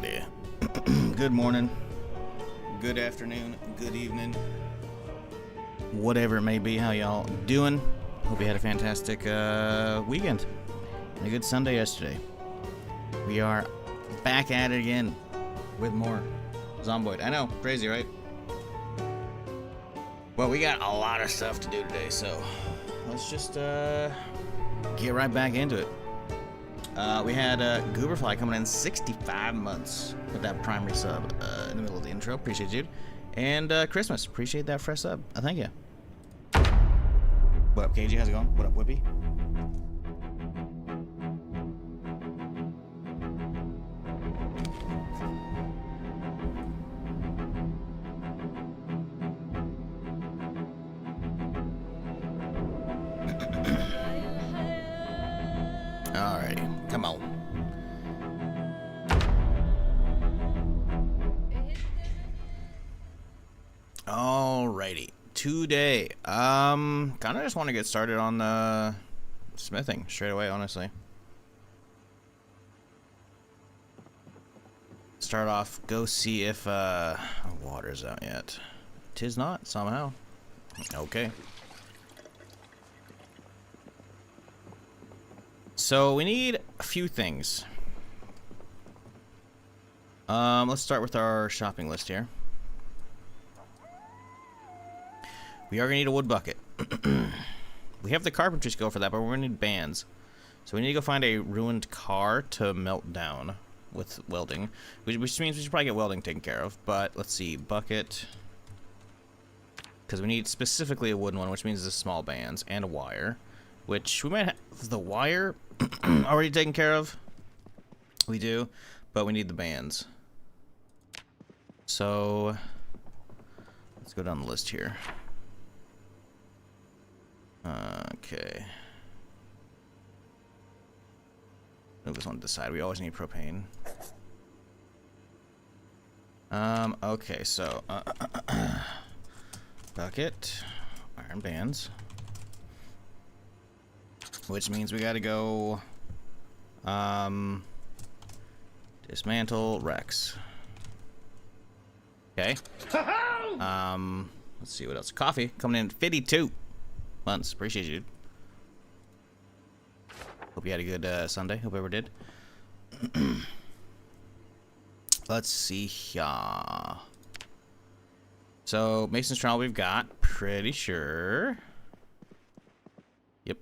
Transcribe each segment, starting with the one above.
Alrighty. Good morning, good afternoon, good evening, whatever it may be. How y'all doing? Hope you had a fantastic weekend and a good Sunday yesterday. We are back at it again with more Zomboid. I know, crazy, right? Well, we got a lot of stuff to do today, so let's just get right back into it. We had Gooberfly coming in 65 months with that primary sub in the middle of the intro. Appreciate you. And Christmas. Appreciate that fresh sub. Thank you. What up, KG? How's it going? What up, Whippy? Alrighty, come on. Alrighty, today, kind of just want to get started on the smithing straight away, honestly. Start off, go see if water's out yet. 'Tis not, somehow. Okay. So we need a few things. Let's start with our shopping list here. We are gonna need a wood bucket. We have the carpentry skill for that, but we're gonna need bands. So we need to go find a ruined car to melt down with welding, which means we should probably get welding taken care of. But let's see, bucket, because we need specifically a wooden one, which means the small bands and a wire, which we might have the wire already taken care of. We do, but we need the bands. So let's go down the list here. Okay. I just want to decide. We always need propane. Okay, so bucket, iron bands, which means we gotta go dismantle Rex. Okay. Let's see what else. Coffee coming in at 52 months. Appreciate you. Hope you had a good Sunday. Hope everyone did. Let's see here. So Mason's Trowel we've got, pretty sure. Yep.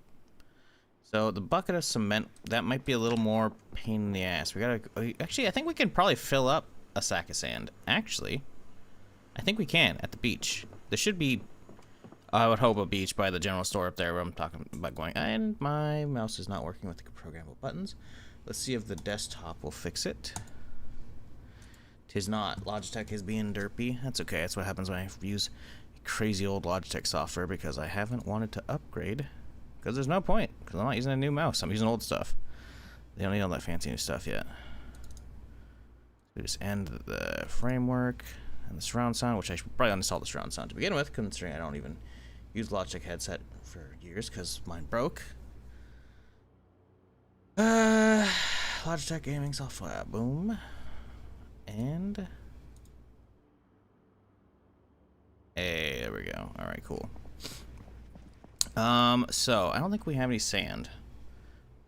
So the bucket of cement, that might be a little more pain in the ass. We gotta, actually, I think we can probably fill up a sack of sand. Actually, I think we can at the beach. There should be, I would hope, a beach by the general store up there where I'm talking about going. And my mouse is not working with the programmable buttons. Let's see if the desktop will fix it. 'Tis not. Logitech is being derpy. That's okay. That's what happens when I use crazy old Logitech software, because I haven't wanted to upgrade. Because there's no point. Because I'm not using a new mouse. I'm using old stuff. They don't need all that fancy new stuff yet. We just end the framework and the surround sound, which I should probably uninstall the surround sound to begin with, considering I don't even use Logitech headset for years because mine broke. Logitech gaming software. Boom. And hey, there we go. All right, cool. So I don't think we have any sand.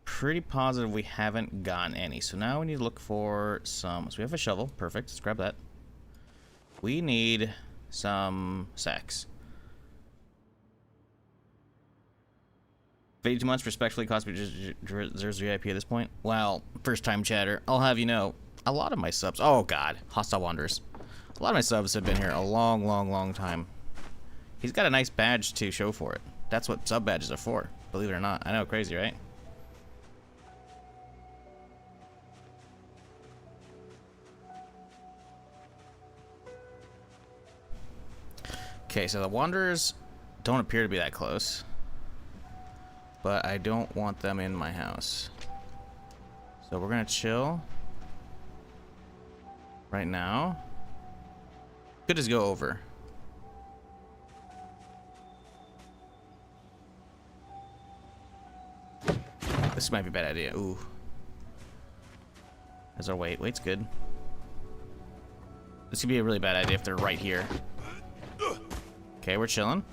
Pretty positive we haven't gotten any. So now we need to look for some. So we have a shovel. Perfect. Let's grab that. We need some sacks. 82 months, respectfully, Cosby deserves VIP at this point. Well, first time chatter, I'll have you know, a lot of my subs, oh god, Hostile Wanderers. A lot of my subs have been here a long, long, long time. He's got a nice badge to show for it. That's what sub badges are for, believe it or not. I know, crazy, right? Okay, so the Wanderers don't appear to be that close. But I don't want them in my house. So we're gonna chill right now. Could just go over. This might be a bad idea. Ooh. There's our weight. Weight's good. This could be a really bad idea if they're right here. Okay, we're chilling.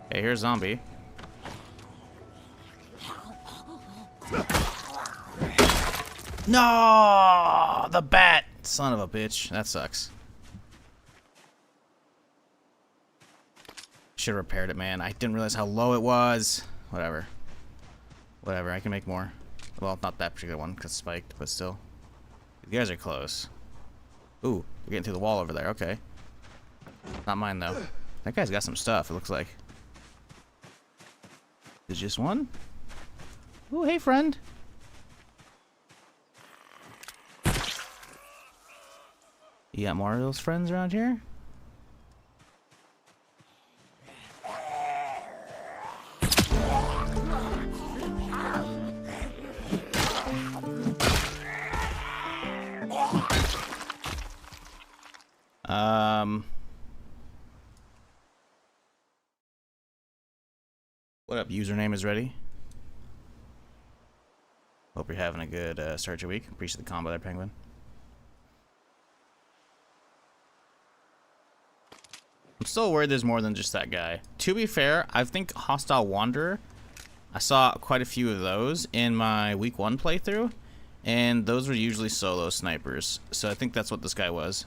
Okay, here's a zombie. No! The bat! Son of a bitch. That sucks. Should have repaired it, man. I didn't realize how low it was. Whatever. Whatever, I can make more. Well, not that particular one, because it's spiked, but still. You guys are close. Ooh, we're getting through the wall over there. Okay. Not mine, though. That guy's got some stuff, it looks like. There's just one? Ooh, hey, friend. You got more of those friends around here? What up? Username is ready. Hope you're having a good start to your week. Appreciate the combo there, Penguin. I'm still worried there's more than just that guy. To be fair, I think Hostile Wanderer, I saw quite a few of those in my week 1 playthrough, and those were usually solo snipers. So I think that's what this guy was.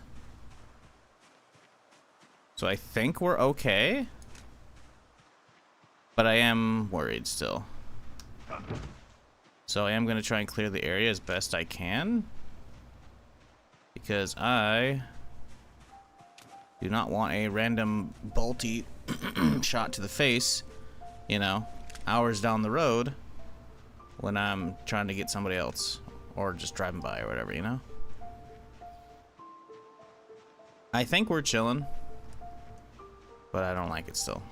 So I think we're okay, but I am worried still. So I am going to try and clear the area as best I can, because I do not want a random bolty shot to the face, you know, hours down the road when I'm trying to get somebody else or just driving by or whatever, you know? I think we're chilling, but I don't like it still.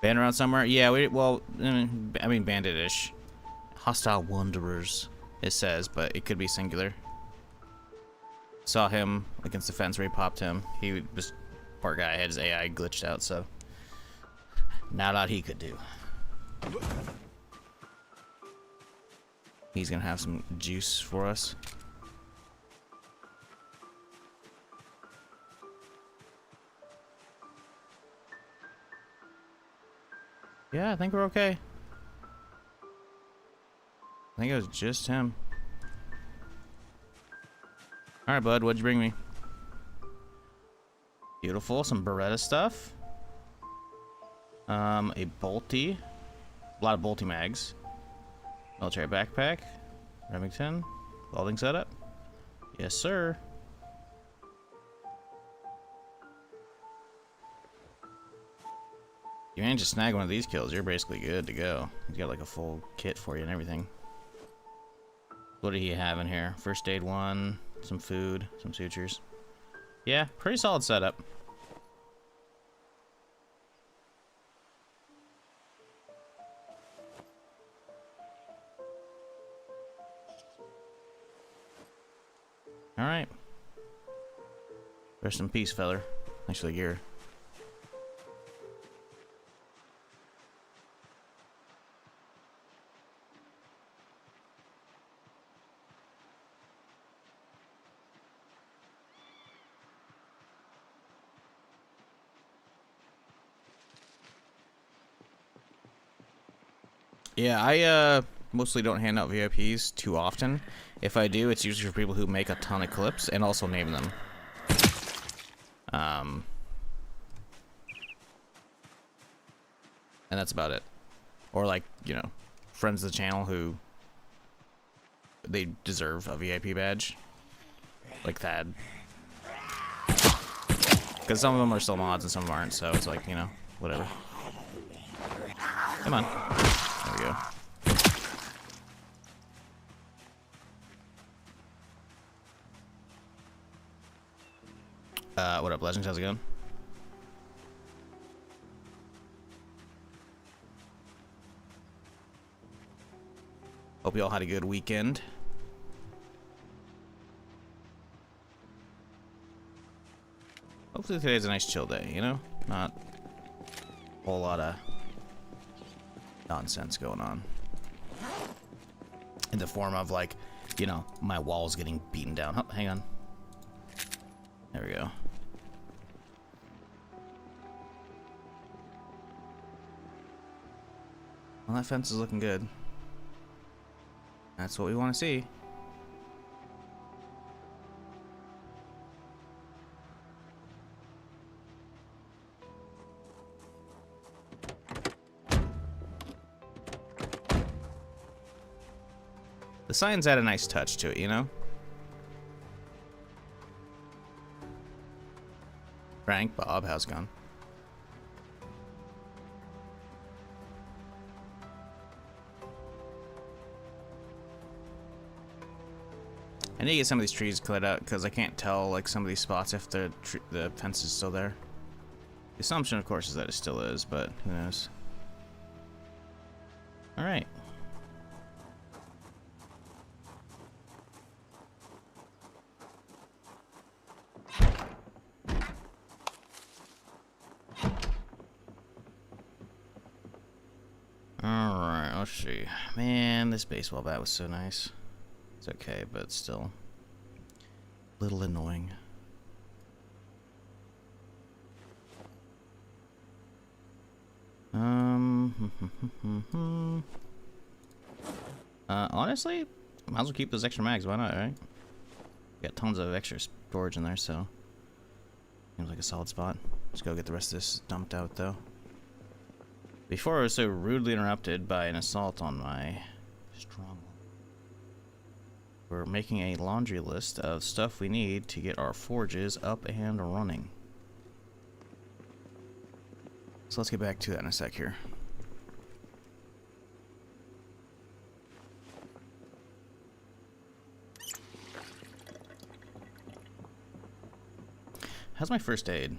Band around somewhere? Yeah, well, I mean bandit-ish. Hostile Wanderers, it says, but it could be singular. Saw him against the fence where he popped him. He was, poor guy, had his AI glitched out, so not a lot he could do. He's gonna have some juice for us. Yeah, I think we're okay. I think it was just him. Alright, bud, what'd you bring me? Beautiful, some Beretta stuff. A bolty. A lot of bolty mags. Military backpack. Remington. Welding setup. Yes, sir. You manage to snag one of these kills, you're basically good to go. He's got like a full kit for you and everything. What did he have in here? First aid 1, some food, some sutures. Yeah, pretty solid setup. Alright. Rest in peace, feller. Thanks for the gear. Yeah, I mostly don't hand out VIPs too often. If I do, it's usually for people who make a ton of clips and also name them. And that's about it. Or like, you know, friends of the channel who they deserve a VIP badge. Like Thad. Because some of them are still mods and some of them aren't, so it's like, you know, whatever. Come on. There we go. What up, Legends? How's it going? Hope you all had a good weekend. Hopefully today's a nice chill day, you know? Not a whole lot of nonsense going on. In the form of, like, you know, my wall's getting beaten down. Oh, hang on. There we go. Well, that fence is looking good. That's what we want to see. The signs add a nice touch to it, you know? Frank, Bob, how's it going? I need to get some of these trees cleared out because I can't tell like some of these spots if the fence is still there. The assumption, of course, is that it still is, but who knows? All right. Alright, let's see. Man, this baseball bat was so nice. It's okay, but still a little annoying. Honestly, might as well keep those extra mags. Why not, right? Got tons of extra storage in there, so seems like a solid spot. Let's go get the rest of this dumped out, though. Before I was so rudely interrupted by an assault on my stronghold. We're making a laundry list of stuff we need to get our forges up and running. So let's get back to that in a sec here. How's my first aid?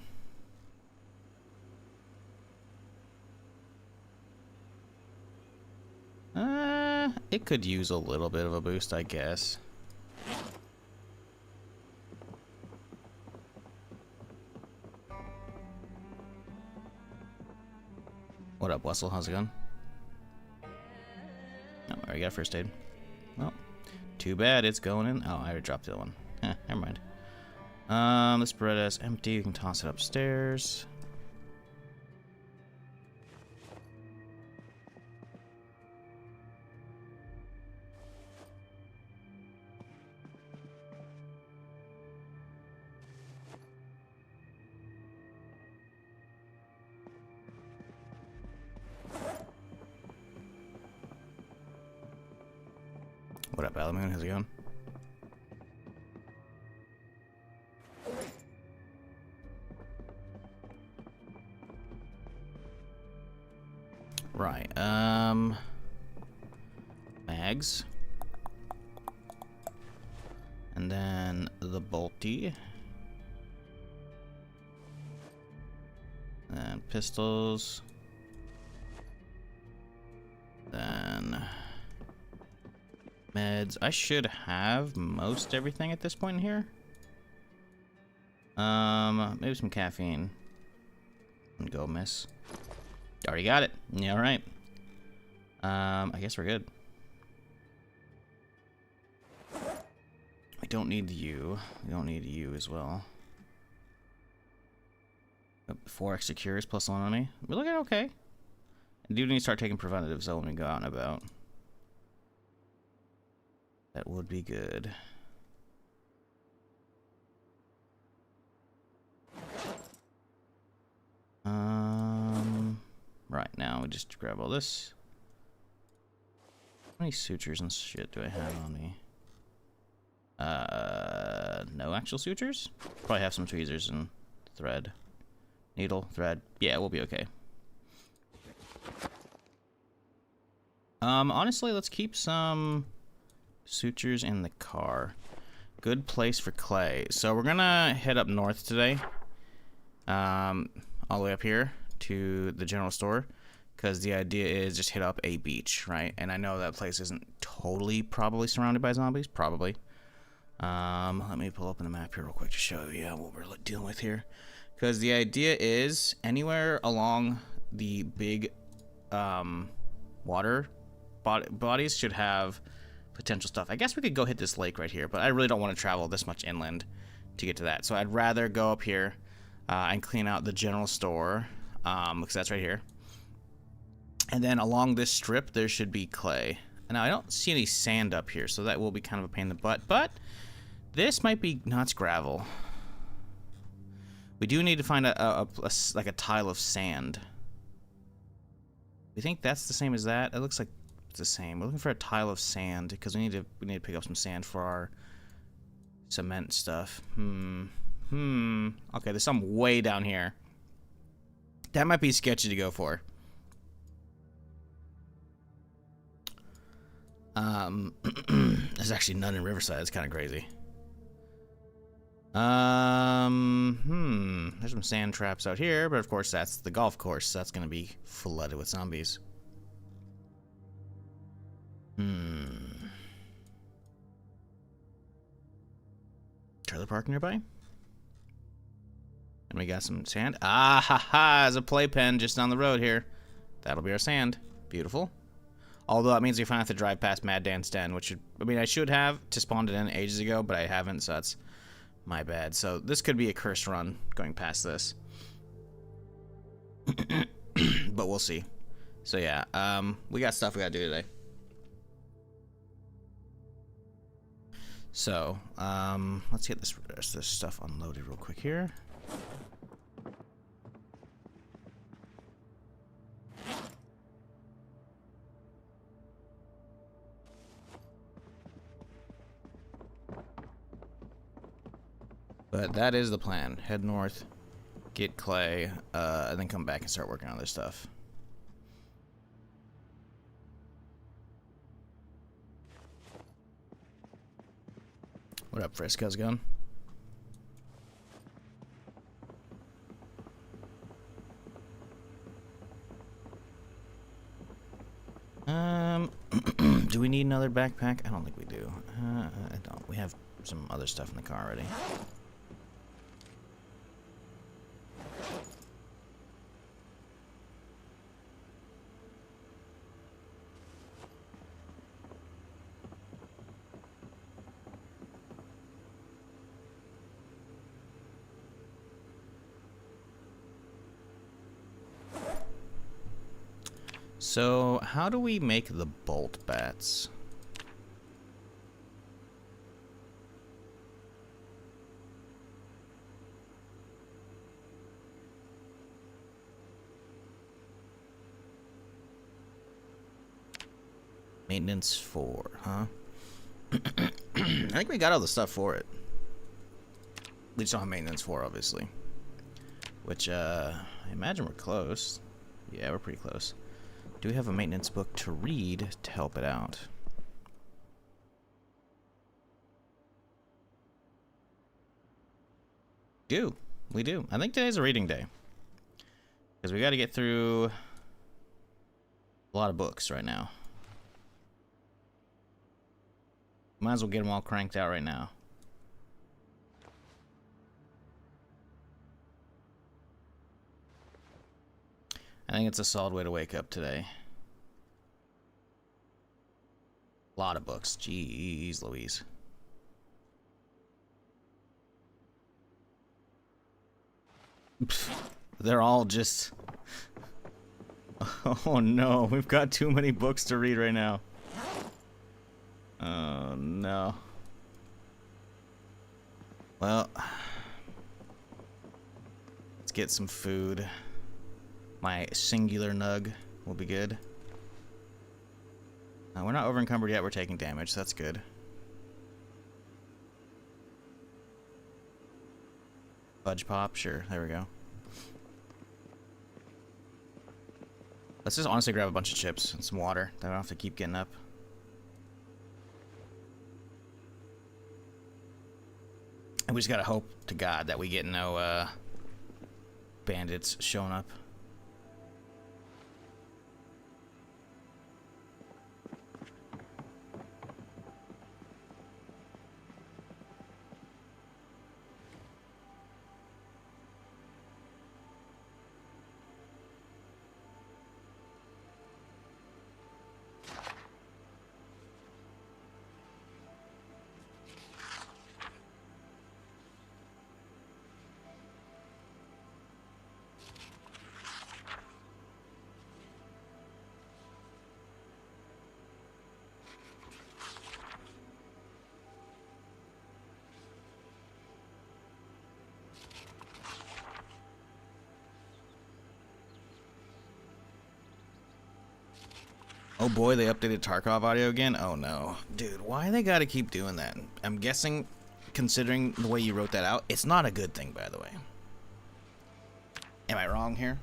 It could use a little bit of a boost, I guess. What up, Wessel? How's it going? Oh, I already got first aid. Well, too bad it's going in. Oh, I already dropped the other one. Never mind. This Beretta's empty. You can toss it upstairs. What up, Alamoon? How's it going? Right, mags. And then the bolty. And pistols. Then meds. I should have most everything at this point in here. Maybe some caffeine. And go, miss. Already got it. Yeah, all right. I guess we're good. We don't need you. We don't need you as well. 4 extra cures plus 1 on me. We're looking okay. I do need to start taking preventatives though when we go out and about. That would be good. Right now we just grab all this. How many sutures and shit do I have on me? No actual sutures? Probably have some tweezers and thread. Needle, thread. Yeah, we'll be okay. Honestly, let's keep some sutures in the car. Good place for clay. So we're gonna head up north today. All the way up here to the general store. Because the idea is just hit up a beach, right? And I know that place isn't totally probably surrounded by zombies. Probably. Let me pull open the map here real quick to show you what we're dealing with here. Because the idea is anywhere along the big water bodies should have potential stuff. I guess we could go hit this lake right here, but I really don't want to travel this much inland to get to that. So I'd rather go up here and clean out the general store, because that's right here. And then along this strip, there should be clay. Now, I don't see any sand up here, so that will be kind of a pain in the butt. But this might be... No, it's gravel. We do need to find like a tile of sand. We think that's the same as that? It looks like it's the same. We're looking for a tile of sand because we need to pick up some sand for our cement stuff. Okay, there's some way down here. That might be sketchy to go for. There's actually none in Riverside. It's kind of crazy. There's some sand traps out here, but of course that's the golf course. So that's gonna be flooded with zombies. Trailer park nearby? And we got some sand. Ah ha ha! There's a playpen just down the road here. That'll be our sand. Beautiful. Although that means we finally have to drive past Mad Dan's Den, which I should have to spawn it in ages ago, but I haven't, so that's my bad. So this could be a cursed run going past this. But we'll see. So yeah, we got stuff we gotta do today. So, let's get this stuff unloaded real quick here. But that is the plan. Head north, get clay, and then come back and start working on other stuff. What up, Frisk? How's it going? Do we need another backpack? I don't think we do. I don't. We have some other stuff in the car already. So, how do we make the bolt bats? Maintenance 4, huh? I think we got all the stuff for it. We just don't have maintenance 4, obviously. Which, I imagine we're close. Yeah, we're pretty close. Do we have a maintenance book to read to help it out? We do. I think today's a reading day. Because we got to get through a lot of books right now. Might as well get them all cranked out right now. I think it's a solid way to wake up today. A lot of books. Jeez Louise. They're all just... Oh no, we've got too many books to read right now. Oh no. Well, let's get some food. My singular nug will be good. We're not over encumbered yet. We're taking damage, so that's good. Fudge pop, sure. There we go. Let's just honestly grab a bunch of chips and some water. I don't have to keep getting up. And we just gotta hope to God that we get no bandits showing up. Oh boy, they updated Tarkov audio again? Oh no. Dude, why they gotta keep doing that? I'm guessing, considering the way you wrote that out, it's not a good thing, by the way. Am I wrong here?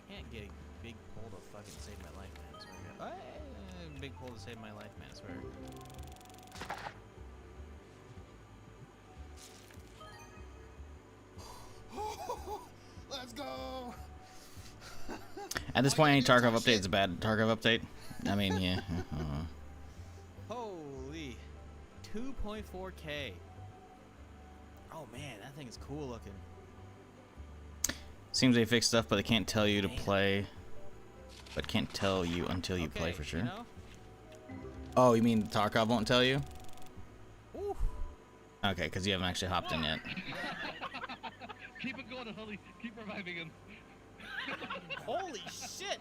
Can't get a big pull to fucking save my life, man. I swear to God. Big pull to save my life, man. I swear. Let's go. At this point, any Tarkov update is a bad Tarkov update. I mean, yeah. Holy 2.4K. Oh man, that thing is cool looking. Seems they fixed stuff, but they can't tell you to play. But can't tell you until you play for sure. You know? Oh, you mean Tarkov won't tell you? Ooh. Okay, because you haven't actually hopped in yet. Keep it going, Holly. Keep reviving him. Holy shit!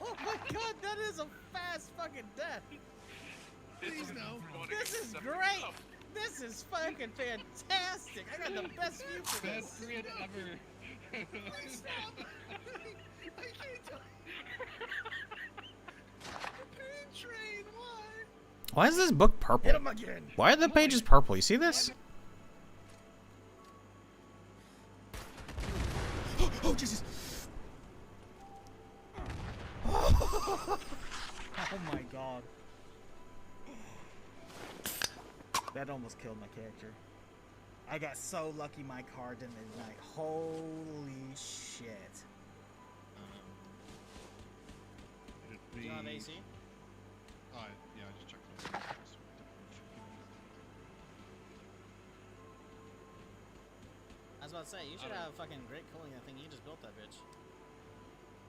Oh my god, that is a fast fucking death. Please no. This is great. This is fucking fantastic. I got the best view for this. Best grid ever. Please stop. I can't tell. Green train, Why is this book purple? Hit him again. Why are the pages purple? You see this? Oh, Jesus. Oh my god. That almost killed my character. I got so lucky my car didn't ignite. Holy shit. Do you have AC? Yeah, I just checked it. I was about to say, you should have fucking great cooling that thing. You just built that bitch.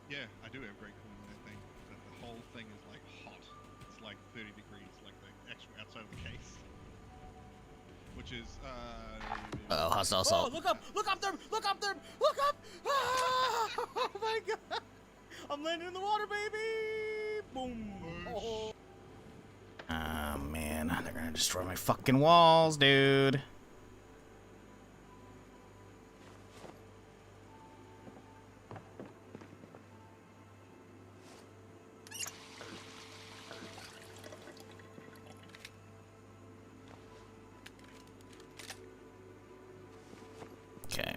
Yeah, I do have great cooling in that thing. But the whole thing is like hot. It's like 30 degrees, like the actual outside of the case. Which is, Uh-oh, hostile assault. Oh, look up there! Look up there! Look up! Ah! Oh my god! I'm landing in the water, baby! Boom! Oh. Oh man, they're gonna destroy my fucking walls, dude. Okay.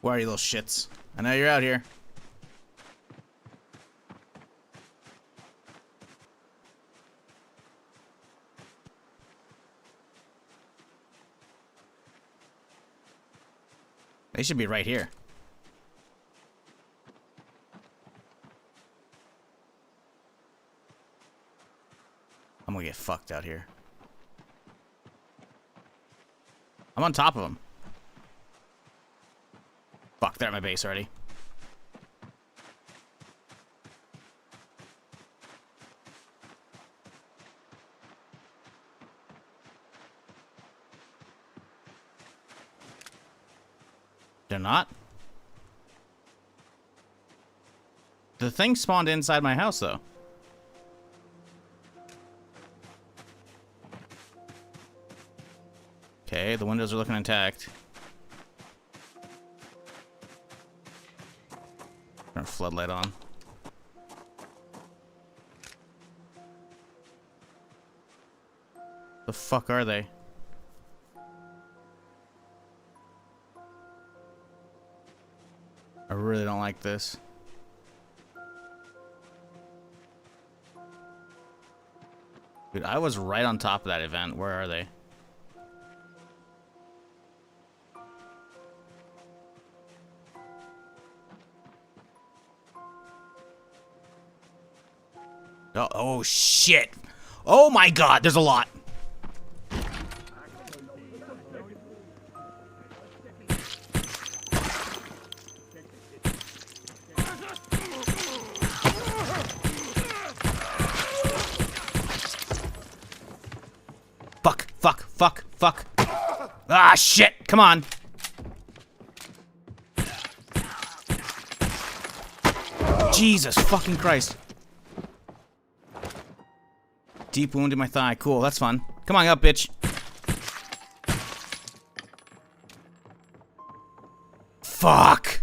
Where are you little shits? I know you're out here. They should be right here. I'm gonna get fucked out here. I'm on top of them. Fuck, they're at my base already. They're not? The thing spawned inside my house, though. Okay, the windows are looking intact. Turn a floodlight on. The fuck are they? I really don't like this. Dude, I was right on top of that event. Where are they? Oh, oh shit. Oh my god, there's a lot. Fuck, fuck, fuck, fuck. Ah, shit. Come on. Jesus fucking Christ. Deep wound in my thigh. Cool, that's fun. Come on up, bitch. Fuck.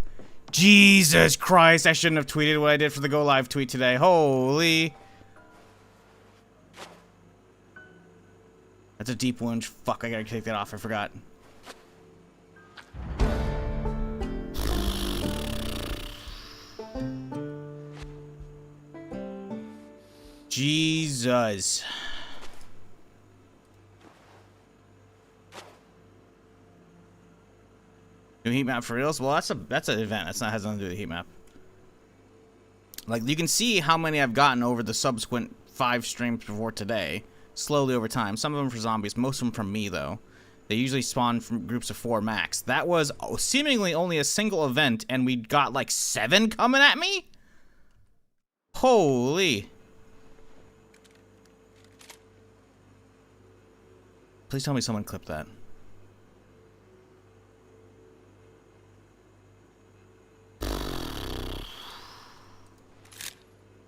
Jesus Christ. I shouldn't have tweeted what I did for the Go Live tweet today. Holy. That's a deep wound. Fuck, I gotta take that off. I forgot. Jesus. New heat map for reals? Well, that's an event. That's not has nothing to do with the heat map. Like, you can see how many I've gotten over the subsequent 5 streams before today, slowly over time. Some of them for zombies, most of them from me though. They usually spawn from groups of 4 max. That was seemingly only a single event, and we got like 7 coming at me. Holy. Please tell me someone clipped that.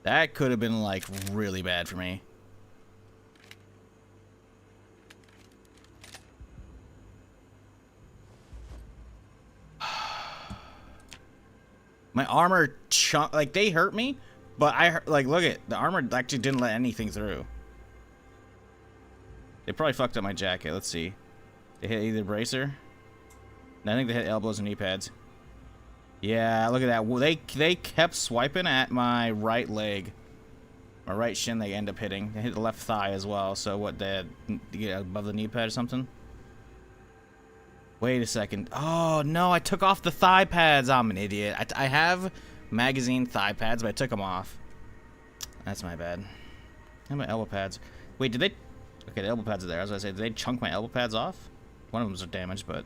That could have been, like, really bad for me. My armor like, they hurt me, but like, look at the armor actually didn't let anything through. They probably fucked up my jacket. Let's see. They hit either bracer. No, I think they hit elbows and knee pads. Yeah, look at that. Well, they kept swiping at my right leg. My right shin they end up hitting. They hit the left thigh as well. So what, they get above the knee pad or something? Wait a second. Oh, no, I took off the thigh pads. I'm an idiot. I have magazine thigh pads, but I took them off. That's my bad. And my elbow pads. Wait, did they... Okay, the elbow pads are there. As I say, did they chunk my elbow pads off? One of them was damaged, but...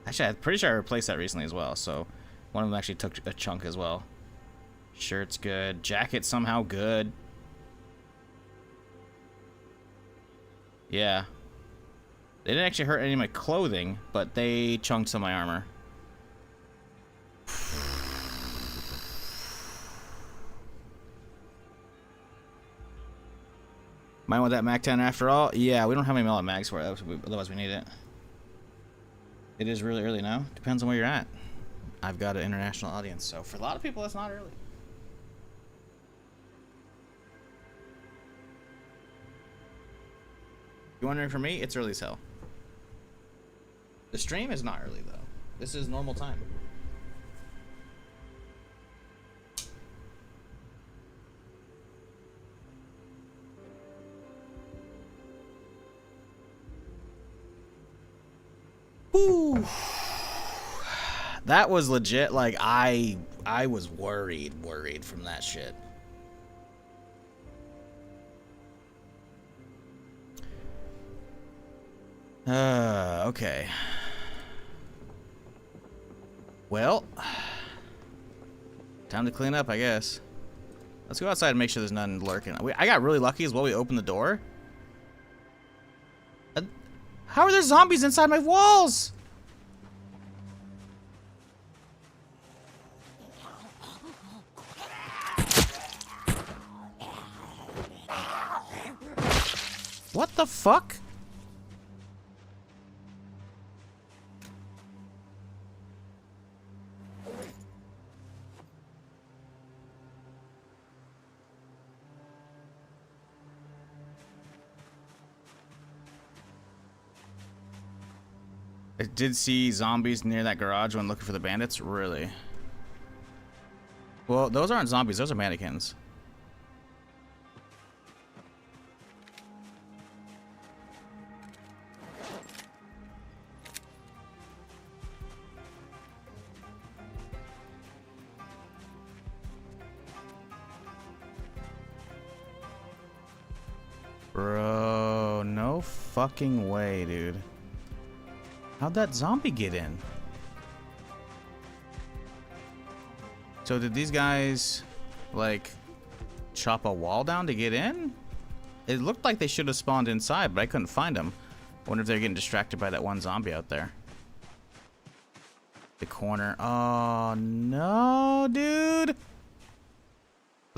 Actually, I'm pretty sure I replaced that recently as well, so... One of them actually took a chunk as well. Shirt's good. Jacket somehow good. Yeah. They didn't actually hurt any of my clothing, but they chunked some of my armor. Might want that Mac 10 after all? Yeah, we don't have any mullet mags for it, otherwise we need it. It is really early now. Depends on where you're at. I've got an international audience, so for a lot of people, that's not early. You're wondering for me, it's early as hell. The stream is not early, though. This is normal time. Whew. That was legit. Like, I was worried from that shit. Okay. Well, time to clean up, I guess. Let's go outside and make sure there's none lurking. I got really lucky as well. We opened the door. How are there zombies inside my walls? What the fuck? I did see zombies near that garage when looking for the bandits. Really? Well, those aren't zombies. Those are mannequins. Bro, no fucking way, dude. How'd that zombie get in? So did these guys, like, chop a wall down to get in? It looked like they should have spawned inside, but I couldn't find them. Wonder if they're getting distracted by that one zombie out there. The corner. Oh, no, dude.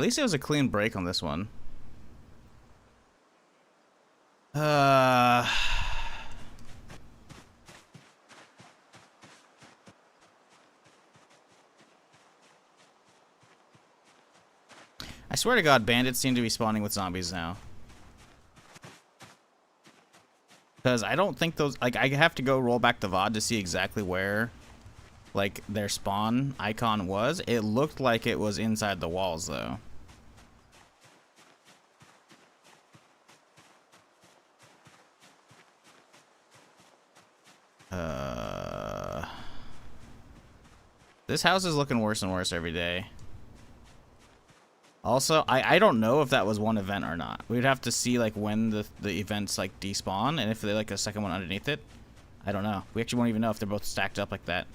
At least it was a clean break on this one. I swear to God, bandits seem to be spawning with zombies now. Because I don't think those... Like, I have to go roll back the VOD to see exactly where, like, their spawn icon was. It looked like it was inside the walls, though. This house is looking worse and worse every day. Also, I don't know if that was one event or not. We'd have to see like when the events like despawn and if they like a second one underneath it. I don't know. We actually won't even know if they're both stacked up like that.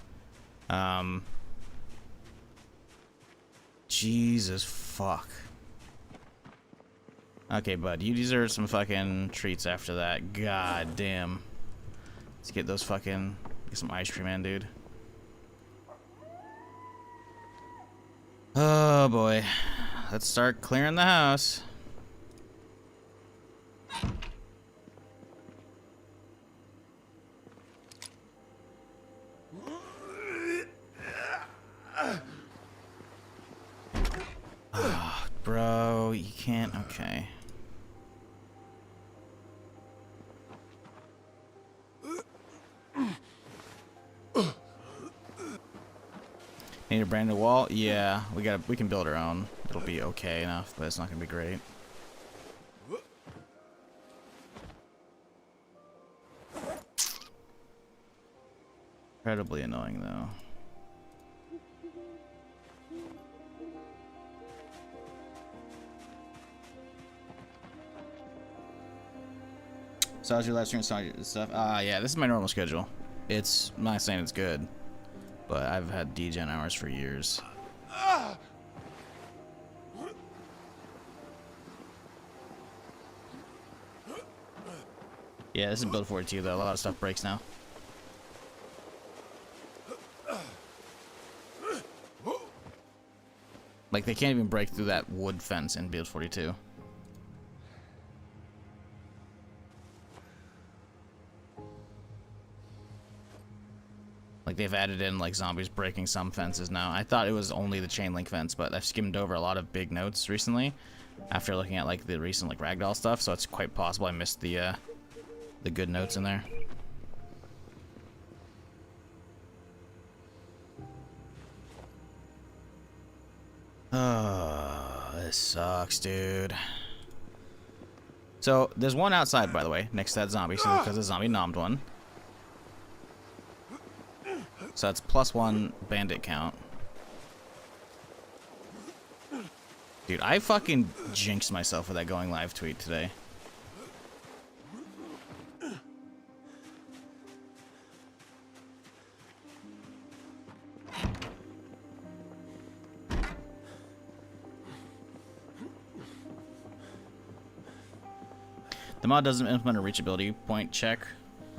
Jesus fuck. Okay, bud, you deserve some fucking treats after that. God damn. Let's get those fucking... Get some ice cream in, dude. Oh, boy. Let's start clearing the house. Oh, bro, you can't... Okay. Need a brand new wall? Yeah, we can build our own. It'll be okay enough, but it's not gonna be great. Incredibly annoying though. So how's your live stream stuff? Yeah, this is my normal schedule. I'm not saying it's good, but I've had degen hours for years. Yeah, this is build 42 though. A lot of stuff breaks now. Like they can't even break through that wood fence in build 42. Like they've added in like zombies breaking some fences now. I thought it was only the chain link fence, but I've skimmed over a lot of big notes recently after looking at like the recent like ragdoll stuff, so it's quite possible I missed the good notes in there. Oh, this sucks, dude. So there's one outside, by the way, next to that zombie, so because the zombie nommed one. So that's +1 bandit count. Dude, I fucking jinxed myself with that going live tweet today. The mod doesn't implement a reachability point check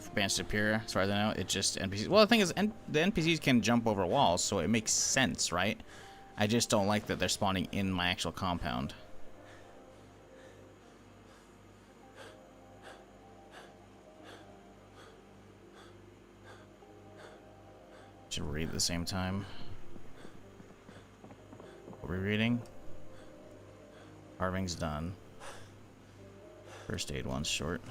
for Band Superior, as far as I know. It just NPCs. Well, the thing is, the NPCs can jump over walls, so it makes sense, right? I just don't like that they're spawning in my actual compound. Should read at the same time. What are we reading? Carving's done. First aid one's short.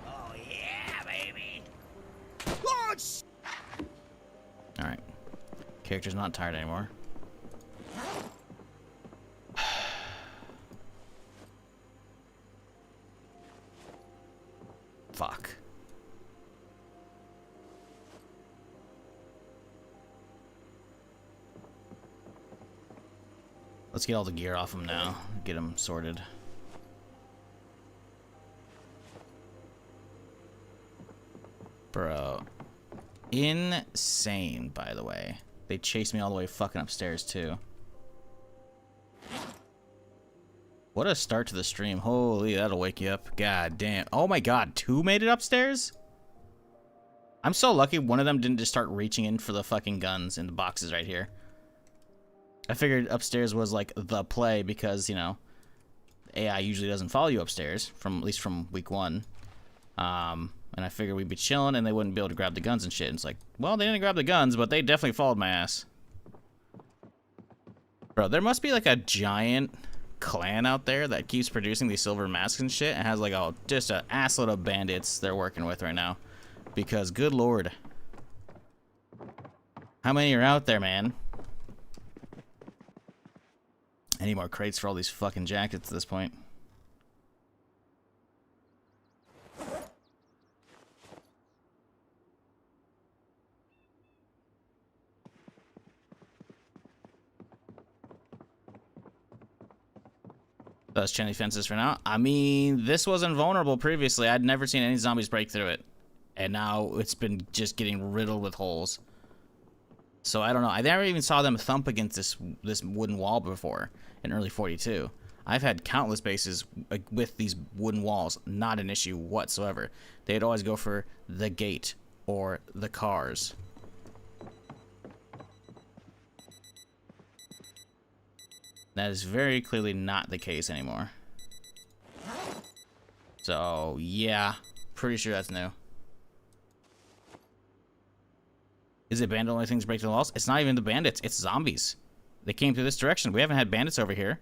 Oh yeah, baby! Launch! Alright. Character's not tired anymore. Fuck. Let's get all the gear off him now. Get him sorted. Bro. Insane, by the way. They chased me all the way fucking upstairs, too. What a start to the stream. Holy, that'll wake you up. God damn. Oh my god, 2 made it upstairs? I'm so lucky one of them didn't just start reaching in for the fucking guns in the boxes right here. I figured upstairs was like the play because, you know, AI usually doesn't follow you upstairs, at least from week 1. And I figured we'd be chilling and they wouldn't be able to grab the guns and shit. And it's like, well, they didn't grab the guns, but they definitely followed my ass. Bro, there must be like a giant clan out there that keeps producing these silver masks and shit and has like just an assload of bandits they're working with right now. Because good lord. How many are out there, man? I need more crates for all these fucking jackets at this point. Those chain link fences for now. I mean, this was invulnerable previously. I'd never seen any zombies break through it. And now it's been just getting riddled with holes. So I don't know. I never even saw them thump against this wooden wall before in early 42. I've had countless bases with these wooden walls. Not an issue whatsoever. They'd always go for the gate or the cars. That is very clearly not the case anymore. So, yeah. Pretty sure that's new. Is it bandit only things break the walls? It's not even the bandits. It's zombies. They came through this direction. We haven't had bandits over here.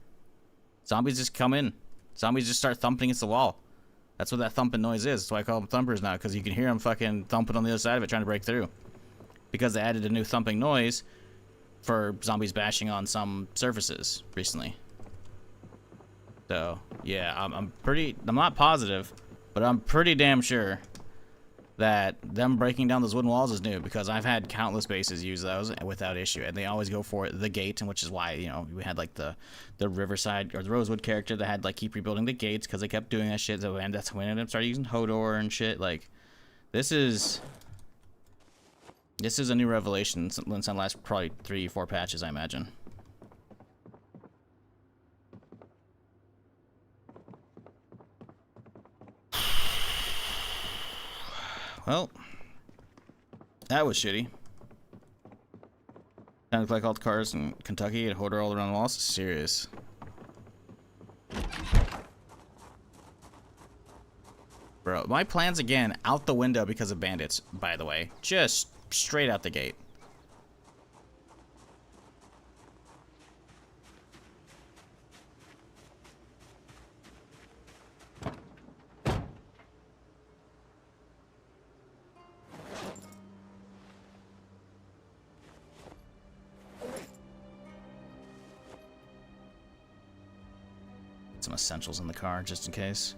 Zombies just come in. Zombies just start thumping against the wall. That's what that thumping noise is. That's why I call them thumpers now, because you can hear them fucking thumping on the other side of it trying to break through. Because they added a new thumping noise for zombies bashing on some surfaces recently. So, yeah, I'm not positive, but I'm pretty damn sure that them breaking down those wooden walls is new, because I've had countless bases use those without issue, and they always go for the gate, and which is why, you know, we had like the Riverside or the Rosewood character that had like keep rebuilding the gates because they kept doing that shit. So, and that's when I started using Hodor and shit. Like, this is a new revelation since the last probably 3-4 patches, I imagine. Well, that was shitty. Time to collect all the cars in Kentucky and Hodor all around the walls. Serious. Bro, my plans again out the window because of bandits, by the way. Just straight out the gate. Some essentials in the car just in case.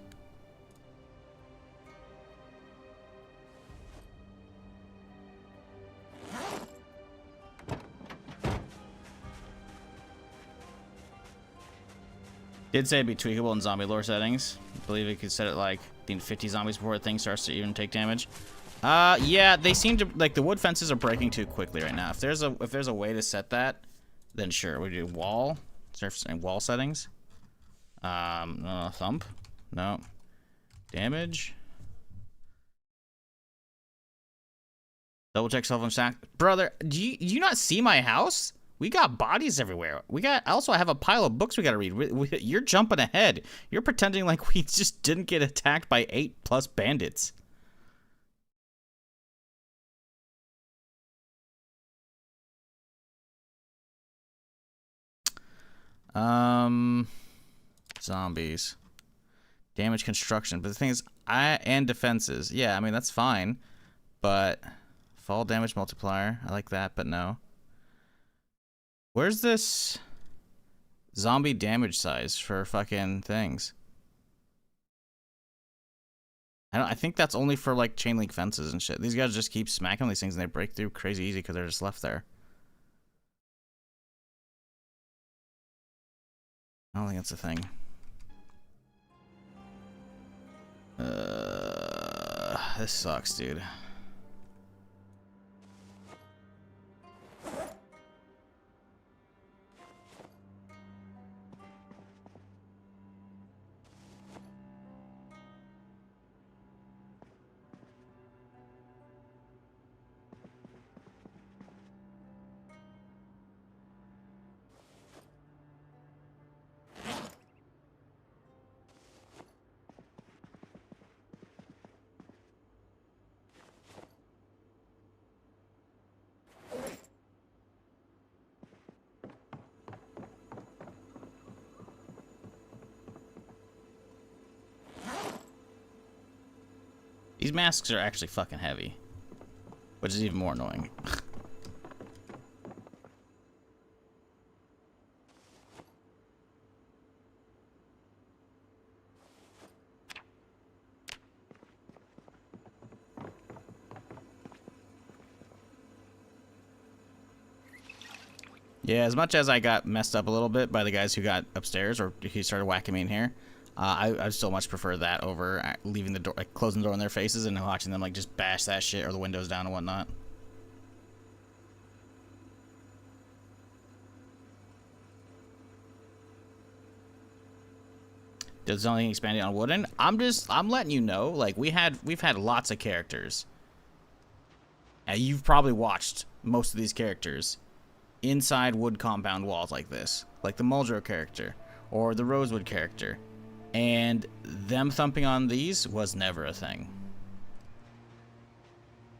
Did say it'd be tweakable in zombie lore settings. I believe it could set it like 50 zombies before a thing starts to even take damage. Yeah, they seem to like the wood fences are breaking too quickly right now. If there's a way to set that, then sure. We do wall, surface and wall settings. No, thump, no, damage. Double check cell phone stack, brother. Do you not see my house? We got bodies everywhere. Also, I have a pile of books we gotta read. You're jumping ahead. You're pretending like we just didn't get attacked by 8+ bandits. Zombies. Damage construction. But the thing is, and defenses. Yeah, I mean, that's fine. But fall damage multiplier. I like that, but no. Where's this zombie damage size for fucking things? I think that's only for like chain link fences and shit. These guys just keep smacking these things and they break through crazy easy because they're just left there. I don't think that's a thing. This sucks, dude. These masks are actually fucking heavy, which is even more annoying. Yeah, as much as I got messed up a little bit by the guys who got upstairs, or he started whacking me in here, I still much prefer that over leaving the door, like closing the door in their faces and watching them like just bash that shit or the windows down and whatnot. Does something expanding on wooden? I'm letting you know, like we've had lots of characters. And you've probably watched most of these characters inside wood compound walls like this, like the Muldrow character or the Rosewood character, and them thumping on these was never a thing.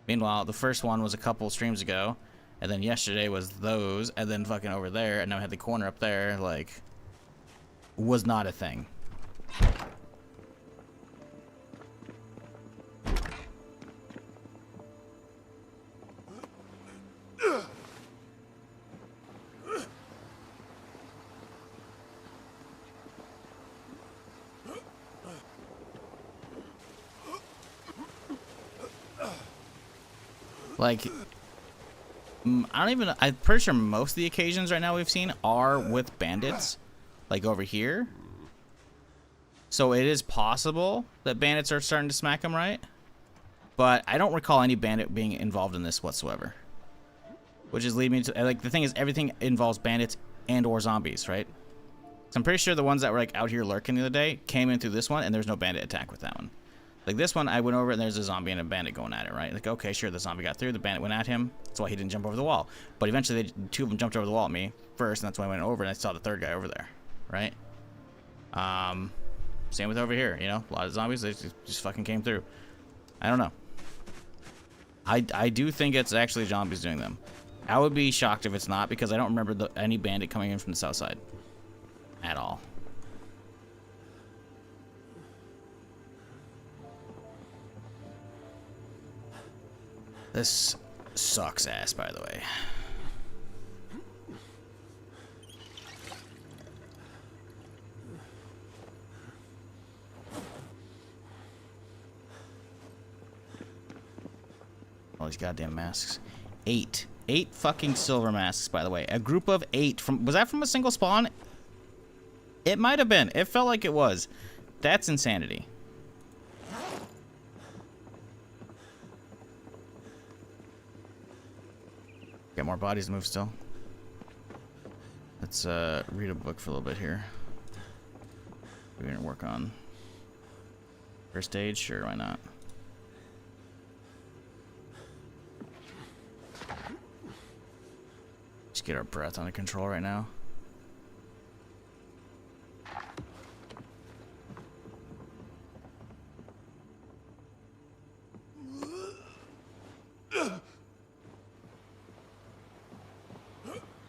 Meanwhile, the first one was a couple streams ago, and then yesterday was those, and then fucking over there, and now we had the corner up there, like, was not a thing. Like, I'm pretty sure most of the occasions right now we've seen are with bandits, like over here. So it is possible that bandits are starting to smack them, right? But I don't recall any bandit being involved in this whatsoever. Which is leading me to, like, the thing is everything involves bandits and or zombies, right? So I'm pretty sure the ones that were like out here lurking the other day came in through this one and there's no bandit attack with that one. Like this one, I went over and there's a zombie and a bandit going at it, right? Like, okay, sure, the zombie got through, the bandit went at him. That's why he didn't jump over the wall. But eventually, the two of them jumped over the wall at me first, and that's why I went over and I saw the third guy over there, right? Same with over here, you know? A lot of zombies, they just fucking came through. I don't know. I do think it's actually zombies doing them. I would be shocked if it's not, because I don't remember any bandit coming in from the south side. At all. This sucks ass, by the way. All these goddamn masks. 8 fucking silver masks, by the way. A group of 8 from, was that from a single spawn? It might have been. It felt like it was. That's insanity. Got more bodies to move still. Let's read a book for a little bit here. We're gonna work on first aid. Sure, why not? Just get our breath under control right now.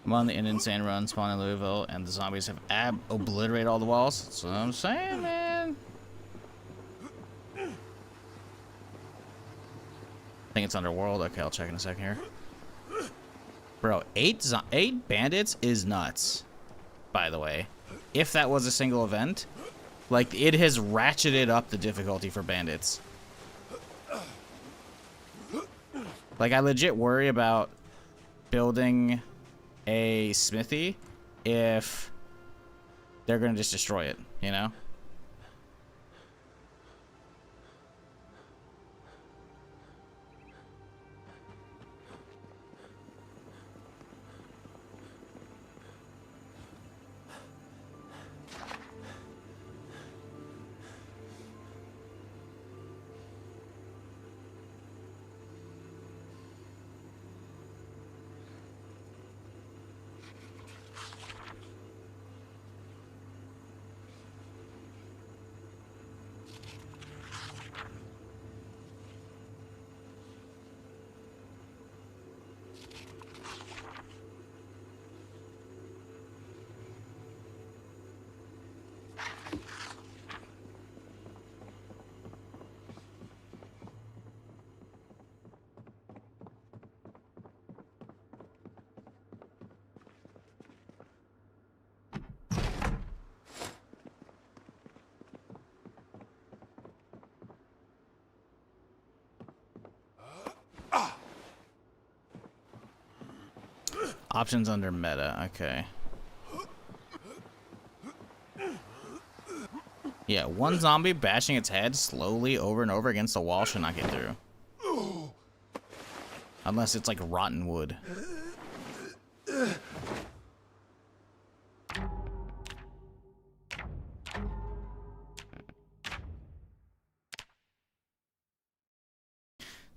I'm on the insane run, spawn in Louisville, and the zombies have obliterated all the walls. That's what I'm saying, man. I think it's underworld. Okay, I'll check in a second here. Bro, 8 bandits is nuts, by the way. If that was a single event, like, it has ratcheted up the difficulty for bandits. Like, I legit worry about building a smithy if they're gonna just destroy it, you know? Options under meta. Okay. Yeah, one zombie bashing its head slowly over and over against the wall should not get through. Unless it's like rotten wood.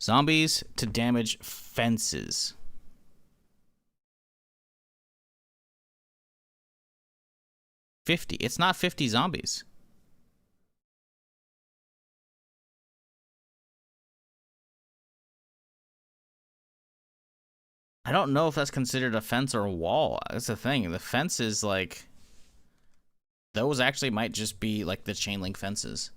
Zombies to damage fences. It's not 50 zombies. I don't know if that's considered a fence or a wall. That's the thing. The fence is like... Those actually might just be like the chain link fences.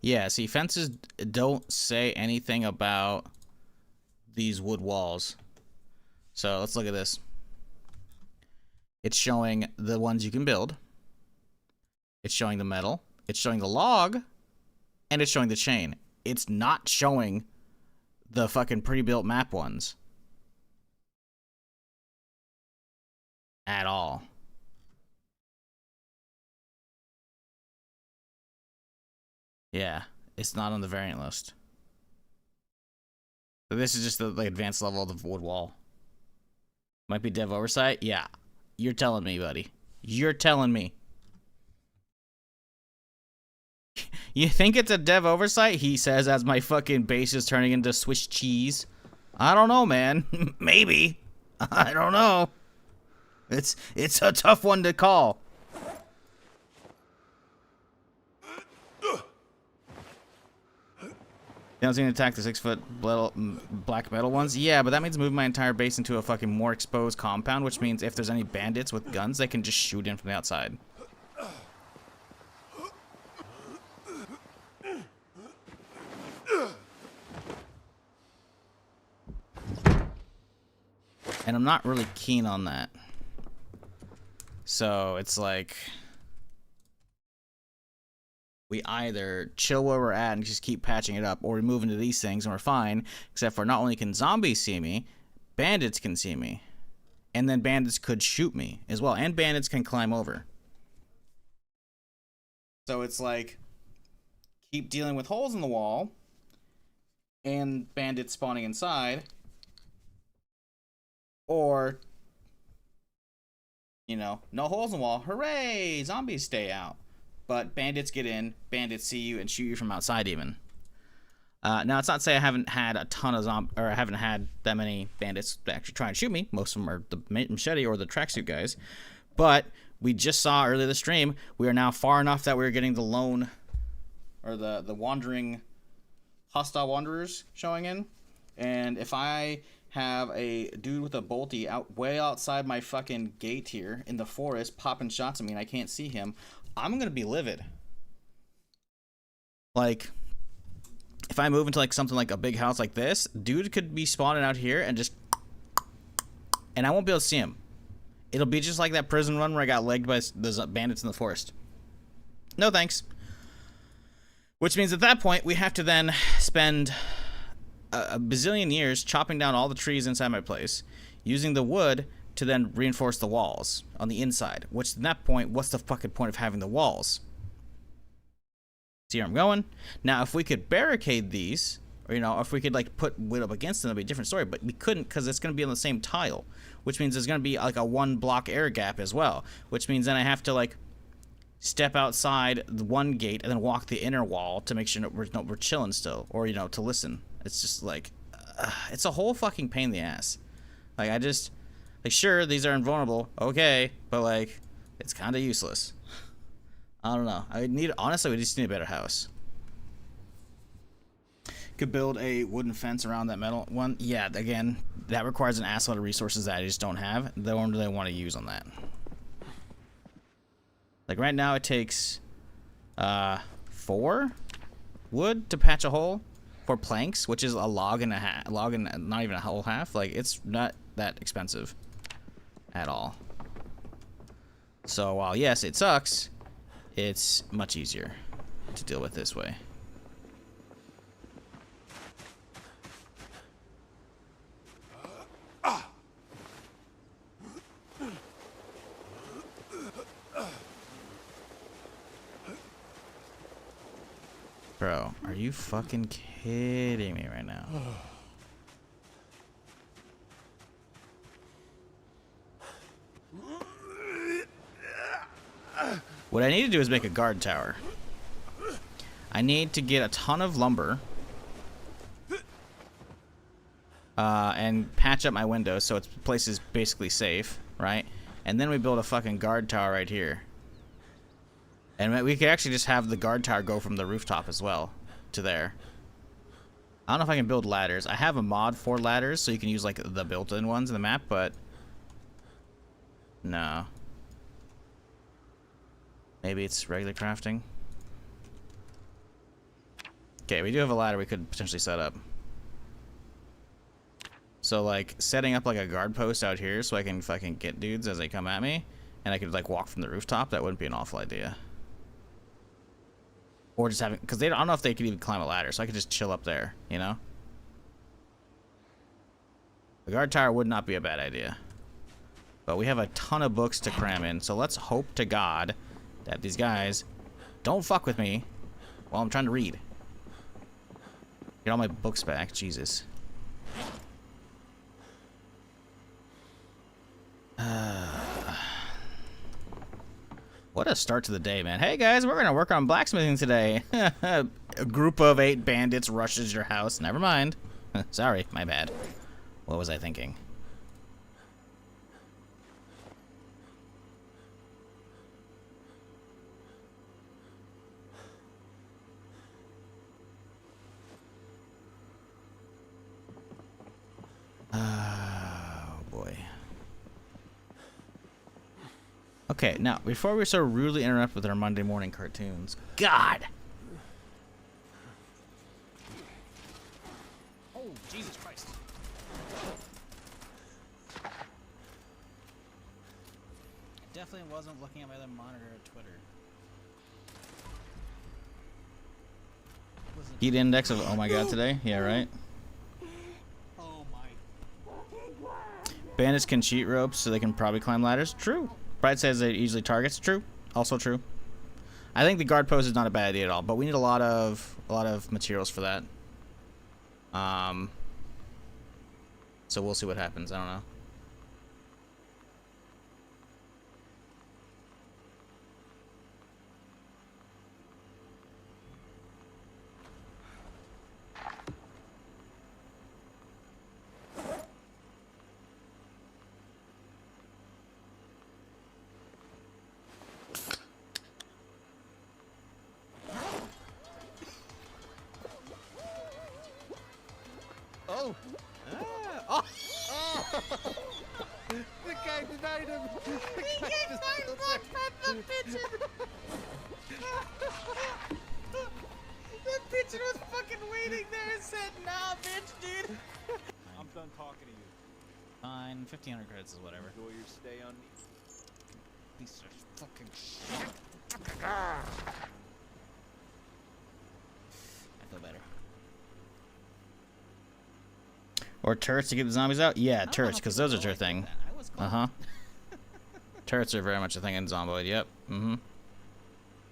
Yeah, see, fences don't say anything about these wood walls. So let's look at this. It's showing the ones you can build. It's showing the metal. It's showing the log. And it's showing the chain. It's not showing the fucking pre-built map ones. At all. Yeah, it's not on the variant list. So this is just the like advanced level of the wood wall. Might be dev oversight? Yeah. You're telling me, buddy. You're telling me. You think it's a dev oversight? He says as my fucking base is turning into Swiss cheese. I don't know, man. Maybe. I don't know. It's a tough one to call. I was going to attack the 6-foot black metal ones. Yeah, but that means moving my entire base into a fucking more exposed compound, which means if there's any bandits with guns, they can just shoot in from the outside. And I'm not really keen on that. So it's like... we either chill where we're at and just keep patching it up, or we move into these things and we're fine, except for not only can zombies see me, bandits can see me. And then bandits could shoot me as well, and bandits can climb over. So it's like, keep dealing with holes in the wall, and bandits spawning inside, or, you know, no holes in the wall, hooray, zombies stay out. But bandits get in, bandits see you, and shoot you from outside even. Now, it's not to say I haven't had a ton of or I haven't had that many bandits that actually try and shoot me. Most of them are the machete or the tracksuit guys. But we just saw earlier this stream, we are now far enough that we're getting the lone, or the wandering, hostile wanderers showing in. And if I have a dude with a bolty way outside my fucking gate here in the forest popping shots at me and I can't see him, I'm gonna be livid. Like, if I move into like something like a big house like this, dude could be spawning out here and just, and I won't be able to see him. It'll be just like that prison run where I got legged by those bandits in the forest. No thanks. Which means at that point we have to then spend a bazillion years chopping down all the trees inside my place, using the wood to then reinforce the walls on the inside. Which at that point, what's the fucking point of having the walls? See where I'm going? Now, if we could barricade these, or, you know, if we could, like, put wood up against them, it'd be a different story. But we couldn't, because it's going to be on the same tile. Which means there's going to be, like, a 1-block air gap as well. Which means then I have to, like, step outside the one gate and then walk the inner wall to make sure that we're chilling still. Or, you know, to listen. It's just, like, it's a whole fucking pain in the ass. Like, like, sure, these are invulnerable, okay, but, like, it's kind of useless. I don't know. Honestly, we just need a better house. Could build a wooden fence around that metal one. Yeah, again, that requires an assload of resources that I just don't have. The one that I want to use on that. Like, right now, it takes, 4 wood to patch a hole for planks, which is a log and a half, log and not even a whole half. Like, it's not that expensive at all. So while yes, it sucks, it's much easier to deal with this way. Bro, are you fucking kidding me right now? What I need to do is make a guard tower. I need to get a ton of lumber. And patch up my windows so its place is basically safe, right? And then we build a fucking guard tower right here. And we could actually just have the guard tower go from the rooftop as well to there. I don't know if I can build ladders. I have a mod for ladders, so you can use like the built-in ones in the map, but no. Maybe it's regular crafting. Okay, we do have a ladder we could potentially set up. So like setting up like a guard post out here so I can fucking get dudes as they come at me, and I could like walk from the rooftop. That wouldn't be an awful idea. Or just having, because I don't know if they could even climb a ladder, so I could just chill up there, you know? The guard tower would not be a bad idea. But we have a ton of books to cram in, so let's hope to God that these guys don't fuck with me while I'm trying to read. Get all my books back, Jesus. What a start to the day, man. Hey guys, we're gonna work on blacksmithing today. A group of 8 bandits rushes your house. Never mind. Sorry, my bad. What was I thinking? Oh boy. Okay, now, before we so rudely interrupt with our Monday morning cartoons, God! Oh, Jesus Christ. Definitely wasn't looking at my other monitor or Twitter. Heat index of, oh my God, today? Yeah, right? Oh my. Bandits can cheat ropes, so they can probably climb ladders. True. Bride says it easily targets. True. Also true. I think the guard post is not a bad idea at all, but we need a lot of materials for that. So we'll see what happens. I don't know. Oh! Ah. Oh! The guy denied him! The guy just the pigeon was fucking waiting there and said, nah, bitch, dude! I'm done talking to you. Fine, 1,500 credits is whatever. Enjoy your stay on me. Piece of fucking shit. I feel better. Or turrets to keep the zombies out? Yeah, turrets, because those are your thing. Uh-huh. Turrets are very much a thing in Zomboid, yep. Mm-hmm.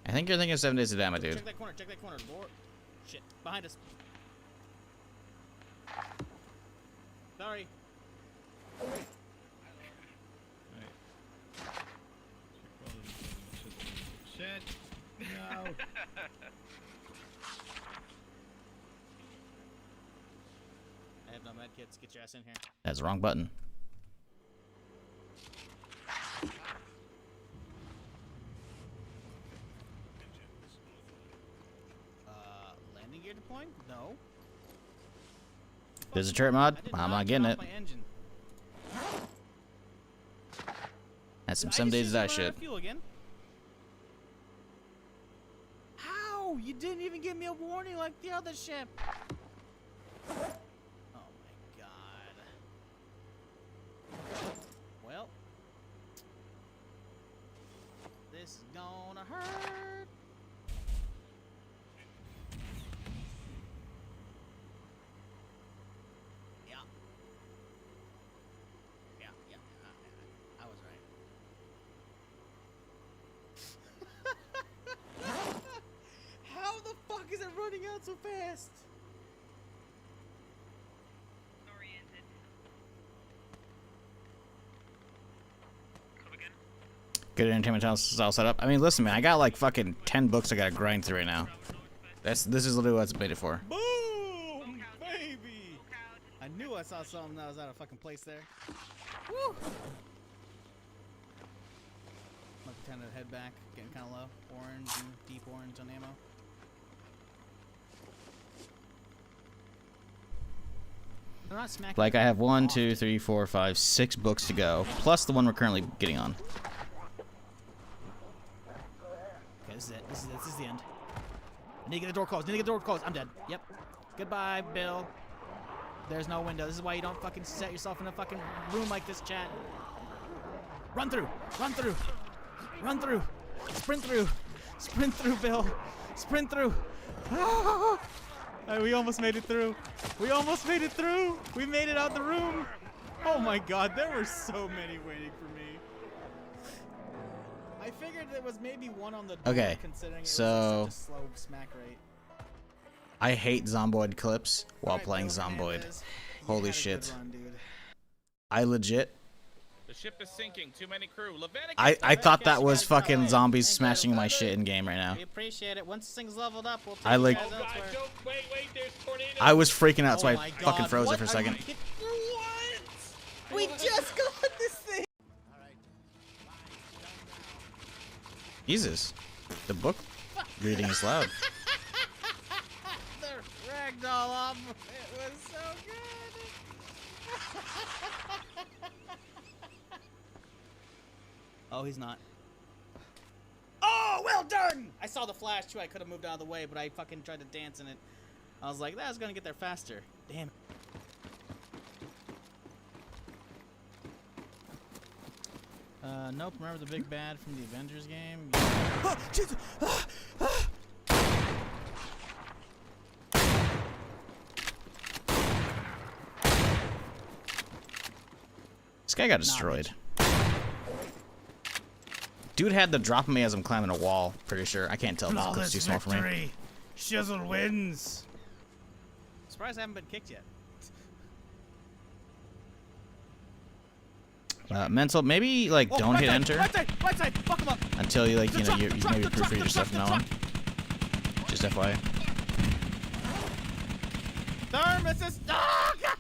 I think you're thinking of 7 Days to Die, my dude. Check that corner, Lord. Shit, behind us. Sorry. Shit. No. I have no medkits. Get your ass in here. That's the wrong button. Landing gear deploying? No. There's a turret mod. I'm not getting it. My engine. That's some Did I 7 just Days use to Die some shit. fuel again? How? You didn't even give me a warning like the other ship. Oh my god. Well, this is gonna hurt. Yeah. Yeah. I was right. How the fuck is it running out so fast? Oriented. Come again? Good entertainment channel is all set up. I mean, listen, man, I got like fucking 10 books I gotta grind through right now. This is literally what it's made it for. Boom, baby! I knew I saw something that was out of fucking place there. Woo! Might pretend to head back, getting kind of low. Orange and deep orange on ammo. They're not smacking. Like I have 1, 2, 3, 4, 5, 6 books to go, plus the one we're currently getting on. Okay, this is it. This is the end. I need to get the door closed. I'm dead. Yep. Goodbye, Bill. There's no window. This is why you don't fucking set yourself in a fucking room like this, chat. Run through. Run through. Run through. Sprint through. Sprint through, Bill. Sprint through. Ah! We almost made it through. We almost made it through. We made it out the room. Oh my god, there were so many waiting for me. I figured there was maybe one on the door, Okay, considering it so was such a slow smack rate. I hate Zomboid clips while Alright, playing Bill Zomboid. Hernandez, you Holy had a good shit. run, dude. I legit. The ship is sinking. Too many crew. Leviticus. I thought that was Guys, fucking guys, zombies guys, smashing my guys. shit in game right now. We appreciate it. Once this thing's leveled up, we'll take I you like- guys Oh god, elsewhere. don't wait, there's tornadoes. I was freaking out, so Oh I my fucking God, froze what it for a are second. you kidding- What? We just got this thing. Jesus, the book reading is loud. The ragdoll off. It was so good. Oh, he's not. Oh, well done! I saw the flash too. I could have moved out of the way, but I fucking tried to dance in it. I was like, that was gonna get there faster. Damn. Nope. Remember the big bad from the Avengers game? Oh, Jesus! This guy got destroyed. Dude had to drop me as I'm climbing a wall, pretty sure. I can't tell because it's too small for me. Shizzle wins. Surprised I haven't been kicked yet. Mental, maybe like Oh, don't right hit side, enter Right side, fuck him up. until you like you know Truck, you truck, maybe the truck, proofread your the stuff truck, from the now on. Just FYI. Thermos. Oh, God.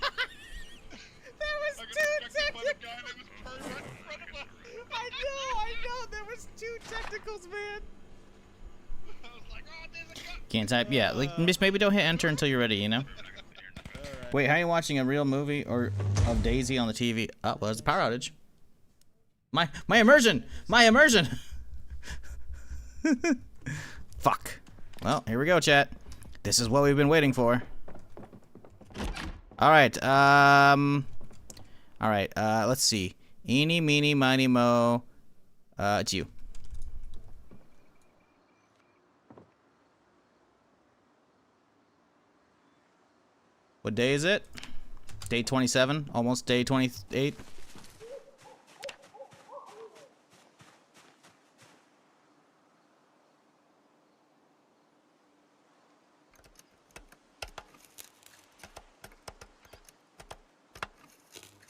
There was I got two distracted by the technicals. guy that was turned right in front of us. I know. There was two technicals, man. I was like, oh, there's a gun. Can't type. Yeah, like just maybe don't hit enter until you're ready. You know. Wait, how are you watching a real movie or of Daisy on the TV? Oh, well, there's a power outage. My immersion! My immersion! Fuck. Well, here we go, chat. This is what we've been waiting for. Alright, alright, let's see. Eeny, meeny, miny, mo. It's you. What day is it? Day 27, almost day 28.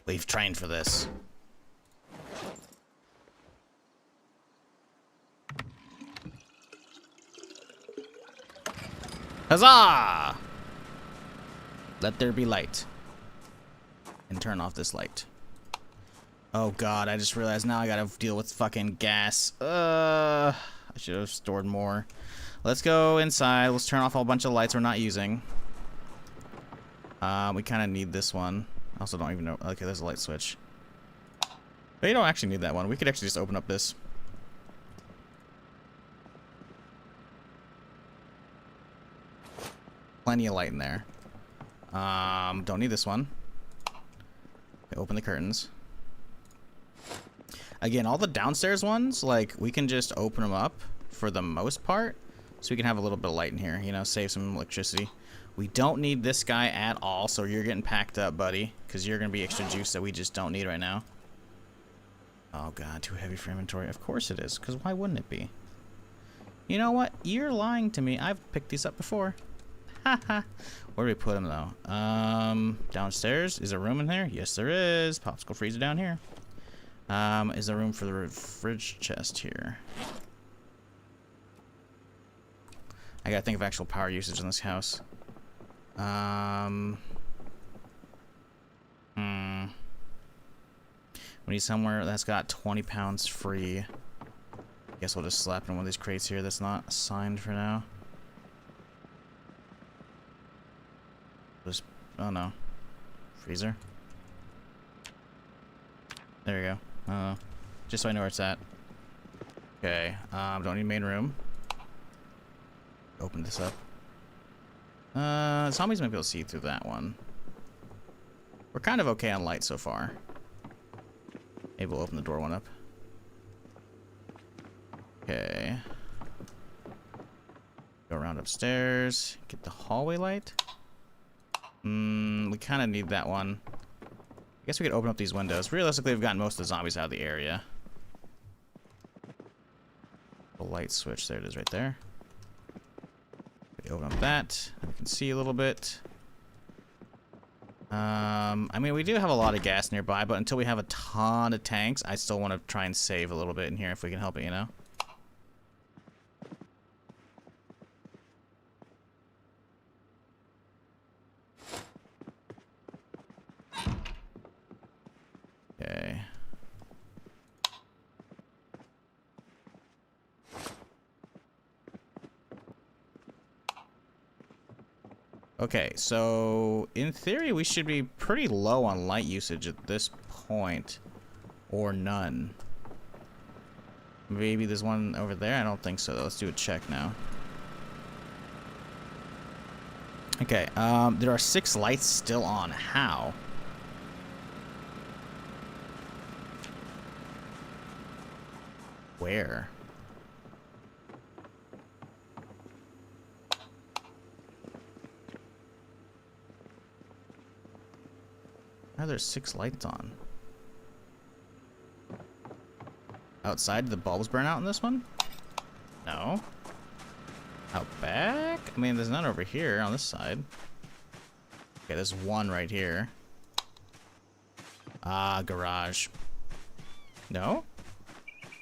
We've trained for this. Huzzah! Let there be light. And turn off this light. Oh god, I just realized now I gotta deal with fucking gas. I should have stored more. Let's go inside. Let's turn off a bunch of lights we're not using. We kind of need this one. I also don't even know. Okay, there's a light switch. But you don't actually need that one. We could actually just open up this. Plenty of light in there. Don't need this one. Okay, open the curtains. Again, all the downstairs ones, like, we can just open them up for the most part. So we can have a little bit of light in here, you know, save some electricity. We don't need this guy at all, so you're getting packed up, buddy. Because you're going to be extra juice that we just don't need right now. Oh, God, too heavy for inventory. Of course it is, because why wouldn't it be? You know what? You're lying to me. I've picked these up before. Haha. Where do we put them, though? Downstairs? Is there room in there? Yes, there is. Popsicle freezer down here. Is there room for the fridge chest here? I gotta think of actual power usage in this house. We need somewhere that's got 20 pounds free. Guess we'll just slap in one of these crates here that's not assigned for now. Just, oh no. Freezer. There you go. Just so I know where it's at. Okay, don't need main room. Open this up. Zombies might be able to see through that one. We're kind of okay on light so far. Maybe we'll open the door one up. Okay. Go around upstairs. Get the hallway light. We kind of need that one. I guess we could open up these windows. Realistically, we've gotten most of the zombies out of the area. The light switch. There it is right there. We open up that. We can see a little bit. I mean, we do have a lot of gas nearby, but until we have a ton of tanks, I still want to try and save a little bit in here if we can help it, you know? Okay. Okay, so in theory we should be pretty low on light usage at this point, or none. Maybe there's one over there? I don't think so though. Let's do a check now. Okay, there are 6 lights still on. How? Where? How are there 6 lights on? Outside, did the bulbs burn out in this one? No. Out back? I mean, there's none over here on this side. Okay, there's one right here. Ah, garage. No?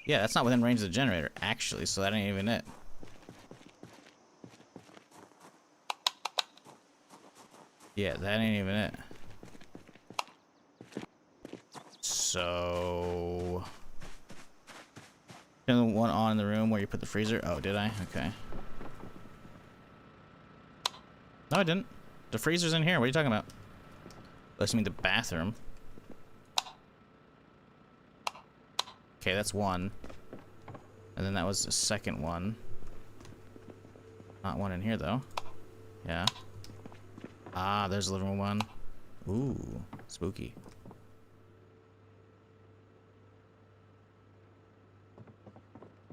Yeah, that's not within range of the generator, actually, so that ain't even it. Yeah, that ain't even it. So... the one on in the room where you put the freezer? Oh, did I? Okay. No, I didn't. The freezer's in here. What are you talking about? Unless you mean the bathroom. Okay, that's one. And then that was the second one. Not one in here, though. Yeah. Ah, there's the living room one. Ooh, spooky.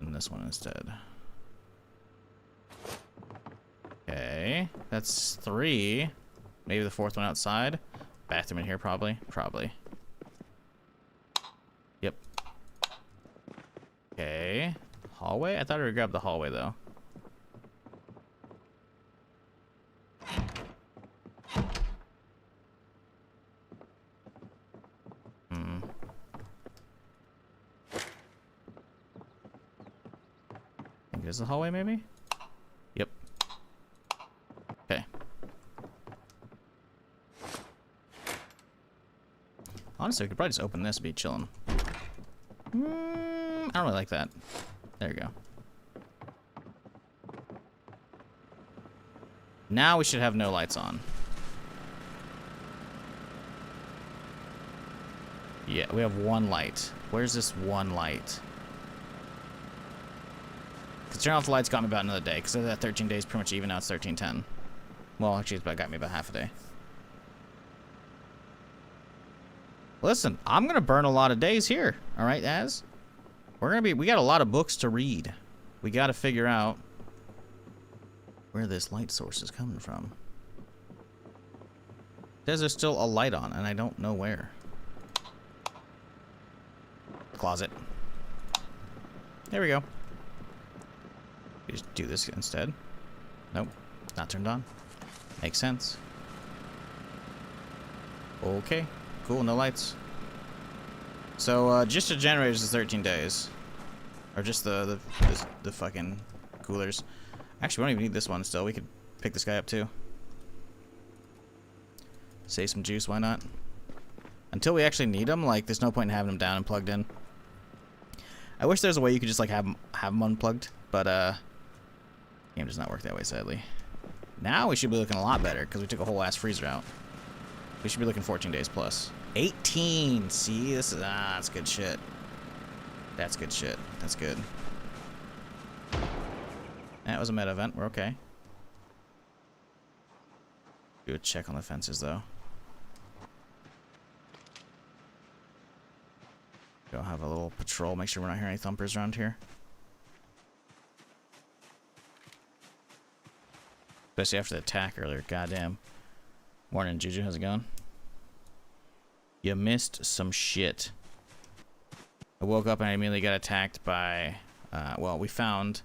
And this one instead. Okay, that's 3. Maybe the 4th one outside. Bathroom in here, probably. Probably. Yep. Okay. Hallway? I thought I would grab the hallway, though. Is the hallway maybe? Yep. Okay. Honestly, we could probably just open this and be chilling. I don't really like that. There you go. Now we should have no lights on. Yeah, we have 1 light. Where's this 1 light? Turn off the lights got me about another day, because that 13 days pretty much even, now it's 13:10. Well, actually, it's got me about half a day. Listen, I'm gonna burn a lot of days here. All right, Az. We got a lot of books to read. We got to figure out where this light source is coming from. There's still a light on, and I don't know where. Closet. There we go. We just do this instead. Nope, not turned on. Makes sense. Okay, cool, no lights. So, just the generators is 13 days. Or just the fucking coolers. Actually, we don't even need this one still. We could pick this guy up too. Save some juice, why not? Until we actually need them, like, there's no point in having them down and plugged in. I wish there's a way you could just, like, have them unplugged, but, game does not work that way, sadly. Now we should be looking a lot better, because we took a whole ass freezer out. We should be looking 14 days plus. 18! See? This is, that's good shit. That's good shit. That's good. That was a meta event. We're okay. Do a check on the fences, though. Go have a little patrol. Make sure we're not hearing any thumpers around here. Especially after the attack earlier. Goddamn. Morning, Juju. How's it going? You missed some shit. I woke up and I immediately got attacked by... well, we found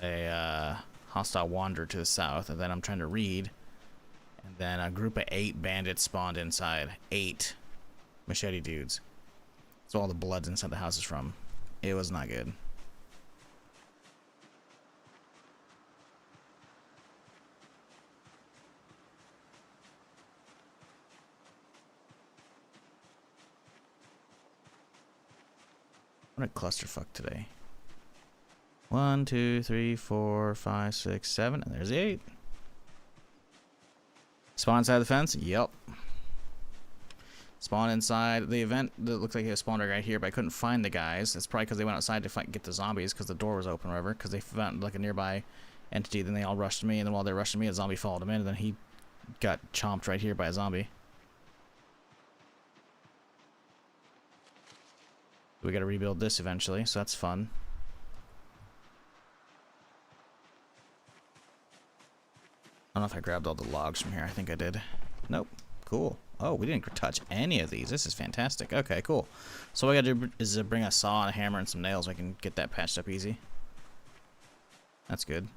a hostile wanderer to the south, and then I'm trying to read. And then a group of 8 bandits spawned inside. 8 machete dudes. That's where all the blood's inside the house is from. It was not good. What a clusterfuck today. 1, 2, 3, 4, 5, 6, 7, and there's the 8. Spawn inside the fence? Yep. Spawn inside the event. That looks like he was spawned right here, but I couldn't find the guys. That's probably because they went outside to fight, get the zombies because the door was open or whatever, because they found like a nearby entity. Then they all rushed me, and then while they rushed me, a zombie followed him in, and then he got chomped right here by a zombie. We gotta rebuild this eventually, so that's fun. I don't know if I grabbed all the logs from here. I think I did. Nope. Cool. Oh, we didn't touch any of these. This is fantastic. Okay, cool. So what I gotta do is bring a saw and a hammer and some nails so I can get that patched up easy. That's good.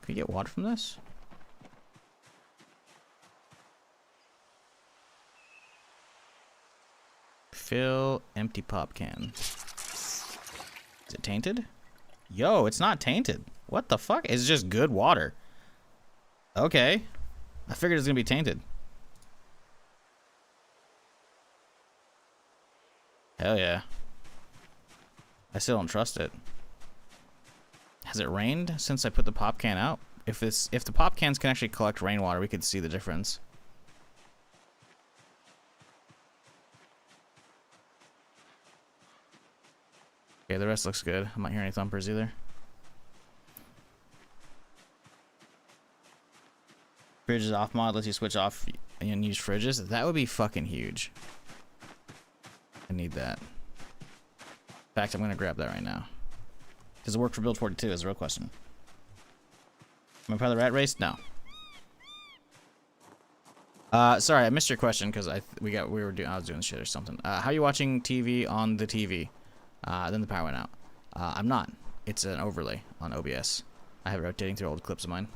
Can we get water from this? Fill empty pop can. Is it tainted? Yo, it's not tainted. What the fuck? It's just good water. Okay. I figured it was gonna be tainted. Hell yeah. I still don't trust it. Has it rained since I put the pop can out? If the pop cans can actually collect rainwater, we could see the difference. Okay, the rest looks good. I'm not hearing any thumpers either. Fridges off mod lets you switch off and use fridges. That would be fucking huge. I need that. In fact, I'm gonna grab that right now. Does it work for build 42 is the real question. Am I part of the rat race? No. Sorry, I missed your question because I was doing shit or something. How are you watching TV on the TV? Then the power went out. I'm not. It's an overlay on OBS. I have it rotating through old clips of mine.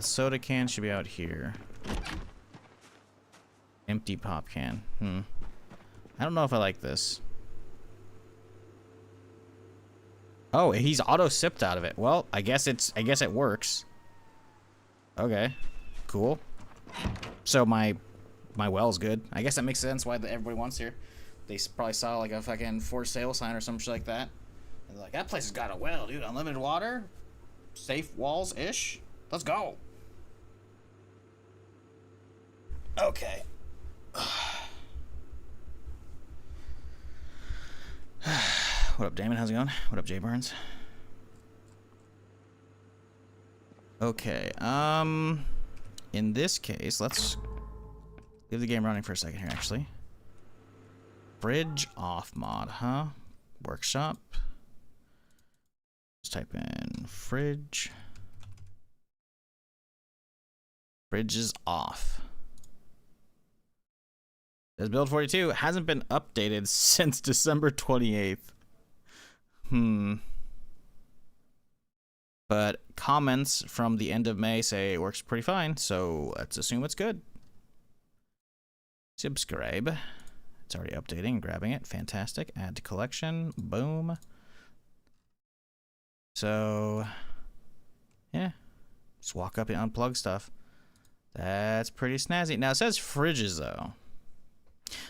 Soda can should be out here. Empty pop can. I don't know if I like this. Oh, he's auto sipped out of it. Well, I guess it works. Okay, cool. So my well's good. I guess that makes sense why everybody wants here. They probably saw like a fucking for sale sign or some shit like that. And they're like, that place has got a well, dude. Unlimited water, safe walls ish. Let's go. Okay. What up, Damon? How's it going? What up, Jay Burns? Okay. In this case, let's leave the game running for a second here. Actually. Fridge off mod, huh? Workshop. Let's type in fridge. Fridge is off. This build 42 hasn't been updated since December 28th. But comments from the end of May say it works pretty fine, so let's assume it's good. Subscribe. It's already updating, grabbing it. Fantastic. Add to collection. Boom. So, yeah. Just walk up and unplug stuff. That's pretty snazzy. Now, it says fridges, though.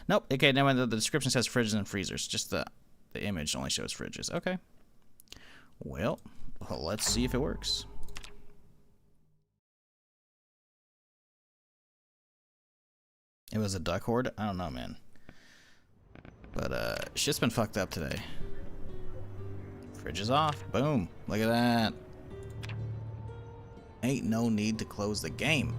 Nope. Okay, now the description says fridges and freezers. Just the image only shows fridges. Okay. Well, let's see if it works. It was a duck horde? I don't know, man. But, shit's been fucked up today. Fridge is off. Boom. Look at that. Ain't no need to close the game.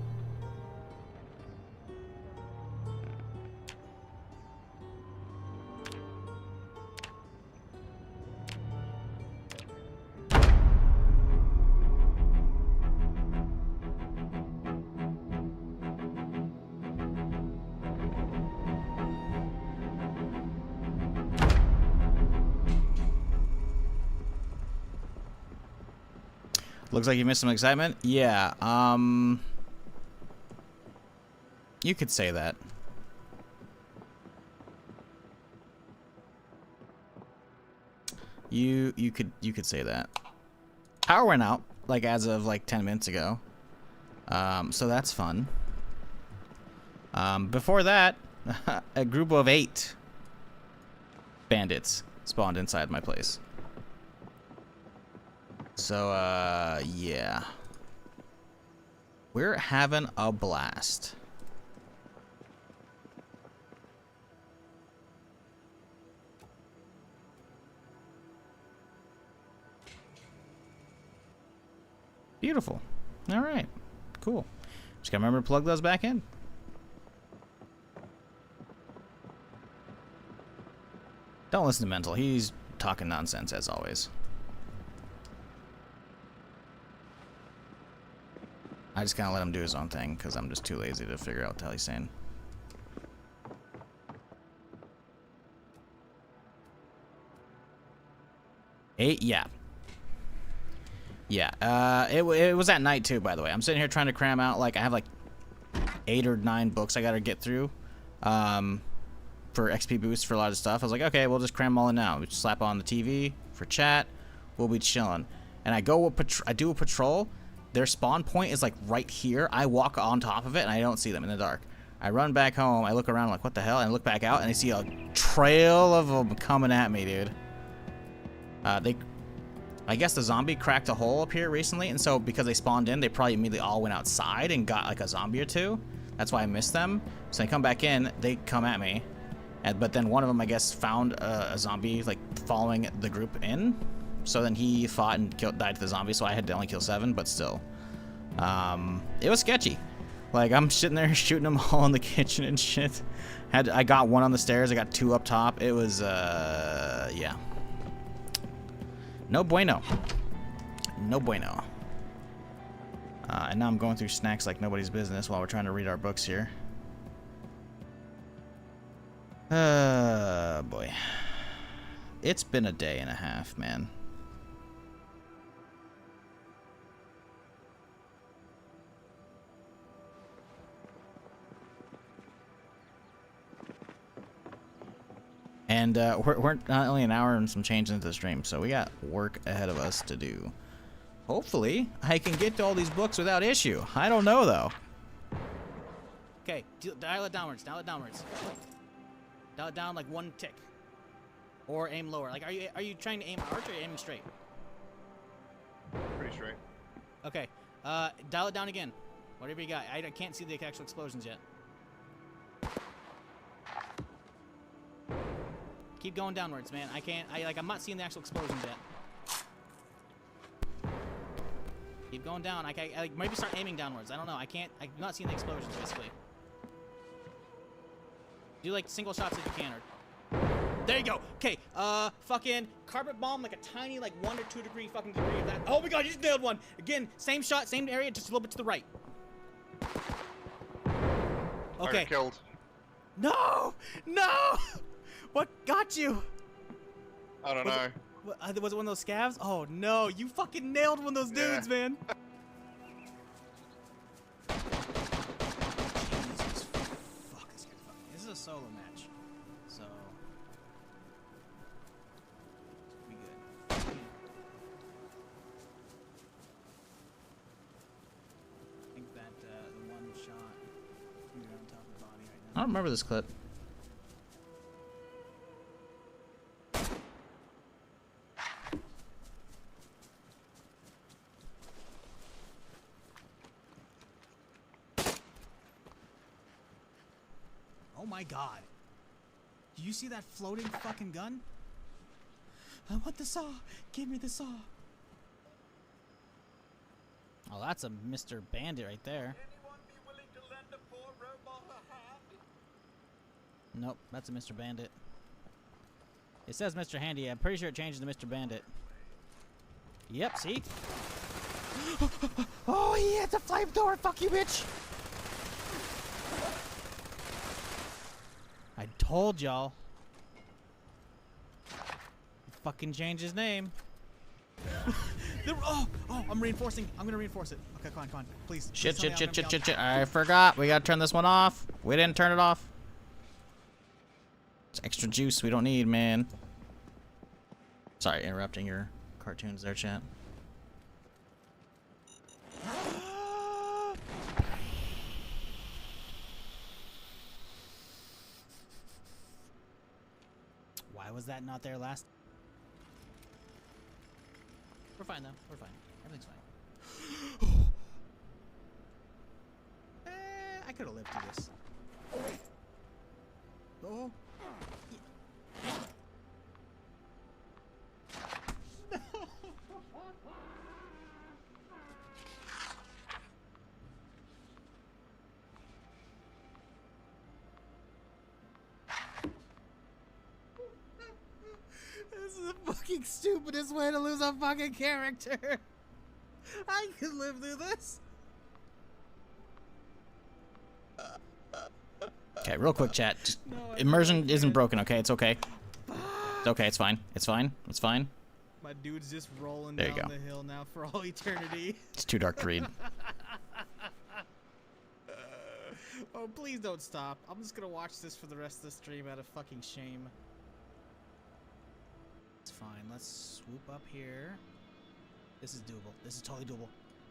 Looks like you missed some excitement. Yeah, you could say that. You could say that. Power went out like as of like 10 minutes ago. So that's fun. Before that, a group of 8 bandits spawned inside my place. So, yeah. We're having a blast. Beautiful. All right. Cool. Just gotta remember to plug those back in. Don't listen to Mental. He's talking nonsense as always. I just kind of let him do his own thing because I'm just too lazy to figure out what the hell he's saying. Eight, yeah. Yeah, it was at night too, by the way. I'm sitting here trying to cram out, like, I have like 8 or 9 books I gotta get through for XP boost for a lot of stuff. I was like, okay, we'll just cram them all in now. We just slap on the TV for chat. We'll be chilling. And I do a patrol. Their spawn point is like right here. I walk on top of it and I don't see them in the dark. I run back home. I look around like, what the hell? And I look back out and I see a trail of them coming at me, dude. I guess the zombie cracked a hole up here recently, and so because they spawned in, they probably immediately all went outside and got like a zombie or 2. That's why I missed them. So they come back in, they come at me, but then one of them, I guess, found a zombie like following the group in. So then he fought and died to the zombie. So I had to only kill 7, but still, it was sketchy. Like I'm sitting there shooting them all in the kitchen and shit. I got 1 on the stairs. I got 2 up top. It was yeah. No bueno. No bueno. And now I'm going through snacks like nobody's business while we're trying to read our books here. Boy. It's been a day and a half, man. And we're not only an hour and some change into the stream, so we got work ahead of us to do. Hopefully, I can get to all these books without issue. I don't know, though. Okay, dial it downwards. Dial it downwards. Dial it down like one tick. Or aim lower. Like, are you trying to aim arch or are you aiming straight? Pretty straight. Okay. Dial it down again. Whatever you got. I can't see the actual explosions yet. Keep going downwards, man. I'm not seeing the actual explosions yet. Keep going down. I maybe start aiming downwards. I don't know. I'm not seeing the explosions, basically. Do like single shots if you can, or... There you go. Okay, fucking carpet bomb, like a tiny, like 1 or 2 degree of that. Oh my god, you just nailed one. Again, same shot, same area, just a little bit to the right. Okay. Killed. No! No! What got you? I don't know. Was it one of those scavs? Oh no, you fucking nailed one of those dudes, man. Jesus fuck, this is a solo match. So be good. I think that the one shot you're on top of the body right I now. don't remember this clip. Oh my god. Do you see that floating fucking gun? I want the saw. Give me the saw. Oh, that's a Mr. Bandit right there. Anyone be willing to lend a poor robot a hand? Nope, that's a Mr. Bandit. It says Mr. Handy. I'm pretty sure it changed to Mr. Bandit. Yep, see? Oh, yeah, it's a flamethrower. Fuck you, bitch. I told y'all. Fucking change his name. Oh, I'm reinforcing. I'm gonna reinforce it. Okay, come on, please. Shit. Please tell me I'm gonna be on. I forgot. We gotta turn this one off. We didn't turn it off. It's extra juice we don't need, man. Sorry, interrupting your cartoons there, chat. Why was that not there last? We're fine though. We're fine. Everything's fine. I could have lived through this. Oh. This is the fucking stupidest way to lose a fucking character. I could live through this. Okay, real quick, chat. Just No, I immersion can't. isn't broken, okay? It's okay. It's okay, it's fine. It's fine. It's fine. My dude's just rolling There you down go. the hill now for all eternity. It's too dark to read. Oh, please don't stop. I'm just gonna watch this for the rest of the stream out of fucking shame. It's fine. Let's swoop up here. This is doable. This is totally doable.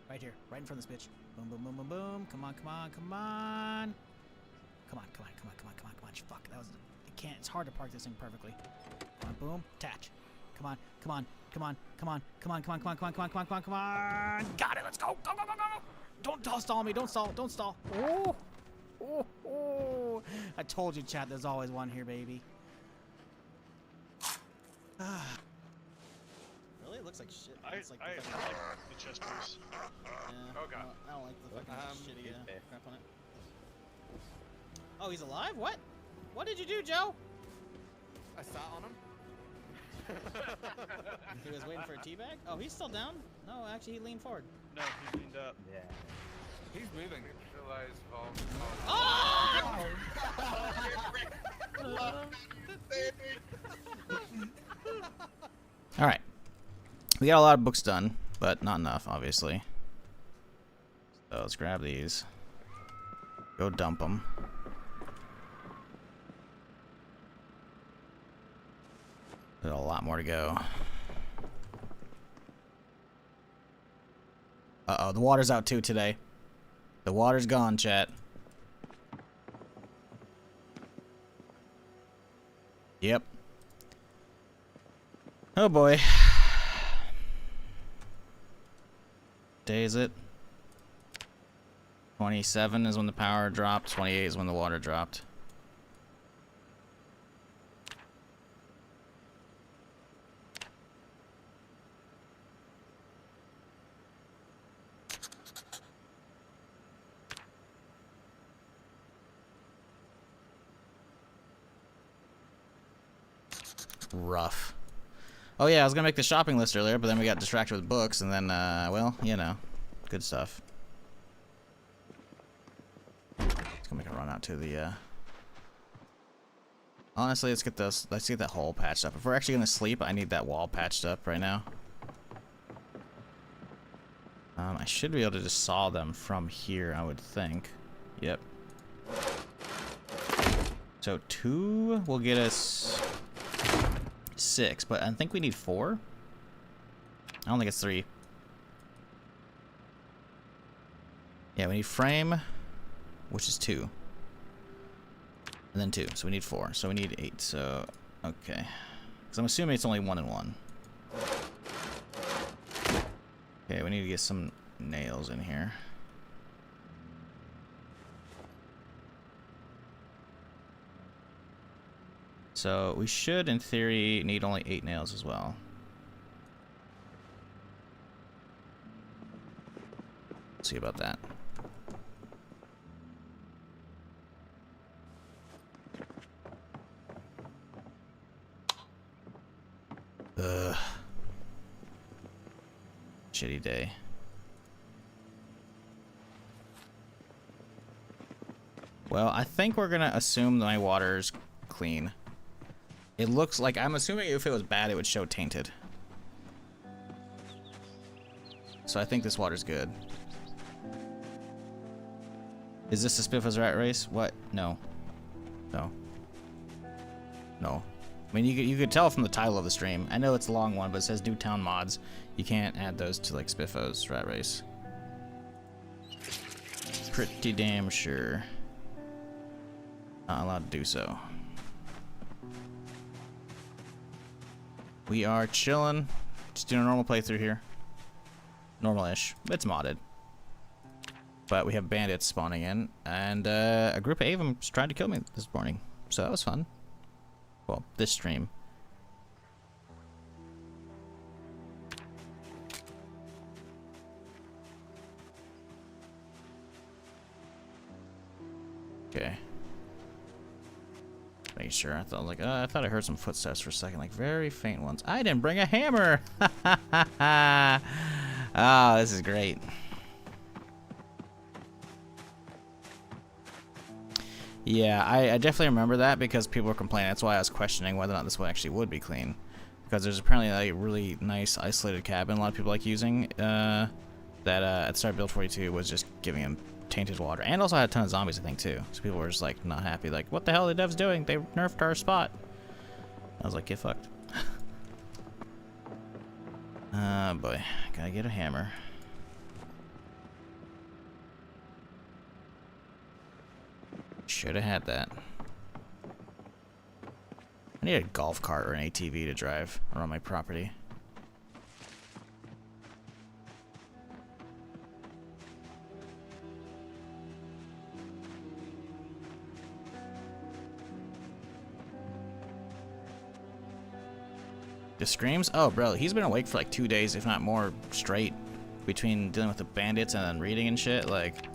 Right here. Right in front of this bitch. Boom, boom, boom, boom, boom. Come on, come on, come on. Come on, come on, come on, come on, come on, come on. Fuck, that was... It can't... It's hard to park this thing perfectly. Come on, boom. Attach. Come on, come on, come on, come on, come on, come on, come on, come on, come on, come on, come on, come on. Got it. Let's go. Go, go, go, go. Don't stall me. Don't stall. Don't stall. Oh. Oh, oh. I told you, chat, there's always one here, baby. Really? It looks like shit. It's like I the like fucking- the chest piece. yeah, Oh, God. I don't like the fucking shitty crap on it. Oh, he's alive? What? What did you do, Joe? I sat on him. He was waiting for a teabag? Oh, he's still down? No, actually, he leaned forward. No, he leaned up. Yeah. He's moving. Oh! All right. We got a lot of books done, but not enough, obviously. So let's grab these. Go dump them. There's a lot more to go. Uh-oh, the water's out too today. The water's gone, chat. Oh boy. Day is it? 27 is when the power dropped. 28 is when the water dropped. Rough. Oh yeah, I was gonna make the shopping list earlier, but then we got distracted with books, and then, well, you know, good stuff. It's gonna make a run out to the, Honestly, let's get that hole patched up. If we're actually gonna sleep, I need that wall patched up right now. I should be able to just saw them from here, I would think. Yep. So 2 will get us 6, but I think we need 4. I don't think it's 3. Yeah, we need frame, which is 2. And then 2, so we need 4. So we need 8, so, okay. Because I'm assuming it's only 1 and 1. Okay, we need to get some nails in here. So we should, in theory, need only 8 nails as well. Let's see about that. Ugh. Shitty day. Well, I think we're gonna assume that my water's clean. It looks like, I'm assuming if it was bad, it would show tainted. So I think this water's good. Is this the Spiffos Rat Race? What? No. No. No. I mean, you could tell from the title of the stream. I know it's a long one, but it says Newtown mods. You can't add those to, like, Spiffos Rat Race. Pretty damn sure. Not allowed to do so. We are chilling. Just doing a normal playthrough here. Normal-ish. It's modded. But we have bandits spawning in, and a group of Avums tried to kill me this morning. So that was fun. Well, this stream. Okay. Make sure. I thought I heard some footsteps for a second, like very faint ones. I didn't bring a hammer. Oh, this is great. Yeah, I definitely remember that because people were complaining. That's why I was questioning whether or not this one actually would be clean, because there's apparently like a really nice isolated cabin a lot of people like using. That at the start of build 42 was just giving him tainted water, and also had a ton of zombies, I think, too. So people were just like not happy, like, what the hell are the devs doing? They nerfed our spot. I was like, get fucked. Boy, gotta get a hammer. Should have had that. I need a golf cart or an ATV to drive around my property. The screams? Oh, bro, he's been awake for like 2 days, if not more, straight. Between dealing with the bandits and then reading and shit, like,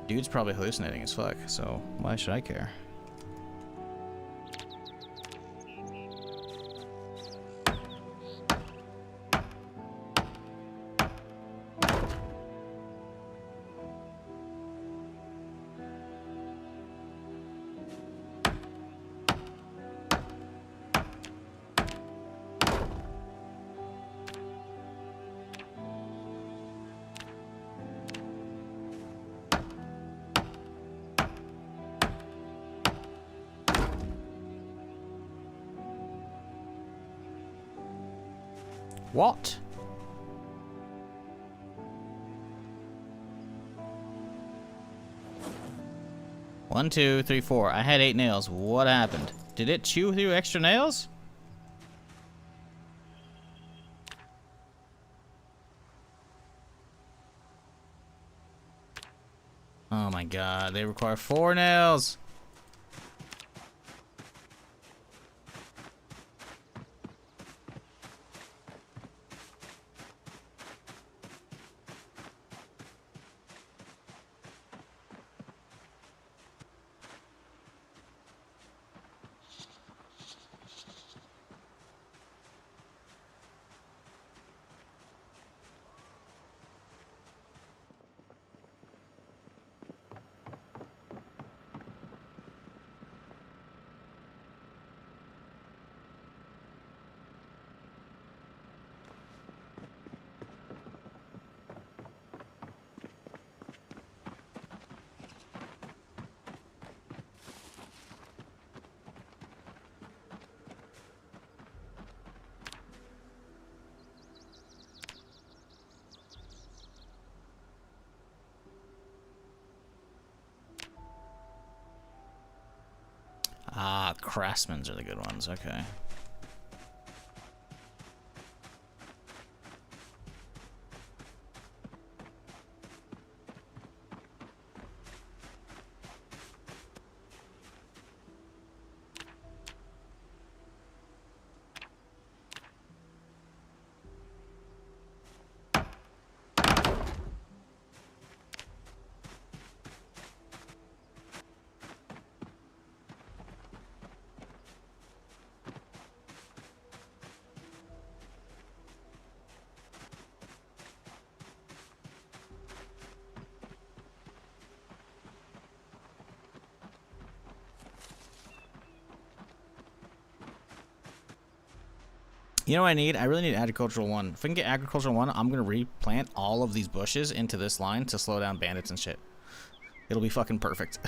dude's probably hallucinating as fuck, so why should I care? What? One, 2, 3, 4. I had 8 nails. What happened? Did it chew through extra nails? Oh my god, they require 4 nails. Ah, craftsmen's are the good ones. Okay. You know what I need? I really need agricultural 1. If I can get agricultural 1, I'm gonna replant all of these bushes into this line to slow down bandits and shit. It'll be fucking perfect.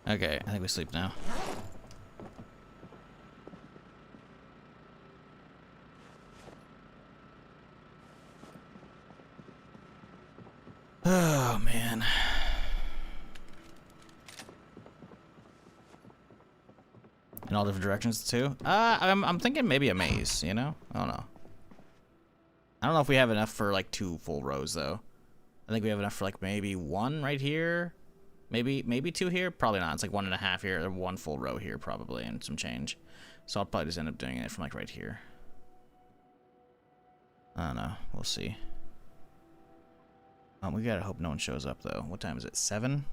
Okay, I think we sleep now. Oh man. In all different directions too. I'm thinking maybe a maze. You know, I don't know. I don't know if we have enough for like 2 full rows though. I think we have enough for like maybe 1 right here, maybe 2 here. Probably not. It's like 1.5 here, or 1 full row here probably, and some change. So I'll probably just end up doing it from like right here. I don't know. We'll see. We gotta hope no one shows up though. What time is it? 7?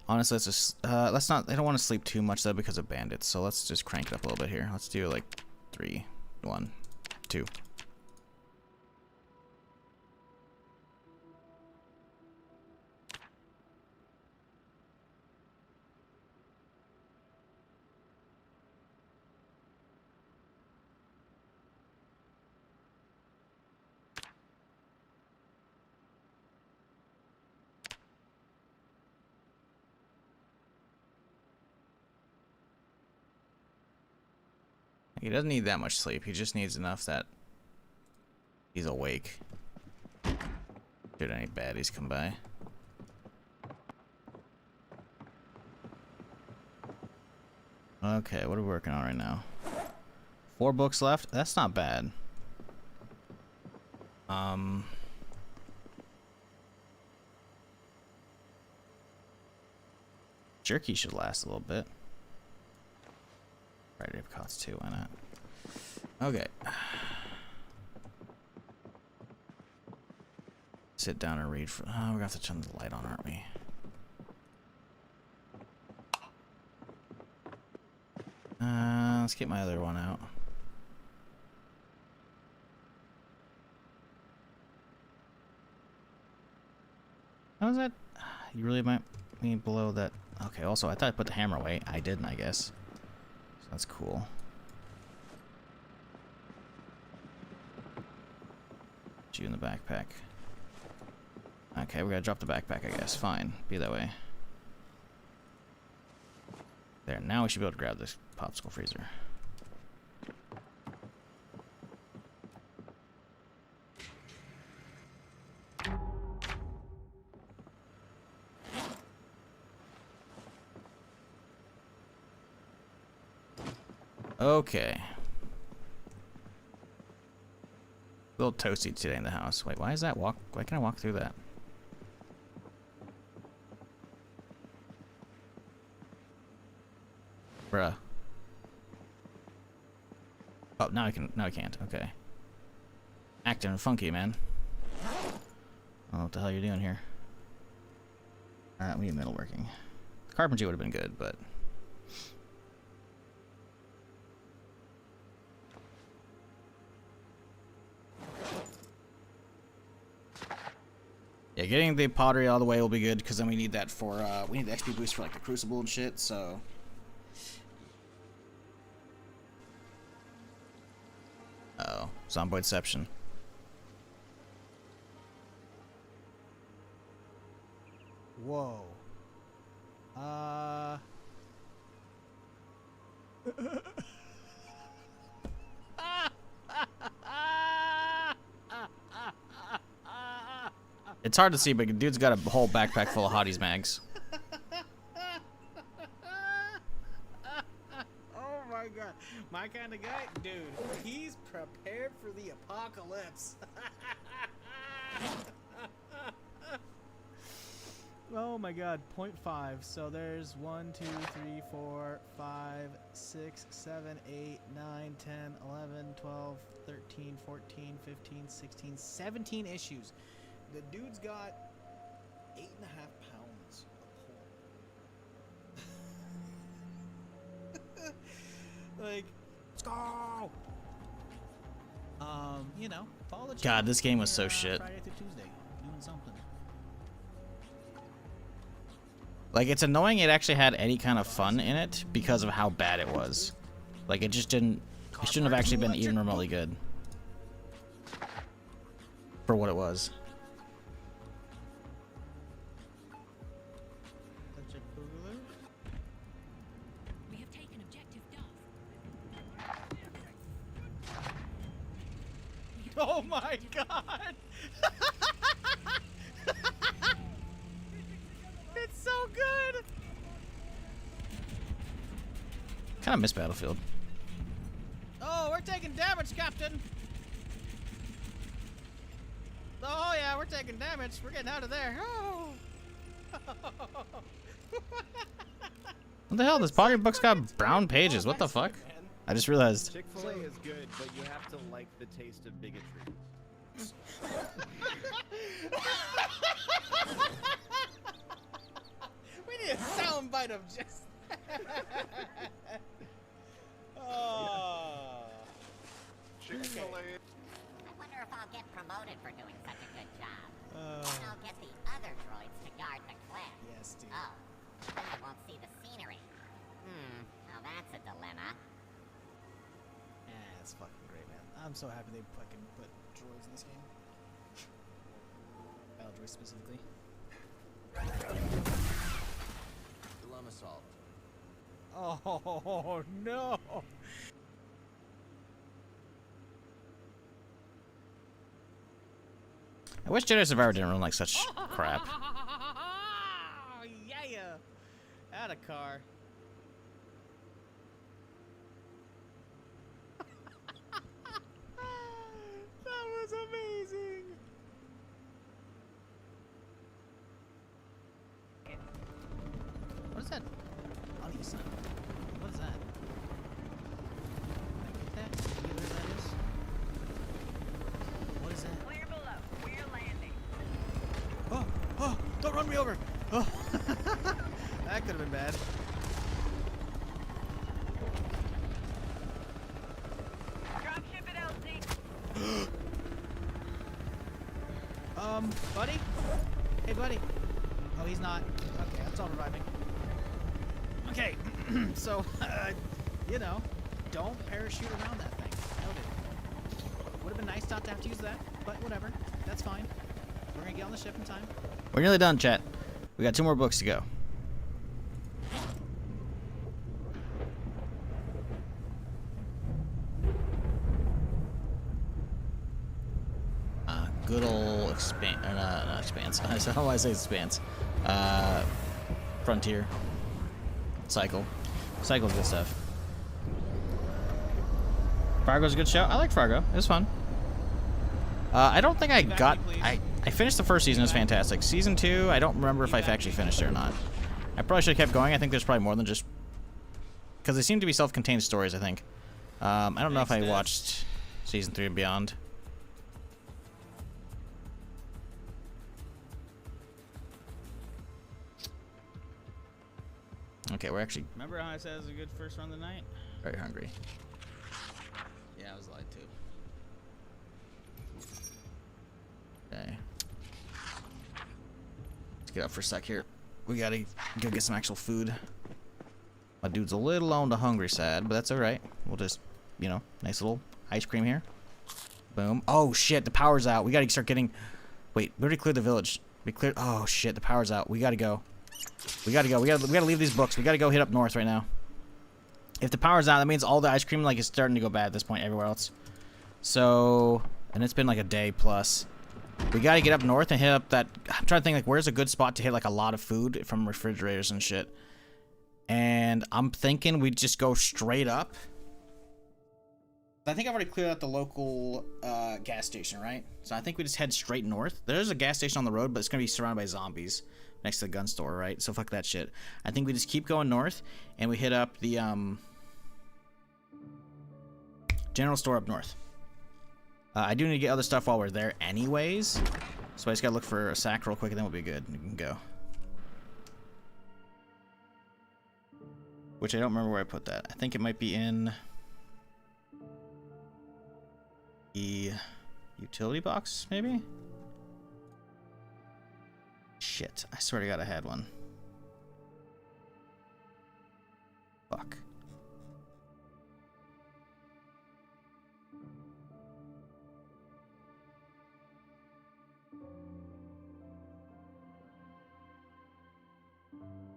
Honestly, let's just let's not. I don't want to sleep too much though because of bandits. So let's just crank it up a little bit here. Let's do like 3, 1, 2. He doesn't need that much sleep. He just needs enough that he's awake. Should any baddies come by. Okay, what are we working on right now? 4 books left? That's not bad. Jerky should last a little bit. Variety of costs too, why not? Okay. Sit down and read. We're gonna have to turn the light on, aren't we? Let's get my other one out. How is that? You really might be below that. Okay, also, I thought I put the hammer away. I didn't, I guess. So that's cool. Put you in the backpack. Okay, we gotta drop the backpack, I guess. Fine. Be that way. There, now we should be able to grab this popsicle freezer. Okay. A little toasty today in the house. Wait, why is that walk? Why can I walk through that? Bruh. Oh, now I can. Now I can't. Okay. Acting funky, man. I don't know what the hell you're doing here. Alright, we need metalworking. Carpentry would have been good, but. Yeah, getting the pottery all the way will be good because then we need that for we need the XP boost for like the crucible and shit. So. Uh-oh, Zomboidception. Whoa. It's hard to see, but dude's got a whole backpack full of hotties mags. Oh my god. My kind of guy? Dude, he's prepared for the apocalypse. Oh my god, 0.5. So there's 1, 2, 3, 4, 5, 6, 7, 8, 9, 10, 11, 12, 13, 14, 15, 16, 17 issues. The dude's got 8.5 pounds of pork. Like, let's go! You know, follow the God, channel. this game was so We're, shit. Friday through Tuesday, doing something. Like, it's annoying it actually had any kind of fun in it because of how bad it was. Like, it just didn't. It shouldn't have actually been even remotely good. For what it was. We have taken objective Duff. Oh my god! It's so good! Kind of miss Battlefield. Oh, we're taking damage, Captain! Oh yeah, we're taking damage. We're getting out of there. Oh! What the hell? This pottery book's got brown pages. What the fuck? I just realized. Chick-fil-A is good, but you have to like the taste of bigotry. We need a soundbite of just. Oh. Chick-fil-A. I wonder if I'll get promoted for doing such a good job. Then I'll get the other droids to guard the cliff. Yes, dude. Oh, then I won't see the scenery. Now that's a dilemma. Yeah, it's fucking great, man. I'm so happy they fucking put droids in this game. Battle droids specifically. Dilemma solved. Oh no! I wish Jedi Survivor didn't run like such crap. Yeah, out of car. That was amazing. What is that? Honey sound. What is that? Can I get that? Can you get where that is? What is that? Clear below. We're landing. Oh! Oh! Don't run me over! Oh! That could have been bad. Drop ship at LZ. Buddy? Hey, buddy. Oh, he's not. Okay, that's all reviving. Okay, so, you know, don't parachute around that thing. Noted. Would have been nice not to have to use that, but whatever. That's fine. We're gonna get on the ship in time. We're nearly done, chat. We got 2 more books to go. Good old not expanse. How do I say expanse? Frontier. Cycle. Cycle's good stuff. Fargo's a good show. I like Fargo. It was fun. I don't think I Feedback, got... please. I finished the first season. It was fantastic. Season 2, I don't remember if I've actually finished it or not. I probably should have kept going. I think there's probably more than just... Because they seem to be self-contained stories, I think. I don't know if I watched Season 3 and beyond. Okay, we're actually Remember how I said it was a good first run of the night? very hungry. Yeah, I was lied to. Okay. Let's get up for a sec here. We gotta go get some actual food. My dude's a little on the hungry side, but that's alright. We'll just, you know, nice little ice cream here. Boom. Oh shit, the power's out. We gotta start getting... Wait, we already cleared the village. We cleared... Oh shit, the power's out. We gotta go. We gotta go. We gotta leave these books. We gotta go hit up north right now. If the power's out, that means all the ice cream like is starting to go bad at this point everywhere else. So... And it's been like a day plus. We gotta get up north and hit up that... I'm trying to think, like, where's a good spot to hit, like, a lot of food from refrigerators and shit. And I'm thinking we just go straight up. I think I've already cleared out the local gas station, right? So I think we just head straight north. There's a gas station on the road, but it's gonna be surrounded by zombies next to the gun store, right? So fuck that shit. I think we just keep going north, and we hit up the general store up north. I do need to get other stuff while we're there anyways. So I just gotta look for a sack real quick and then we'll be good. We can go. Which I don't remember where I put that. I think it might be in the utility box, maybe? Shit, I swear to God I had one. Fuck.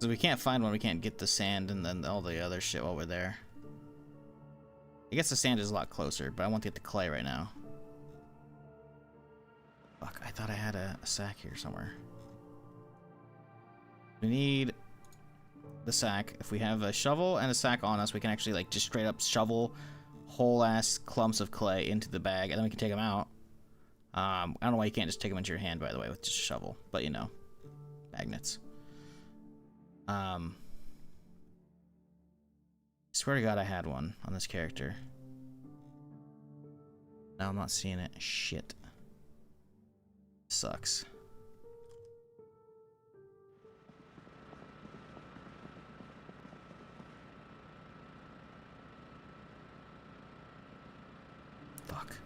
So we can't find one, we can't get the sand and then all the other shit while we're there. I guess the sand is a lot closer, but I want to get the clay right now. Fuck, I thought I had a sack here somewhere. We need the sack. If we have a shovel and a sack on us, we can actually like just straight up shovel whole ass clumps of clay into the bag, and then we can take them out. I don't know why you can't just take them into your hand, by the way, with just a shovel, but you know, magnets. Swear to God I had one on this character. Now I'm not seeing it. Shit. Sucks. Fuck.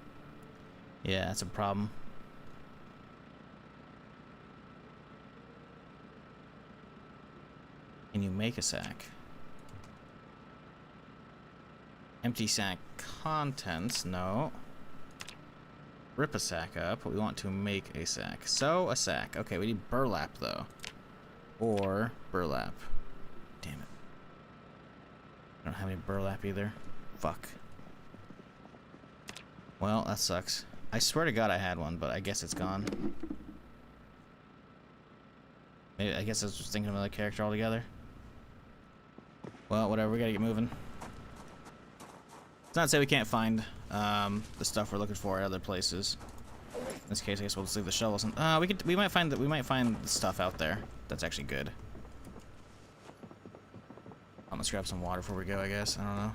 Yeah, that's a problem. Can you make a sack? Empty sack contents, no. Rip a sack up, but we want to make a sack. Sew a sack. Okay, we need burlap though. Or burlap. Damn it. I don't have any burlap either. Fuck. Well, that sucks. I swear to God I had one, but I guess it's gone. Maybe, I guess I was just thinking of another character altogether. Well, whatever, we gotta get moving. It's not to say we can't find the stuff we're looking for at other places. In this case, I guess we'll just leave the shovels. And, we might find the stuff out there. That's actually good. I'm gonna grab some water before we go, I guess. I don't know.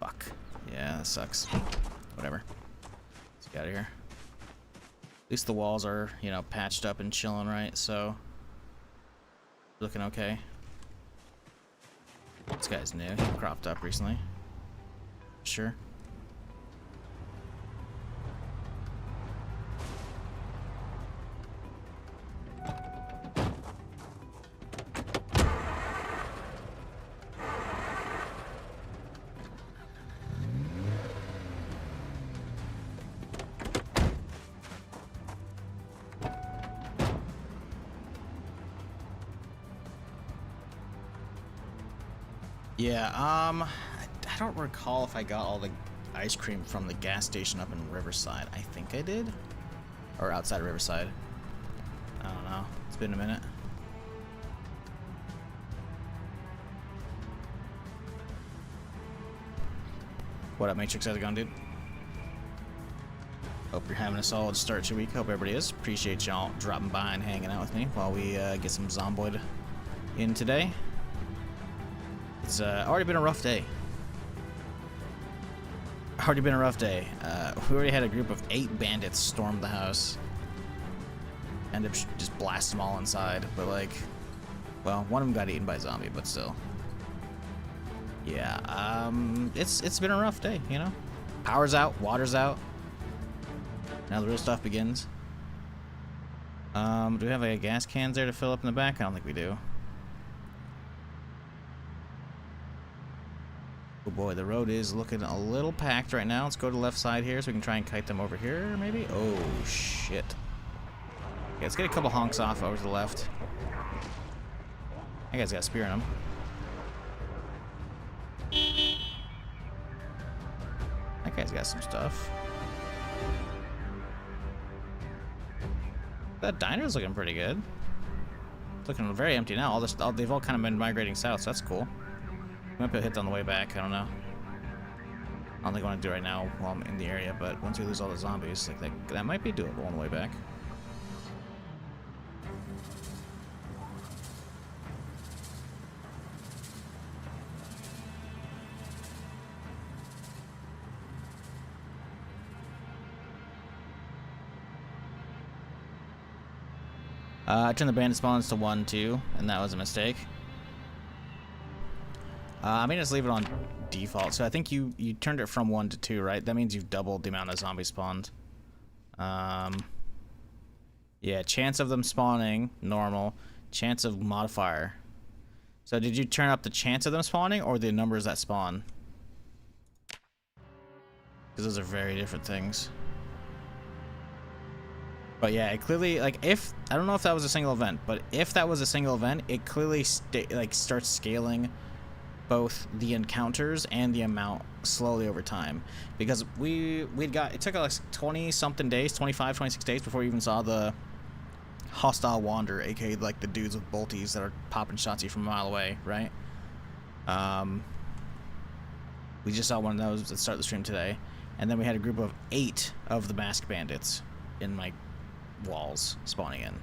Fuck. Yeah, that sucks. Whatever. Let's get out of here. At least the walls are, you know, patched up and chilling, right? So, looking okay. This guy's new. He cropped up recently. Sure. Yeah, I don't recall if I got all the ice cream from the gas station up in Riverside. I think I did. Or outside Riverside. I don't know. been a minute. What up, Matrix? How's it going, dude? Hope you're having a solid start to your week. Hope everybody is. Appreciate y'all dropping by and hanging out with me while we get some Zomboid in today. It's already been a rough day. We already had a group of 8 bandits storm the house. Ended up just blast them all inside, but like, well, one of them got eaten by a zombie, but still. Yeah, it's been a rough day, you know? Power's out, water's out. Now the real stuff begins. Do we have like gas cans there to fill up in the back? I don't think we do. Oh boy, the road is looking a little packed right now. Let's go to the left side here so we can try and kite them over here, maybe? Oh, shit. Okay, let's get a couple honks off over to the left. That guy's got a spear in him. That guy's got some stuff. That diner's looking pretty good. It's looking very empty now. They've all kind of been migrating south, so that's cool. Might be a hit on the way back. I don't know. I don't think I want to do it right now while I'm in the area, but once we lose all the zombies, like that might be doable on the way back. I turned the bandit spawns to 1, 2, and that was a mistake. I may just leave it on default. So I think you turned it from 1 to 2, right? That means you've doubled the amount of zombies spawned. Yeah, chance of them spawning, normal. Chance of modifier. So did you turn up the chance of them spawning or the numbers that spawn? Because those are very different things. But yeah, it clearly, like, if, I don't know if that was a single event, but if that was a single event, it clearly starts scaling both the encounters and the amount slowly over time. Because it took us 20 something days, 25, 26 days before we even saw the hostile wander, aka like the dudes with bolties that are popping shots at you from a mile away, right? We just saw one of those at the start of the stream today. And then we had a group of 8 of the masked bandits in like walls spawning in.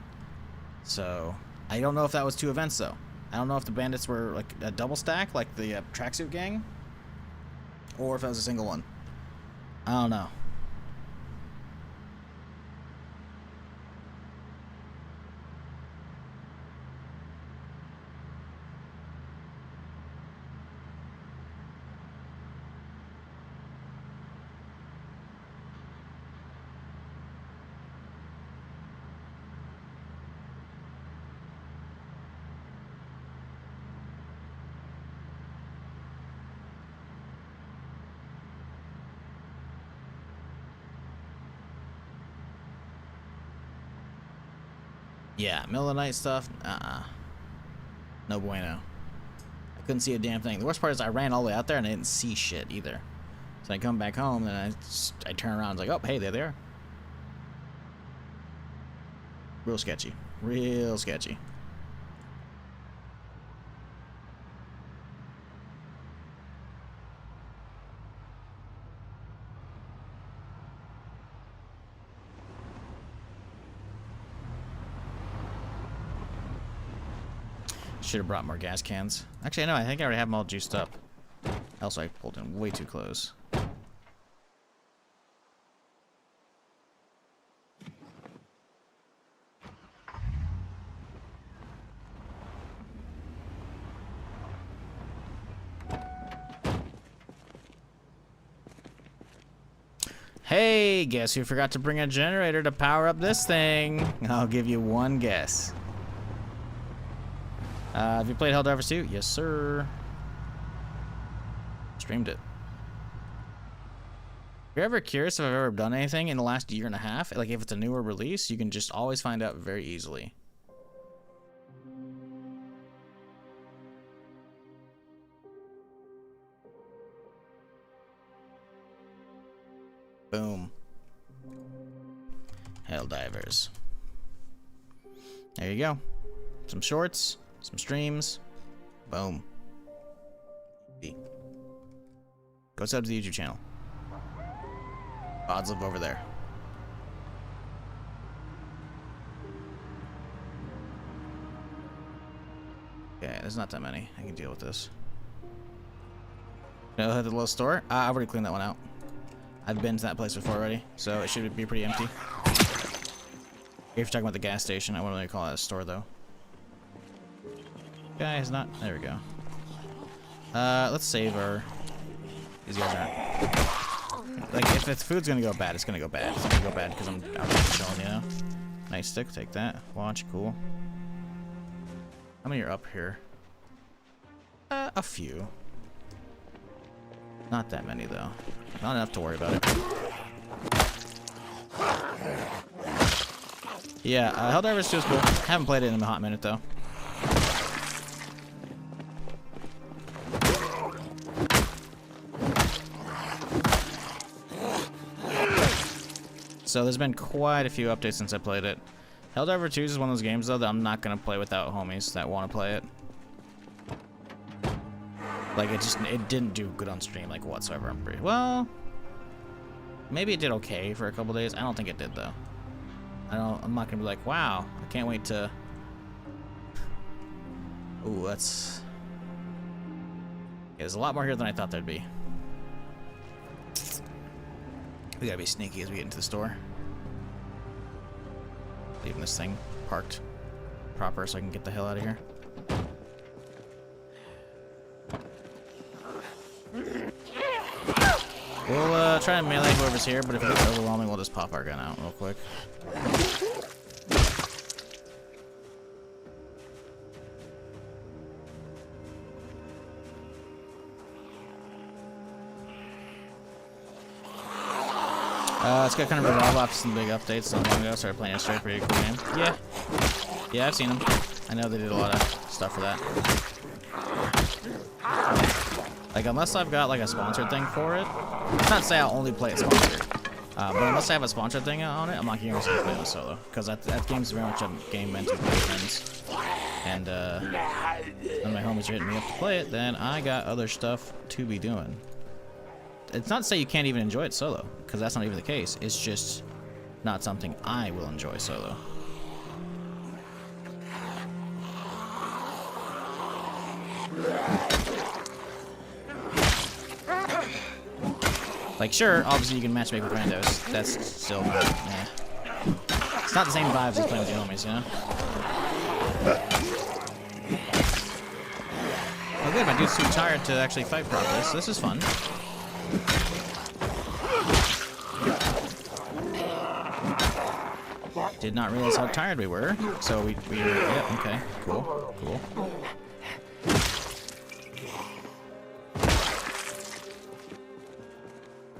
So I don't know if that was 2 events though. I don't know if the bandits were like a double stack like the tracksuit gang or if that was a single one. I don't know. Yeah, middle of the night stuff, no bueno. I couldn't see a damn thing. The worst part is I ran all the way out there and I didn't see shit either. So I come back home and I turn around and it's like, oh, hey, there they are. Real sketchy. Real sketchy. Should have brought more gas cans. Actually, no, I think I already have them all juiced up. Also, I pulled in way too close. Hey, guess who forgot to bring a generator to power up this thing? I'll give you one guess. Have you played Helldivers 2? Yes, sir. Streamed it. If you're ever curious if I've ever done anything in the last year and a half, like if it's a newer release, you can just always find out very easily. Boom. Helldivers. There you go. Some shorts, some streams. Boom. Go sub to the YouTube channel. Odds live over there. Okay, there's not that many. I can deal with this. Go hit the little store. I've already cleaned that one out. I've been to that place before already, so it should be pretty empty. If you're talking about the gas station, I wouldn't really call it a store though. Guys, not. There we go. Let's save our. These guys aren't. Like, if the food's gonna go bad, it's gonna go bad. It's gonna go bad because I'm out here chilling, you know? Nice stick, take that. Watch, cool. How many are up here? A few. Not that many, though. Not enough to worry about it. Yeah, Helldivers 2 is cool. Haven't played it in a hot minute, though. So there's been quite a few updates since I played it. Helldiver 2 is one of those games, though, that I'm not going to play without homies that want to play it. Like, it didn't do good on stream, like, whatsoever. I'm pretty, well, maybe it did okay for a couple days. I don't think it did, though. I'm not going to be like, wow, I can't wait to... Ooh, that's... Yeah, there's a lot more here than I thought there'd be. We gotta be sneaky as we get into the store. Leaving this thing parked proper so I can get the hell out of here. We'll try and melee whoever's here, but if it gets overwhelming, we'll just pop our gun out real quick. It's got kind of revolve off some big updates. Not long ago, started playing yesterday. Pretty cool game. Yeah, I've seen them. I know they did a lot of stuff for that. Like, unless I've got like a sponsored thing for it, not to say I'll only play it sponsored, but unless I have a sponsored thing on it, I'm not going to play it solo because that game's very much a game meant to play with friends. And when my homies are hitting me up to play it, then I got other stuff to be doing. It's not to say you can't even enjoy it solo, because that's not even the case. It's just not something I will enjoy solo. Like, sure, obviously you can matchmake with randos. That's still not, it's not the same vibes as playing with your homies, you know? Oh good, my dude's too tired to actually fight properly, so this is fun. Did not realize how tired we were, so we yeah, okay, cool.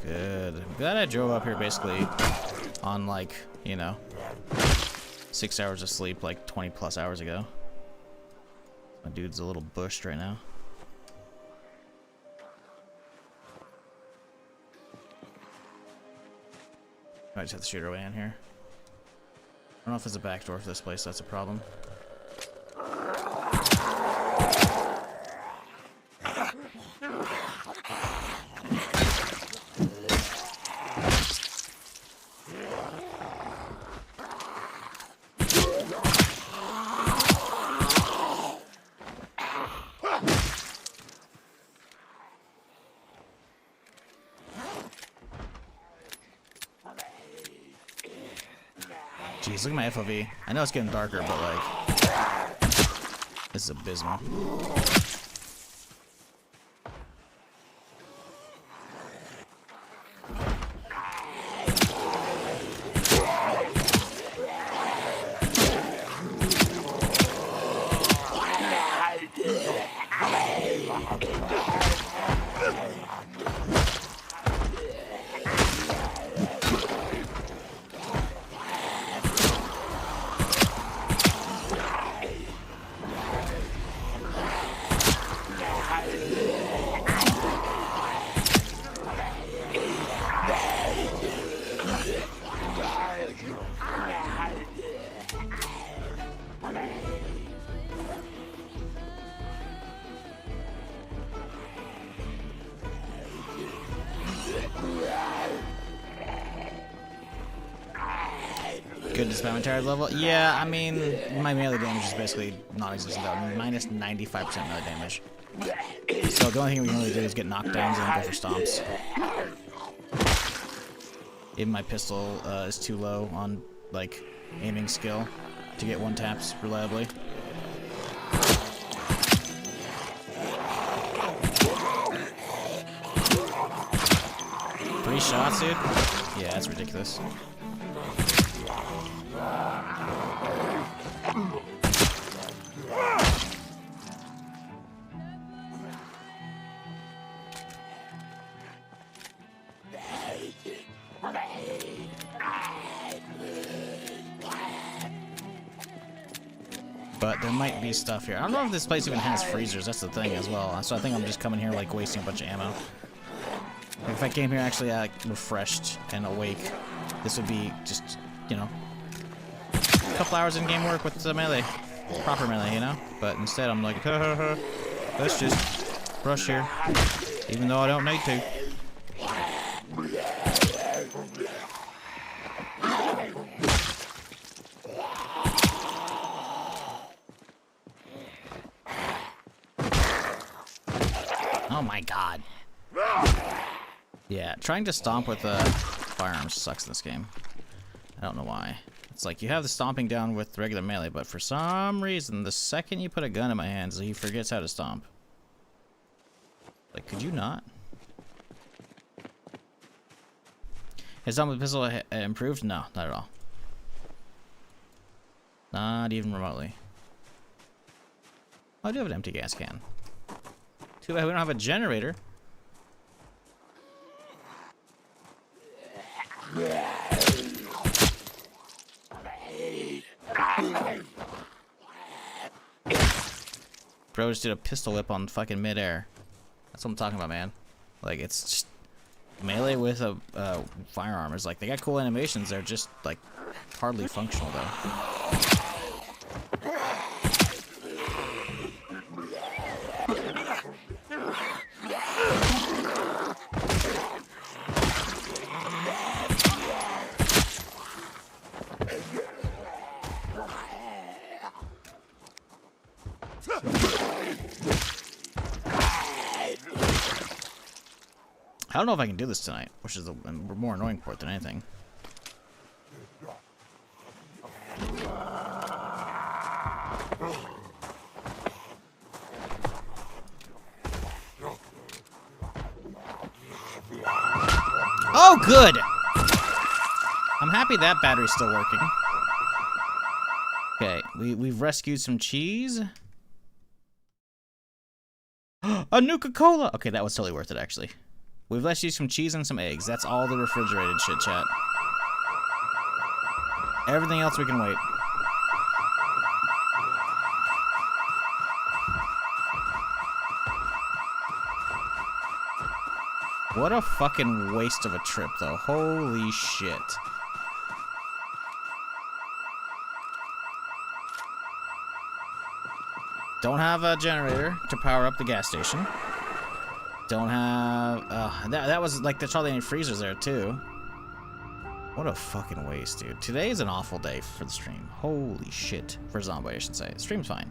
Good. I'm glad I drove up here basically on, like, you know, 6 hours of sleep like 20 plus hours ago. My dude's a little bushed right now. I just have to shoot our way in here. I don't know if there's a back door for this place, that's a problem. Jeez, look at my FOV. I know it's getting darker, but like, this is abysmal. good to spam entire level? Yeah, I mean, my melee damage is basically non-existent though. Minus 95% melee damage. So the only thing we can really do is get knockdowns and then go for stomps. Even my pistol is too low on, like, aiming skill to get one taps reliably. 3 shots, dude? Yeah, that's ridiculous. But there might be stuff here. I don't know if this place even has freezers. That's the thing as well. So I think I'm just coming here like wasting a bunch of ammo. Like, if I came here actually refreshed and awake, this would be just, you know, a couple hours in game work with the melee, proper melee, you know. But instead I'm like, ha, ha, ha, let's just rush here, even though I don't need to. Oh my god. Yeah, trying to stomp with firearms sucks in this game. I don't know why. It's like you have the stomping down with regular melee, but for some reason, the second you put a gun in my hands, he forgets how to stomp. Like, could you not? Has stomp with pistol improved? No, not at all. Not even remotely. Oh, I do have an empty gas can. Too bad we don't have a generator. Bro just did a pistol whip on fucking midair. That's what I'm talking about, man. Like, it's just melee with a firearm. It's like they got cool animations. They're just like hardly functional though. I don't know if I can do this tonight, which is the more annoying part than anything. Oh, good! I'm happy that battery's still working. Okay, we've rescued some cheese. A Nuka-Cola! Okay, that was totally worth it, actually. We've rescued some cheese and some eggs. That's all the refrigerated shit, chat. Everything else we can wait. What a fucking waste of a trip, though. Holy shit. Don't have a generator to power up the gas station. Don't have... that was like, that's all they need freezers there, too. What a fucking waste, dude. Today is an awful day for the stream. Holy shit. For Zomboid, I should say. The stream's fine.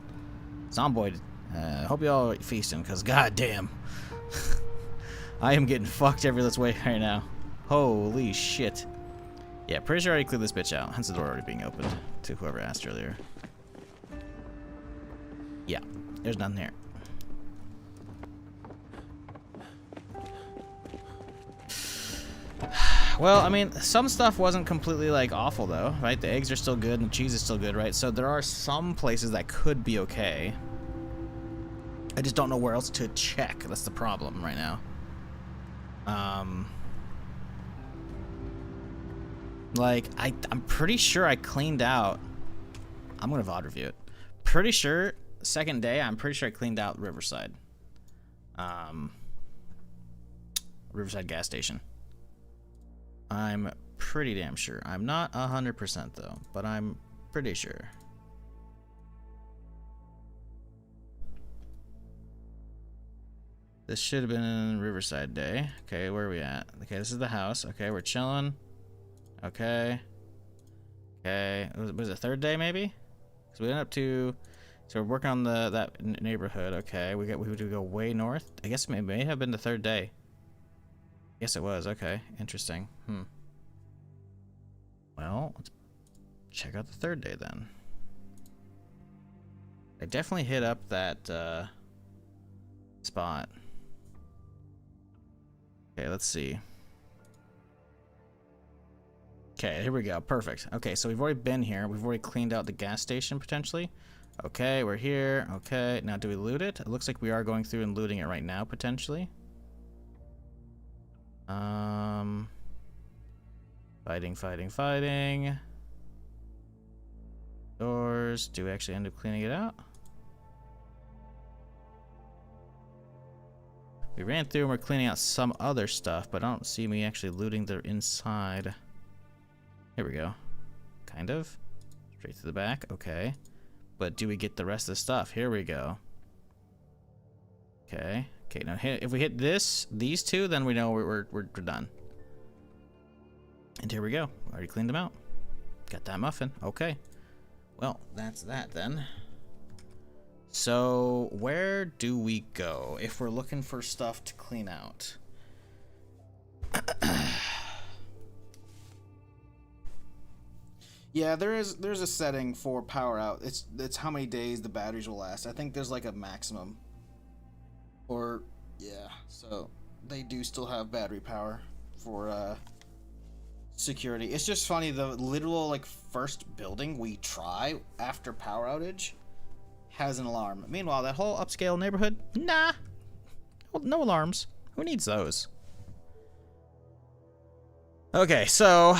Zomboid, hope y'all are feasting, because goddamn. I am getting fucked every this way right now. Holy shit. Yeah, pretty sure I already cleared this bitch out. Hence the door already being opened to whoever asked earlier. Yeah, there's nothing there. Well, I mean, some stuff wasn't completely, like, awful, though, right? The eggs are still good and the cheese is still good, right? So there are some places that could be okay. I just don't know where else to check. That's the problem right now. Like, I'm pretty sure I cleaned out... I'm gonna VOD review it. Pretty sure, second day, I'm pretty sure I cleaned out Riverside. Riverside gas station. I'm pretty damn sure. I'm not 100% though, but I'm pretty sure. This should have been Riverside Day. Okay, where are we at? Okay, this is the house. Okay, we're chilling. Okay. Okay, was it third day maybe? So we went up to, so we're working on that neighborhood. Okay, we would go way north. I guess it may have been the third day. Yes, it was. Okay, interesting. Well, let's check out the third day then. I definitely hit up that spot. Okay, let's see. Okay, here we go. Perfect. Okay, so we've already been here. We've already cleaned out the gas station potentially. Okay, we're here. Okay, now do we loot it? It looks like we are going through and looting it right now potentially. Fighting. Doors. Do we actually end up cleaning it out? We ran through and we're cleaning out some other stuff, but I don't see me actually looting the inside. Here we go. Kind of. Straight to the back. Okay. But do we get the rest of the stuff? Here we go. Okay. Okay, now if we hit these two, then we know we're done. And here we go. Already cleaned them out. Got that muffin. Okay. Well, that's that then. So, where do we go if we're looking for stuff to clean out? Yeah, there's a setting for power out. It's how many days the batteries will last. I think there's like a maximum. Or yeah, so they do still have battery power for security. It's just funny, the literal like first building we try after power outage has an alarm. Meanwhile, that whole upscale neighborhood, nah. Well, no alarms. Who needs those? Okay, so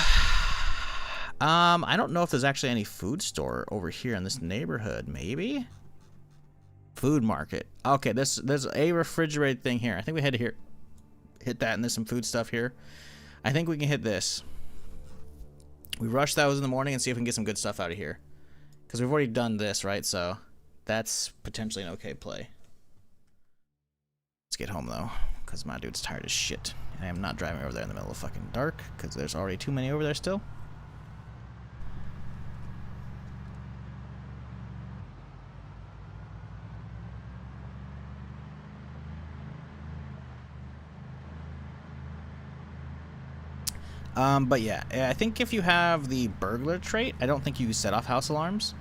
I don't know if there's actually any food store over here in this neighborhood. Maybe? Food market. Okay, there's a refrigerated thing here. I think we had to hit that, and there's some food stuff here. I think we can hit this. We rush those in the morning and see if we can get some good stuff out of here. Because we've already done this, right? So that's potentially an okay play. Let's get home, though, because my dude's tired as shit. I am not driving over there in the middle of fucking dark, because there's already too many over there still. But yeah, I think if you have the burglar trait, I don't think you set off house alarms.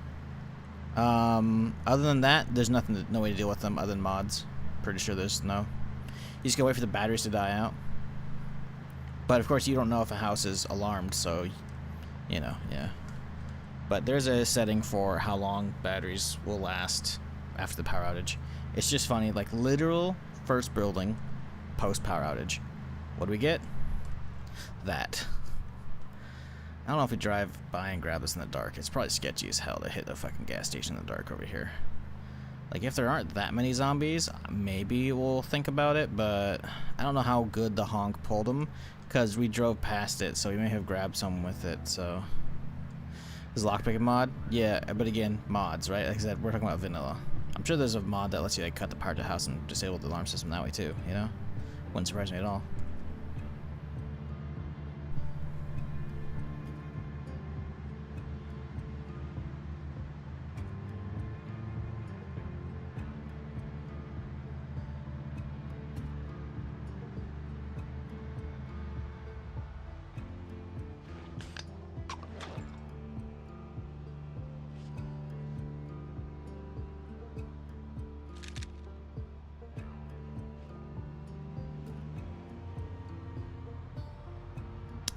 Other than that, there's no way to deal with them other than mods. Pretty sure there's no. You just gotta wait for the batteries to die out. But of course, you don't know if a house is alarmed, so, you know, yeah. But there's a setting for how long batteries will last after the power outage. It's just funny, like literal first building, post power outage. What do we get? That. I don't know if we drive by and grab this in the dark. It's probably sketchy as hell to hit a fucking gas station in the dark over here. Like, if there aren't that many zombies, maybe we'll think about it, but I don't know how good the honk pulled them, because we drove past it, so we may have grabbed some with it, so. Is lockpicking mod? Yeah, but again, mods, right? Like I said, we're talking about vanilla. I'm sure there's a mod that lets you, like, cut the power to the house and disable the alarm system that way, too, you know? Wouldn't surprise me at all.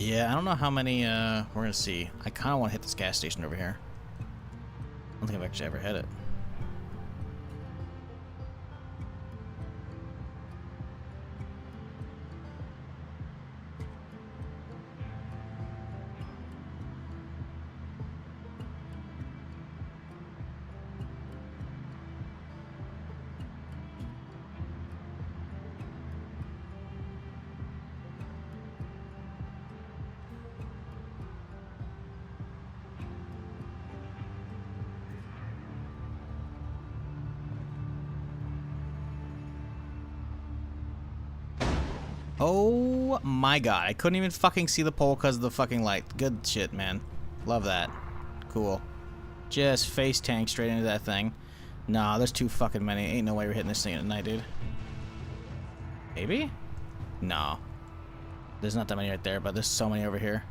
Yeah, I don't know how many we're gonna see. I kind of want to hit this gas station over here. I don't think I've actually ever hit it. Oh my god, I couldn't even fucking see the pole because of the fucking light. Good shit, man. Love that. Cool. Just face tank straight into that thing. Nah, there's too fucking many. Ain't no way we're hitting this thing at night, dude. Maybe? No. There's not that many right there, but there's so many over here.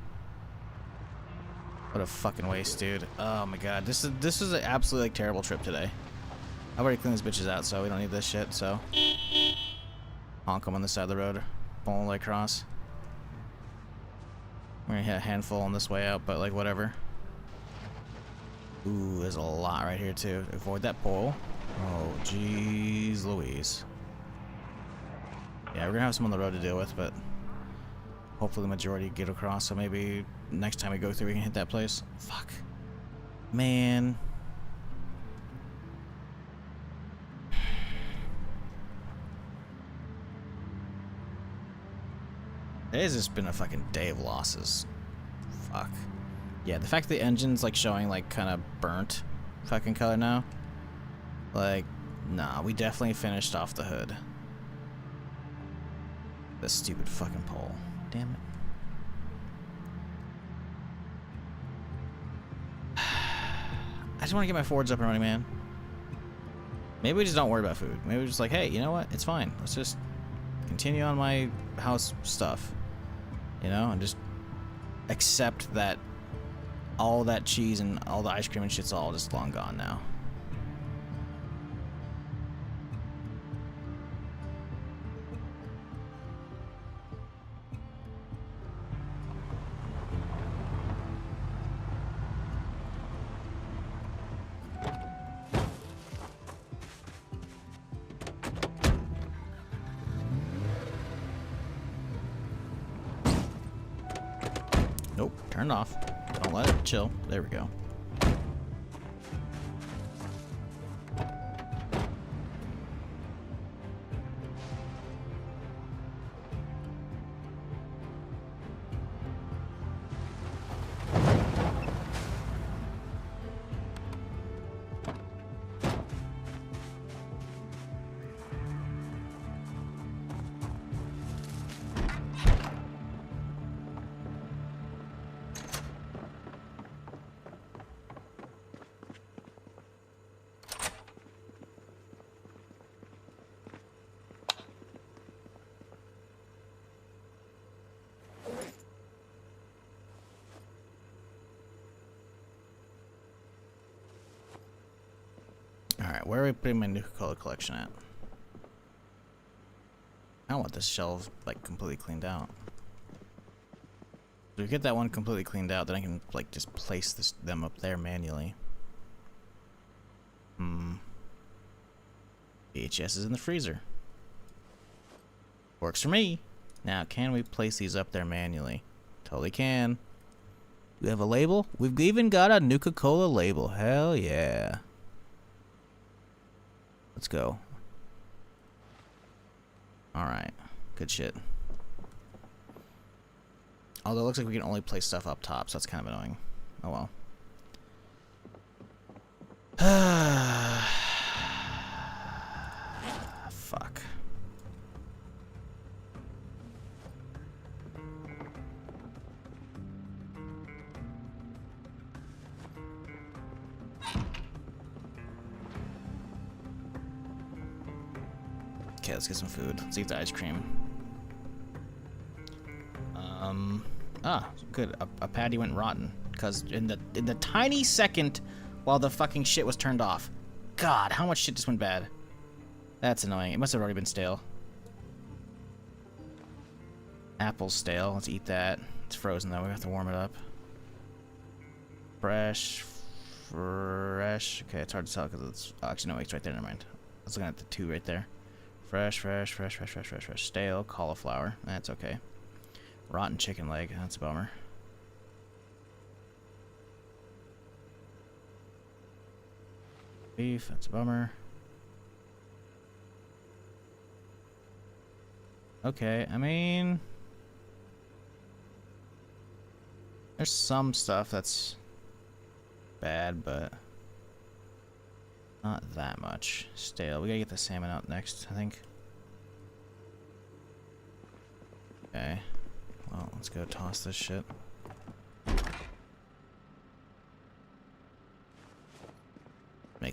What a fucking waste, dude. Oh my god. This is an absolutely like, terrible trip today. I've already cleaned these bitches out, so we don't need this shit, so. Honk them on the side of the road. Pull them across. We're gonna hit a handful on this way out, but like whatever. Ooh, there's a lot right here too. Avoid that pole. Oh, jeez Louise. Yeah, we're gonna have some on the road to deal with, but hopefully the majority get across, so maybe next time we go through we can hit that place. Fuck. Man. Today's just been a fucking day of losses. Fuck. Yeah, the fact the engine's like showing like kind of burnt fucking color now. Like, nah, we definitely finished off the hood. This stupid fucking pole. Damn it. I just want to get my Fords up and running, man. Maybe we just don't worry about food. Maybe we're just like, hey, you know what? It's fine. Let's just continue on my house stuff. You know, and just accept that all that cheese and all the ice cream and shit's all just long gone now. Nope, turned off. Don't let it chill. There we go. Alright, where are we putting my Nuka-Cola collection at? I don't want this shelf, like, completely cleaned out. If we get that one completely cleaned out, then I can, like, just place them up there manually. VHS is in the freezer. Works for me. Now, can we place these up there manually? Totally can. We have a label? We've even got a Nuka-Cola label. Hell yeah. Let's go. Alright. Good shit. Although it looks like we can only place stuff up top, so that's kind of annoying. Oh well. Fuck. Okay, let's get some food. Let's eat the ice cream. Good. A patty went rotten because in the tiny second while the fucking shit was turned off. God, how much shit just went bad. That's annoying. It must have already been stale. Apple's stale. Let's eat that. It's frozen though. We have to warm it up. Fresh. Okay, it's hard to tell because it's actually no, it's right there. Never mind. I was looking at the two right there. Fresh. Stale cauliflower. That's okay. Rotten chicken leg. That's a bummer. Beef. That's a bummer. Okay, I mean, there's some stuff that's bad, but not that much. Stale. We gotta get the salmon out next, I think. Okay. Well, let's go toss this shit.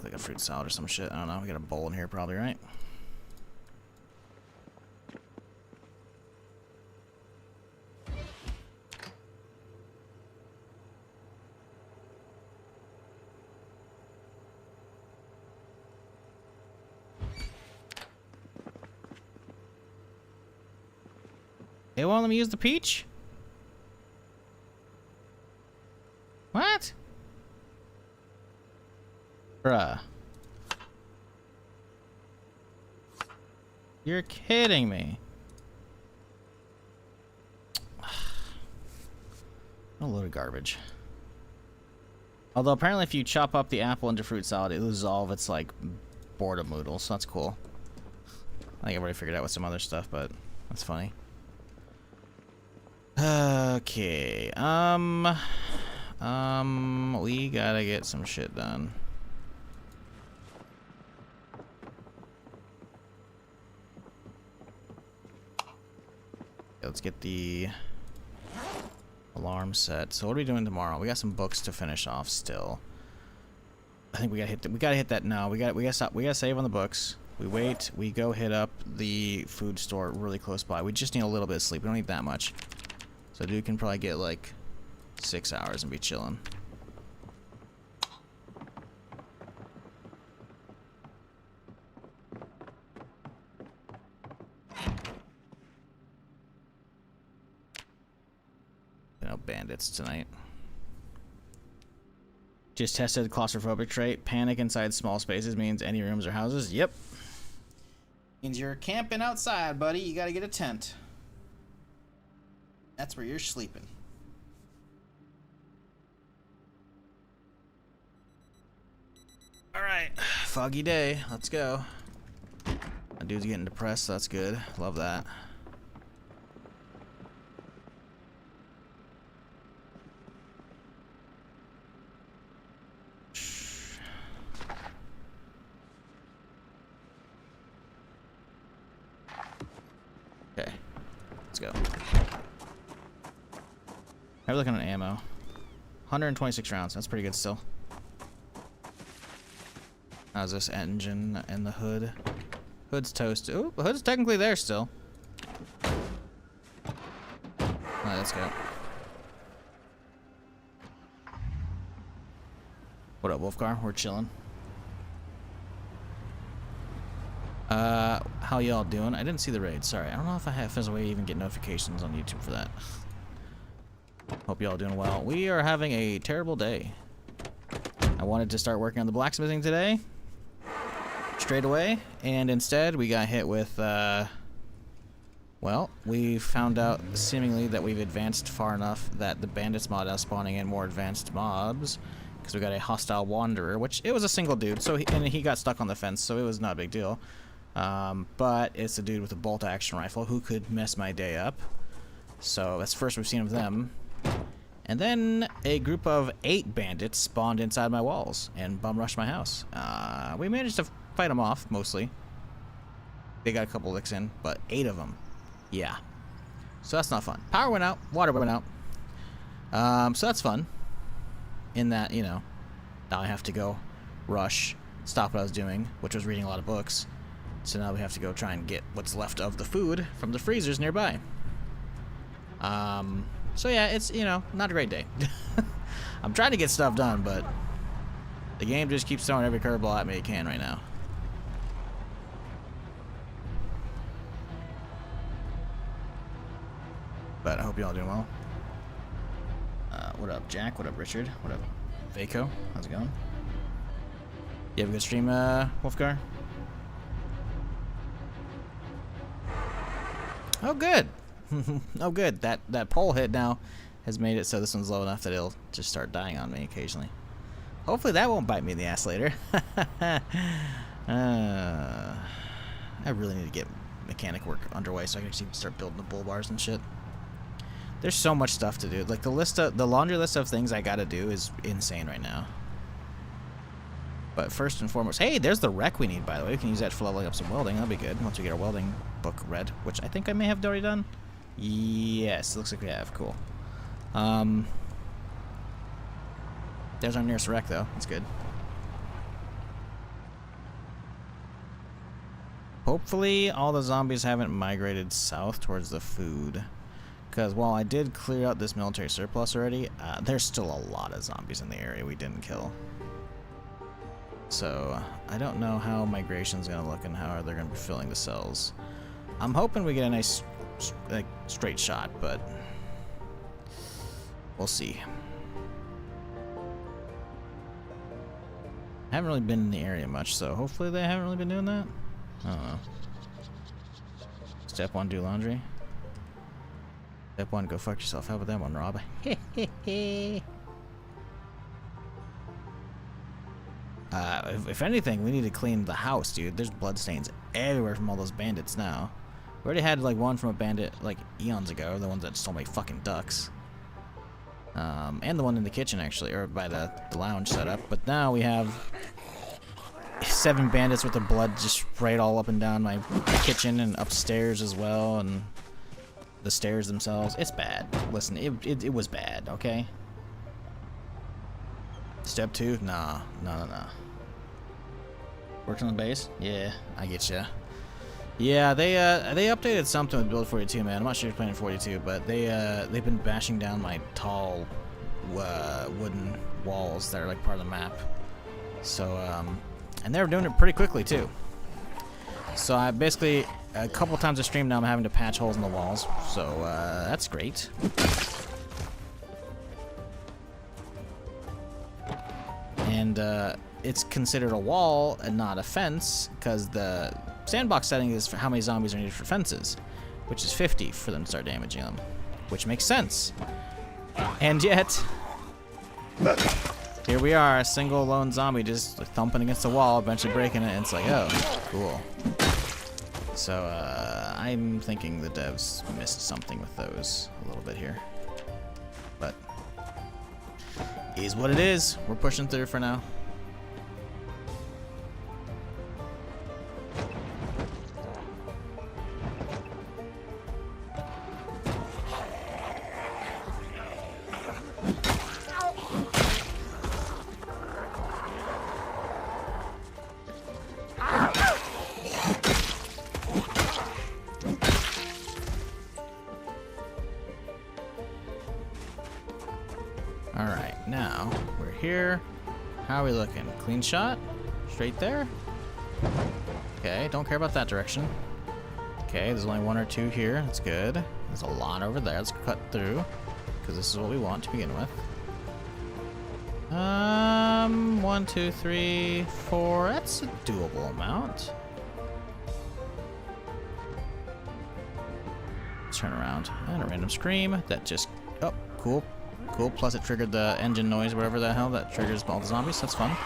make like a fruit salad or some shit. I don't know. We got a bowl in here probably, right? They won't let me use the peach? What? Bruh. You're kidding me. A load of garbage. Although apparently if you chop up the apple into fruit salad, it loses all of its like boredom noodles, so that's cool. I think I've already figured out with some other stuff, but that's funny. Okay, we gotta get some shit done. Let's get the alarm set. So what are we doing tomorrow? We got some books to finish off still. I think we gotta hit that now. We gotta save on the books. We wait, we go hit up the food store really close by. We just need a little bit of sleep. We don't need that much. So dude can probably get like 6 hours and be chilling. No bandits tonight. Just tested the claustrophobic trait. Panic inside small spaces means any rooms or houses. Yep. Means you're camping outside, buddy. You gotta get a tent. That's where you're sleeping. Alright. Foggy day. Let's go. My dude's getting depressed, so that's good. Love that. Okay. Let's go. We're looking at ammo. 126 rounds. That's pretty good still. How's this engine in the hood? Hood's toasted. Ooh, the hood's technically there still. Alright, let's go. What up, Wolfgar? We're chilling. How y'all doing? I didn't see the raid. Sorry. I don't know if there's a way to even get notifications on YouTube for that. Hope y'all doing well. We are having a terrible day. I wanted to start working on the blacksmithing today. Straight away. And instead, we got hit with, well, we found out seemingly that we've advanced far enough that the bandits mod is spawning in more advanced mobs. Because we got a hostile wanderer, which it was a single dude, so he got stuck on the fence, so it was not a big deal. But it's a dude with a bolt action rifle who could mess my day up. So that's the first we've seen of them. And then a group of 8 bandits spawned inside my walls and bum rushed my house. We managed to fight them off, mostly. They got a couple licks in, but 8 of them. Yeah. So that's not fun. Power went out, water went out. So that's fun. In that, you know, now I have to go rush, stop what I was doing, which was reading a lot of books. So now we have to go try and get what's left of the food from the freezers nearby. So yeah, it's, you know, not a great day. I'm trying to get stuff done, but the game just keeps throwing every curveball at me it can right now. But I hope y'all doing well. What up, Jack? What up, Richard? What up, Vaco? How's it going? You have a good stream, Wolfgar? Oh, good. Oh, good. That pole hit now has made it so this one's low enough that it'll just start dying on me occasionally. Hopefully that won't bite me in the ass later. I really need to get mechanic work underway so I can actually start building the bull bars and shit. There's so much stuff to do. Like the laundry list of things I gotta do is insane right now. But first and foremost, hey, there's the rec we need, by the way. We can use that for leveling up some welding. That'll be good once we get our welding book read, which I think I may have already done. Yes, it looks like we have. Cool. There's our nearest rec, though. That's good. hopefully all the zombies haven't migrated south towards the food. Because while I did clear out this military surplus already, there's still a lot of zombies in the area we didn't kill. So I don't know how migration's going to look and how they're going to be filling the cells. I'm hoping we get a nice like, straight shot, but we'll see. I haven't really been in the area much, so hopefully they haven't really been doing that. I don't know. Step 1, do laundry. Step 1, go fuck yourself. How about that one, Rob? If anything, we need to clean the house, dude. There's bloodstains everywhere from all those bandits now. We already had like one from a bandit like eons ago, the ones that stole my fucking ducks. And the one in the kitchen actually, or by the lounge setup. But now we have 7 bandits with their blood just sprayed all up and down my kitchen and upstairs as well, and the stairs themselves. It's bad. Listen, it was bad, okay? Step 2? Nah. Works on the base? Yeah, I get ya. Yeah, they updated something with Build 42, man. I'm not sure if you're playing 42, but they've been bashing down my tall wooden walls that are like part of the map. So and they're doing it pretty quickly too. So I basically a couple times a stream now I'm having to patch holes in the walls. So that's great. And it's considered a wall and not a fence because the sandbox setting is for how many zombies are needed for fences, which is 50 for them to start damaging them, which makes sense. And yet, here we are, a single lone zombie just thumping against the wall, eventually breaking it, and it's like, oh, cool. So, I'm thinking the devs missed something with those a little bit here. But, is what it is. We're pushing through for now. Alright, now we're here. How are we looking? Clean shot? Straight there? Okay, don't care about that direction. Okay, there's only 1 or 2 here. That's good. There's a lot over there. Let's cut through, because this is what we want to begin with. 1, 2, 3, 4. That's a doable amount. Let's turn around. And a random scream that just... Oh, cool. Cool, plus it triggered the engine noise, whatever the hell, that triggers all the zombies. That's fun.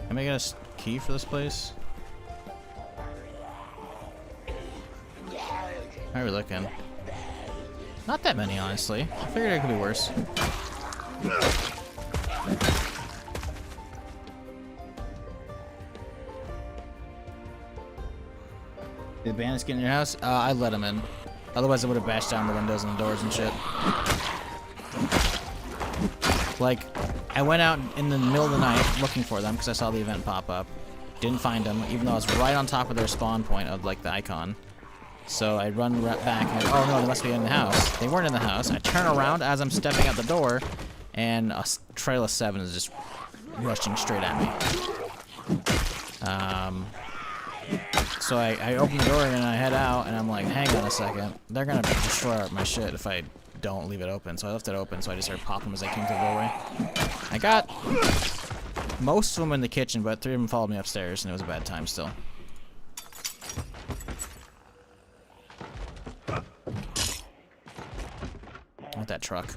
Can I get a key for this place? How are we looking? Not that many, honestly. I figured it could be worse. Did the bandits get in your house? I let them in. Otherwise, I would have bashed down the windows and the doors and shit. Like, I went out in the middle of the night looking for them because I saw the event pop up. Didn't find them, even though I was right on top of their spawn point of, like, the icon. So I run right back and oh no, they must be in the house. They weren't in the house. I turn around as I'm stepping out the door, and a trail of 7 is just rushing straight at me. So I open the door and I head out, and I'm like, hang on a second. They're gonna destroy my shit if I don't leave it open. So I left it open, so I just started popping them as I came through the doorway. I got most of them in the kitchen, but 3 of them followed me upstairs, and it was a bad time still. Not that truck.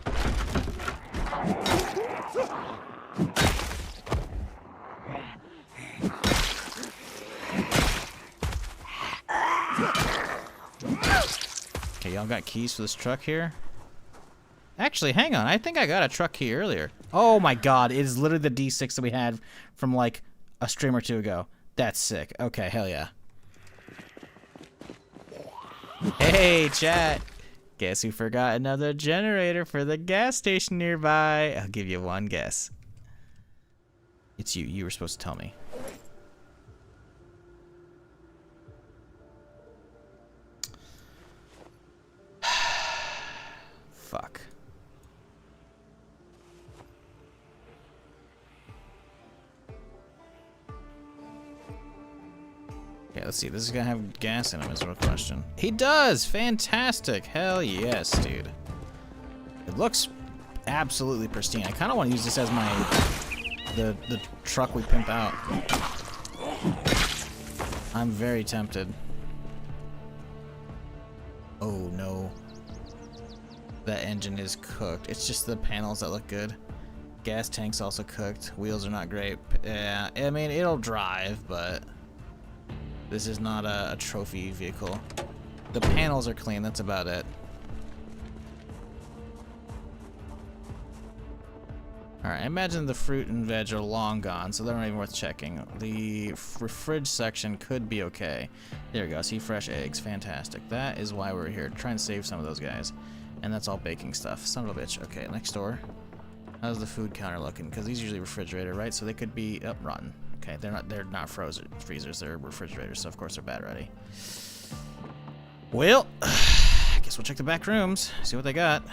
Okay, y'all got keys for this truck here? Actually, hang on. I think I got a truck key earlier. Oh my god, it is literally the D6 that we had from like a stream or 2 ago. That's sick. Okay, hell yeah. Hey, chat. Guess who forgot another generator for the gas station nearby? I'll give you one guess. It's you. You were supposed to tell me. Fuck. Okay, let's see. This is gonna have gas in him is the question. He does! Fantastic! Hell yes, dude. It looks absolutely pristine. I kind of want to use this as my... the truck we pimp out. I'm very tempted. Oh, no. That engine is cooked. It's just the panels that look good. Gas tank's also cooked. Wheels are not great. Yeah, I mean, it'll drive, but... this is not a trophy vehicle. The panels are clean, that's about it. Alright, I imagine the fruit and veg are long gone, so they're not even worth checking. The fridge section could be okay. There we go, see fresh eggs, fantastic. That is why we're here, trying to save some of those guys. And that's all baking stuff, son of a bitch. Okay, next door. How's the food counter looking? Because these are usually refrigerated, right? So they could be rotten. Okay, they're not frozen freezers, they're refrigerators, so of course they're bad ready. Well, I guess we'll check the back rooms, see what they got.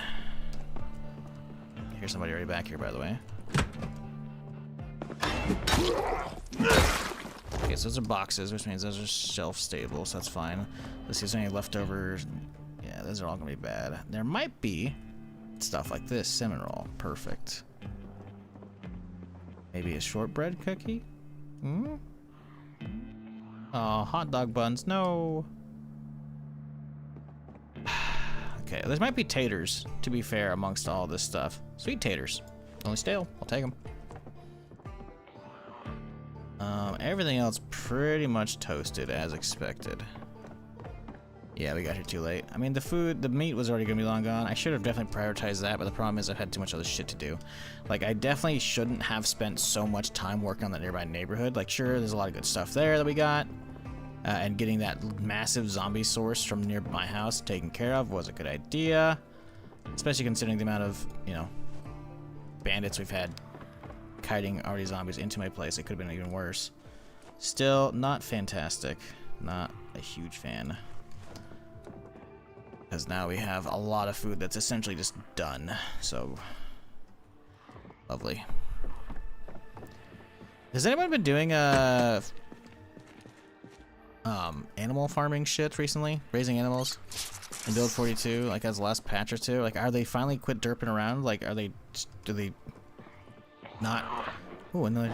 Here's somebody already back here, by the way. Okay, so those are boxes, which means those are shelf stable, so that's fine. Let's see if there's any leftovers. Yeah, those are all gonna be bad. There might be stuff like this, cinnamon roll, perfect. Maybe a shortbread cookie? Hmm? Oh, hot dog buns, no. Okay, there might be taters, to be fair, amongst all this stuff. Sweet taters. Only stale. I'll take them. Everything else pretty much toasted as expected. Yeah, we got here too late. I mean, the meat was already gonna be long gone. I should have definitely prioritized that, but the problem is I've had too much other shit to do. Like, I definitely shouldn't have spent so much time working on the nearby neighborhood. Like, sure, there's a lot of good stuff there that we got. And getting that massive zombie source from near my house taken care of was a good idea. Especially considering the amount of, you know, bandits we've had kiting already zombies into my place. It could have been even worse. Still, not fantastic. Not a huge fan. Because now we have a lot of food that's essentially just done. So, lovely. Has anyone been doing animal farming shit recently? Raising animals in Build 42, like as the last patch or two? Like, are they finally quit derping around? Like, do they not? Oh, another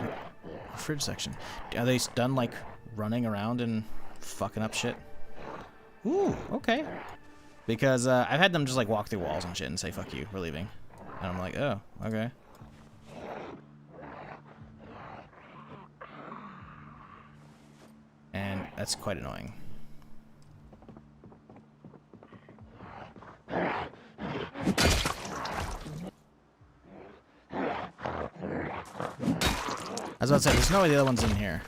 fridge section. Are they done like running around and fucking up shit? Ooh, okay. Because I've had them just like walk through walls and shit and say, fuck you, we're leaving. And I'm like, oh, okay. And that's quite annoying. I was about to say, there's no way the other one's in here.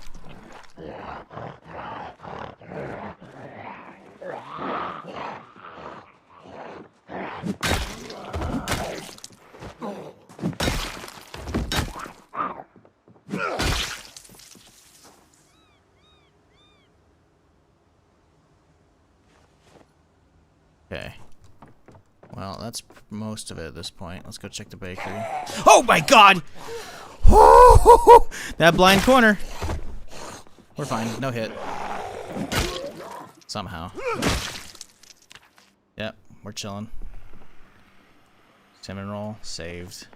Okay. Well, that's most of it at this point. Let's go check the bakery. Oh my god! That blind corner. We're fine. No hit. Somehow. Yep, we're chilling. Cinnamon roll, saved.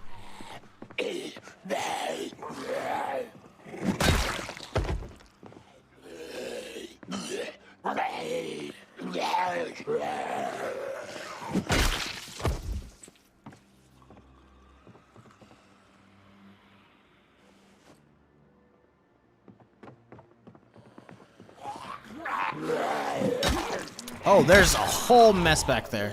Oh, there's a whole mess back there.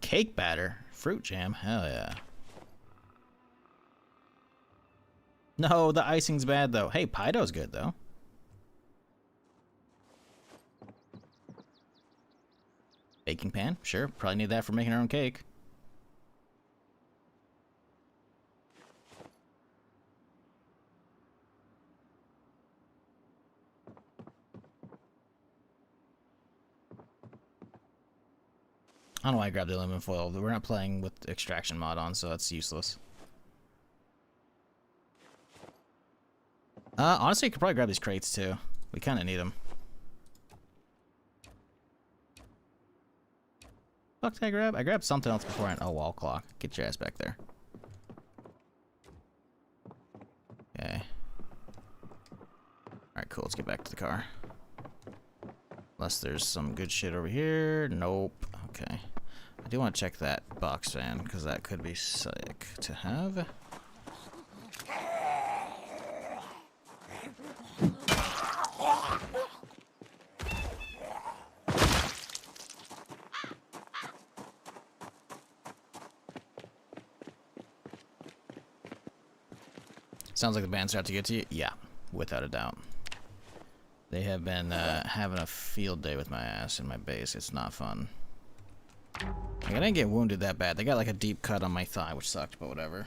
cake batter. Fruit jam. Hell yeah. No, the icing's bad though. Hey, pie dough's good though. Baking pan, sure. Probably need that for making our own cake. I don't know why I grabbed the aluminum foil. We're not playing with the extraction mod on, so that's useless. Honestly, you could probably grab these crates too. We kind of need them. Fuck did I grab? I grabbed something else before. Oh, wall clock. Get your ass back there. Okay. Alright, cool. Let's get back to the car. Unless there's some good shit over here. Nope. Okay. I do want to check that box fan, because that could be sick to have. Sounds like the band's out to get to you. Yeah, without a doubt. They have been having a field day with my ass in my base. It's not fun. Like, I didn't get wounded that bad. They got like a deep cut on my thigh, which sucked, but whatever.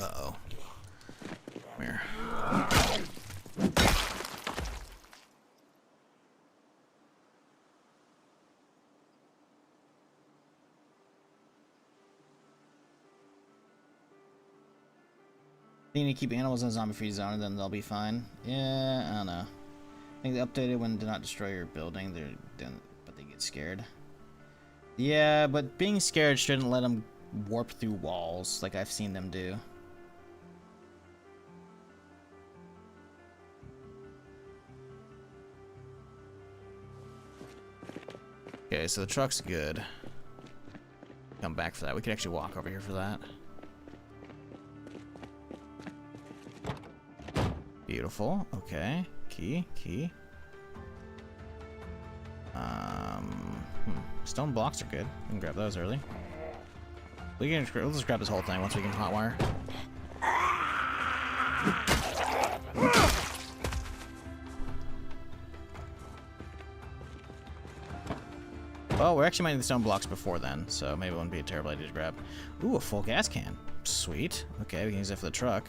Uh-oh. Come here. You need to keep animals in a zombie-free zone, and then they'll be fine. Yeah, I don't know. I think they updated when do not destroy your building. But they get scared. Yeah, but being scared shouldn't let them warp through walls like I've seen them do. Okay, so the truck's good. Come back for that. We could actually walk over here for that. Beautiful. Okay. Key. Stone blocks are good. We can grab those early. We'll just grab this whole thing once we can hotwire. Well, we actually might need the stone blocks before then, so maybe it wouldn't be a terrible idea to grab. Ooh, a full gas can. Sweet. Okay, we can use that for the truck.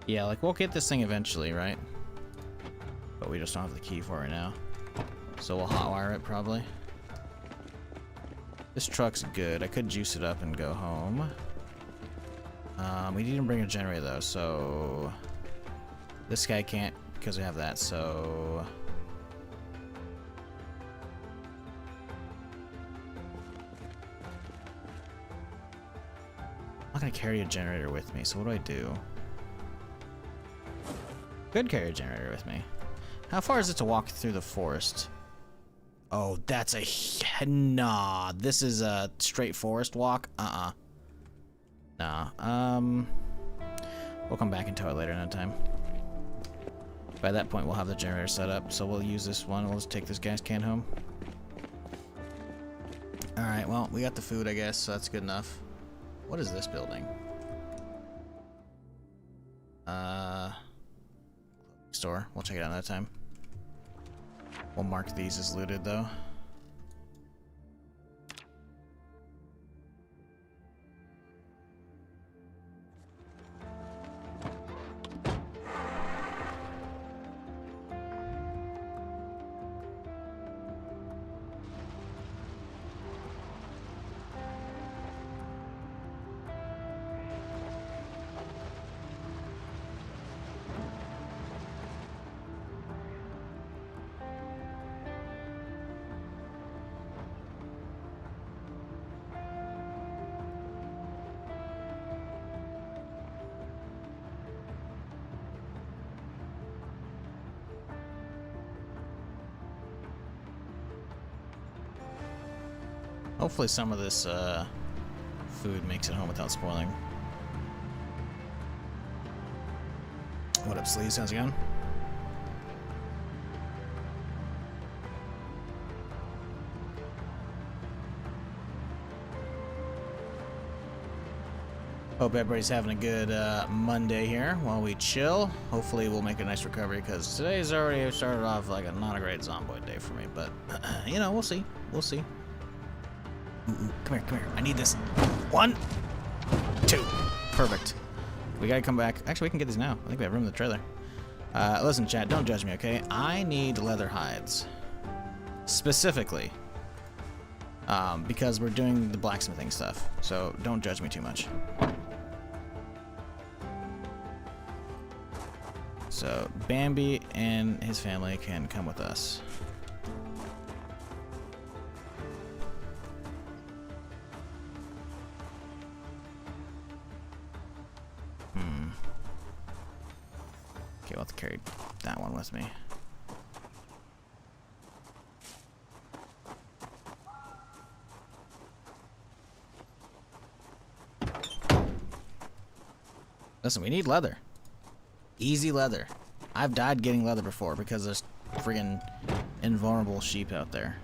Yeah, like, we'll get this thing eventually, right? But we just don't have the key for it right now. So we'll hotwire it, probably. This truck's good. I could juice it up and go home. We didn't bring a generator, though, so... This guy can't, because we have that, so... I'm not gonna carry a generator with me, so what do I do? Could carry a generator with me. How far is it to walk through the forest? Oh, that's a... Nah, this is a straight forest walk? Nah. We'll come back and tow it later another time. By that point, we'll have the generator set up, so we'll use this one. We'll just take this gas can home. Alright, well, we got the food, I guess, so that's good enough. What is this building? Store. We'll check it out another time. We'll mark these as looted, though. Hopefully some of this food makes it home without spoiling. What up, Sleaze? How's it going? Hope everybody's having a good Monday here while we chill. Hopefully we'll make a nice recovery because today's already started off like not a great Zomboid day for me. But, you know, we'll see. We'll see. Come here, come here. I need this. 1, 2. Perfect. We gotta come back. Actually, we can get these now. I think we have room in the trailer. Listen, chat, don't judge me, okay? I need leather hides. Specifically. Because we're doing the blacksmithing stuff. So don't judge me too much. So Bambi and his family can come with us. Okay, I'll have to carry that one with me. Listen, we need leather. Easy leather. I've died getting leather before because there's friggin' invulnerable sheep out there.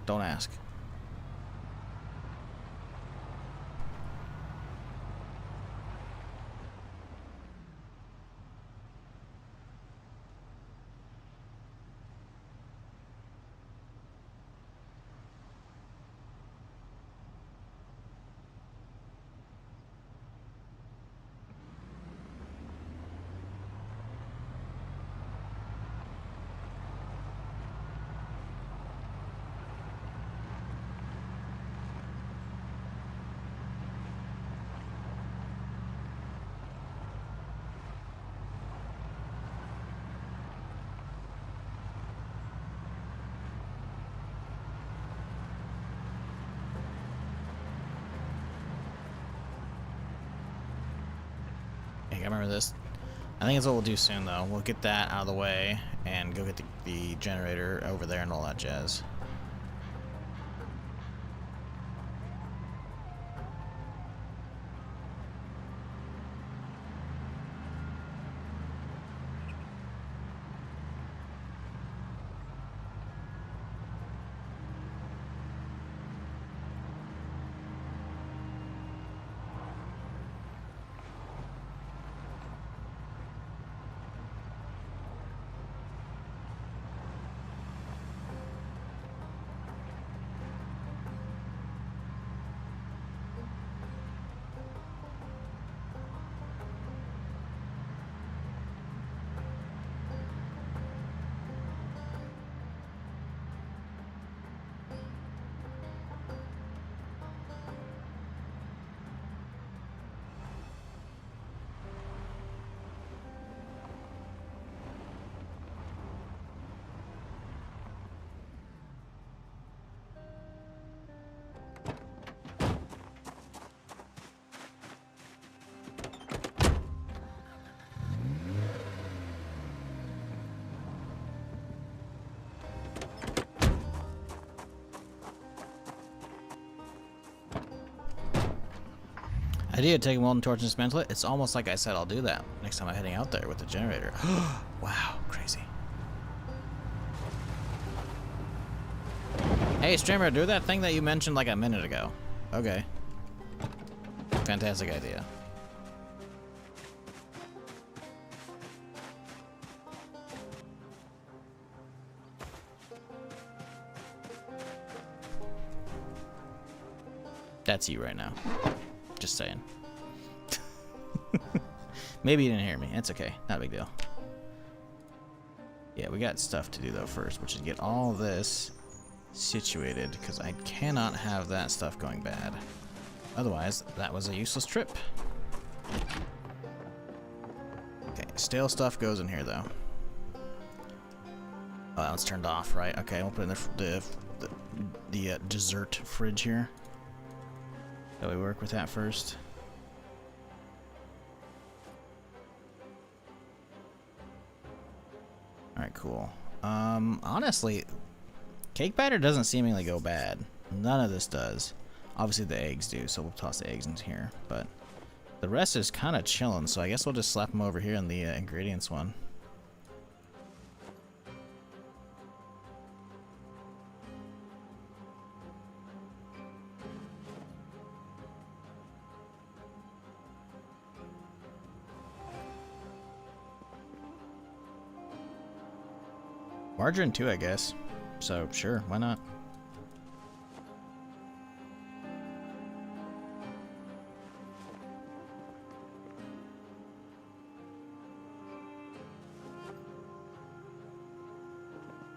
Don't ask. I remember this. I think it's what we'll do soon, though. We'll get that out of the way and go get the generator over there and all that jazz. Idea of taking Welding Torch and dismantle it. It's almost like I said I'll do that next time I'm heading out there with the generator. Wow, crazy. Hey, streamer, do that thing that you mentioned like a minute ago. Okay. Fantastic idea. That's you right now. Just saying. Maybe you didn't hear me. It's okay. Not a big deal. Yeah, we got stuff to do though first, which is get all this situated, because I cannot have that stuff going bad. Otherwise, that was a useless trip. Okay, stale stuff goes in here though. Oh, that one's turned off, right? Okay, we'll put in the dessert fridge here. Shall we work with that first? Alright, cool. Honestly, cake batter doesn't seemingly go bad. None of this does. Obviously the eggs do, so we'll toss the eggs in here. But the rest is kind of chilling, so I guess we'll just slap them over here in the ingredients one. Margarine too, I guess. So, sure, why not?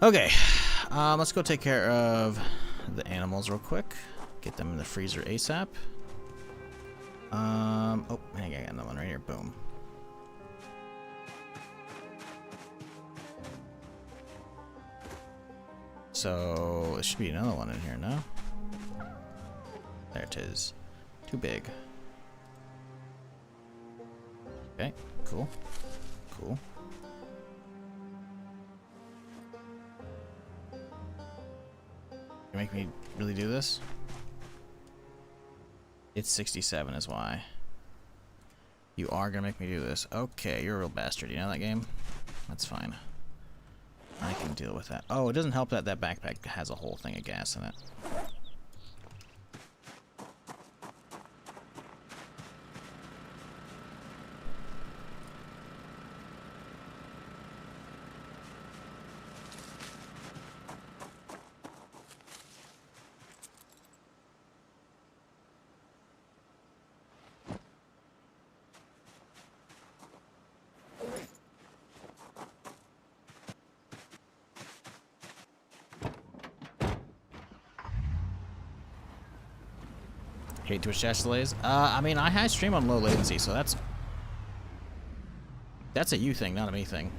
Okay, let's go take care of the animals real quick. Get them in the freezer ASAP. Oh, I got another one right here. Boom. So, there should be another one in here, no? There it is. Too big. Okay, cool. Cool. You make me really do this? It's 67 is why. You are gonna make me do this. Okay, you're a real bastard. You know that game? That's fine. I can deal with that. Oh, it doesn't help that that backpack has a whole thing of gas in it. Hate Twitch chat delays. I mean, I stream on low latency, so that's a you thing, not a me thing.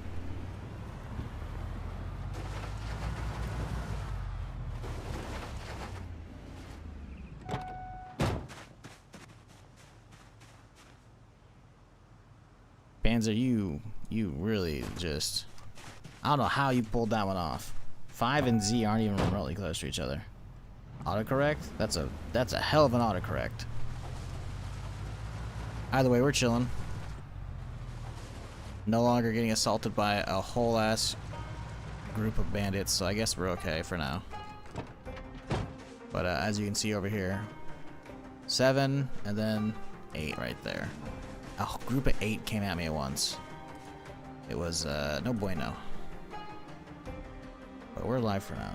Panzer, you really just, I don't know how you pulled that one off. 5 and Z aren't even remotely close to each other. Autocorrect? That's a hell of an autocorrect. Either way, we're chilling. No longer getting assaulted by a whole ass group of bandits, so I guess we're okay for now. But as you can see over here, 7 and then 8 right there. A group of 8 came at me at once. It was no bueno. But we're alive for now.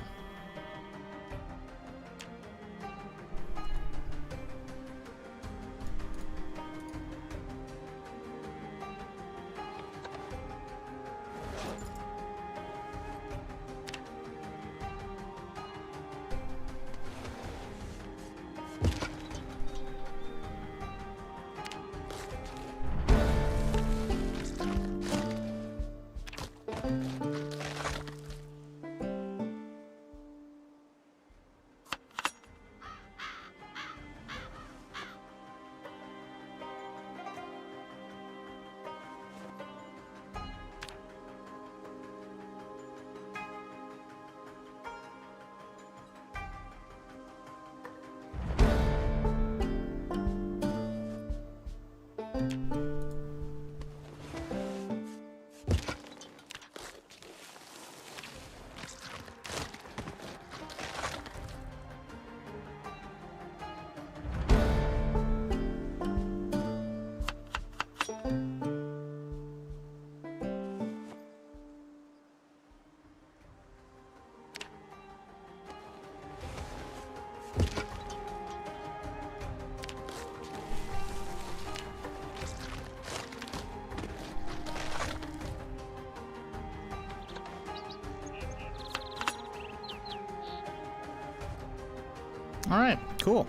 Alright, cool.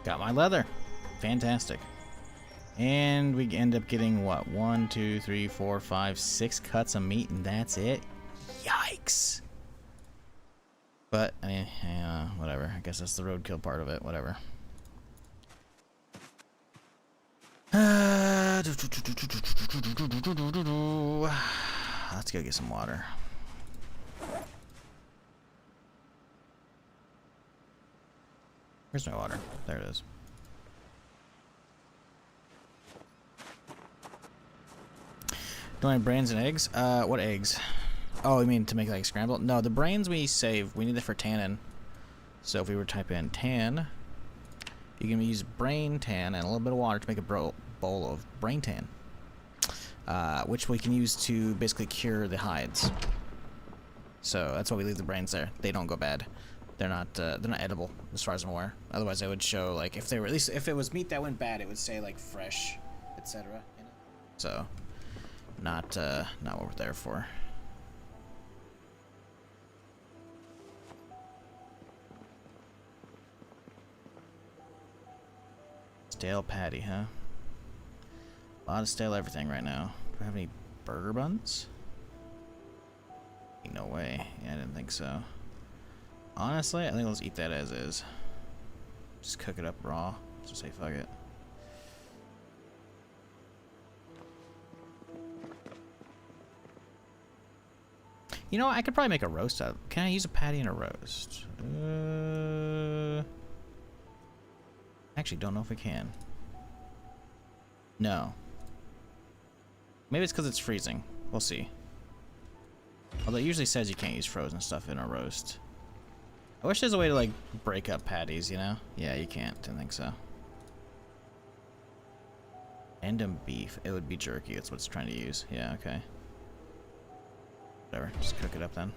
Got my leather. Fantastic. And we end up getting what? 1, 2, 3, 4, 5, 6 cuts of meat, and that's it? Yikes. But, I mean, yeah, whatever. I guess that's the roadkill part of it. Whatever. Let's go get some water. Where's my water? There it is. Do I have brains and eggs? What eggs? Oh, you mean to make like scrambled? No, the brains we save. We need it for tannin. So if we were to type in tan, you can use brain tan and a little bit of water to make a bowl of brain tan, which we can use to basically cure the hides. So that's why we leave the brains there. They don't go bad. They're not edible as far as I'm aware. Otherwise, I would show like if they were, at least if it was meat that went bad, it would say like fresh, etc. You know? So not what we're there for. Stale patty, huh? A lot of stale everything right now. Do I have any burger buns? No way. Yeah, I didn't think so. Honestly, I think let's eat that as is. Just cook it up raw. Just say fuck it. You know, I could probably make a roast out. Can I use a patty in a roast? Actually, don't know if we can. No. Maybe it's because it's freezing. We'll see. Although it usually says you can't use frozen stuff in a roast. I wish there's a way to like break up patties, you know? Yeah, you can't. Didn't think so. Random beef. It would be jerky. That's what it's trying to use. Yeah, okay. Whatever. Just cook it up then.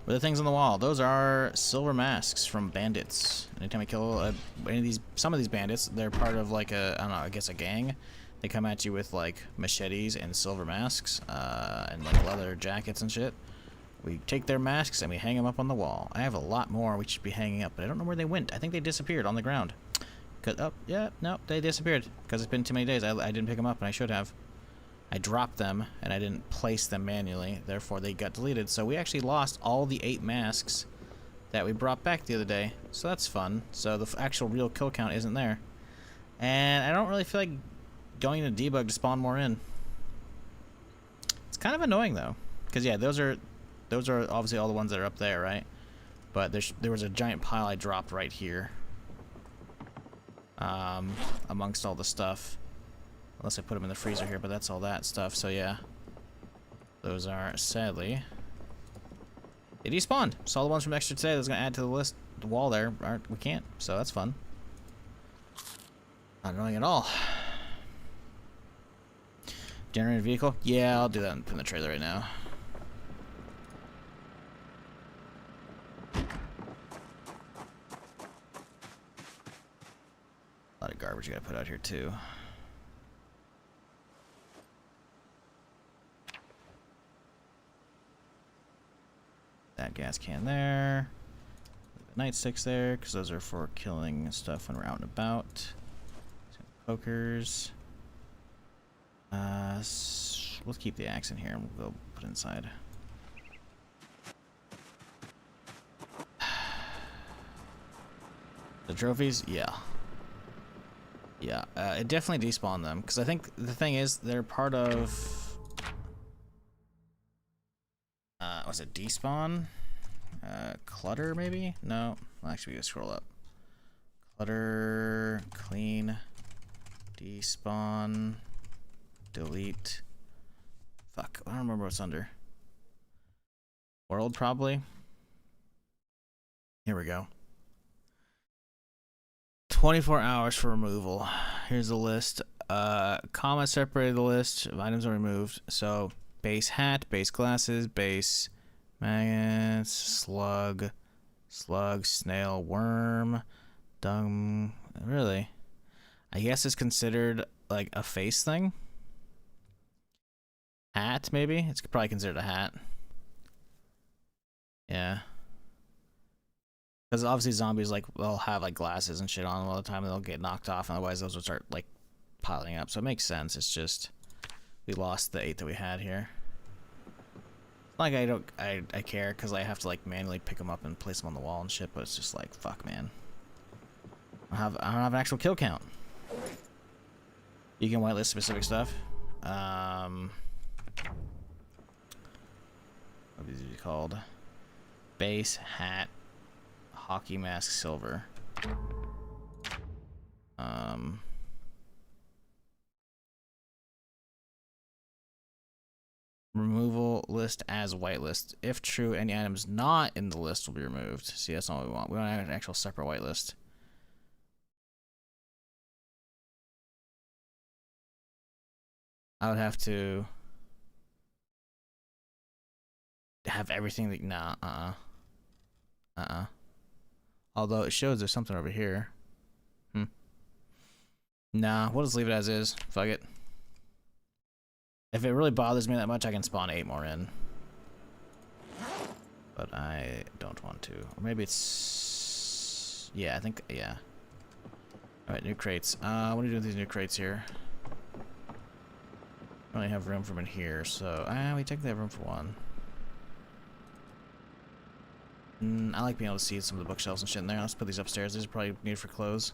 What are the things on the wall? Those are silver masks from bandits. Anytime we kill some of these bandits, they're part of like a, I don't know, I guess a gang. They come at you with like machetes and silver masks, and like leather jackets and shit. We take their masks and we hang them up on the wall. I have a lot more we should be hanging up, but I don't know where they went. I think they disappeared on the ground. Oh, yeah, no, they disappeared because it's been too many days. I didn't pick them up and I should have. I dropped them and I didn't place them manually, therefore they got deleted. So we actually lost all the 8 masks that we brought back the other day. So that's fun. So the actual real kill count isn't there. And I don't really feel like going to debug to spawn more in. It's kind of annoying though, because yeah, those are obviously all the ones that are up there, right? But there was a giant pile I dropped right here, amongst all the stuff. Unless I put them in the freezer here, but that's all that stuff. So yeah, those are sadly they despawned. So all the ones from extra today that's gonna add to the list, the wall there, we can't. So that's fun. Not annoying at all. Generated vehicle? Yeah, I'll do that and put in the trailer right now. A lot of garbage you gotta put out here too. That gas can there. Nightsticks there, because those are for killing stuff when we're out and about. Pokers. Let's keep the axe in here and we'll go put it inside. The trophies? Yeah. Yeah, it definitely despawned them, because I think the thing is, they're part of... was it despawn? Clutter, maybe? No. Well, actually, we gotta scroll up. Clutter, clean, despawn, delete. Fuck, I don't remember what's under. World, probably. Here we go. 24 hours for removal. Here's the list. Comma separated the list of items are removed. So, base hat, base glasses, base magnets, slug, snail, worm, dung. Really? I guess it's considered like a face thing. Hat, maybe? It's probably considered a hat. Yeah. Because obviously zombies, like, they'll have like glasses and shit on them all the time and they'll get knocked off, otherwise those will start like piling up. So it makes sense. It's just we lost the 8 that we had here. Like I care because I have to like manually pick them up and place them on the wall and shit, but it's just like fuck, man. I don't have an actual kill count. You can whitelist specific stuff. What is it called? Base, hat, hockey mask, silver. Removal list as whitelist. If true, any items not in the list will be removed. See, that's not what we want. We want an actual separate whitelist. I would have to have everything that although it shows there's something over here. Nah, we'll just leave it as is. Fuck it. If it really bothers me that much, I can spawn 8 more in. But I don't want to. Or maybe it's... Yeah, I think... Yeah. Alright, new crates. What do we do with these new crates here? We only have room for them in here, so... we technically have room for one. I like being able to see some of the bookshelves and shit in there. Let's put these upstairs. These are probably needed for clothes.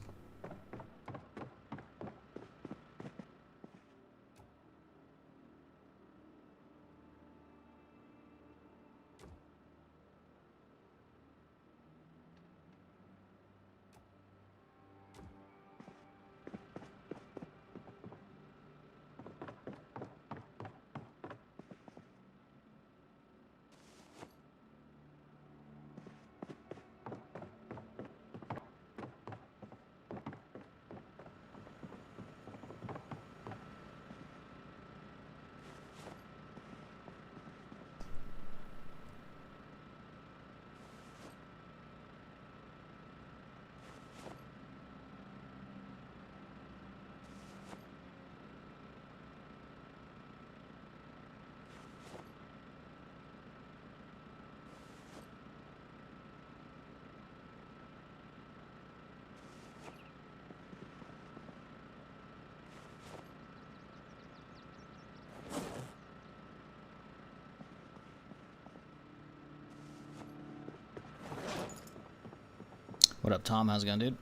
What up, Tom? How's it going, dude?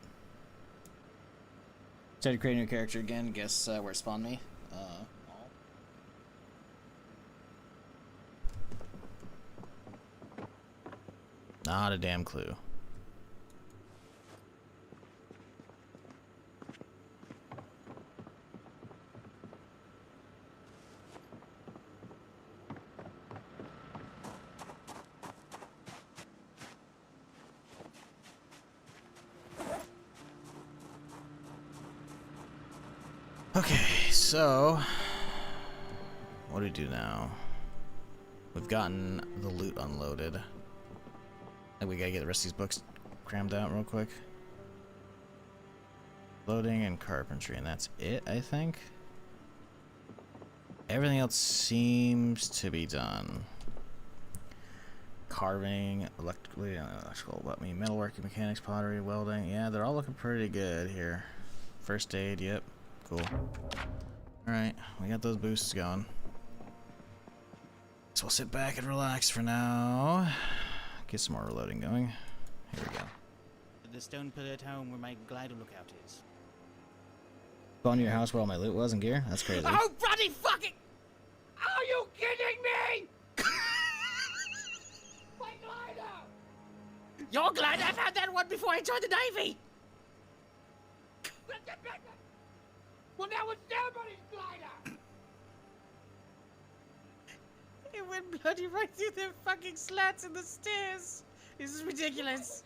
Tried to create a new character again. Guess where it spawned me. Not a damn clue. Okay, so what do we do now? We've gotten the loot unloaded. I think we gotta get the rest of these books crammed out real quick. Loading and carpentry, and that's it, I think. Everything else seems to be done. Carving, electrical, metalworking, mechanics, pottery, welding. Yeah, they're all looking pretty good here. First aid, yep. Cool. Alright, we got those boosts going. So we'll sit back and relax for now. Get some more reloading going. Here we go. The stone pillar at home where my glider lookout is. Going to your house where all my loot was and gear? That's crazy. Oh, bloody fucking! Are you kidding me? My glider! Your glider? I've had that one before I joined the Navy! Well, now it's somebody's glider! It went bloody right through the fucking slats in the stairs. This is ridiculous.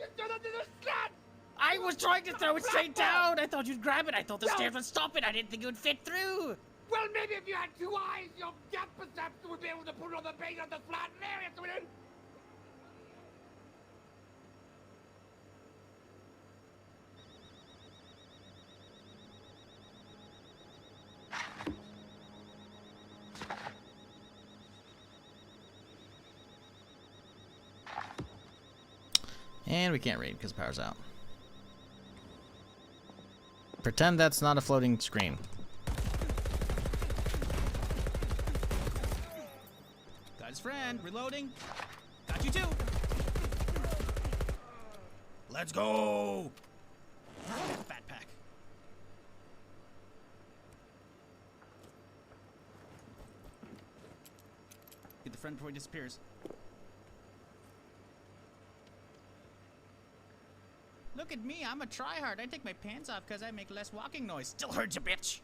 I was trying to throw it straight down. I thought you'd grab it. I thought the stairs would stop it. I didn't think it would fit through. Well, maybe if you had 2 eyes, your depth perception would be able to put it on the base of the flat area, so we didn't... And we can't read because the power's out. Pretend that's not a floating screen. Got his friend. Reloading. Got you too. Let's go. Fat pack. Get the friend before he disappears. at me. I'm a tryhard. I take my pants off because I make less walking noise. Still hurts you, bitch.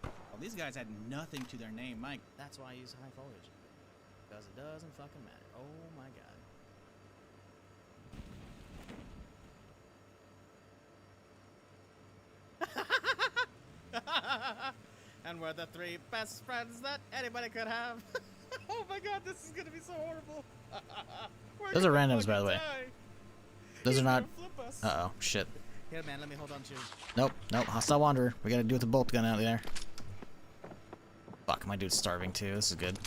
Well, these guys had nothing to their name, Mike. That's why I use high foliage. Because it doesn't fucking matter. Oh my god. And we're the 3 best friends that anybody could have. Oh my god, this is gonna be so horrible. Those are randoms, by the way. Those are not. Uh oh, shit. Here, man, let me hold on to you. Nope, nope. Hostile wanderer. We gotta do with the bolt gun out there. Fuck, my dude's starving too. This is good.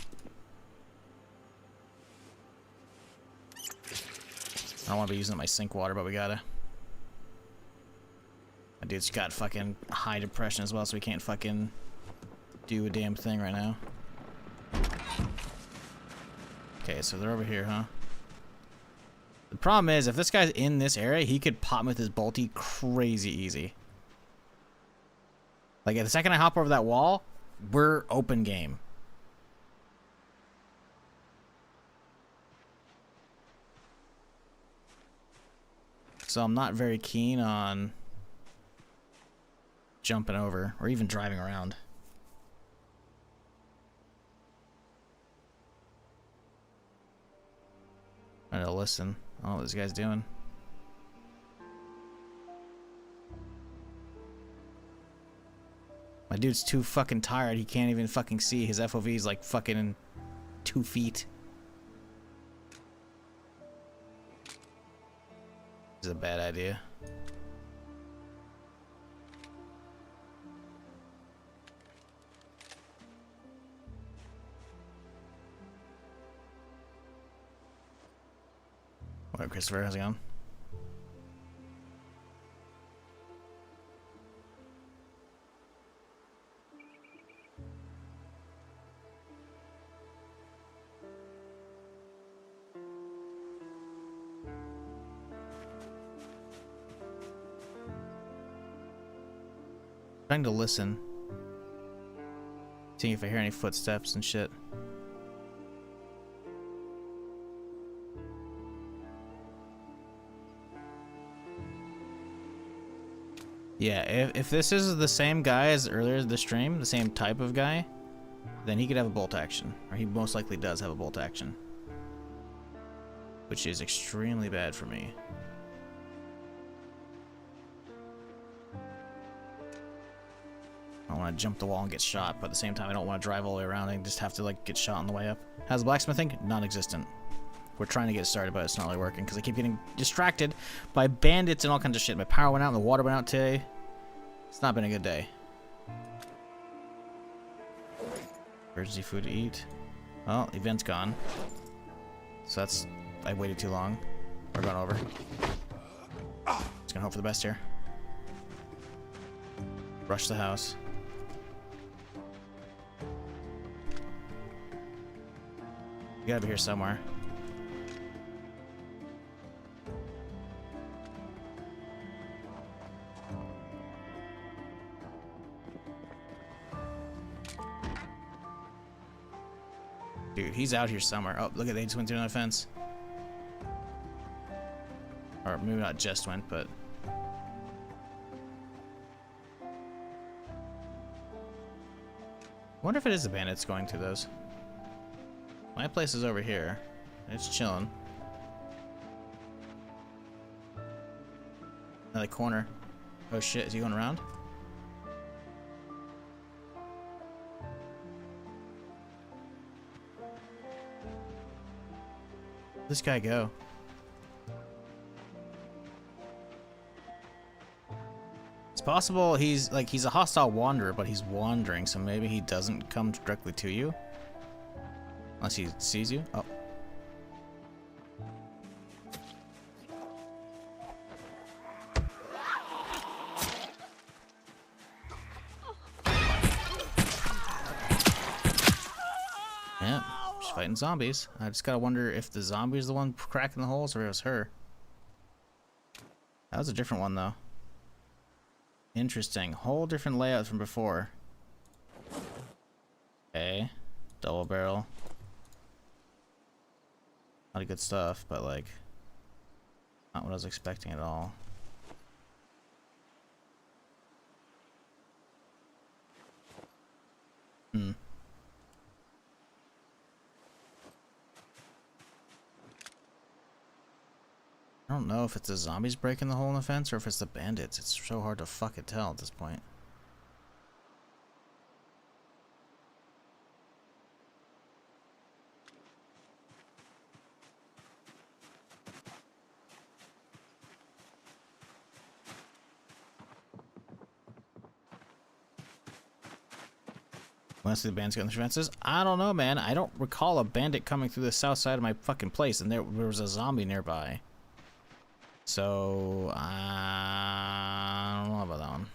I don't want to be using my sink water, but we gotta. My dude's got fucking high depression as well, so we can't fucking do a damn thing right now. Okay, so they're over here, huh? The problem is, if this guy's in this area, he could pop me with his bolty crazy easy. Like, the second I hop over that wall, we're open game. So I'm not very keen on jumping over or even driving around. I gotta listen. I don't know what this guy's doing. My dude's too fucking tired. He can't even fucking see. His FOV is like fucking 2 feet. This is a bad idea. What, Christopher? How's it going? Trying to listen. Seeing if I hear any footsteps and shit. Yeah, if this is the same guy as earlier in the stream, the same type of guy, then he could have a bolt action. Or he most likely does have a bolt action. Which is extremely bad for me. I want to jump the wall and get shot, but at the same time I don't want to drive all the way around and just have to like get shot on the way up. How's blacksmithing? Non-existent. We're trying to get started, but it's not really working because I keep getting distracted by bandits and all kinds of shit. My power went out and the water went out today. It's not been a good day. Emergency food to eat. Well, event's gone. So that's... I waited too long. We're going over. Just gonna hope for the best here. Rush the house. You gotta be here somewhere. Dude, he's out here somewhere. Oh, look at they just went through another fence. Or maybe not just went, but... I wonder if it is the bandits going through those. My place is over here. It's chilling. Another corner. Oh shit, is he going around? Where'd this guy go? It's possible he's a hostile wanderer, but he's wandering, so maybe he doesn't come directly to you. Unless he sees you. Oh. Yeah, she's fighting zombies. I just gotta wonder if the zombie is the one cracking the holes or it was her. That was a different one, though. Interesting. Whole different layout from before. Okay. Double barrel. Not good stuff, but like... Not what I was expecting at all. Hmm. I don't know if it's the zombies breaking the hole in the fence or if it's the bandits. It's so hard to fucking tell at this point. Once the bandits get in the fences, I don't know, man. I don't recall a bandit coming through the south side of my fucking place, and there was a zombie nearby. So I don't know about that one.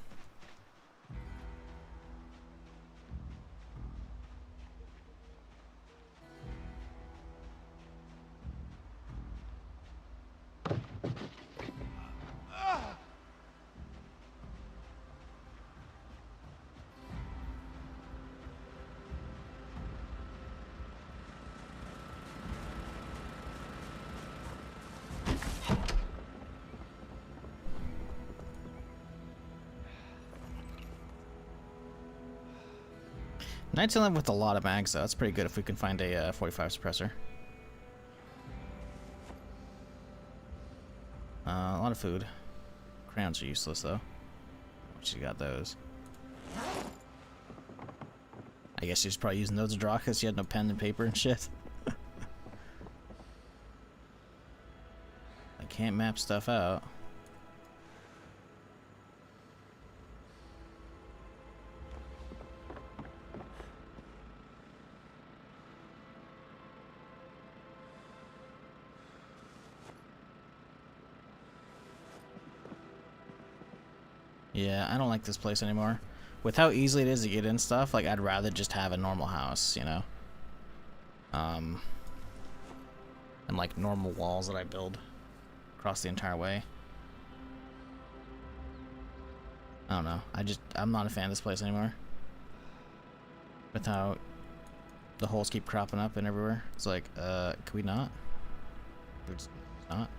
Knight's with a lot of mags, though. That's pretty good if we can find a 45 suppressor. A lot of food. Crayons are useless, though. She got those. I guess she's probably using those to draw because she had no pen and paper and shit. I can't map stuff out. Yeah, I don't like this place anymore. With how easily it is to get in stuff, like, I'd rather just have a normal house, you know? And, like, normal walls that I build across the entire way. I don't know. I'm not a fan of this place anymore. With how the holes keep cropping up and everywhere. It's like, can we not? Can we just not?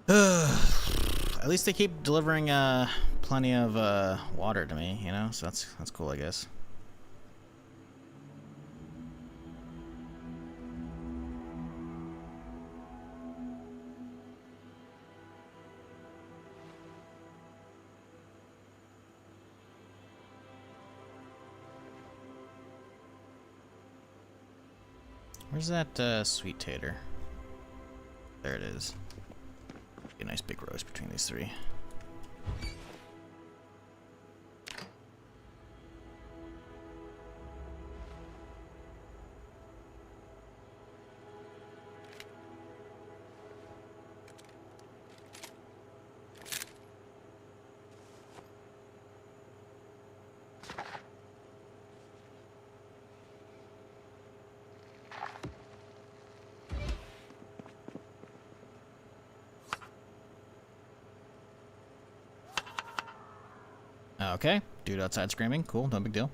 At least they keep delivering plenty of water to me, you know, so that's cool, I guess. Where's that sweet tater? There it is. A nice big roast between these three. Okay. Dude outside screaming. Cool. No big deal.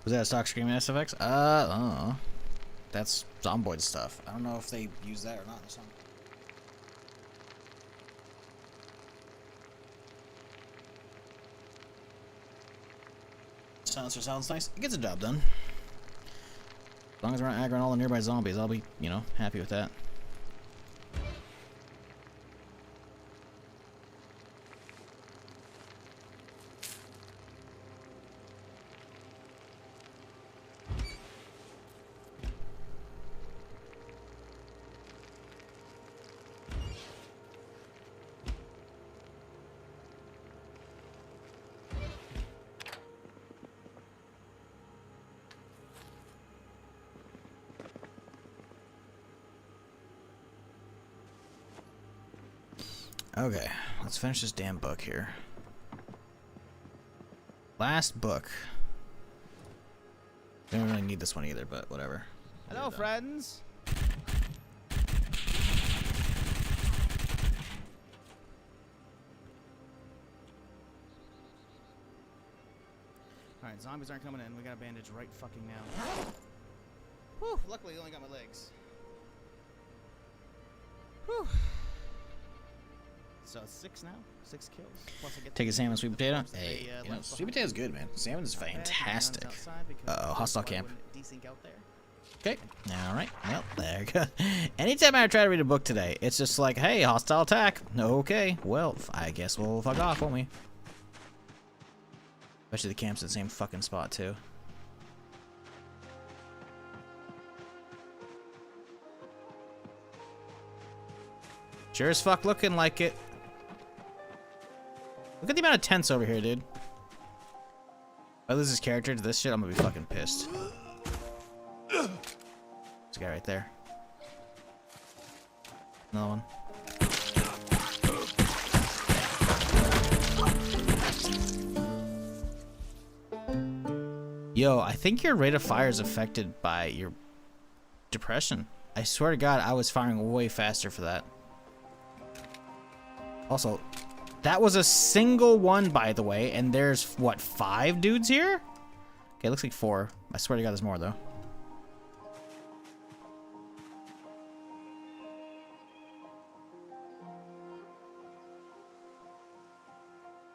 Was that stock screaming SFX? I don't know. That's Zomboid stuff. I don't know if they use that or not in the song. Silencer sounds nice. It gets the job done. As long as we're not aggroing all the nearby zombies, I'll be, you know, happy with that. Okay, let's finish this damn book here. Last book. Don't really need this one either, but whatever. Hello, friends. Alright, zombies aren't coming in. We got a bandage right fucking now. Whew, luckily, I only got my legs. Whew. So 6 now? 6 kills. Plus I get Take a salmon sweet potato. Plus Hey, they, you know, left sweet behind. potato's good, man. Salmon is Not bad. fantastic. Man's outside because Uh-oh, hostile camp. why wouldn't it desync out there? Okay, alright. Well, there you go. Anytime I try to read a book today, it's just like, hey, hostile attack. Okay, well, I guess we'll fuck off, won't we? Especially the camp's in the same fucking spot, too. Sure as fuck looking like it. Look at the amount of tents over here, dude. If I lose this character to this shit, I'm gonna be fucking pissed. There's a guy right there. Another one. Yo, I think your rate of fire is affected by your depression. I swear to God, I was firing way faster for that. Also, that was a single one, by the way, and there's, what, 5 dudes here? Okay, looks like 4. I swear to God, there's more, though.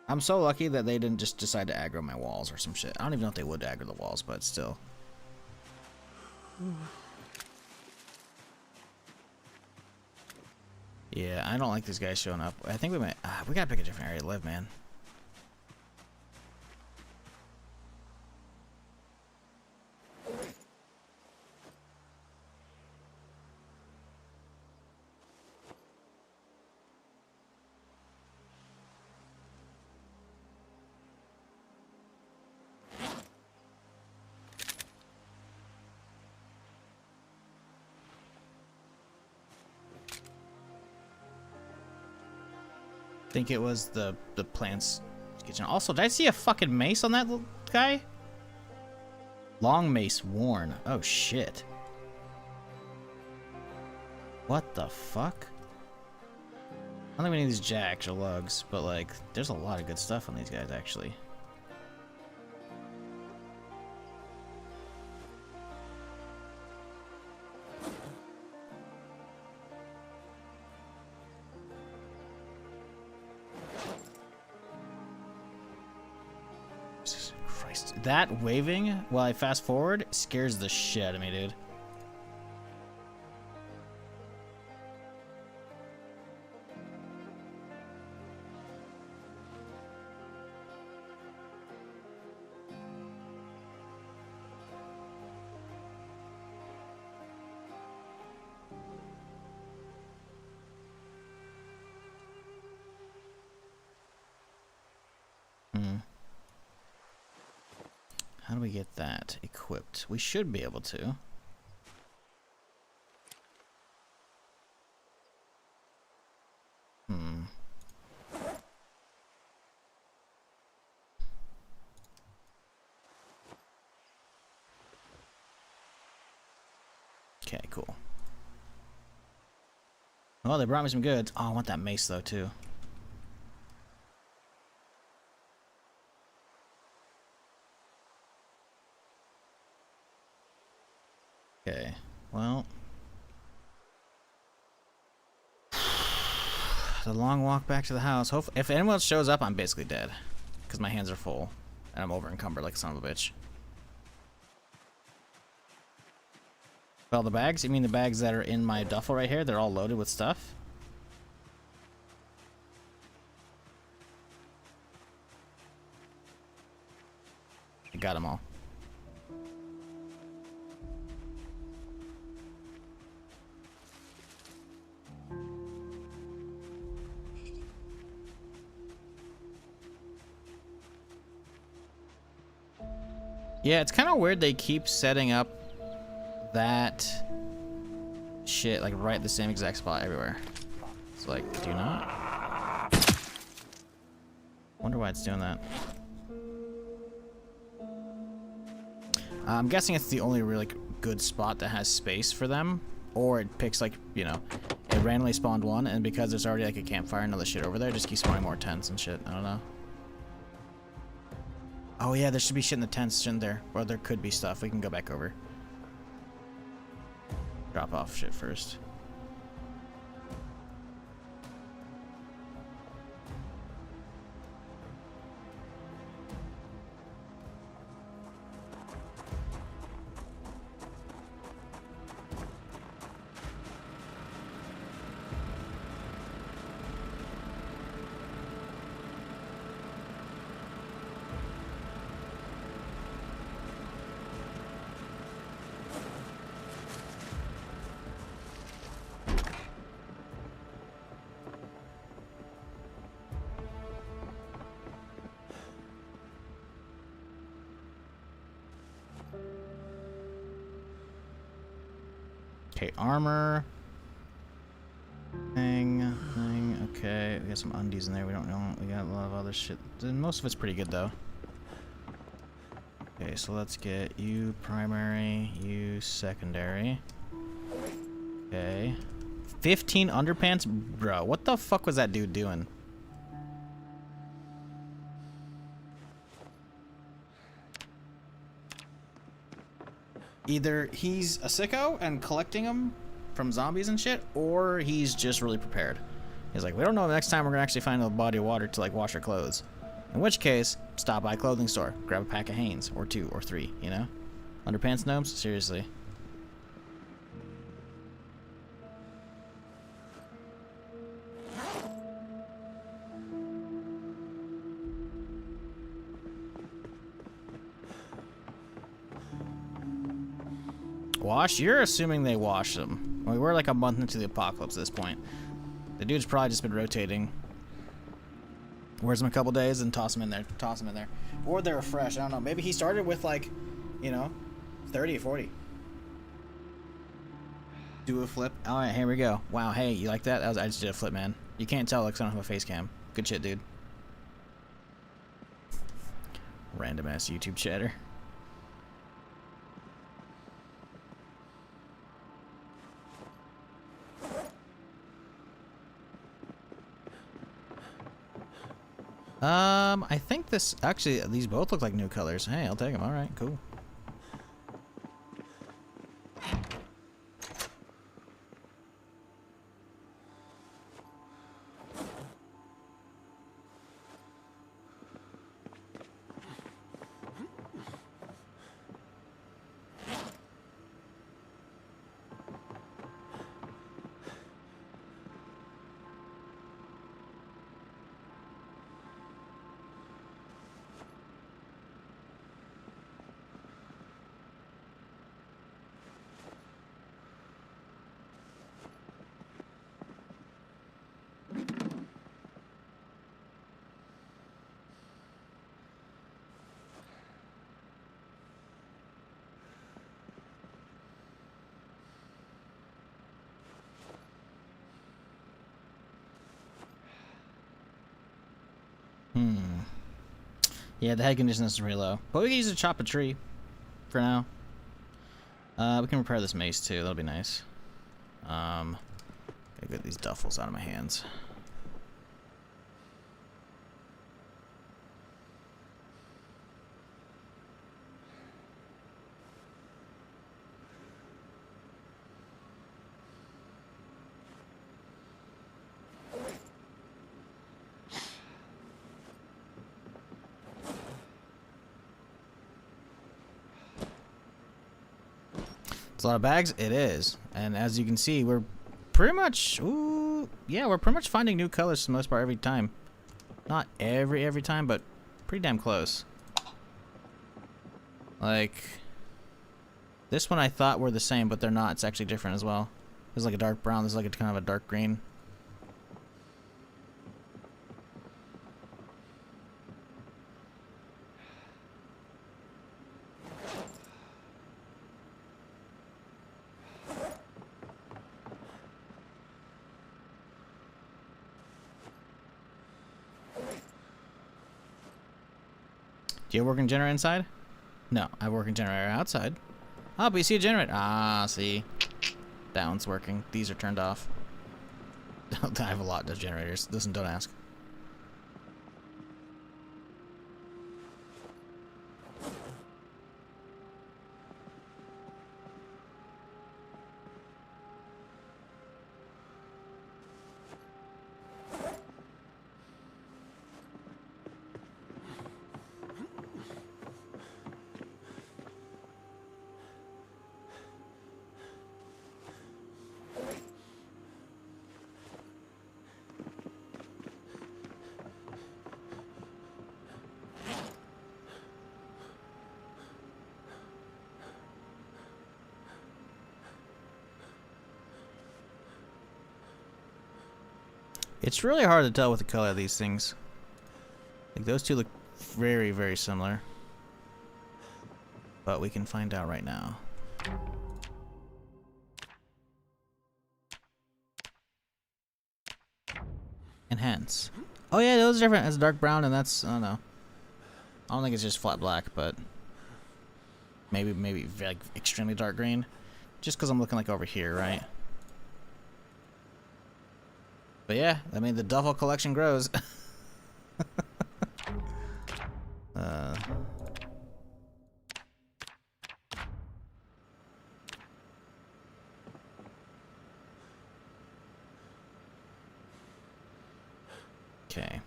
I'm so lucky that they didn't just decide to aggro my walls or some shit. I don't even know if they would aggro the walls, but still. Yeah, I don't like these guys showing up. I think we might... we gotta pick a different area to live, man. I think it was the plants kitchen. Also, did I see a fucking mace on that little guy? Long mace worn. Oh shit. What the fuck? I don't think we need these jacks or lugs, but like, there's a lot of good stuff on these guys actually. Jesus Christ. That waving while I fast forward scares the shit out of me, dude. How do we get that equipped? We should be able to. Okay, cool. Oh, they brought me some goods. Oh, I want that mace though too. Okay, well. The long walk back to the house. Hopefully, if anyone else shows up, I'm basically dead. Because my hands are full. And I'm over encumbered like a son of a bitch. Well, the bags? You mean the bags that are in my duffel right here? They're all loaded with stuff? I got them all. Yeah, it's kind of weird they keep setting up that shit like right the same exact spot everywhere. It's like, do not? Wonder why it's doing that. I'm guessing it's the only really good spot that has space for them. Or it picks like, you know, it randomly spawned one, and because there's already like a campfire and other shit over there, it just keeps spawning more tents and shit. I don't know. Oh yeah, there should be shit in the tents, shouldn't there? Or there could be stuff. We can go back over. Drop off shit first. Okay, armor. Thing. Okay, we got some undies in there. We don't know. We got a lot of other shit. Most of it's pretty good though. Okay, so let's get you primary, you secondary. Okay. 15 underpants? Bro, what the fuck was that dude doing? Either he's a sicko and collecting them from zombies and shit, or he's just really prepared. He's like, we don't know the next time we're gonna actually find a body of water to like wash our clothes. In which case, stop by a clothing store, grab a pack of Hanes, or 2 or 3, you know? Underpants gnomes? Seriously. Wash? You're assuming they wash them. I mean, we're like a month into the apocalypse at this point. The dude's probably just been rotating. Wears them a couple days and toss them in there. Toss them in there. Or they're fresh. I don't know. Maybe he started with like, you know, 30 or 40. Do a flip. All right, here we go. Wow, hey, you like that? I just did a flip, man. You can't tell because I don't have a face cam. Good shit, dude. Random ass YouTube chatter. I think this actually these both look like new colors. Hey, I'll take them. All right, cool. Yeah, the head condition is pretty low. But we can use it to chop a tree for now. We can repair this mace too. That'll be nice. Gotta get these duffels out of my hands. It's a lot of bags. It is, and as you can see, we're pretty much, we're pretty much finding new colors for the most part every time. Not every time, but pretty damn close. Like this one, I thought were the same, but they're not. It's actually different as well. There's like a dark brown. There's like a kind of a dark green. Do you have a working generator inside? No, I have a working generator outside. Oh, but you see a generator. Ah, see. That one's working. These are turned off. I have a lot of generators. Listen, don't ask. It's really hard to tell with the color of these things. Like those two look very, very similar. But we can find out right now. Enhance. Oh yeah, those are different. That's dark brown and that's, I don't know. I don't think it's just flat black, but maybe like extremely dark green. Just because I'm looking like over here, right? But yeah, I mean the duffel collection grows. Okay.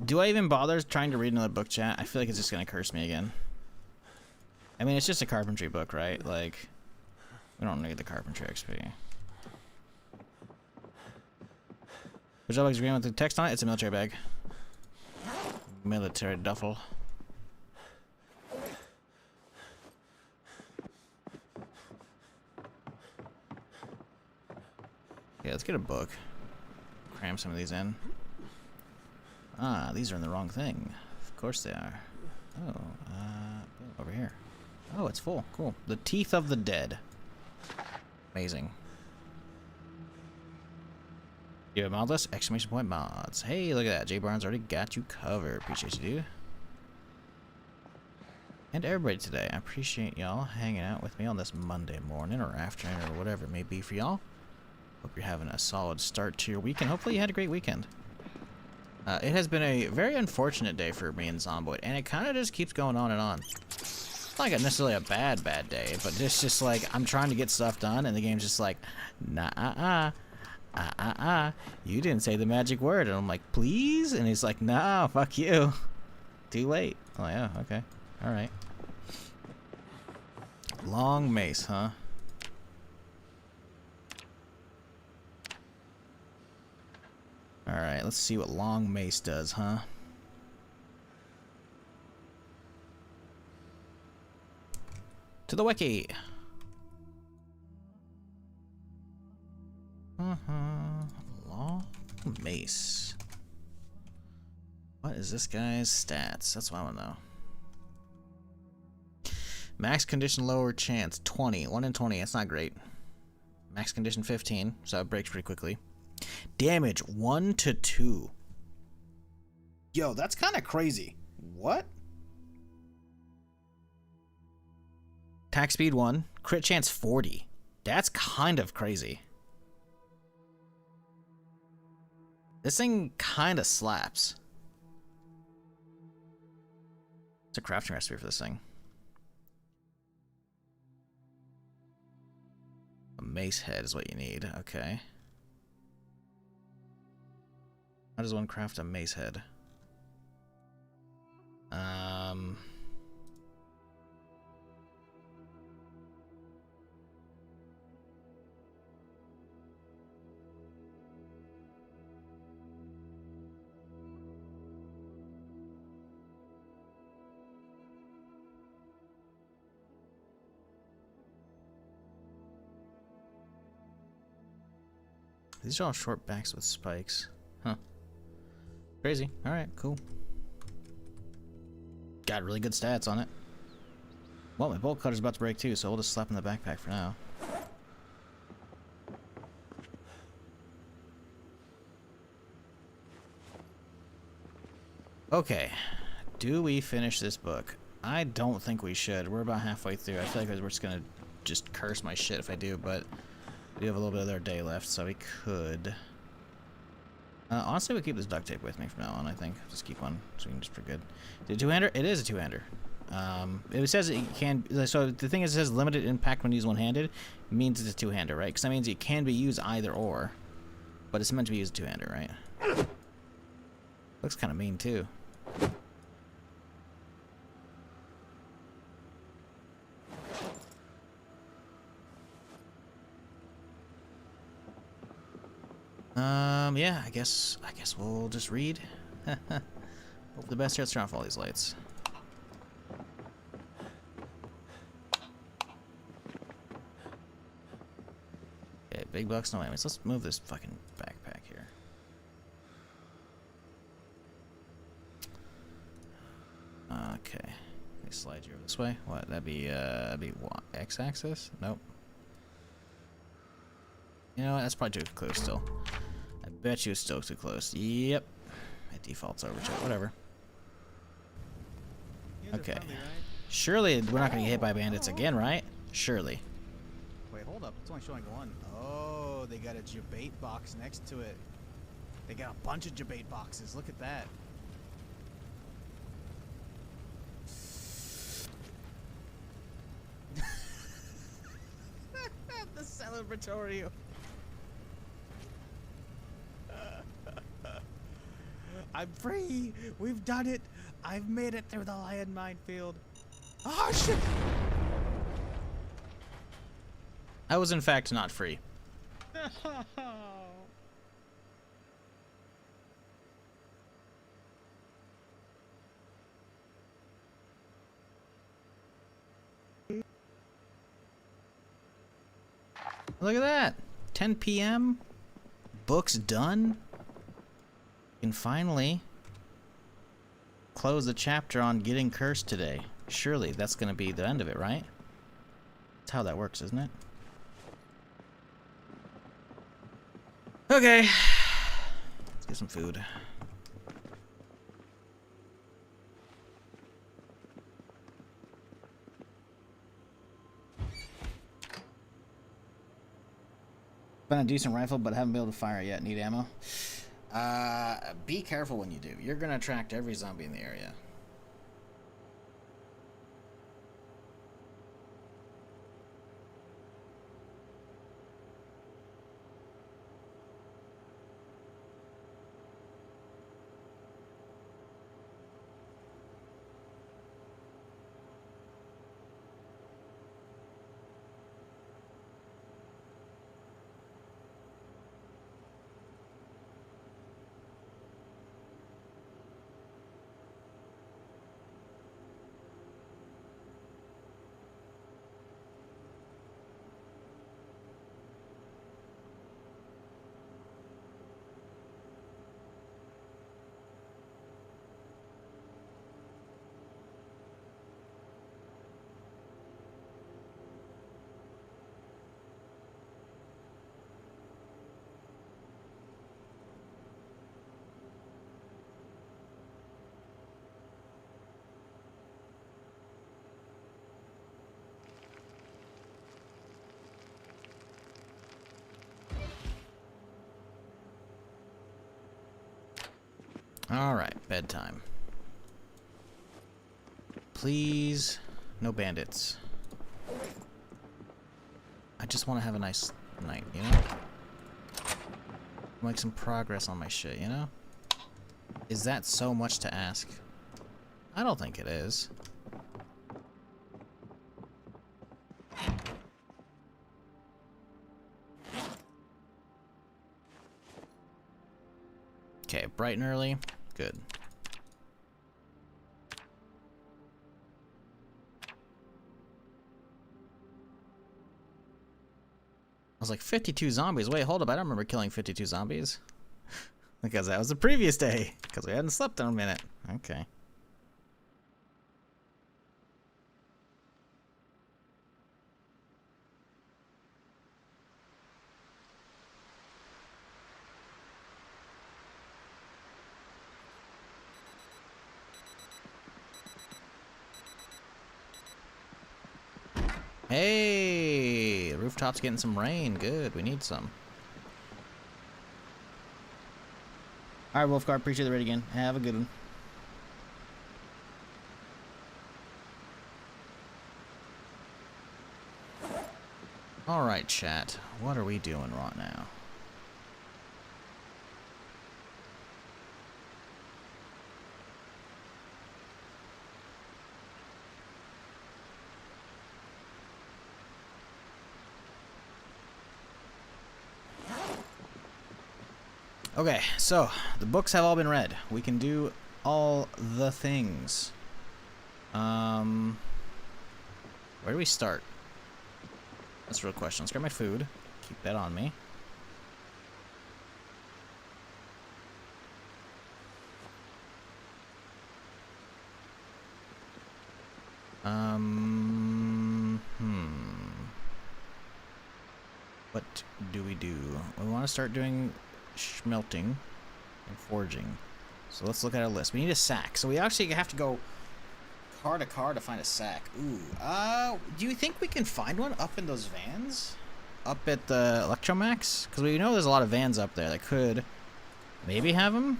Do I even bother trying to read another book, chat? I feel like it's just gonna curse me again. I mean, it's just a carpentry book, right? Like, we don't need the carpentry XP. Which bag's green with the text on it? It's a military bag. Military duffel. Yeah, let's get a book. Cram some of these in. Ah, these are in the wrong thing. Of course they are. Oh, over here. Oh, it's full. Cool. The Teeth of the Dead. Amazing. You have a mod list? Exclamation point mods. Hey, look at that. Jay Barnes already got you covered. Appreciate you, dude. And everybody today. I appreciate y'all hanging out with me on this Monday morning or afternoon or whatever it may be for y'all. Hope you're having a solid start to your week and hopefully you had a great weekend. It has been a very unfortunate day for me and Zomboid, and it kind of just keeps going on and on. It's not necessarily a bad day, but it's just like I'm trying to get stuff done, and the game's just like, you didn't say the magic word, and I'm like, please, and he's like, no, fuck you, too late. I'm like, oh, okay, all right. Long mace, huh? Alright, let's see what long mace does, huh? To the wiki! Long mace. What is this guy's stats? That's what I want to know. Max condition lower chance, 20. 1 in 20, that's not great. Max condition 15, so it breaks pretty quickly. Damage 1 to 2. Yo, that's kind of crazy. What? Attack speed 1. Crit chance 40. That's kind of crazy. This thing kind of slaps. It's a crafting recipe for this thing. A mace head is what you need. Okay. How does one craft a mace head? These are all short backs with spikes. Huh. Crazy. Alright, cool. Got really good stats on it. Well, my bolt cutter's about to break too, so we'll just slap in the backpack for now. Okay. Do we finish this book? I don't think we should. We're about halfway through. I feel like we're just gonna just curse my shit if I do, but we do have a little bit of our day left, so we could. Honestly, we'll keep this duct tape with me from now on, I think. Just keep one, so we can just pretty good. The two-hander? It is a two-hander. It says it can. So the thing is, it says limited impact when used one-handed. It means it's a two-hander, right? Because that means it can be used either or. But it's meant to be used two-hander, right? Looks kind of mean, too. Yeah, I guess we'll just read. Hope the best here. Let's turn off all these lights. Okay, big bucks, no enemies. Let's move this fucking backpack here. Okay. Let me slide you over this way. What? That'd be what? X-axis? Nope. You know what? That's probably too close still. I bet you it's still too close. Yep. It defaults over to it. Whatever. Okay. Friendly, right? Surely we're not going to get hit by bandits again, right? Surely. Wait, hold up. It's only showing one. Oh, they got a debate box next to it. They got a bunch of debate boxes. Look at that. The celebratory. I'm free. We've done it. I've made it through the lion minefield. Oh shit! I was in fact not free. Look at that. 10 p.m. Book's done. You can finally close the chapter on getting cursed today. Surely that's going to be the end of it, right? That's how that works, isn't it? Okay. Let's get some food. Found a decent rifle, but haven't been able to fire it yet. Need ammo? Be careful when you do. You're gonna attract every zombie in the area. Alright, bedtime. Please, no bandits. I just want to have a nice night, you know? Make some progress on my shit, you know? Is that so much to ask? I don't think it is. Okay, bright and early. Good. I was like, 52 zombies. Wait, hold up. I don't remember killing 52 zombies. Because that was the previous day. Because we hadn't slept in a minute. Okay. Hey, the rooftop's getting some rain. Good, we need some. All right, Wolfguard, appreciate the raid again. Have a good one. All right, chat. What are we doing right now? Okay, so the books have all been read. We can do all the things. Where do we start? That's a real question. Let's grab my food. Keep that on me. What do we do? We want to start doing smelting and forging. So let's look at our list. We need a sack. So we actually have to go car to car to find a sack. Ooh. Do you think we can find one up in those vans? Up at the Electromax? Because we know there's a lot of vans up there that could maybe have them.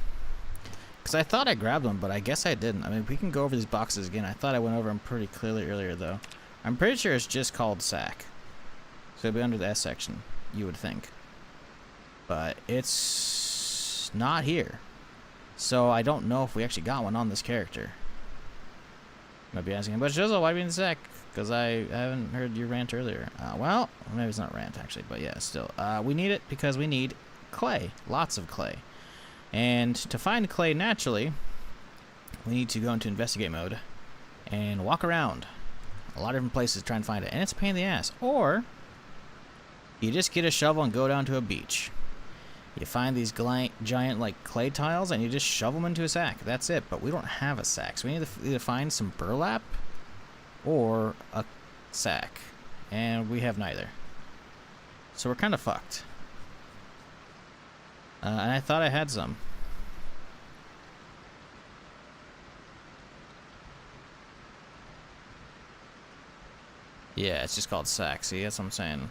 Because I thought I grabbed them, but I guess I didn't. I mean, we can go over these boxes again. I thought I went over them pretty clearly earlier, though. I'm pretty sure it's just called sack. So it'd be under the S section, you would think. But it's not here. So I don't know if we actually got one on this character. Might be asking, but Jizzle, why be in the sack? Because I haven't heard your rant earlier. Well, maybe it's not rant actually, but yeah, still. We need it because we need clay. Lots of clay. And to find clay naturally, we need to go into investigate mode and walk around a lot of different places to try and find it. And it's a pain in the ass. Or you just get a shovel and go down to a beach. You find these giant like clay tiles and you just shove them into a sack. That's it. But we don't have a sack, so we need to either find some burlap or a sack, and we have neither. So we're kind of fucked. And I thought I had some. Yeah, it's just called sack. See, that's what I'm saying.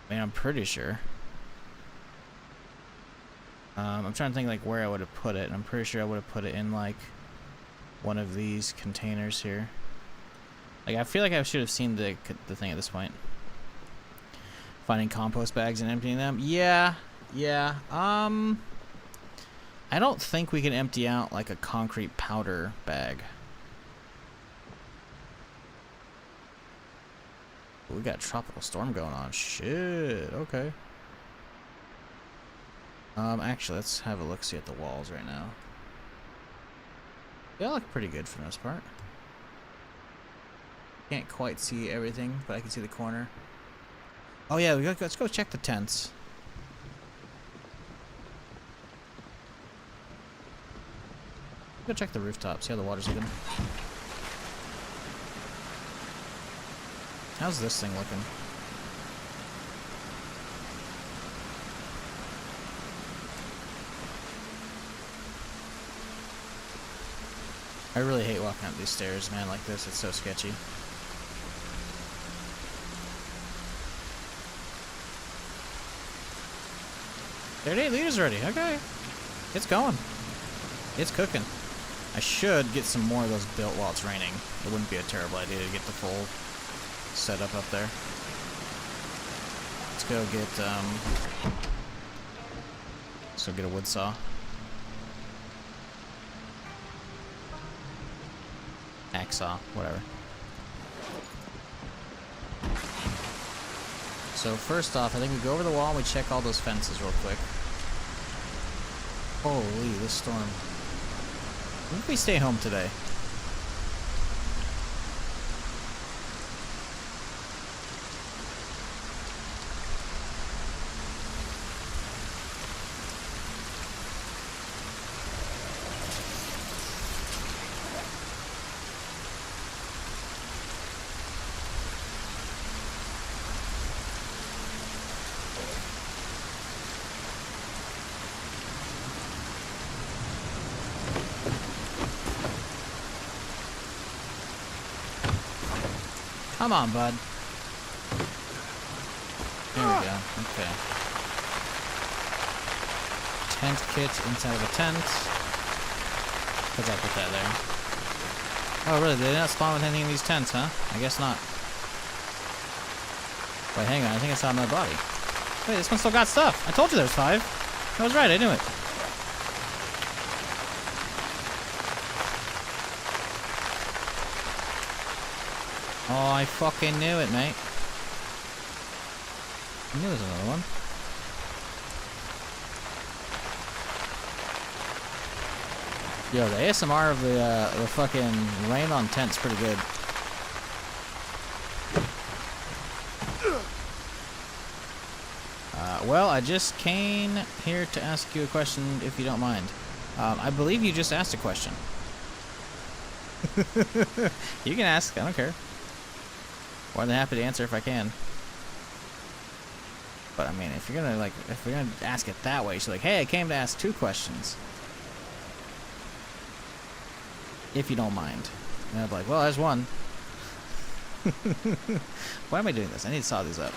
I mean, I'm pretty sure. I'm trying to think like where I would have put it. I'm pretty sure I would have put it in like one of these containers here. Like I feel like I should have seen the thing at this point. Finding compost bags and emptying them. Yeah. I don't think we can empty out like a concrete powder bag. We got a tropical storm going on. Shit. Okay. Actually, let's have a look-see at the walls right now. They all look pretty good for the most part. Can't quite see everything, but I can see the corner. Oh yeah, let's go check the tents. Go check the rooftop, see how the water's looking. How's this thing looking? I really hate walking up these stairs, man, like this. It's so sketchy. There are 8 liters already. Okay. It's going. It's cooking. I should get some more of those built while it's raining. It wouldn't be a terrible idea to get the full setup up there. Let's go get a wood saw. Hacksaw, whatever. So first off, I think we go over the wall and we check all those fences real quick. Holy, this storm. When did we stay home today? Come on, bud. There we go. Okay. Tent kit inside of the tent. Because I put that there. Oh, really? They did not spawn with anything in these tents, huh? I guess not. Wait, hang on. I think I saw my body. Wait, this one still got stuff. I told you there was 5. I was right. I knew it. Oh, I fucking knew it, mate. I knew there was another one. Yo, the ASMR of the fucking rain on tent's pretty good. Well, I just came here to ask you a question, if you don't mind. I believe you just asked a question. You can ask. I don't care. More than happy to answer if I can. But I mean, if you're gonna ask it that way, she's like, hey, I came to ask 2 questions. If you don't mind. And I'd be like, well, there's one. Why am I doing this? I need to saw these up.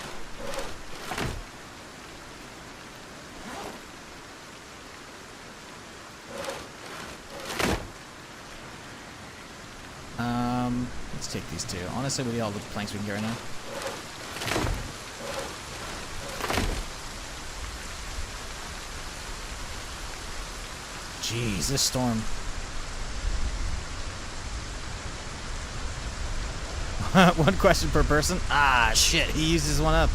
Let's take these 2. Honestly, we need all the planks we can get right now. Jeez, this storm. One question per person? Ah, shit, he uses one up.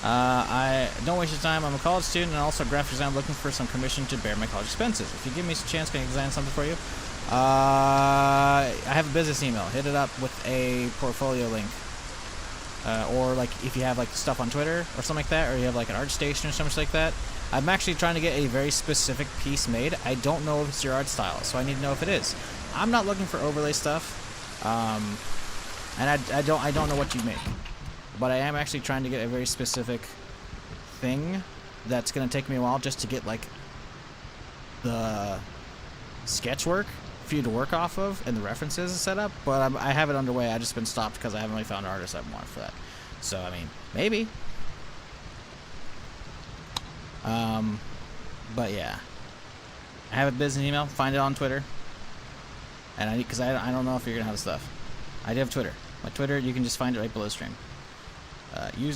I don't waste your time. I'm a college student and also a graphic designer. I'm looking for some commission to bear my college expenses. If you give me a chance, can I design something for you? I have a business email. Hit it up with a portfolio link. Or like if you have like stuff on Twitter or something like that, or you have like an art station or something like that. I'm actually trying to get a very specific piece made. I don't know if it's your art style, so I need to know if it is. I'm not looking for overlay stuff, and I don't know what you make. But I am actually trying to get a very specific thing that's going to take me a while just to get, like, the sketch work for you to work off of and the references set up. But I have it underway. I've just been stopped because I haven't really found an artist I want for that. So, I mean, maybe. But, yeah. I have a business email. Find it on Twitter. And because I don't know if you're going to have the stuff. I do have Twitter. My Twitter, you can just find it right below the stream.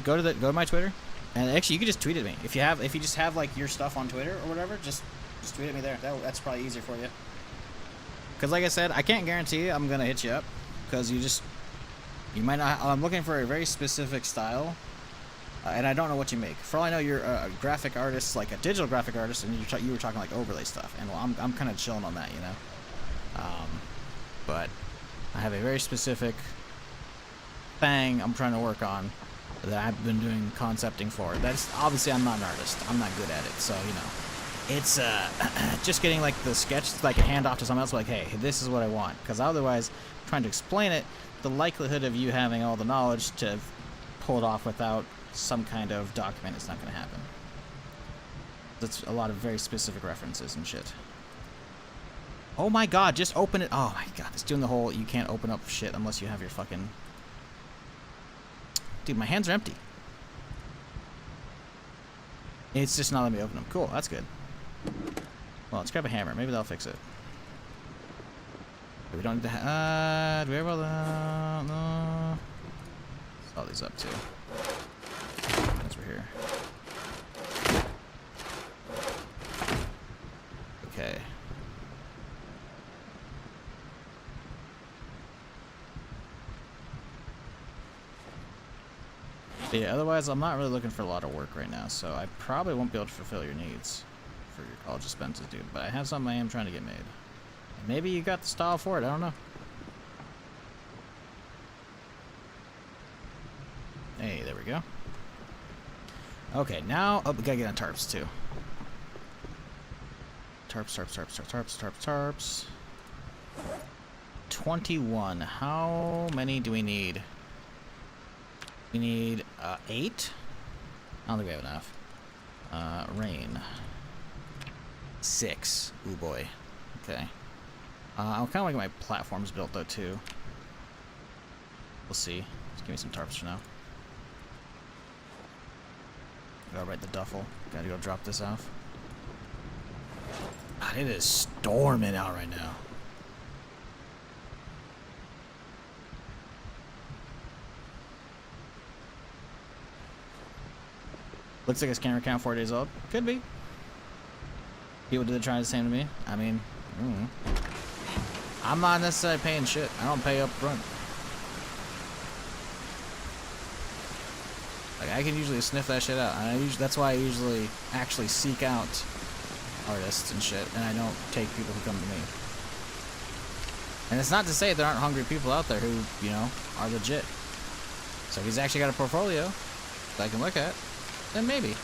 Go to my Twitter, and actually you can just tweet at me if you just have like your stuff on Twitter or whatever. Just tweet at me there. That's probably easier for you. Because like I said, I can't guarantee you I'm gonna hit you up because you might not. I'm looking for a very specific style, and I don't know what you make. For all I know, you're a graphic artist, like a digital graphic artist, and you were talking like overlay stuff, and well, I'm kind of chilling on that, you know. But I have a very specific thing I'm trying to work on that I've been doing concepting for. That's obviously I'm not an artist. I'm not good at it, so you know, it's just getting like the sketch, like a handoff to someone else, like, hey, this is what I want. Because otherwise, trying to explain it, the likelihood of you having all the knowledge to pull it off without some kind of document is not going to happen. That's a lot of very specific references and shit. Oh my god, just open it. Oh my god, it's doing the whole you can't open up shit unless you have your fucking. Dude, my hands are empty. It's just not letting me open them. Cool, that's good. Well, let's grab a hammer. Maybe that'll fix it. We don't need to do we have all the... no. Let's all these up, too. As we're here. Okay. But yeah, otherwise I'm not really looking for a lot of work right now, so I probably won't be able to fulfill your needs for your college expenses, dude. But I have something I am trying to get made. And maybe you got the style for it, I don't know. Hey, there we go. Okay, now, oh, we gotta get on tarps too. Tarps. 21. How many do we need? We need 8. I don't think we have enough. Rain. 6. Ooh boy. Okay. I kind of want to get my platforms built though too. We'll see. Just give me some tarps for now. Gotta write the duffel. Gotta go drop this off. God, it is storming out right now. Looks like his camera count 4 days old. Could be. People did try the same to me. I mean, I'm not necessarily paying shit. I don't pay up front. Like, I can usually sniff that shit out. That's why I usually actually seek out artists and shit, and I don't take people who come to me. And it's not to say there aren't hungry people out there who, you know, are legit. So if he's actually got a portfolio that I can look at, then maybe.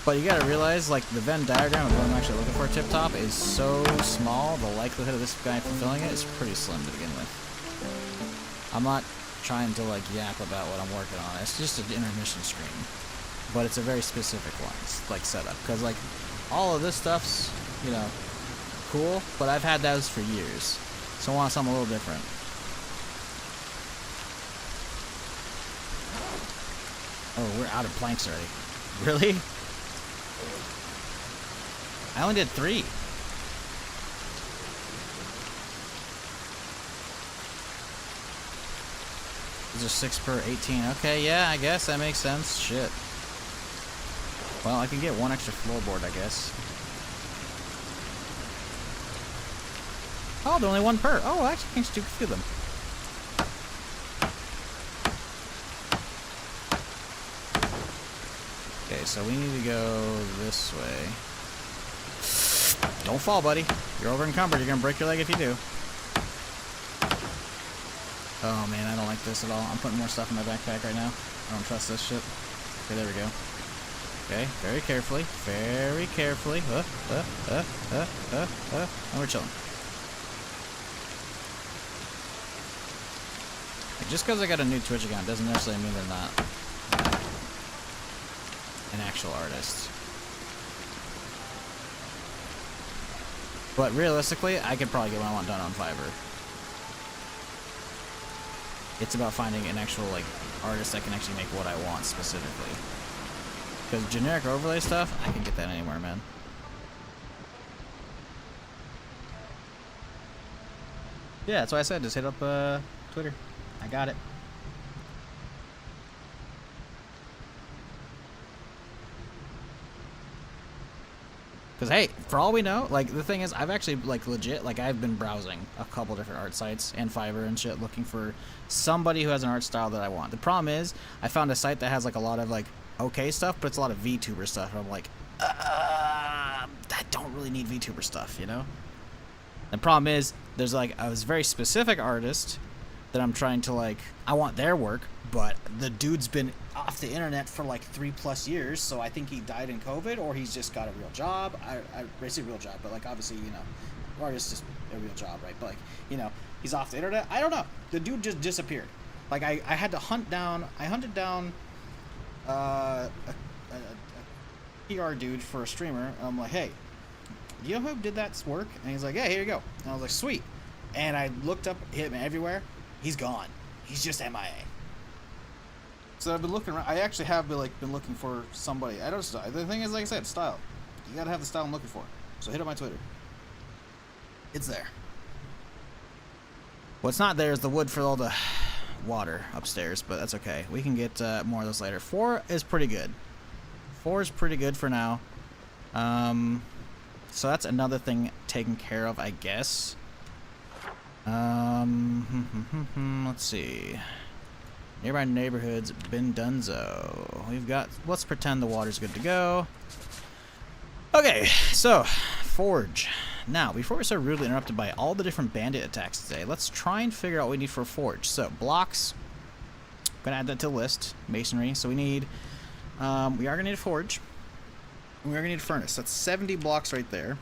But you gotta realize, like, the Venn diagram of what I'm actually looking for tip top is so small, the likelihood of this guy fulfilling it is pretty slim to begin with. I'm not trying to, like, yap about what I'm working on. It's just an intermission stream. But it's a very specific one, like, setup. Because, like, all of this stuff's, you know, cool, but I've had those for years. So I want something a little different. Oh, we're out of planks already. Really? I only did 3. These are 6 per 18. Okay, yeah, I guess that makes sense. Shit. Well, I can get 1 extra floorboard, I guess. Oh, they're only 1 per. Oh, I actually can do a few of them. Okay, so we need to go this way. Don't fall, buddy. You're over encumbered. You're gonna break your leg if you do. Oh man, I don't like this at all. I'm putting more stuff in my backpack right now. I don't trust this shit. Okay, there we go. Okay, very carefully. Very carefully. And we're chilling. Just because I got a new Twitch account doesn't necessarily mean they're not an actual artist. But realistically, I could probably get what I want done on Fiverr. It's about finding an actual, like, artist that can actually make what I want specifically. Because generic overlay stuff, I can get that anywhere, man. Yeah, that's why I said just hit up Twitter. I got it. Because, hey, for all we know, like, the thing is, I've actually, like, legit, like, I've been browsing a couple different art sites and Fiverr and shit looking for somebody who has an art style that I want. The problem is, I found a site that has, like, a lot of, like, okay stuff, but it's a lot of VTuber stuff. And I'm like, I don't really need VTuber stuff, you know? The problem is, there's, like, a very specific artist that I'm trying to, like, I want their work, but the dude's been off the internet for like 3+ years, so I think he died in COVID, or he's just got a real job. I say real job, but like obviously, you know, artist is a real job, right? But like, you know, he's off the internet. I don't know. The dude just disappeared. Like I had to hunt down. I hunted down a PR dude for a streamer. And I'm like, hey, do you know who did that work? And he's like, yeah, here you go. And I was like, sweet. And I looked up him everywhere. He's gone. He's just MIA. So I've been looking around. I actually have been looking for somebody. I don't. The thing is, like I said, style. You gotta have the style I'm looking for. So hit up my Twitter. It's there. What's not there is the wood for all the water upstairs, but that's okay. We can get more of those later. 4 is pretty good. 4 is pretty good for now. So that's another thing taken care of, I guess. Let's see. Nearby neighborhoods, been donezo. We've got, let's pretend the water's good to go. Okay, so, forge. Now, before we start rudely interrupted by all the different bandit attacks today, let's try and figure out what we need for a forge. So, blocks. I'm gonna add that to the list. Masonry. So we need, we are gonna need a forge. And we are gonna need a furnace. That's 70 blocks right there.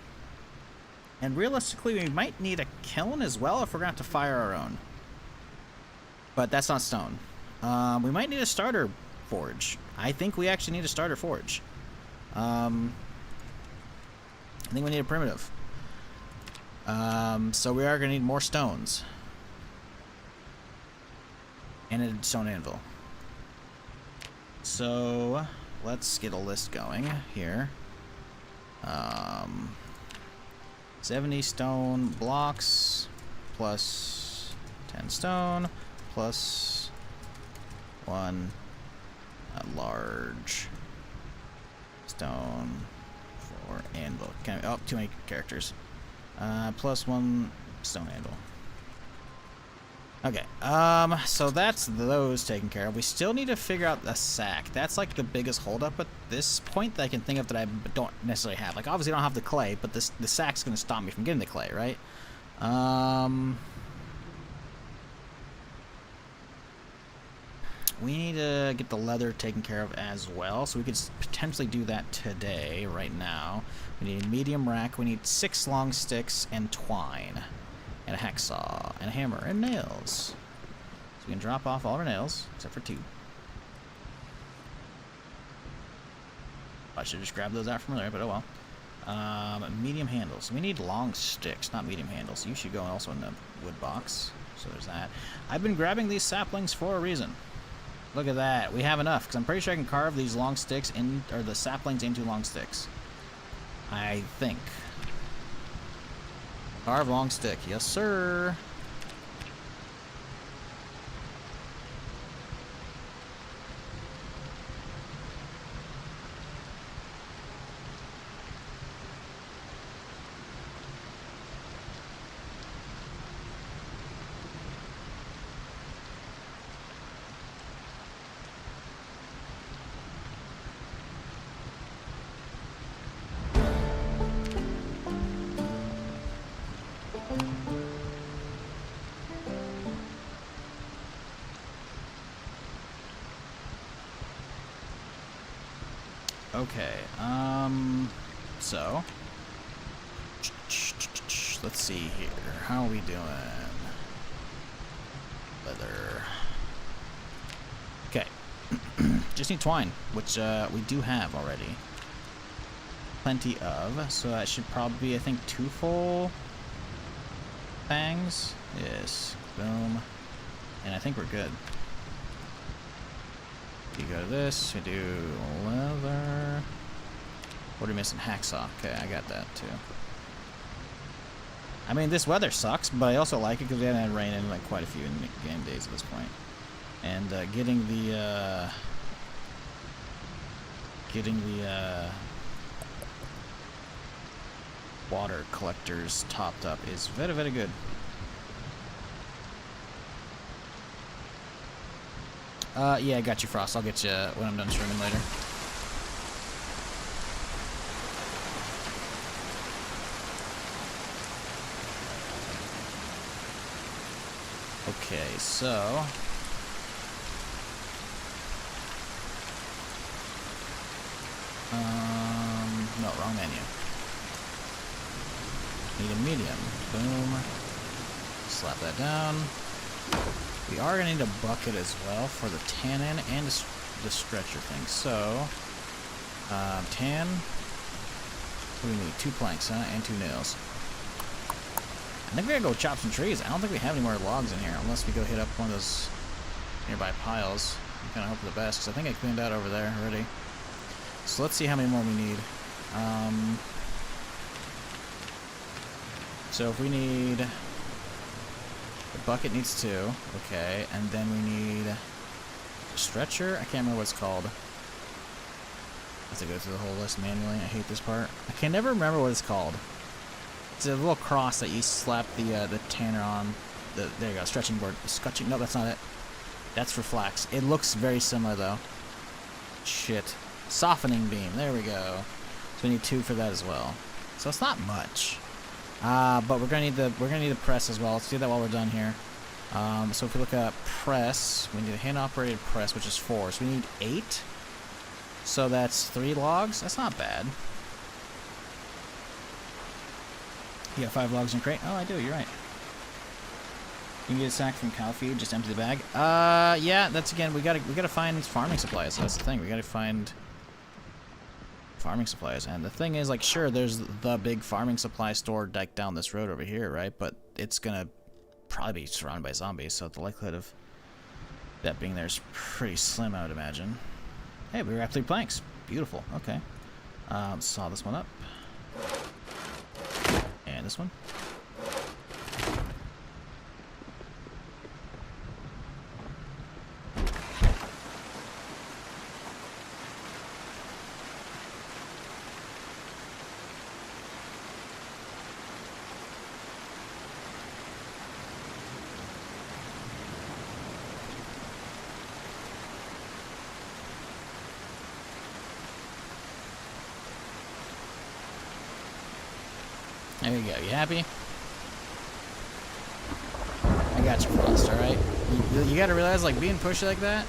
And realistically, we might need a kiln as well if we're gonna have to fire our own. But that's not stone. We might need a starter forge. I think we actually need a starter forge. I think we need a primitive. So we are going to need more stones. And a stone anvil. So let's get a list going here. 70 stone blocks plus 10 stone plus 1 large stone for anvil. Oh, too many characters. Plus 1 stone anvil. Okay, so that's those taken care of. We still need to figure out a sack. That's like the biggest holdup at this point that I can think of that I don't necessarily have. Like, obviously I don't have the clay, but the sack's gonna stop me from getting the clay, right? We need to get the leather taken care of as well, so we could potentially do that today, right now. We need a medium rack, we need 6 long sticks and twine, and a hacksaw, and a hammer, and nails. So we can drop off all our nails, except for 2. I should just grab those out from there, but oh well. Medium handles. We need long sticks, not medium handles. You should go also in the wood box. So there's that. I've been grabbing these saplings for a reason. Look at that. We have enough, because I'm pretty sure I can carve these long sticks in, or the saplings into long sticks. I think. Carve long stick. Yes, sir. Okay, so let's see here. How are we doing? Leather. Okay. Just need twine, which we do have already. Plenty of, so that should probably be, I think, 2 full fangs. Yes. Boom. And I think we're good. We go to this, we do leather. What are we missing? Hacksaw. Okay, I got that too. I mean, this weather sucks, but I also like it because we haven't had rain in like quite a few game days at this point. And getting the water collectors topped up is very, very good. Yeah, I got you, Frost. I'll get you when I'm done streaming later. Okay, so... no, wrong menu. Need a medium. Boom. Slap that down. We are going to need a bucket as well for the tannin and the stretcher thing. So, tan. What do we need? 2 planks, huh? And 2 nails. I think we gotta go chop some trees. I don't think we have any more logs in here unless we go hit up one of those nearby piles. I'm kind of hoping the best, because I think I cleaned out over there already. So let's see how many more we need. So if we need... The bucket needs 2. Okay, and then we need... A stretcher? I can't remember what it's called. I have to go through the whole list manually. I hate this part. I can never remember what it's called. It's a little cross that you slap the tanner on. There you go, stretching board. Scotching. No, that's not it. That's for flax. It looks very similar though. Shit. Softening beam. There we go. So we need 2 for that as well. So it's not much. But we're gonna need the press as well. Let's do that while we're done here. So if we look at press, we need a hand-operated press, which is 4. So we need 8. So that's 3 logs. That's not bad. You got 5 logs in your crate? Oh, I do. You're right. You can get a sack from cow feed. Just empty the bag. Yeah. That's again. We gotta find farming supplies. That's the thing. We gotta find farming supplies. And the thing is, like, sure, there's the big farming supply store like down this road over here, right? But it's gonna probably be surrounded by zombies, so the likelihood of that being there is pretty slim, I would imagine. Hey, we wrapped 3 planks. Beautiful. Okay. Saw this one up. And this one. There you go. You happy? I got you, Frost, alright? You gotta realize, like, being pushy like that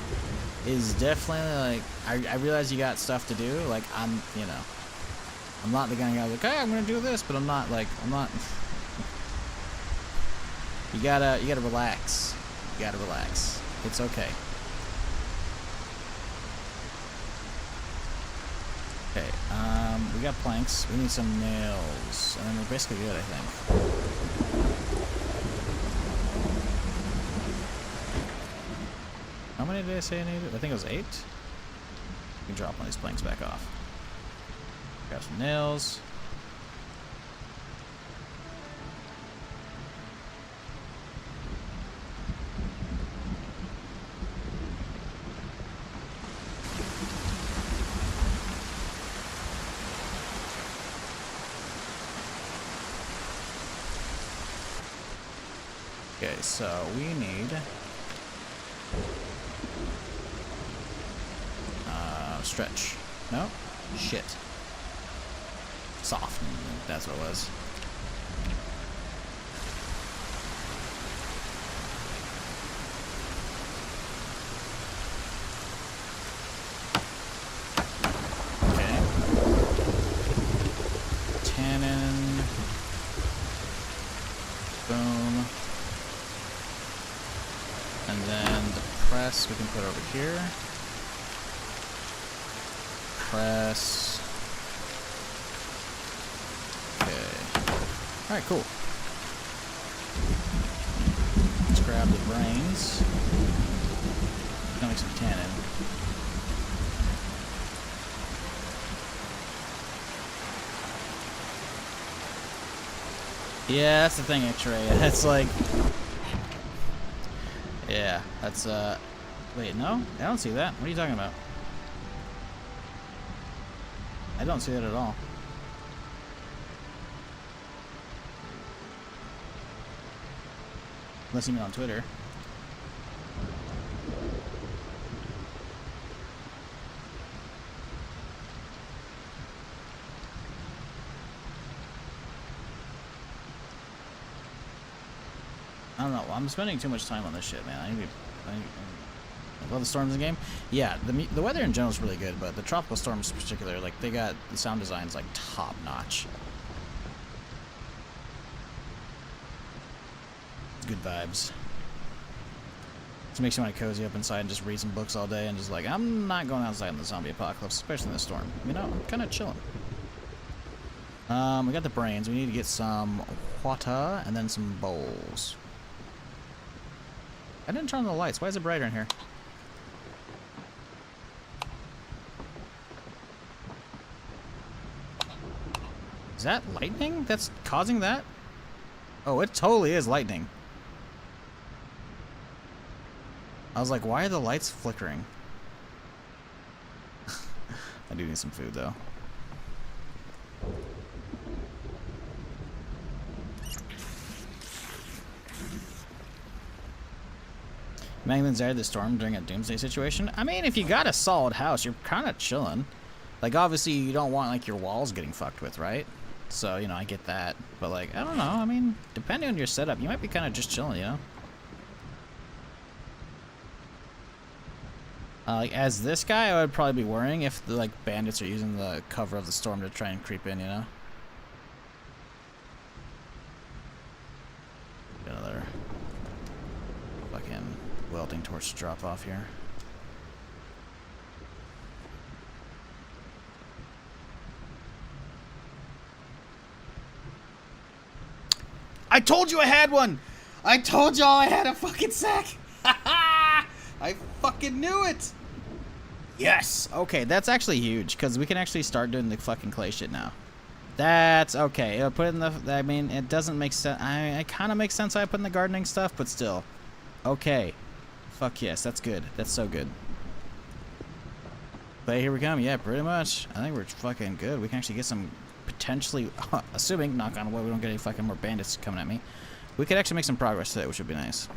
is definitely, like, I realize you got stuff to do. Like, I'm not the guy who's like, hey, I'm gonna do this, but I'm not. You gotta relax. You gotta relax. It's okay. Okay, we got planks. We need some nails. And then we're basically good, I think. How many did I say I needed? I think it was 8. We can drop one of these planks back off. Grab some nails. Okay, so we need stretch. No? Shit. Soft. That's what it was. Okay. Tannin. Boom. And then the press we can put over here. Press. Okay. Alright, cool. Let's grab the brains. Gonna make some tannin. Yeah, that's the thing, X-ray. That's like... Yeah, that's, wait, no? I don't see that. What are you talking about? I don't see that at all. Unless you mean on Twitter. I don't know. I'm spending too much time on this shit, man. I love the storms in the game. Yeah, the weather in general is really good, but the tropical storms in particular, like, they got the sound design's like top notch. Good vibes. It makes you want to cozy up inside and just read some books all day and just like, I'm not going outside in the zombie apocalypse, especially in the storm. You know, I'm kind of chilling. We got the brains. We need to get some water and then some bowls. I didn't turn on the lights. Why is it brighter in here? Is that lightning that's causing that? Oh, it totally is lightning. I was like, why are the lights flickering? I do need some food, though. Magdalene's aired the storm during a doomsday situation. I mean, if you got a solid house, you're kind of chilling. Like, obviously, you don't want, like, your walls getting fucked with, right? So, you know, I get that. But, like, I don't know. I mean, depending on your setup, you might be kind of just chilling, you know? Like, as this guy, I would probably be worrying if, the, like, bandits are using the cover of the storm to try and creep in, you know? Got another fucking welding torch to drop off here. I told you I had one! I told y'all I had a fucking sack! I fucking knew it! Yes! Okay, that's actually huge, because we can actually start doing the fucking clay shit now. That's okay. It'll put it in the... I mean, it doesn't make sense. It kind of makes sense why I put in the gardening stuff, but still. Okay. Fuck yes, that's good. That's so good. But here we come. Yeah, pretty much. I think we're fucking good. We can actually get some... potentially, assuming, knock on wood, we don't get any fucking more bandits coming at me. We could actually make some progress today, which would be nice.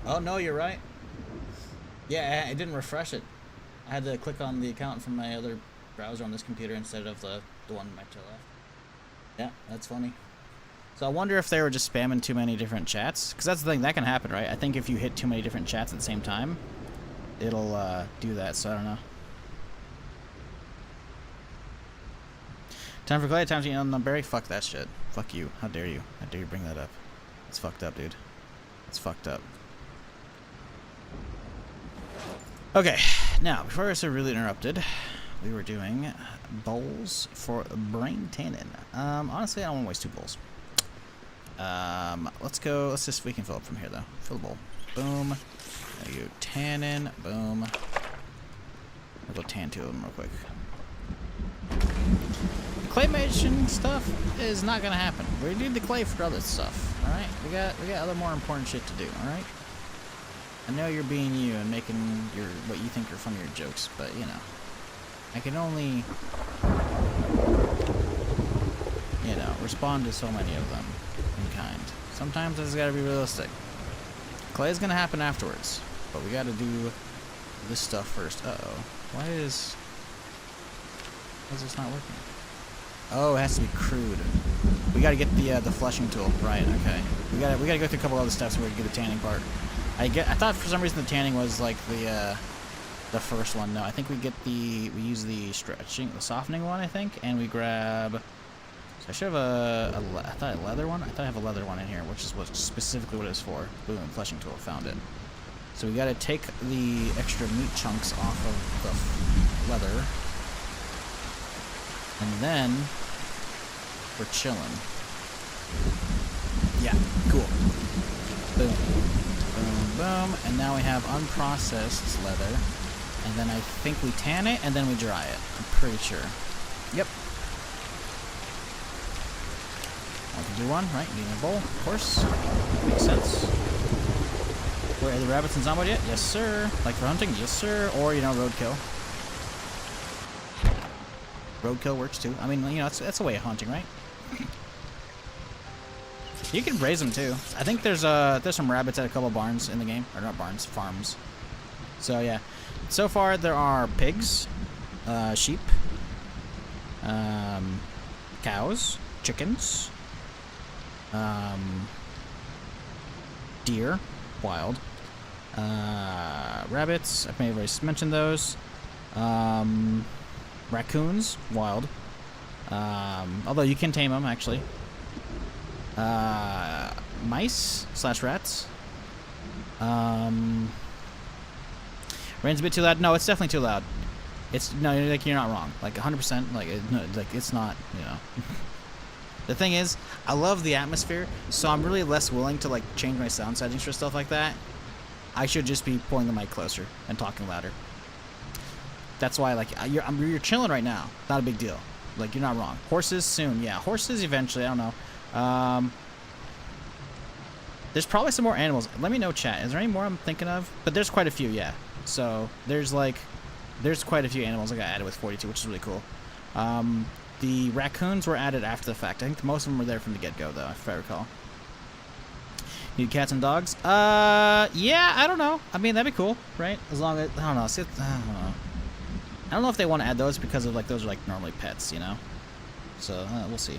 Oh, no, you're right. Yeah, I didn't refresh it. I had to click on the account from my other browser on this computer instead of the one on my to the left. Yeah, that's funny. So I wonder if they were just spamming too many different chats. Because that's the thing, that can happen, right? I think if you hit too many different chats at the same time, it'll do that, so I don't know. Time for clay, time to eat on the berry? Fuck that shit. Fuck you. How dare you? How dare you bring that up? It's fucked up, dude. It's fucked up. Okay, now, before I was really interrupted, we were doing bowls for brain tannin. Honestly, I don't want to waste 2 bowls. Let's just, we can fill up from here, though. Fill the bowl. Boom. There you go. Tannin. Boom. I'll go tan 2 of them real quick. Claymation stuff is not gonna happen. We need the clay for other stuff, alright? We got other more important shit to do, alright? I know you're being you and making your what you think are funnier jokes, but you know, I can only, you know, respond to so many of them in kind. Sometimes it's gotta be realistic. Clay's gonna happen afterwards, but we gotta do this stuff first. Uh-oh. Why is this not working? Oh, it has to be crude. We gotta get the flushing tool. Right, okay. We gotta go through a couple other steps where we can get the tanning part. I thought for some reason the tanning was like the first one. No, I think we use the stretching, the softening one, I think, and we grab. So I should have I thought a leather one. I thought I have a leather one in here, which is specifically what it's for. Boom, flushing tool, found it. So we gotta take the extra meat chunks off of the leather, and then we're chilling. Yeah, cool. Boom. Boom, boom, and now we have unprocessed leather, and then I think we tan it, and then we dry it. I'm pretty sure. Yep. I can do one, right? Need a bowl, of course. Makes sense. Wait, are the rabbits in Zomboid yet? Yes, sir. Like for hunting? Yes, sir. Or, you know, roadkill. Roadkill works too. I mean, you know, that's a way of hunting, right? You can raise them too. I think there's some rabbits at a couple barns in the game, or not barns, farms. So yeah, so far there are pigs, sheep, cows, chickens, deer, wild, rabbits. I may have already mentioned those. Raccoons, wild. Although you can tame them actually. Mice / rats. Rain's a bit too loud. No, it's definitely too loud. It's no, like you're not wrong. Like 100%. Like no, like it's not. You know. The thing is, I love the atmosphere, so I'm really less willing to like change my sound settings for stuff like that. I should just be pulling the mic closer and talking louder. That's why, like, you're chilling right now. Not a big deal. Like, you're not wrong. Horses soon, yeah. Horses eventually. I don't know. There's probably some more animals. Let me know, chat. Is there any more I'm thinking of? But there's quite a few, yeah. So there's quite a few animals I got added with 42, which is really cool. The raccoons were added after the fact. I think most of them were there from the get-go, though, if I recall. Need cats and dogs? Yeah, I don't know. I mean, that'd be cool, right? As long as, I don't know. See, I don't know. I don't know if they want to add those because of, like, those are, like, normally pets, you know? So, we'll see.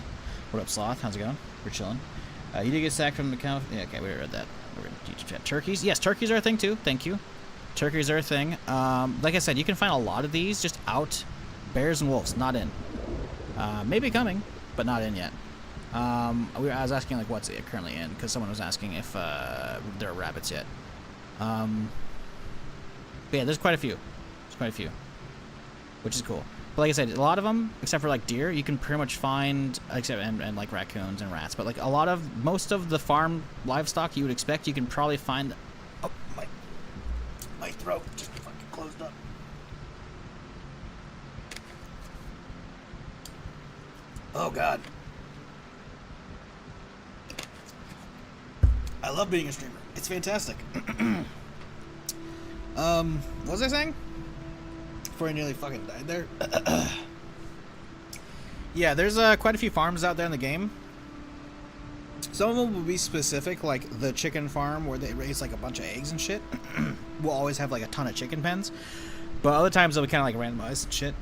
What up, Sloth? How's it going? We're chilling. You did get sacked from the count. Yeah, okay, we already read that. We're going to teach chat. Turkeys? Yes, turkeys are a thing, too. Thank you. Turkeys are a thing. Like I said, you can find a lot of these just out. Bears and wolves, not in. Maybe coming, but not in yet. I was asking, like, what's it currently in, because someone was asking if there are rabbits yet. But yeah, there's quite a few. There's quite a few, which is cool. But like I said, a lot of them, except for, like, deer, you can pretty much find, except and like, raccoons and rats. But, like, most of the farm livestock you would expect, you can probably find... Oh, my throat just fucking closed up. Oh, God. I love being a streamer. It's fantastic. What was I saying? Before I nearly fucking died there. Yeah, there's quite a few farms out there in the game. Some of them will be specific, like the chicken farm where they raise like a bunch of eggs and shit. We'll always have like a ton of chicken pens. But other times they'll be kind of like randomized and shit.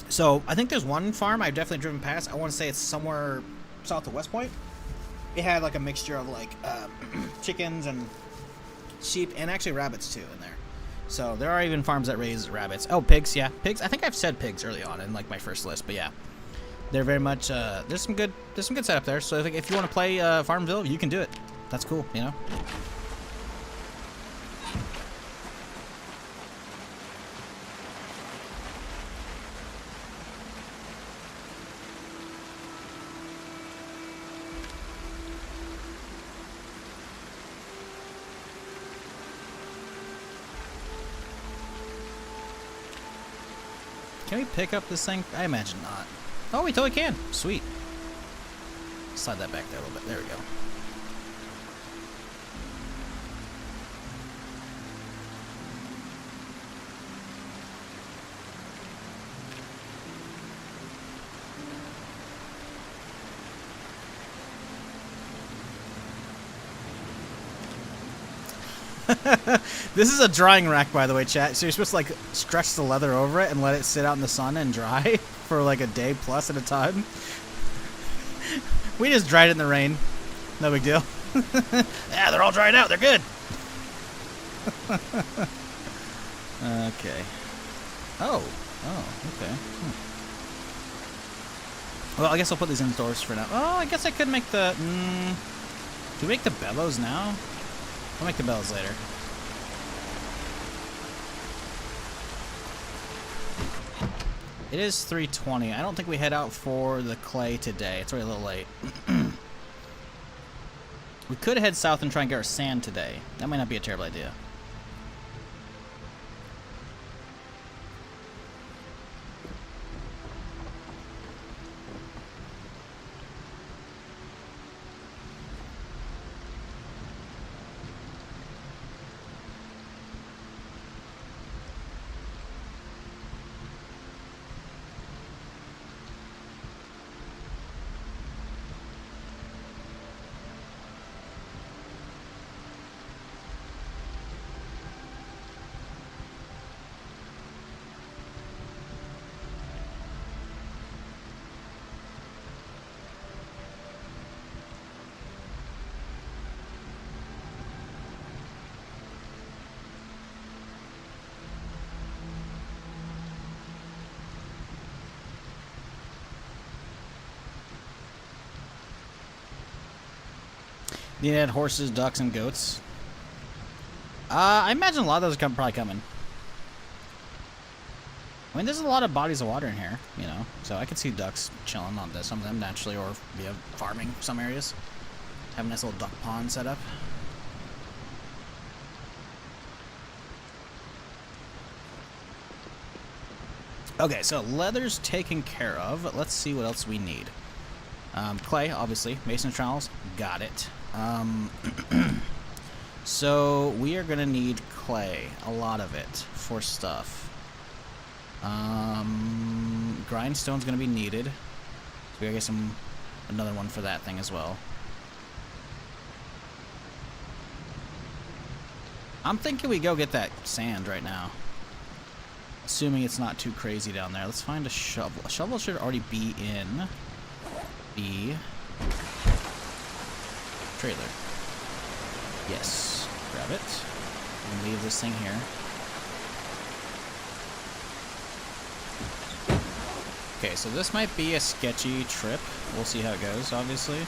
So I think there's one farm I've definitely driven past. I want to say it's somewhere south of West Point. It had like a mixture of like chickens and sheep and actually rabbits too in there. So there are even farms that raise rabbits. Oh, pigs, yeah, pigs. I think I've said pigs early on in like my first list, but yeah, they're very much. There's some good setup there. So if you want to play Farmville, you can do it. That's cool, you know. Can we pick up this thing? I imagine not. Oh, we totally can. Sweet. Slide that back there a little bit. There we go. This is a drying rack, by the way, chat. So you're supposed to like stretch the leather over it and let it sit out in the sun and dry for like a day plus at a time. We just dried it in the rain. No big deal. Yeah, they're all dried out. They're good. Okay. Oh, okay. Well, I guess I'll put these indoors for now. Oh, I guess I could make the... do we make the bellows now? I'll make the bellows later. It is 3:20. I don't think we head out for the clay today. It's already a little late. We could head south and try and get our sand today. That might not be a terrible idea. You need to add horses, ducks, and goats. I imagine a lot of those are probably coming. I mean, there's a lot of bodies of water in here, you know, so I could see ducks chilling on this, some of them naturally, or via farming some areas. Have a nice little duck pond set up. Okay, so leather's taken care of. Let's see what else we need. Clay, obviously. Mason trowels, got it. So we are gonna need clay, a lot of it, for stuff. Grindstone's gonna be needed. So we gotta get another one for that thing as well. I'm thinking we go get that sand right now. Assuming it's not too crazy down there. Let's find a shovel. A shovel should already be in the trailer. Yes. Grab it. And leave this thing here. Okay, so this might be a sketchy trip. We'll see how it goes, obviously.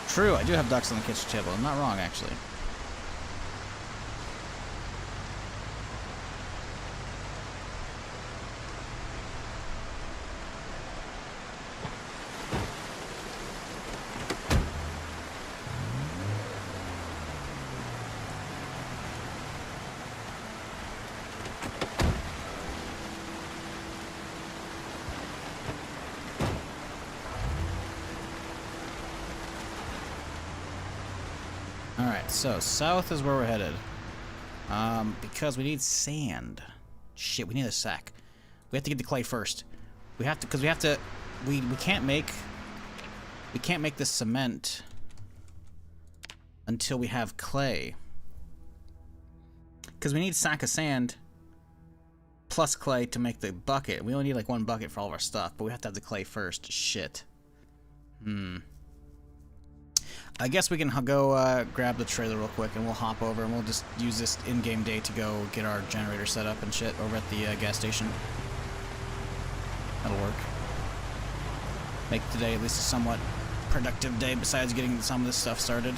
True, I do have ducks on the kitchen table. I'm not wrong, actually. Alright, so south is where we're headed. Because we need sand. Shit, we need a sack. We have to get the clay first. We have to, because we can't make this cement until we have clay. Because we need a sack of sand plus clay to make the bucket. We only need like one bucket for all of our stuff, but we have to have the clay first. Shit. I guess we can go grab the trailer real quick and we'll hop over and we'll just use this in-game day to go get our generator set up and shit over at the gas station. That'll work. Make today at least a somewhat productive day besides getting some of this stuff started.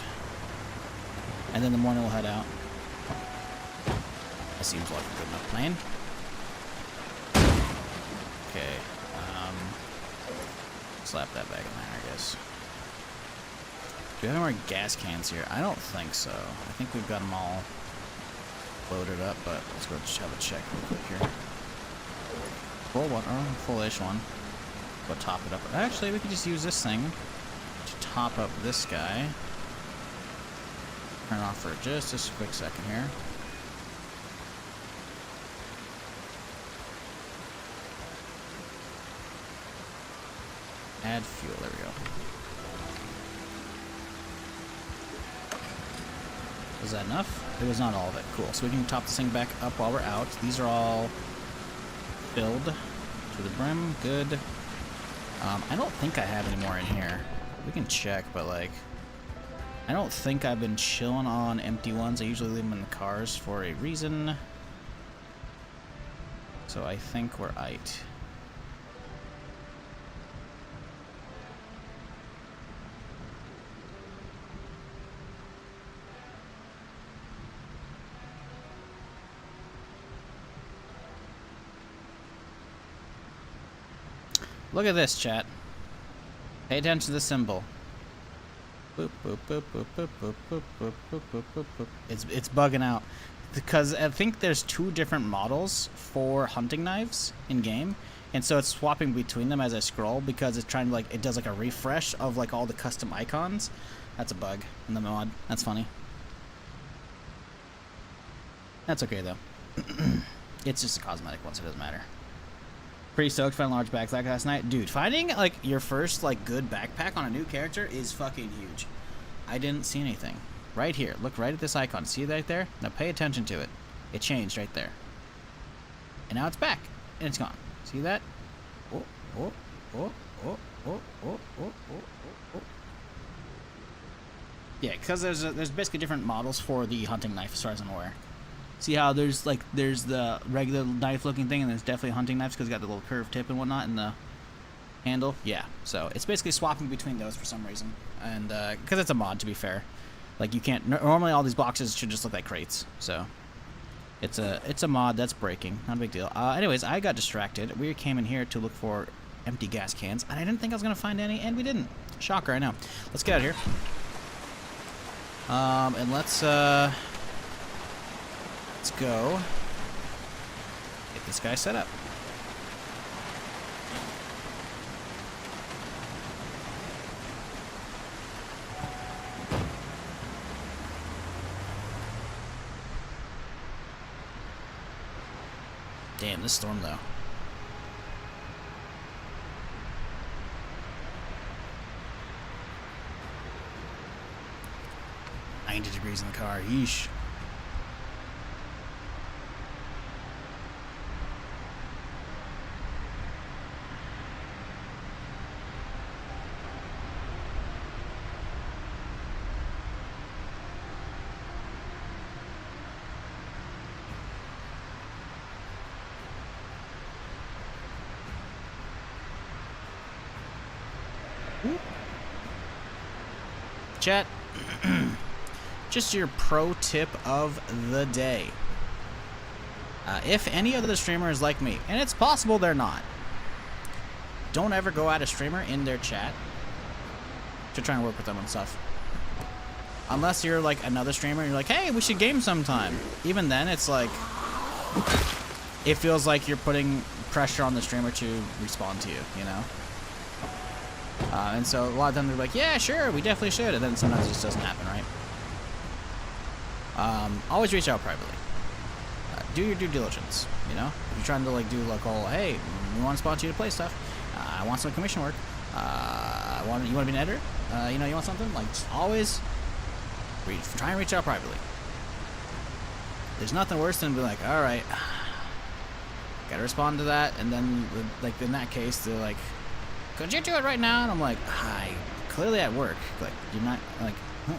And then in the morning we'll head out. That seems like a good enough plan. Okay. Slap that back in there, I guess. Do we have any more gas cans here? I don't think so. I think we've got them all loaded up, but let's go just have a check real quick here. Full one, or full-ish one. Go top it up. Actually, we could just use this thing to top up this guy. Turn off for just a quick second here. Add fuel, there we go. Was that enough? It was not all of it. Cool. So we can top this thing back up while we're out. These are all filled to the brim. Good. I don't think I have any more in here. We can check, but like, I don't think I've been chilling on empty ones. I usually leave them in the cars for a reason. So I think we're aight. Look at this, chat. Pay attention to the symbol. Boop, boop, boop, boop, boop, boop, boop, boop, boop, boop, boop, boop. It's bugging out. Because I think there's two different models for hunting knives in game. And so it's swapping between them as I scroll because it's trying to like, it does like a refresh of like all the custom icons. That's a bug in the mod. That's funny. That's okay though. It's just a cosmetic one, so it doesn't matter. Pretty stoked finding large backpack last night. Dude, finding like your first like good backpack on a new character is fucking huge. I didn't see anything. Right here. Look right at this icon. See it right there? Now pay attention to it. It changed right there. And now it's back. And it's gone. See that? Oh, oh, oh, oh, oh, oh, oh, oh, oh. Yeah, because there's basically different models for the hunting knife as far as I'm aware. See how there's the regular knife looking thing and there's definitely hunting knives because it's got the little curved tip and whatnot, and the handle. Yeah, so it's basically swapping between those for some reason, and because it's a mod, to be fair, like you can't. Normally, all these boxes should just look like crates. So it's a mod that's breaking. Not a big deal. Anyways, I got distracted. We came in here to look for empty gas cans, and I didn't think I was gonna find any, and we didn't. Shocker, I know. Let's get out of here. And let's go get this guy set up. Damn, this storm though. $90 in the car. Yeesh. Chat. Just your pro tip of the day. If any other streamer is like me, and it's possible they're not, don't ever go at a streamer in their chat to try and work with them and stuff. Unless you're like another streamer and you're like, hey, we should game sometime. Even then, it's like, it feels like you're putting pressure on the streamer to respond to you, you know? And so a lot of times they're like, yeah, sure, we definitely should. And then sometimes it just doesn't happen, right? Always reach out privately. Do your due diligence, you know? If you're trying to like do like all, hey, we want to sponsor you to play stuff. I want some commission work. You want to be an editor? You know, you want something? Like, just always try and reach out privately. There's nothing worse than being like, all right, gotta respond to that, and then like in that case they're like, could you do it right now? And I'm like, I clearly at work. Like, you're not like.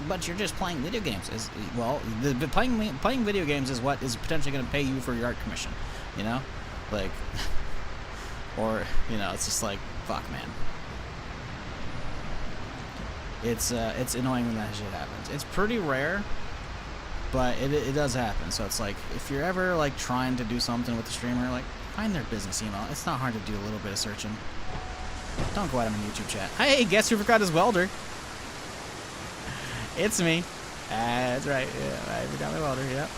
But you're just playing video games. Well, the playing video games is what is potentially going to pay you for your art commission, you know, like, or you know, it's just like, fuck, man. It's annoying when that shit happens. It's pretty rare, but it does happen. So it's like, if you're ever like trying to do something with the streamer, like find their business email. It's not hard to do a little bit of searching. Don't go at them in YouTube chat. Hey, guess who forgot his welder? It's me. That's right. Yeah, I forgot my welder. Yep.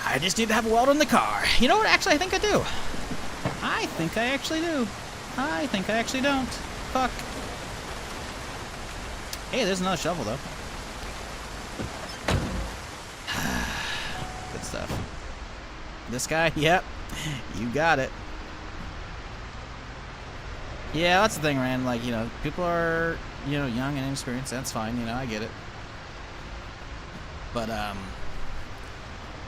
I just need to have a welder in the car. You know what? Actually, I think I do. I think I actually do. I think I actually don't. Fuck. Hey, there's another shovel, though. Good stuff. This guy? Yep. You got it. Yeah, that's the thing, Rand. Like, you know, people are, you know, young and inexperienced. That's fine. You know, I get it. But,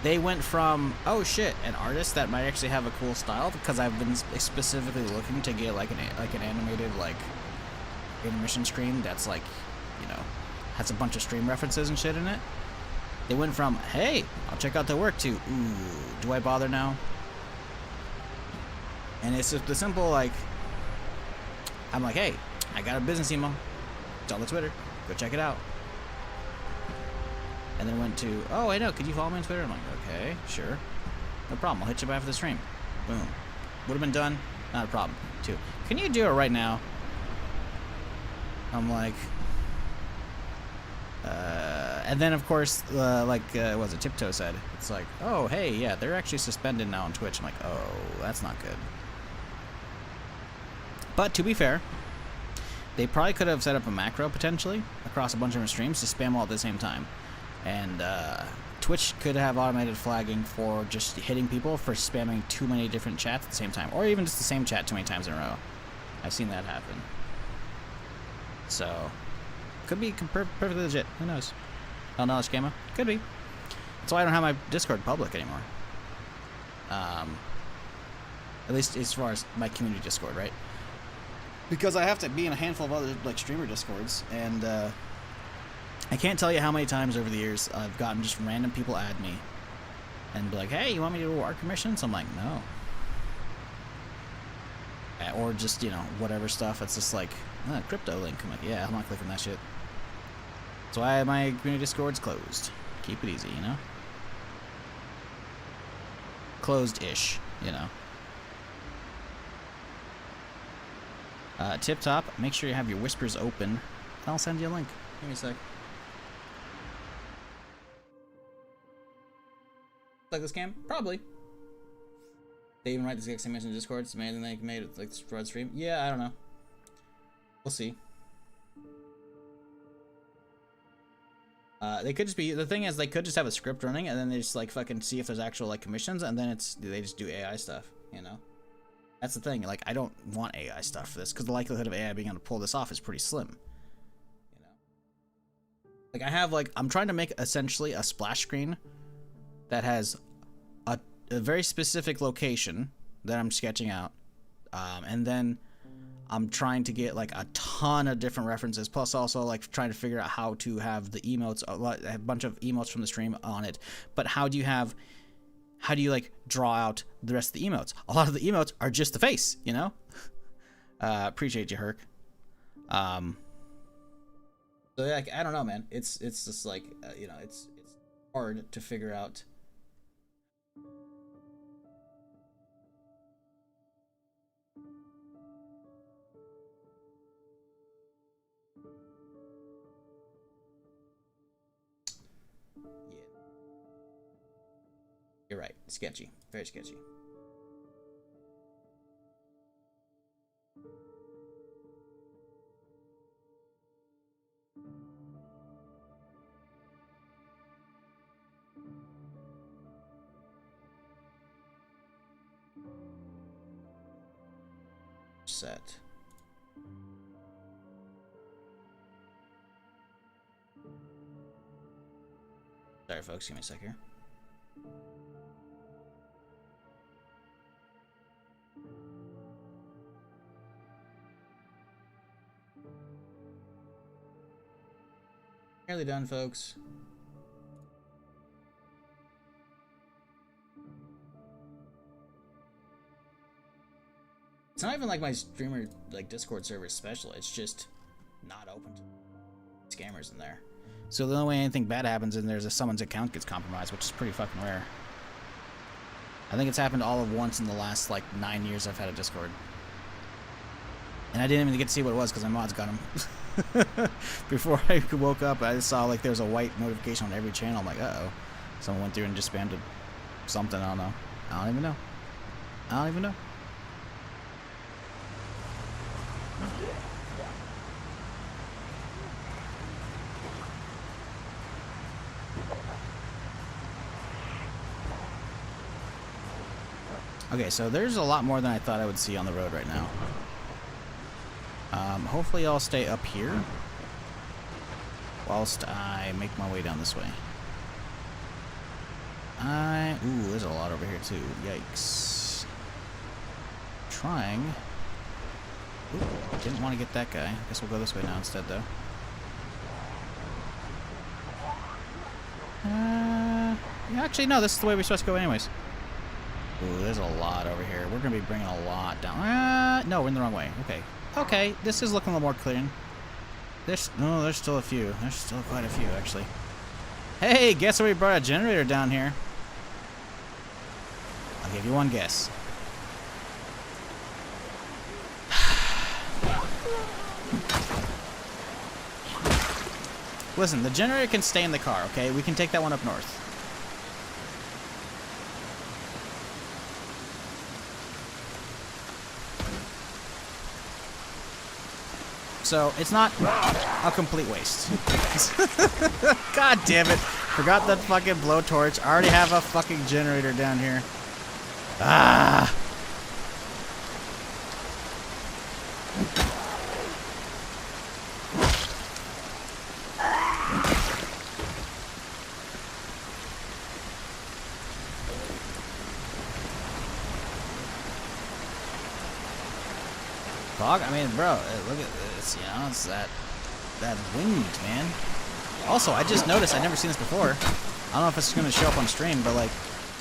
they went from, oh shit, an artist that might actually have a cool style, because I've been specifically looking to get like an animated like intermission screen that's like, you know, has a bunch of stream references and shit in it. They went from, hey, I'll check out their work, to, ooh, do I bother now? And it's just the simple like, I'm like, hey, I got a business email. It's on the Twitter. Go check it out. And then went to, oh, I know, could you follow me on Twitter? I'm like, okay, sure. No problem. I'll hit you up after the stream. Boom. Would have been done. Not a problem. 2, can you do it right now? I'm like, and then of course, like, what was it, Tiptoe said? It's like, oh, hey, yeah, they're actually suspended now on Twitch. I'm like, oh, that's not good. But to be fair, they probably could have set up a macro potentially across a bunch of different streams to spam all at the same time. And Twitch could have automated flagging for just hitting people for spamming too many different chats at the same time, or even just the same chat too many times in a row. I've seen that happen. So, could be perfectly legit. Who knows? Oh, no, Schema? Could be. That's why I don't have my Discord public anymore. At least as far as my community Discord, right? Because I have to be in a handful of other like streamer Discords, and I can't tell you how many times over the years I've gotten just random people add me and be like, hey, you want me to do art commissions? I'm like, no. Or just, you know, whatever stuff. It's just like, crypto link. I'm like, yeah, I'm not clicking that shit. That's why my community Discord's closed. Keep it easy, you know? Closed-ish, you know? Tip top, make sure you have your whispers open. I'll send you a link. Give me a sec. Like this cam? Probably. They even write this exact same message in Discord. It's amazing they made it like broad stream. Yeah, I don't know. We'll see. They could just be, the thing is, they could just have a script running and then they just like fucking see if there's actual like commissions and then they just do AI stuff, you know? That's the thing. Like, I don't want AI stuff for this because the likelihood of AI being able to pull this off is pretty slim. You know? Like, I have like, I'm trying to make essentially a splash screen that has a very specific location that I'm sketching out, and then I'm trying to get like a ton of different references, plus also like trying to figure out how to have the emotes, a bunch of emotes from the stream on it. But how do you like draw out the rest of the emotes? A lot of the emotes are just the face, you know? Appreciate you, Herc. So like, I don't know, man. It's just like, you know, it's hard to figure out. You're right. Sketchy. Very sketchy. Set. Sorry, folks. Give me a sec here. Nearly done, folks. It's not even like my streamer, like, Discord server is special. It's just not open to scammers in there. So the only way anything bad happens in there is if someone's account gets compromised, which is pretty fucking rare. I think it's happened all of once in the last, like, 9 years I've had a Discord. And I didn't even get to see what it was because my mods got them. Before I woke up, I saw like there's a white notification on every channel. I'm like, uh-oh. Someone went through and just spammed something. I don't know. I don't even know. I don't even know. Okay, so there's a lot more than I thought I would see on the road right now. Hopefully I'll stay up here whilst I make my way down this way. Ooh, there's a lot over here too. Yikes. Trying. Ooh, didn't want to get that guy. Guess we'll go this way now instead, though. Yeah, actually, no, this is the way we're supposed to go anyways. Ooh, there's a lot over here. We're going to be bringing a lot down. No, we're in the wrong way. Okay. Okay, this is looking a little more clear. No, there's still a few. There's still quite a few, actually. Hey, guess what? We brought a generator down here. I'll give you one guess. Listen, the generator can stay in the car, okay? We can take that one up north. So, it's not a complete waste. God damn it. Forgot that fucking blowtorch. I already have a fucking generator down here. Ah! Fog? I mean, bro, look at this, you know, it's that wind, man. Also, I just noticed, I've never seen this before. I don't know if it's going to show up on stream, but, like,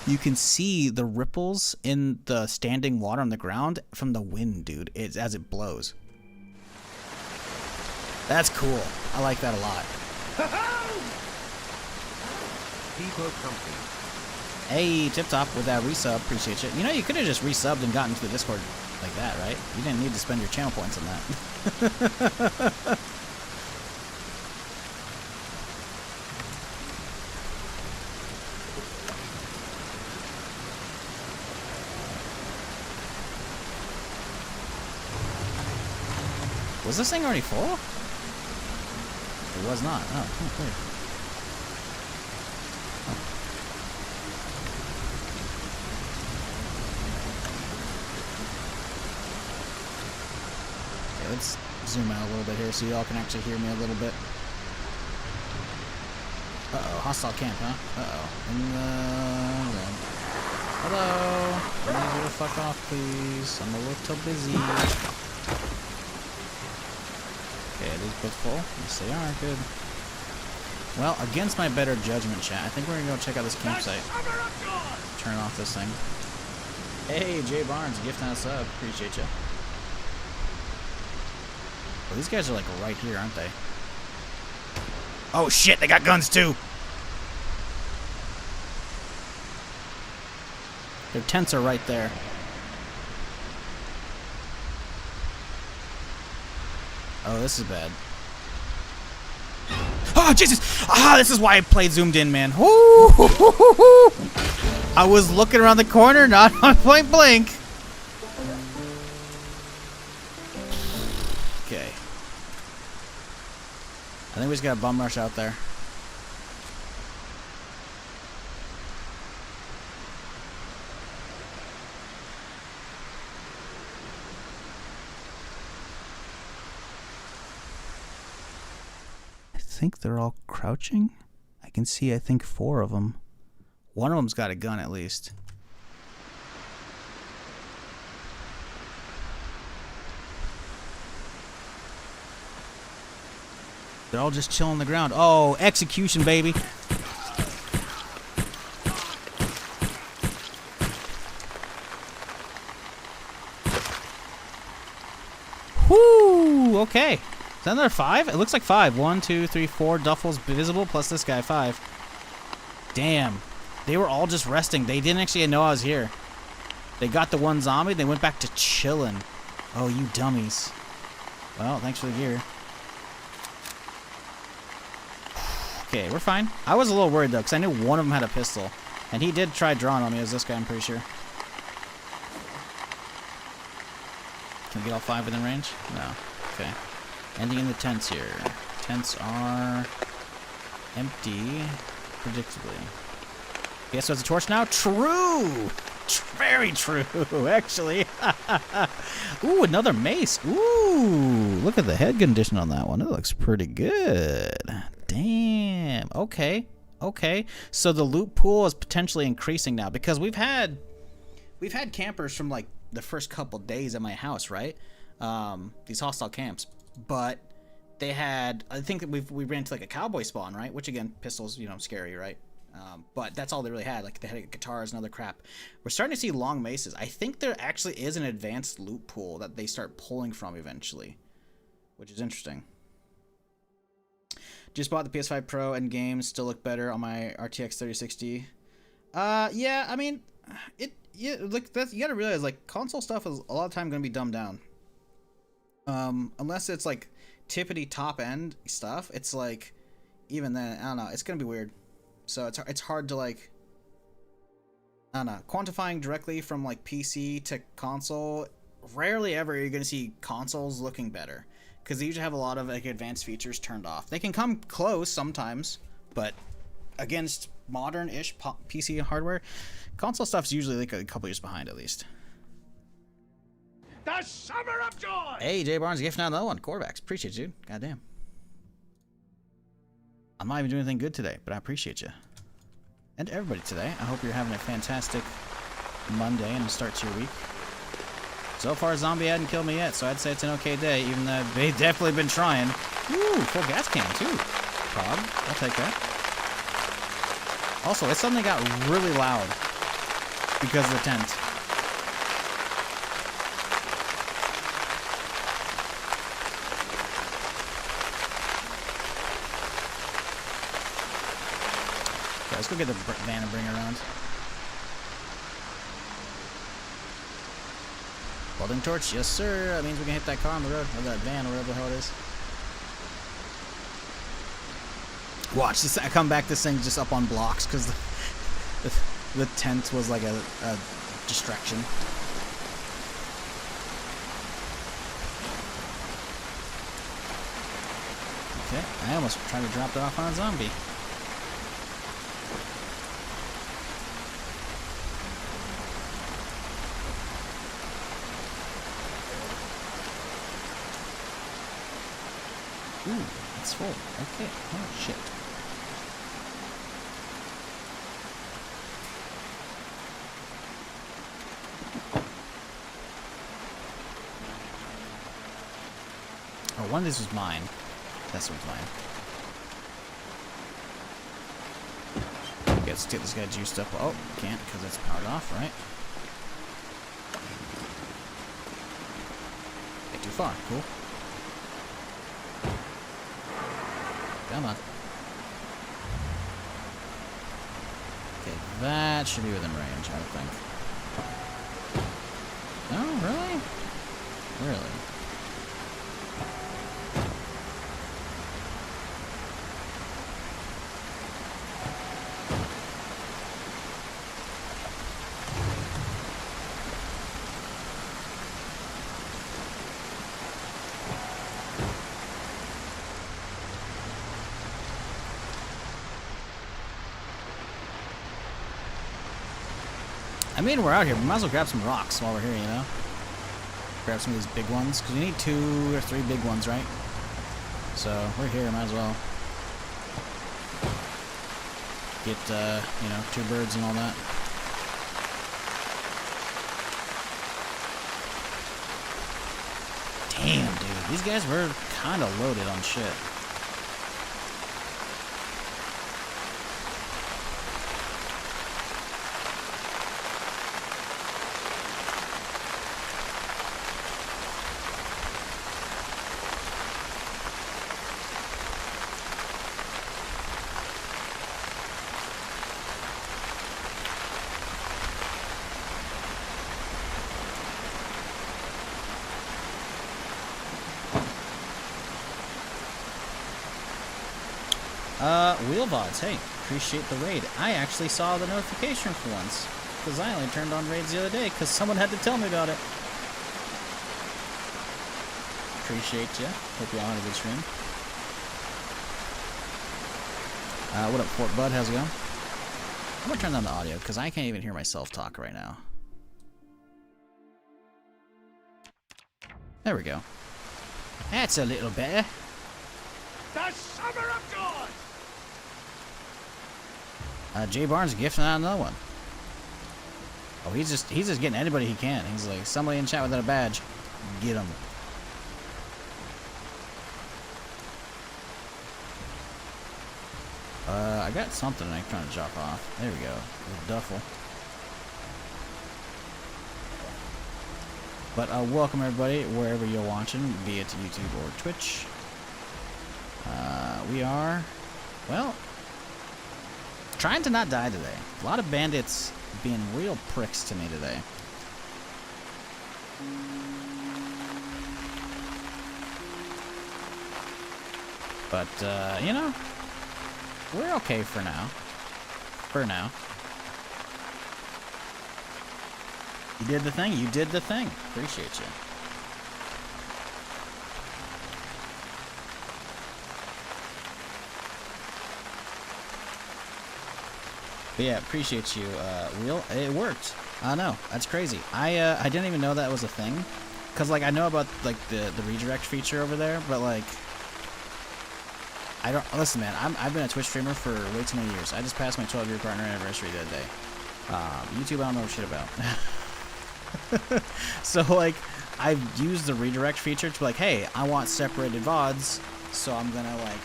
You can see the ripples in the standing water on the ground from the wind, dude. It's as it blows. That's cool. I like that a lot. Depot Company. Hey, Tip Top with that resub. Appreciate you. You know, you could have just resubbed and gotten to the Discord like that, right? You didn't need to spend your channel points on that. Was this thing already full? It was not. Oh, weird. Okay, let's zoom out a little bit here so y'all can actually hear me a little bit. Uh-oh, hostile camp, huh? Uh-oh. Hello? I need you to fuck off, please. I'm a little busy. Okay, are these both full? Yes, they are. Good. Well, against my better judgment, chat, I think we're gonna go check out this campsite. Turn off this thing. Hey, Jay Barnes, gift and a sub. Appreciate you. Well, these guys are like right here, aren't they? Oh shit, they got guns too! Their tents are right there. Oh, this is bad. Oh, Jesus! Ah, this is why I played zoomed in, man. Woo! I was looking around the corner, not on point blank. Okay. I think we just got a bum rush out there. I think they're all crouching. I can see, I think, 4 of them. One of them's got a gun at least. They're all just chilling on the ground. Oh, execution, baby. Whoo! Okay. Is that another 5? It looks like 5. 1, 2, 3, 4 duffels visible, plus this guy, 5. Damn. They were all just resting. They didn't actually know I was here. They got the one zombie, they went back to chilling. Oh, you dummies. Well, thanks for the gear. Okay, we're fine. I was a little worried, though, because I knew one of them had a pistol. And he did try drawing on me. It was this guy, I'm pretty sure. Can we get all 5 within range? No. Okay. Ending in the tents here. Tents are empty, predictably. Guess what's a torch now? True! Very true, actually. Ooh, another mace. Ooh, look at the head condition on that one. It looks pretty good. Damn. Okay. Okay. So the loot pool is potentially increasing now because we've had campers from like the first couple days at my house, right? These hostile camps, but they had, I think that we ran to like a cowboy spawn, right? Which again, pistols, you know, scary, right? But that's all they really had. Like they had guitars and other crap. We're starting to see long maces. I think there actually is an advanced loot pool that they start pulling from eventually, which is interesting. Just bought the PS5 Pro and games still look better on my RTX 3060. Yeah, I mean, like that's, you gotta realize like console stuff is a lot of time gonna be dumbed down. Unless it's like tippity top end stuff, it's like even then I don't know, it's gonna be weird. So it's hard to like, I don't know, quantifying directly from like PC to console. Rarely ever are you gonna see consoles looking better because they usually have a lot of like advanced features turned off. They can come close sometimes, but against modern-ish PC hardware, console stuff's usually like a couple years behind at least. The summer of joy! Hey, Jay Barnes, gift now another one. Corvax, appreciate you, dude. Goddamn. I'm not even doing anything good today, but I appreciate you. And everybody today. I hope you're having a fantastic Monday and start to your week. So far, Zombie hadn't killed me yet, so I'd say it's an okay day, even though they've definitely been trying. Ooh, full gas can, too. Bob, I'll take that. Also, it suddenly got really loud. because of the tent. Okay, let's go get the van and bring it around. Welding torch, yes sir. That means we can hit that car on the road, or that van, or whatever the hell it is. Watch this. I come back. This thing's just up on blocks because the tent was like a distraction. Okay, I almost tried to drop it off on a zombie. Ooh, it's full. Okay. Oh shit. Oh, one of these was mine. This one's mine. Okay, let's get this guy juiced up. Oh, can't because it's powered off, right? Get too far. Cool. Come on. Okay, that should be within range, I would think. Oh, really? Really? I mean, we're out here. We might as well grab some rocks while we're here, you know? Grab some of these big ones, because we need 2 or 3 big ones, right? So, we're here, might as well. Get, you know, 2 birds and all that. Damn, dude. These guys were kind of loaded on shit. Wheel VODs, hey, appreciate the raid. I actually saw the notification for once, because I only turned on raids the other day, because someone had to tell me about it. Appreciate ya. Hope you all had a good stream. What up, Fort Bud? How's it going? I'm gonna turn down the audio, because I can't even hear myself talk right now. There we go. That's a little better. The summer of God! Jay Barnes gifting out another one. Oh, he's just getting anybody he can. He's like, somebody in chat without a badge, get him. I got something I'm trying to chop off. There we go. The duffel. But welcome everybody, wherever you're watching, be it YouTube or Twitch. We are, well, trying to not die today. A lot of bandits being real pricks to me today. But, you know, we're okay for now. For now. You did the thing. You did the thing. Appreciate you. But yeah, appreciate you, Wheel. It worked. I know. That's crazy. I didn't even know that was a thing. Cause like I know about like the redirect feature over there, but like I don't listen, man. I've been a Twitch streamer for way too many years. I just passed my 12-year partner anniversary the other day. YouTube, I don't know shit about. So like I've used the redirect feature to be like, hey, I want separated VODs, so I'm gonna like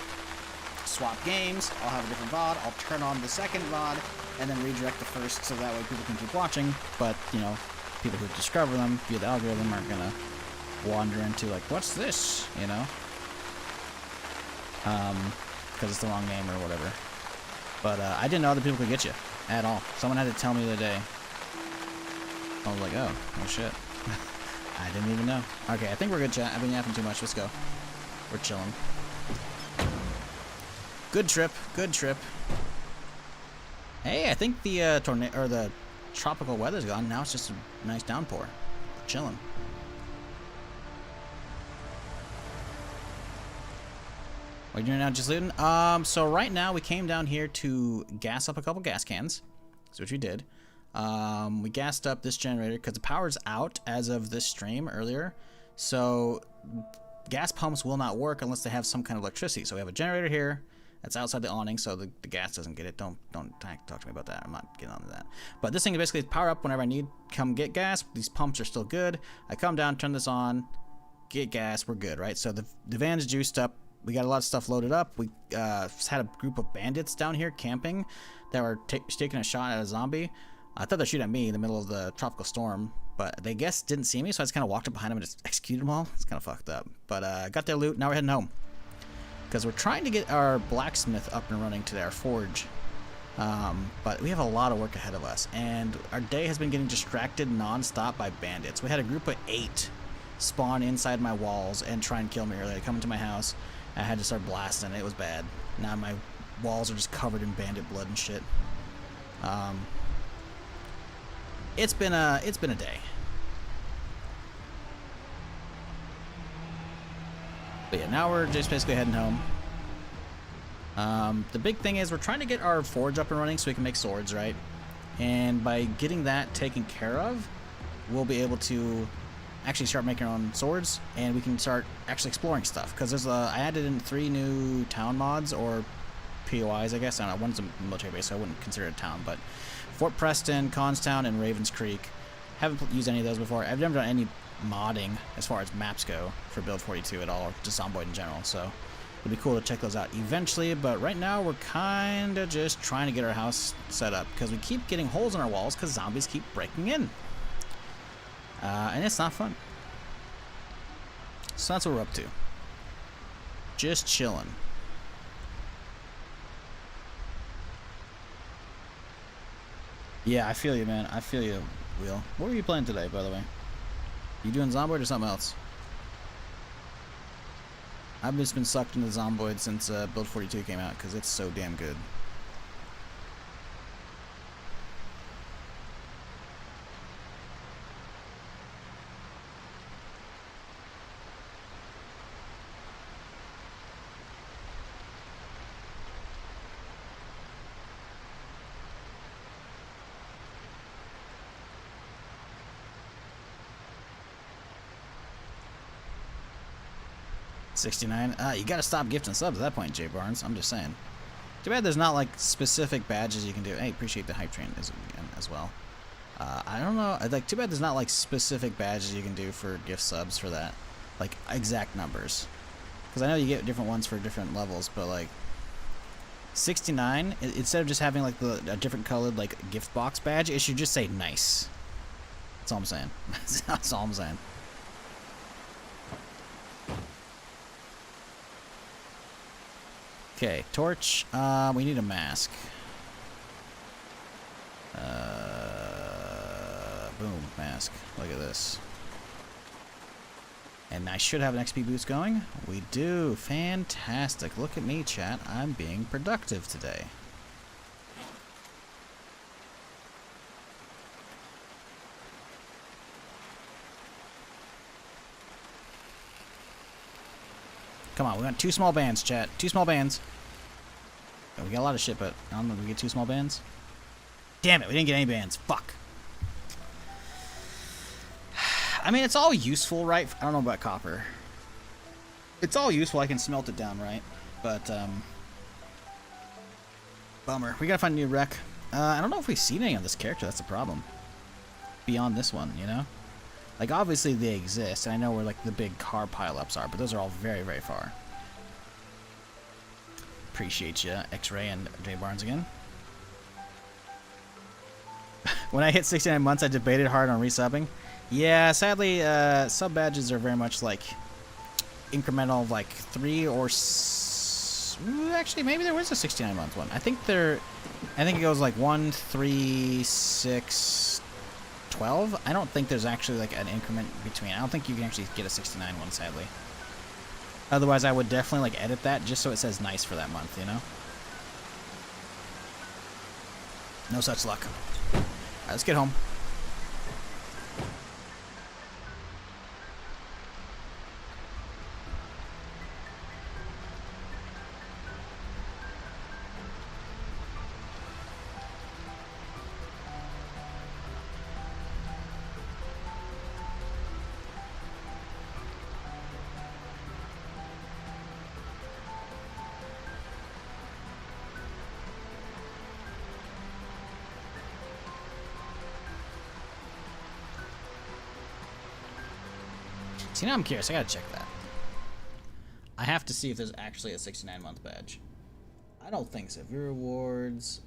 swap games. I'll have a different VOD. I'll turn on the second VOD, and then redirect the first so that way people can keep watching. But, you know, people who discover them via the algorithm aren't gonna wander into like, what's this? You know? Because it's the wrong name or whatever. But I didn't know other people could get you at all. Someone had to tell me the other day. I was like, oh shit. I didn't even know. Okay, I think we're good, chat. I've been yapping too much. Let's go. We're chilling. Good trip. Good trip. Hey, I think the tornado or the tropical weather's gone. Now it's just a nice downpour. We're chilling. What are you doing now? Just looting? So right now we came down here to gas up a couple gas cans. That's what we did. We gassed up this generator because the power's out as of this stream earlier. So gas pumps will not work unless they have some kind of electricity. So we have a generator here that's outside the awning, so the gas doesn't get it. Don't talk to me about that. I'm not getting onto that. But this thing is basically power up whenever I need. Come get gas. These pumps are still good. I come down, turn this on, get gas. We're good, right? So the van's juiced up. We got a lot of stuff loaded up. We had a group of bandits down here camping that were taking a shot at a zombie. I thought they'd shoot at me in the middle of the tropical storm, but they guess didn't see me, so I just kind of walked up behind them and just executed them all. It's kind of fucked up. But got their loot. Now we're heading home because we're trying to get our blacksmith up and running today, our forge. But we have a lot of work ahead of us, and our day has been getting distracted non-stop by bandits. We had a group of 8 spawn inside my walls and try and kill me earlier. They come into my house. I had to start blasting. It was bad. Now my walls are just covered in bandit blood and shit. It's been a day. But yeah, now we're just basically heading home. The big thing is we're trying to get our forge up and running so we can make swords, right? And by getting that taken care of, we'll be able to actually start making our own swords, and we can start actually exploring stuff. Because there's I added in 3 new town mods, or POIs, I guess. I don't know. One's a military base, so I wouldn't consider it a town, but Fort Preston, Constown, and Ravens Creek. Haven't used any of those before. I've never done any modding as far as maps go for Build 42 at all, or just Zomboid in general, so it'd be cool to check those out eventually. But right now we're kind of just trying to get our house set up because we keep getting holes in our walls because zombies keep breaking in. And it's not fun. So that's what we're up to. Just chilling. Yeah, I feel you, man. I feel you, Wheel. What were you playing today, by the way? You doing Zomboid or something else? I've just been sucked into Zomboid since Build 42 came out because it's so damn good. $69. You gotta stop gifting subs at that point, Jay Barnes. I'm just saying. Too bad there's not like specific badges you can do. Hey, appreciate the hype train as well. I don't know. Like, too bad there's not like specific badges you can do for gift subs for that, like exact numbers. Because I know you get different ones for different levels, but like 69, instead of just having like a different colored like gift box badge, it should just say nice. That's all I'm saying. That's all I'm saying. Okay, torch. We need a mask. Boom, mask. Look at this. And I should have an XP boost going. We do. Fantastic. Look at me, chat. I'm being productive today. Come on, we got 2 small bands, chat. 2 small bands. Oh, we got a lot of shit, but I don't know. Did we get 2 small bands? Damn it, we didn't get any bands. Fuck. I mean, it's all useful, right? I don't know about copper. It's all useful. I can smelt it down, right? But, bummer. We gotta find a new wreck. I don't know if we've seen any on this character. That's the problem. Beyond this one, you know? Like, obviously they exist, and I know where, like, the big car pileups are, but those are all very, very far. Appreciate you, X-Ray and Jay Barnes again. When I hit 69 months, I debated hard on resubbing. Yeah, sadly, sub badges are very much like incremental, like 3 or actually maybe there was a 69 month one. I think it goes like 1, 3, 6, 12. I don't think there's actually like an increment between. I don't think you can actually get a 69 one, sadly. Otherwise, I would definitely like edit that just so it says nice for that month, you know? No such luck. Alright, let's get home. See, now I'm curious. I gotta check that. I have to see if there's actually a 69-month badge. I don't think so. View rewards.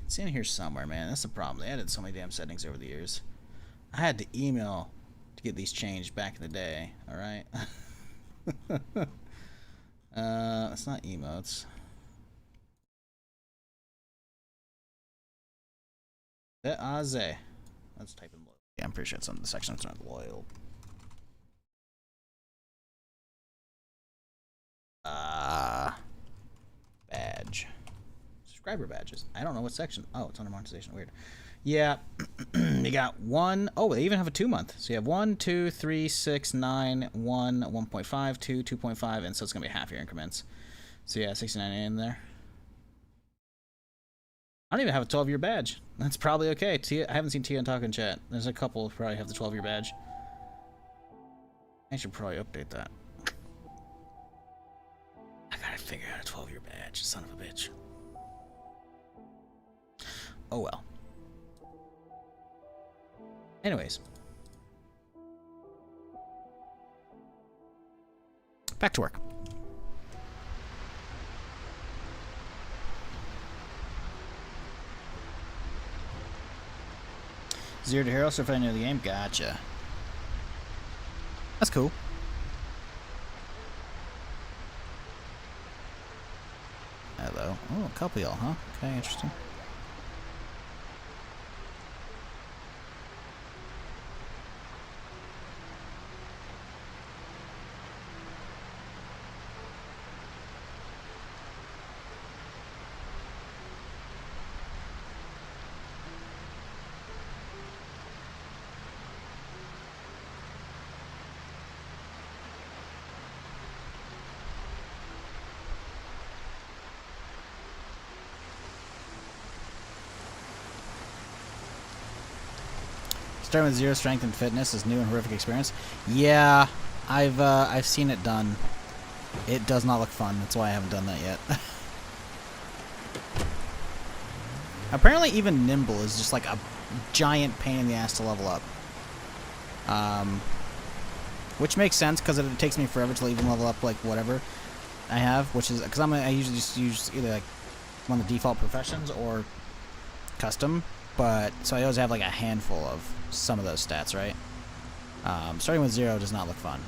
It's in here somewhere, man. That's the problem. They added so many damn settings over the years. I had to email to get these changed back in the day. All right. It's not emotes. Aze. Let's type in loyal. Yeah, I'm pretty sure it's on the section that's not loyal. Badge. Subscriber badges. I don't know what section. Oh, it's under monetization. Weird. Yeah, you got 1. Oh, they even have a 2-month. So you have 1, 2, 3, 6, 9, 1, 1.5, 2, 2.5, and so it's gonna be half year increments. So yeah, 69 in there. I don't even have a 12-year badge. That's probably okay. I haven't seen Tia and Talk in chat. There's a couple who probably have the 12-year badge. I should probably update that. I gotta figure out a 12-year badge, son of a bitch. Oh well. Anyways. Back to work. Zero to hero, so if I know the game, gotcha. That's cool. Hello. Oh, a couple y'all, huh? Okay, interesting. Starting with 0 strength and fitness is new and horrific experience. Yeah, I've seen it done. It does not look fun. That's why I haven't done that yet. Apparently, even nimble is just like a giant pain in the ass to level up. Which makes sense because it takes me forever to even level up like whatever I have, which is because I usually just use either like one of the default professions or custom. But so I always have like a handful of some of those stats, right? Starting with 0 does not look fun.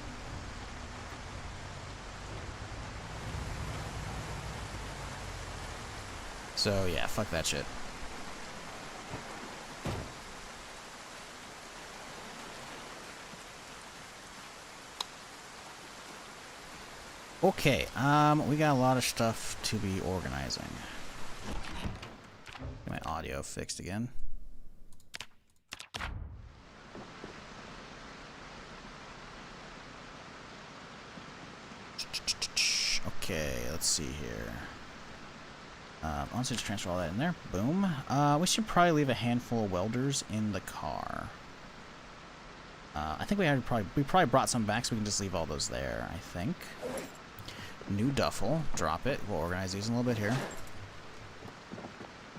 So yeah, fuck that shit. Okay, we got a lot of stuff to be organizing. Get my audio fixed again. Okay, let's see here. Let's just transfer all that in there. Boom. We should probably leave a handful of welders in the car. I think we probably brought some back, so we can just leave all those there, I think. New duffel. Drop it. We'll organize these in a little bit here.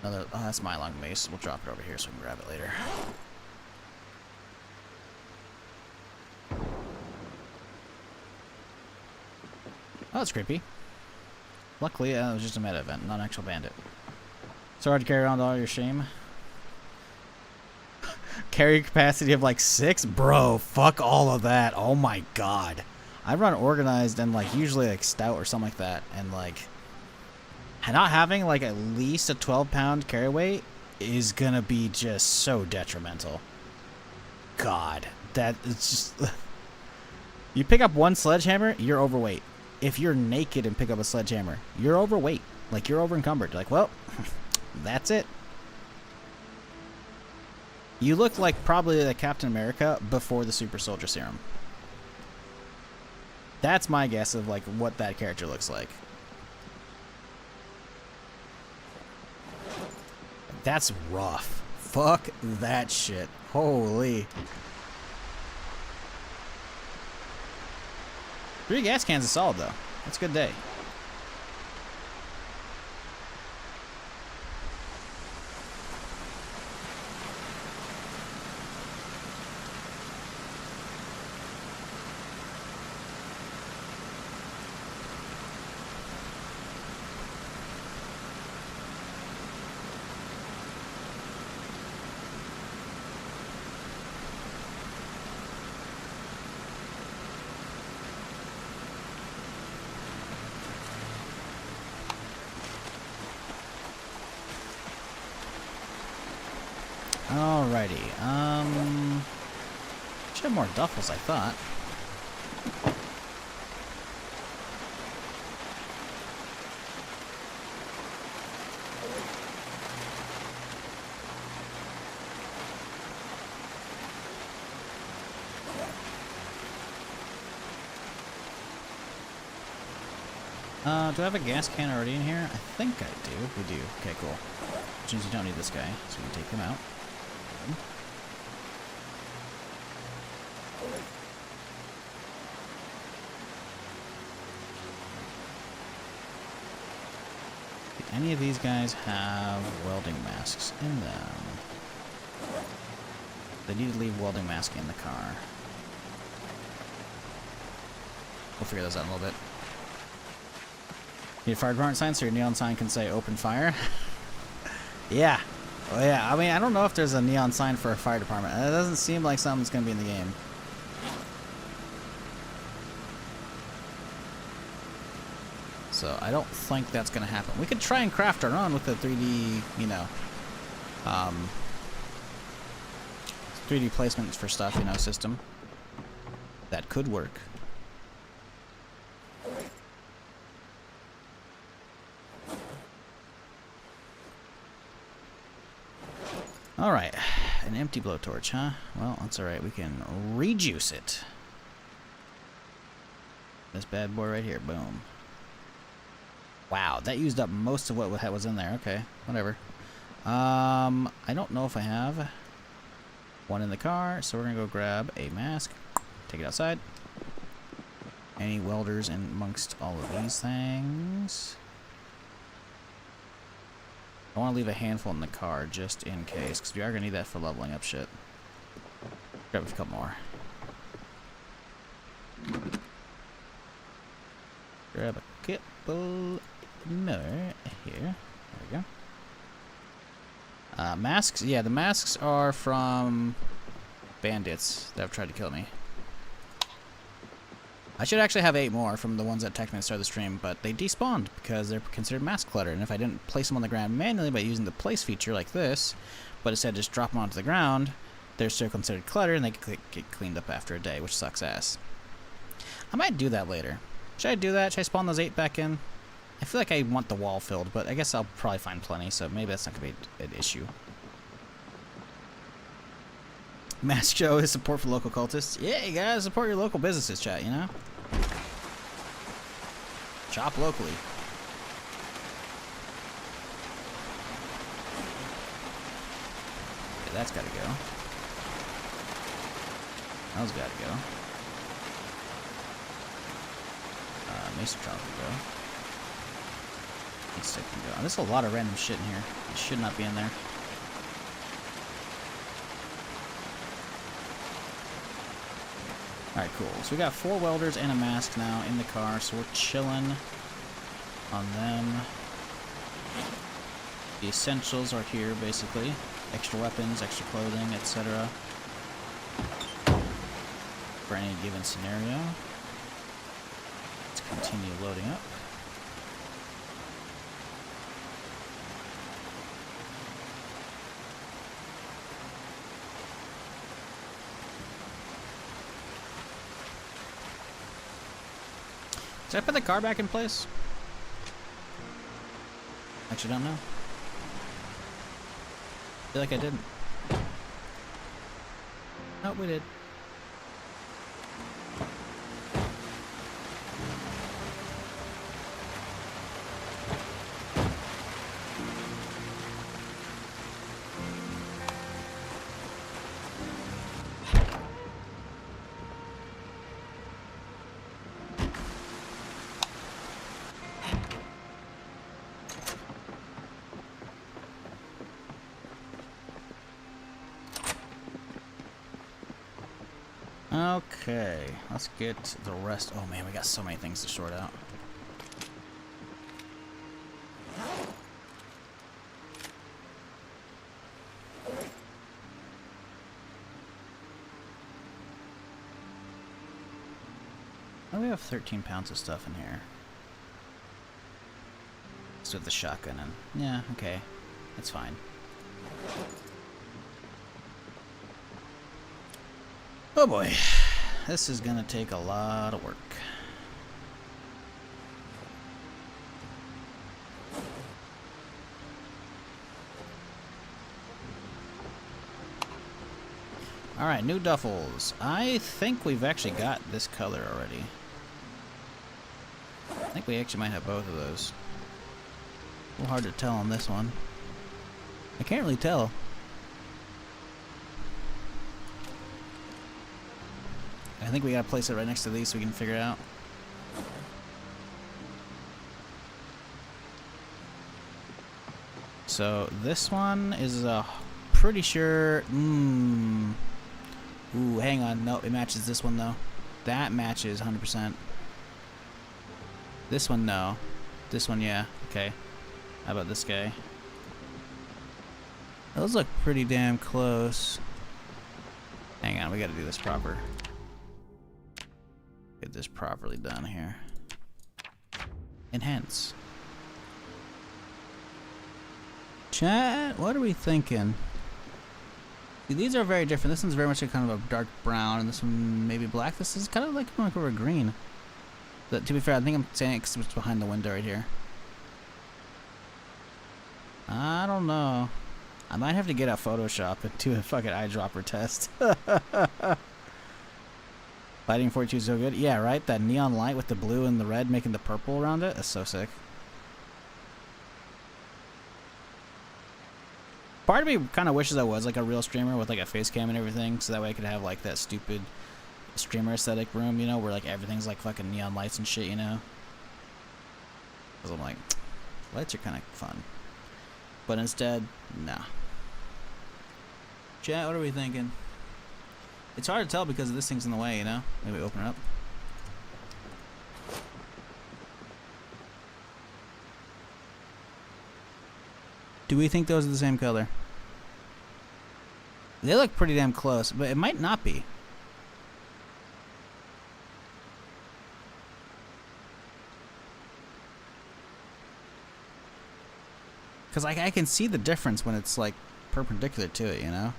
Another. Oh, that's my long mace. We'll drop it over here so we can grab it later. that's creepy. Luckily, it was just a meta event, not an actual bandit. So hard to carry around all your shame. Carry capacity of like 6? Bro, fuck all of that. Oh my god. I run organized and like usually like stout or something like that. And like not having like at least a 12-pound carry weight is gonna be just so detrimental. God. That it's just... You pick up one sledgehammer, you're overweight. If you're naked and pick up a sledgehammer, you're overweight. Like, you're over encumbered. Like, well, that's it. You look like probably the Captain America before the Super Soldier Serum. That's my guess of, like, what that character looks like. That's rough. Fuck that shit. Holy. 3 gas cans is solid, though. That's a good day. Alrighty, should have more duffels, I thought. Do I have a gas can already in here? I think I do. We do. Okay, cool. Which means you don't need this guy, so we can take him out. Do any of these guys have welding masks in them? They need to leave welding mask in the car. We'll figure those out in a little bit. Need a fire department sign so your neon sign can say open fire? Yeah. Oh yeah, I mean, I don't know if there's a neon sign for a fire department. It doesn't seem like something that's going to be in the game. So I don't think that's going to happen. We could try and craft our own with the 3D, you know, 3D placements for stuff, you know, system. That could work. Alright, an empty blowtorch, huh? Well, that's alright, we can rejuice it. This bad boy right here, boom. Wow, that used up most of what was in there, okay, whatever. I don't know if I have one in the car, so we're gonna go grab a mask, take it outside. Any welders in amongst all of these things? I want to leave a handful in the car just in case, because we are going to need that for leveling up shit. Grab a couple more. Grab a couple more here. There we go. Masks? Yeah, the masks are from bandits that have tried to kill me. I should actually have 8 more from the ones that technically started the stream, but they despawned because they're considered mask clutter. And if I didn't place them on the ground manually by using the place feature like this, but instead just drop them onto the ground, they're still considered clutter and they get cleaned up after a day, which sucks ass. I might do that later. Should I do that? Should I spawn those 8 back in? I feel like I want the wall filled, but I guess I'll probably find plenty, so maybe that's not going to be an issue. Mask show is support for local cultists. Yeah, you gotta support your local businesses, chat, you know? Shop locally. Okay, that's gotta go. Those gotta go. Mason Trial can go. Heat stick can go. There's a lot of random shit in here. It should not be in there. Alright, cool. So we got 4 welders and a mask now in the car, so we're chilling on them. The essentials are here, basically. Extra weapons, extra clothing, etc. For any given scenario. Let's continue loading up. Did I put the car back in place? Actually, don't know. Feel like I didn't. Nope, we did. Okay, let's get the rest. Oh man, we got so many things to sort out. Oh, we have 13 pounds of stuff in here. Just with the shotgun and yeah, okay, that's fine. Oh boy, this is gonna take a lot of work. Alright, new duffels. I think we've actually got this color already. I think we actually might have both of those. A little hard to tell on this one. I can't really tell. I think we gotta place it right next to these so we can figure it out. So this one is pretty sure. Ooh, hang on. No, it matches this one though. That matches 100%. This one, no. This one, yeah. Okay. How about this guy? Those look pretty damn close. Hang on, we gotta do this proper. Get this properly done here. Enhance. Chat, what are we thinking? See, these are very different. This one's very much a kind of a dark brown, and this one maybe black. This is kind of like over a green. But to be fair, I think I'm saying it 'cause it's behind the window right here. I don't know. I might have to get out Photoshop and do a fucking eyedropper test. Lighting 42 is so good. Yeah, right? That neon light with the blue and the red making the purple around it. That's so sick. Part of me kind of wishes I was like a real streamer with like a face cam and everything, so that way I could have like that stupid streamer aesthetic room, you know, where like everything's like fucking neon lights and shit, you know? Because I'm like, lights are kind of fun. But instead, nah. Chat, what are we thinking? It's hard to tell because this thing's in the way, you know? Maybe open it up. Do we think those are the same color? They look pretty damn close, but it might not be. Because like, I can see the difference when it's like perpendicular to it, you know?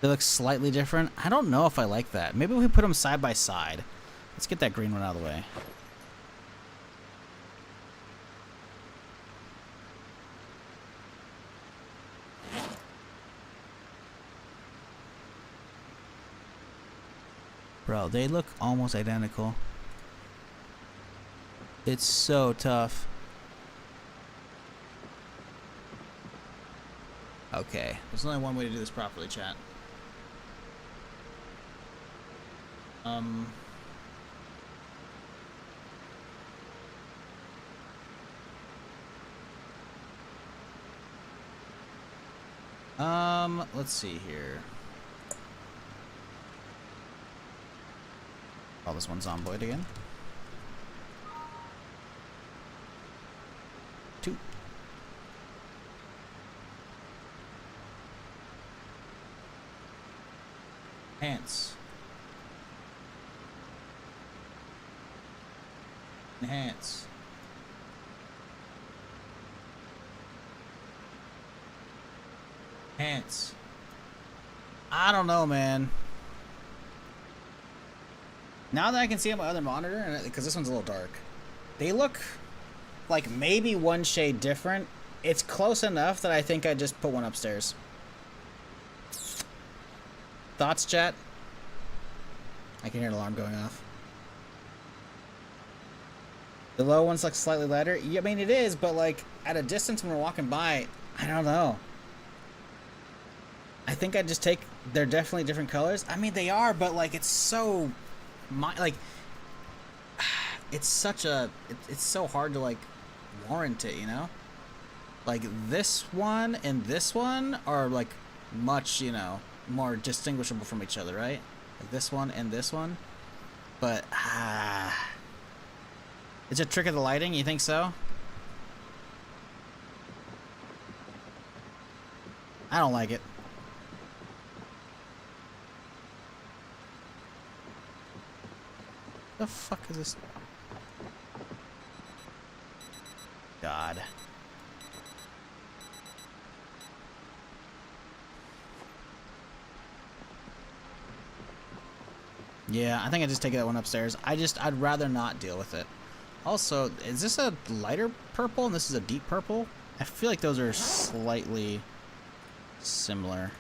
They look slightly different. I don't know if I like that. Maybe we put them side by side. Let's get that green one out of the way. Bro, they look almost identical. It's so tough. Okay, there's only one way to do this properly, chat. Let's see here. Oh, this one's Zomboid again. 2. Enhance. Enhance. Enhance. I don't know, man. Now that I can see on my other monitor, because this one's a little dark, they look like maybe one shade different. It's close enough that I think I just put one upstairs. Thoughts, chat? I can hear an alarm going off. The low one's like slightly lighter. Yeah, I mean it is, but like at a distance when we're walking by, I don't know. I think I'd just take. They're definitely different colors. I mean they are, but like it's so, it's such a. It's so hard to like warrant it, you know. Like this one and this one are like much, you know, more distinguishable from each other, right? Like this one and this one, but it's a trick of the lighting. You think so? I don't like it. The fuck is this? God. Yeah, I think I just take that one upstairs. I'd rather not deal with it. Also, is this a lighter purple and this is a deep purple? I feel like those are slightly similar.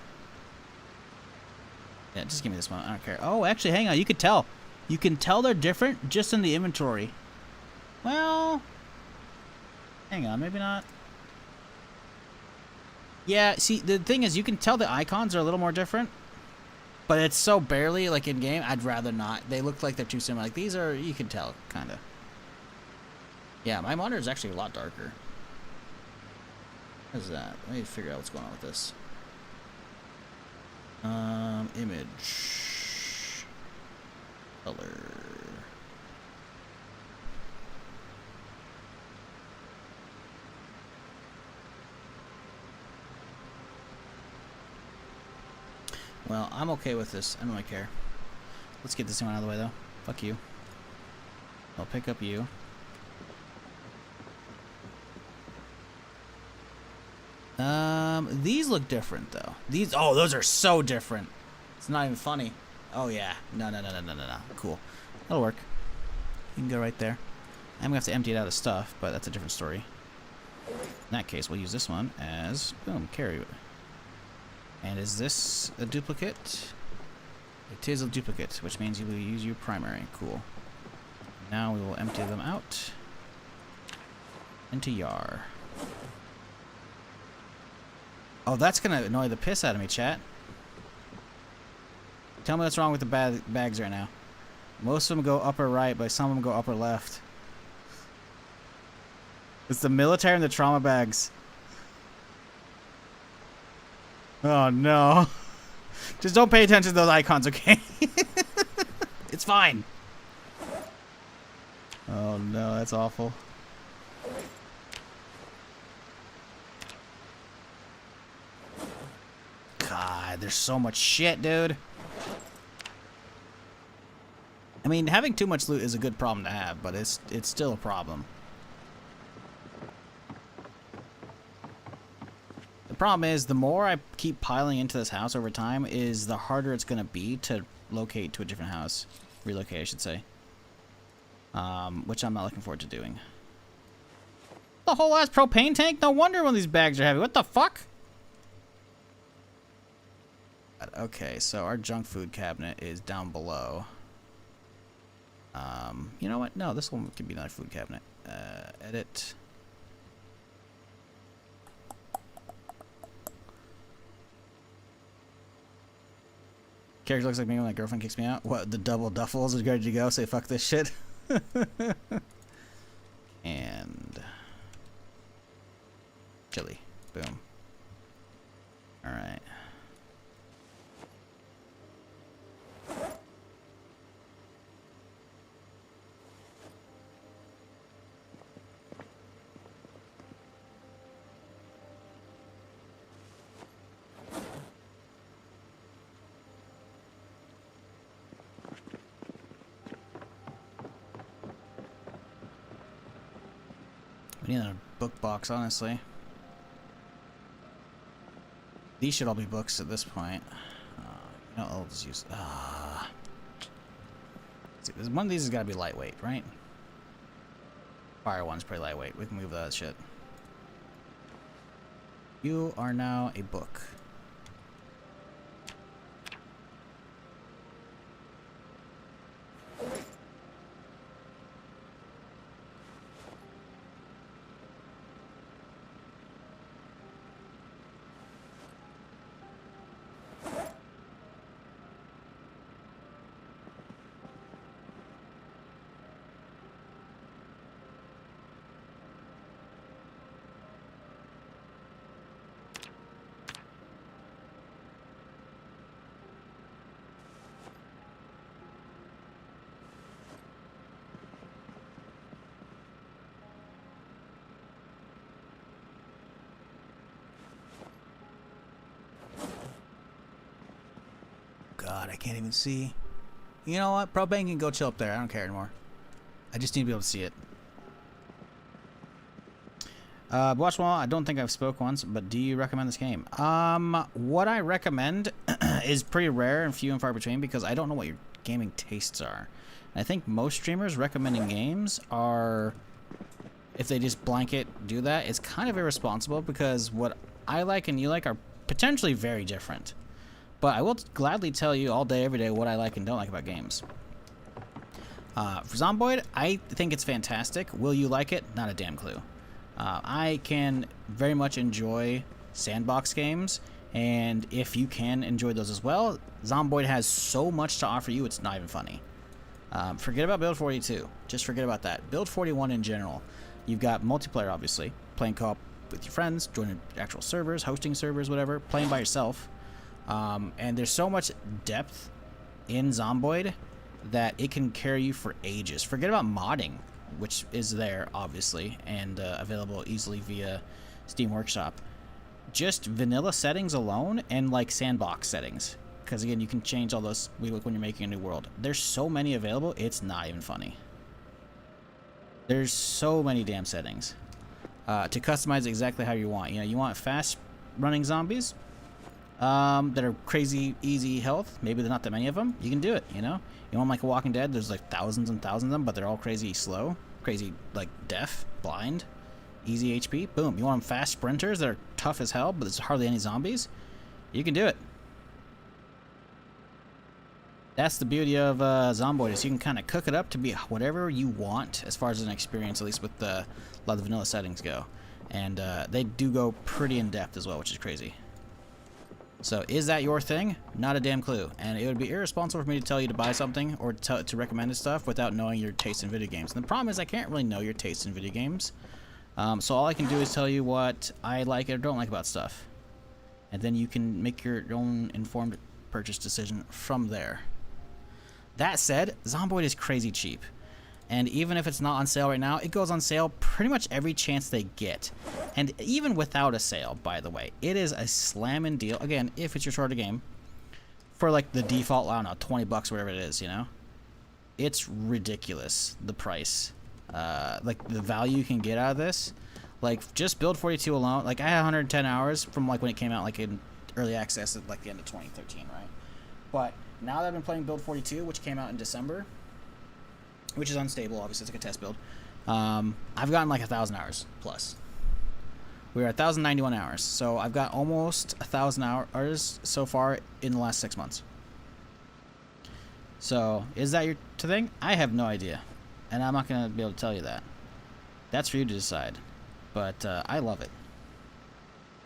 Yeah, just give me this one. I don't care. Oh, actually, hang on. You could tell. You can tell they're different just in the inventory. Well, hang on. Maybe not. Yeah, see, the thing is, you can tell the icons are a little more different. But it's so barely, like, in-game, I'd rather not. They look like they're too similar. Like, these are, you can tell, kind of. Yeah, my monitor is actually a lot darker. What is that? Let me figure out what's going on with this. Image. Color. Well, I'm okay with this. I don't really care. Let's get this one out of the way, though. Fuck you. I'll pick up you. These look different, though. Those are so different. It's not even funny. Oh, yeah. No. Cool. That'll work. You can go right there. I'm gonna have to empty it out of stuff, but that's a different story. In that case, we'll use this one as, boom, carry it. And is this a duplicate? It is a duplicate, which means you will use your primary. Cool. Now we will empty them out into Yar. Oh, that's gonna annoy the piss out of me, chat. Tell me what's wrong with the bags right now. Most of them go upper right, but some of them go upper left. It's the military and the trauma bags. Oh no. Just don't pay attention to those icons, okay? It's fine. Oh no, that's awful. God, there's so much shit, dude. I mean, having too much loot is a good problem to have, but it's still a problem. The problem is, the more I keep piling into this house over time, is the harder it's going to be to locate to a different house. Relocate, I should say. Which I'm not looking forward to doing. The whole ass propane tank? No wonder one of these bags are heavy. What the fuck? Okay, so our junk food cabinet is down below. You know what? No, this one could be another food cabinet. Edit. Character looks like me when my girlfriend kicks me out. What, the double duffels is ready to go? Say fuck this shit. And chili. Boom. Alright. We need another book box, honestly. These should all be books at this point. You know, I'll just use. See, one of these has got to be lightweight, right? Fire one's pretty lightweight. We can move that shit. You are now a book. God, I can't even see. You know what? Propane can go chill up there. I don't care anymore. I just need to be able to see it. Watch Wall, I don't think I've spoke once, but do you recommend this game? What I recommend is pretty rare and few and far between because I don't know what your gaming tastes are. And I think most streamers recommending games are, if they just blanket do that, it's kind of irresponsible because what I like and you like are potentially very different. But I will gladly tell you all day, every day, what I like and don't like about games. For Zomboid, I think it's fantastic. Will you like it? Not a damn clue. I can very much enjoy sandbox games, and if you can enjoy those as well, Zomboid has so much to offer you, it's not even funny. Forget about Build 42. Just forget about that. Build 41 in general. You've got multiplayer, obviously. Playing co-op with your friends, joining actual servers, hosting servers, whatever. Playing by yourself. And there's so much depth in Zomboid that it can carry you for ages. Forget about modding, which is there, obviously, and available easily via Steam Workshop. Just vanilla settings alone and, like, sandbox settings. Because, again, you can change all those when you're making a new world. There's so many available, it's not even funny. There's so many damn settings to customize exactly how you want. You know, you want fast-running zombies that are crazy easy health. Maybe there's not that many of them. You can do it, you know? You want like a Walking Dead, there's like thousands and thousands of them, but they're all crazy slow. Crazy, like, deaf, blind, easy HP. Boom. You want them fast sprinters that are tough as hell, but there's hardly any zombies? You can do it. That's the beauty of Zomboid, is you can kind of cook it up to be whatever you want as far as an experience, at least with a lot of the vanilla settings go. And they do go pretty in-depth as well, which is crazy. So, is that your thing? Not a damn clue. And it would be irresponsible for me to tell you to buy something or to recommend this stuff without knowing your taste in video games. And the problem is I can't really know your taste in video games. So all I can do is tell you what I like or don't like about stuff. And then you can make your own informed purchase decision from there. That said, Zomboid is crazy cheap. And even if it's not on sale right now, it goes on sale pretty much every chance they get. And even without a sale, by the way, it is a slamming deal. Again, if it's your shorter game, for like the default, I don't know, 20 bucks, whatever it is, you know? It's ridiculous, the price. Like, the value you can get out of this. Like, just Build 42 alone, like, I had 110 hours from, like, when it came out, like, in early access at, like, the end of 2013, right? But now that I've been playing Build 42, which came out in December, which is unstable, obviously, it's like a test build, I've gotten, like, 1,000 hours plus. We're at 1,091 hours, so I've got almost 1,000 hours so far in the last 6 months. So, is that your thing? I have no idea, and I'm not going to be able to tell you that. That's for you to decide, but I love it.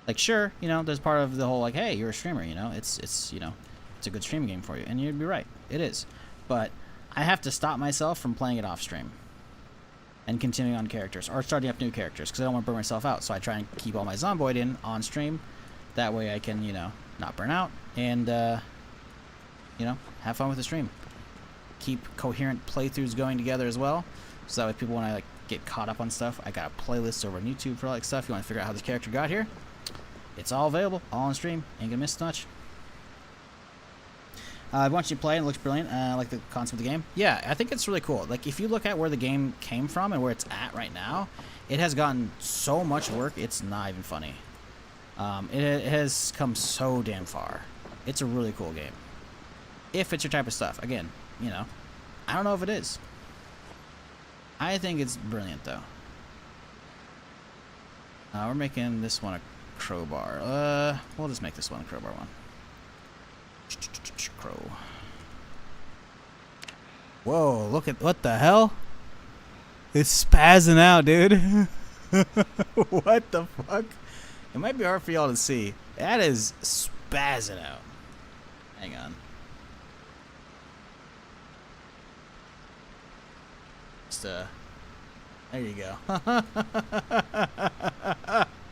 Like, sure, you know, there's part of the whole, like, hey, you're a streamer, you know, it's you know, it's a good streaming game for you, and you'd be right, it is. But I have to stop myself from playing it off stream and continuing on characters or starting up new characters because I don't want to burn myself out. So I try and keep all my Zomboid in on stream. That way I can, you know, not burn out and, you know, have fun with the stream. Keep coherent playthroughs going together as well. So that way people, when I like get caught up on stuff, I got a playlist over on YouTube for like stuff. You want to figure out how this character got here? It's all available, all on stream. Ain't gonna miss much. I want you to play and it looks brilliant. I like the concept of the game. Yeah, I think it's really cool. Like, if you look at where the game came from and where it's at right now, it has gotten so much work, it's not even funny. It has come so damn far. It's a really cool game. If it's your type of stuff. Again, you know, I don't know if it is. I think it's brilliant, though. We're making this one a crowbar. We'll just make this one a crowbar one. Crow. Whoa, look at what the hell? It's spazzing out, dude. What the fuck? It might be hard for y'all to see. That is spazzing out. Hang on. Just, there you go.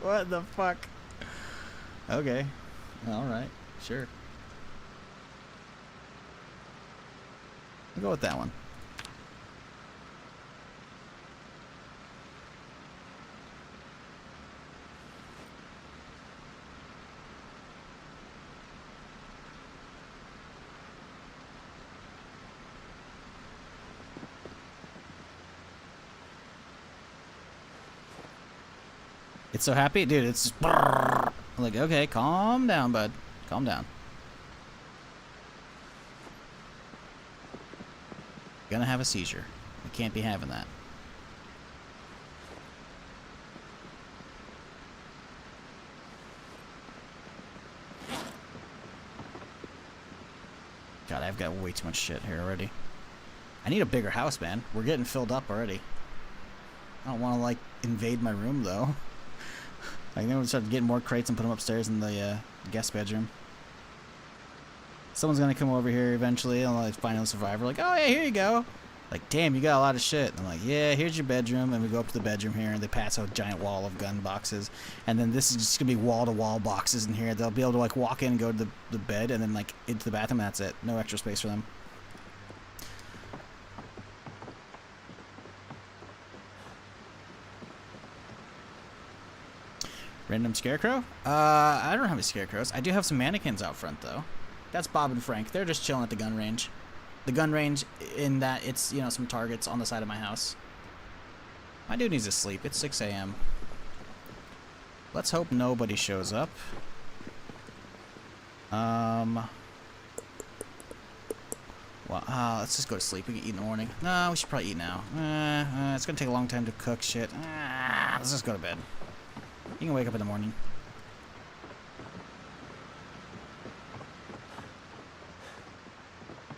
What the fuck? Okay. Alright. Sure. I'll go with that one. It's so happy, dude. It's like, okay, calm down, bud. Calm down. Gonna have a seizure. We can't be having that. God, I've got way too much shit here already. I need a bigger house, man. We're getting filled up already. I don't want to, like, invade my room, though. I think we'll start getting more crates and put them upstairs in the guest bedroom. Someone's gonna come over here eventually and like find a survivor. Like, oh yeah, here you go. Like, damn, you got a lot of shit. I'm like, yeah, here's your bedroom, and we go up to the bedroom here, and they pass a giant wall of gun boxes, and then this is just gonna be wall-to-wall boxes in here. They'll be able to like walk in and go to the bed, and then like into the bathroom. And that's it. No extra space for them. Random scarecrow? I don't have any scarecrows. I do have some mannequins out front, though. That's Bob and Frank. They're just chilling at the gun range. The gun range in that it's, you know, some targets on the side of my house. My dude needs to sleep. It's 6 a.m. Let's hope nobody shows up. Well, let's just go to sleep. We can eat in the morning. No, we should probably eat now. It's gonna take a long time to cook shit. Let's just go to bed. You can wake up in the morning.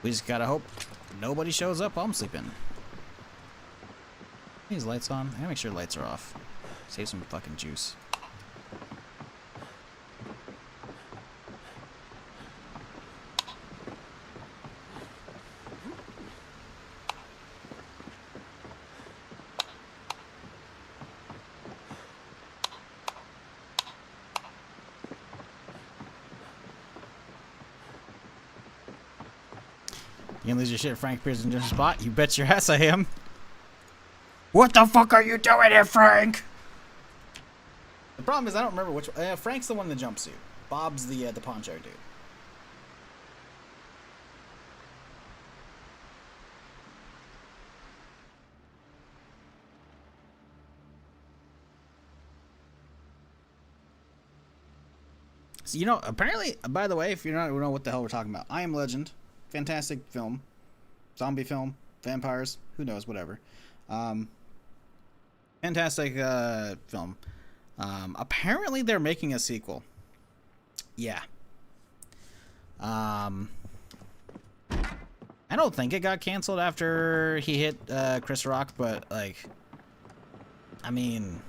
We just gotta hope nobody shows up while I'm sleeping. These lights on. I gotta make sure the lights are off. Save some fucking juice. You gonna lose your shit if Frank appears in your spot? You bet your ass I am. What the fuck are you doing here, Frank? The problem is I don't remember which one. Frank's the one in the jumpsuit. Bob's the poncho dude. So, you know, apparently, by the way, if you don't know what the hell we're talking about, I Am Legend. Fantastic film. Zombie film. Vampires. Who knows, whatever. Fantastic film. Apparently they're making a sequel. Yeah. I don't think it got canceled after he hit Chris Rock, but like, I mean,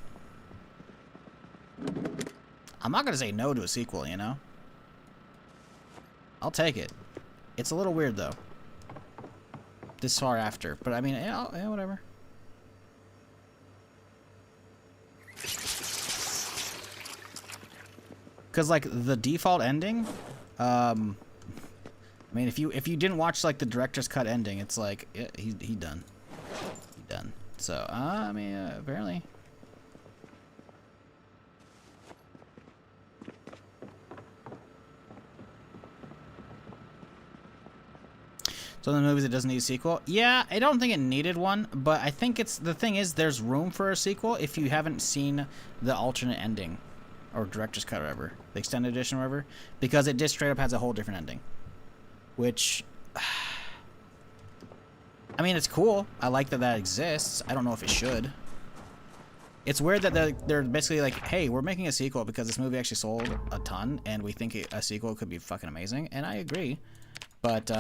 I'm not gonna say no to a sequel, you know? I'll take it. It's a little weird though. This far after, but I mean, yeah, whatever. Cause like the default ending, I mean, if you didn't watch like the director's cut ending, it's like he done, he done. So I mean, apparently. So in the movies, it doesn't need a sequel. Yeah, I don't think it needed one, but I think it's the thing is there's room for a sequel if you haven't seen the alternate ending, or director's cut, or whatever, the extended edition, or whatever, because it just straight up has a whole different ending, which. I mean, it's cool. I like that that exists. I don't know if it should. It's weird that they're basically like, hey, we're making a sequel because this movie actually sold a ton, and we think a sequel could be fucking amazing, and I agree. But,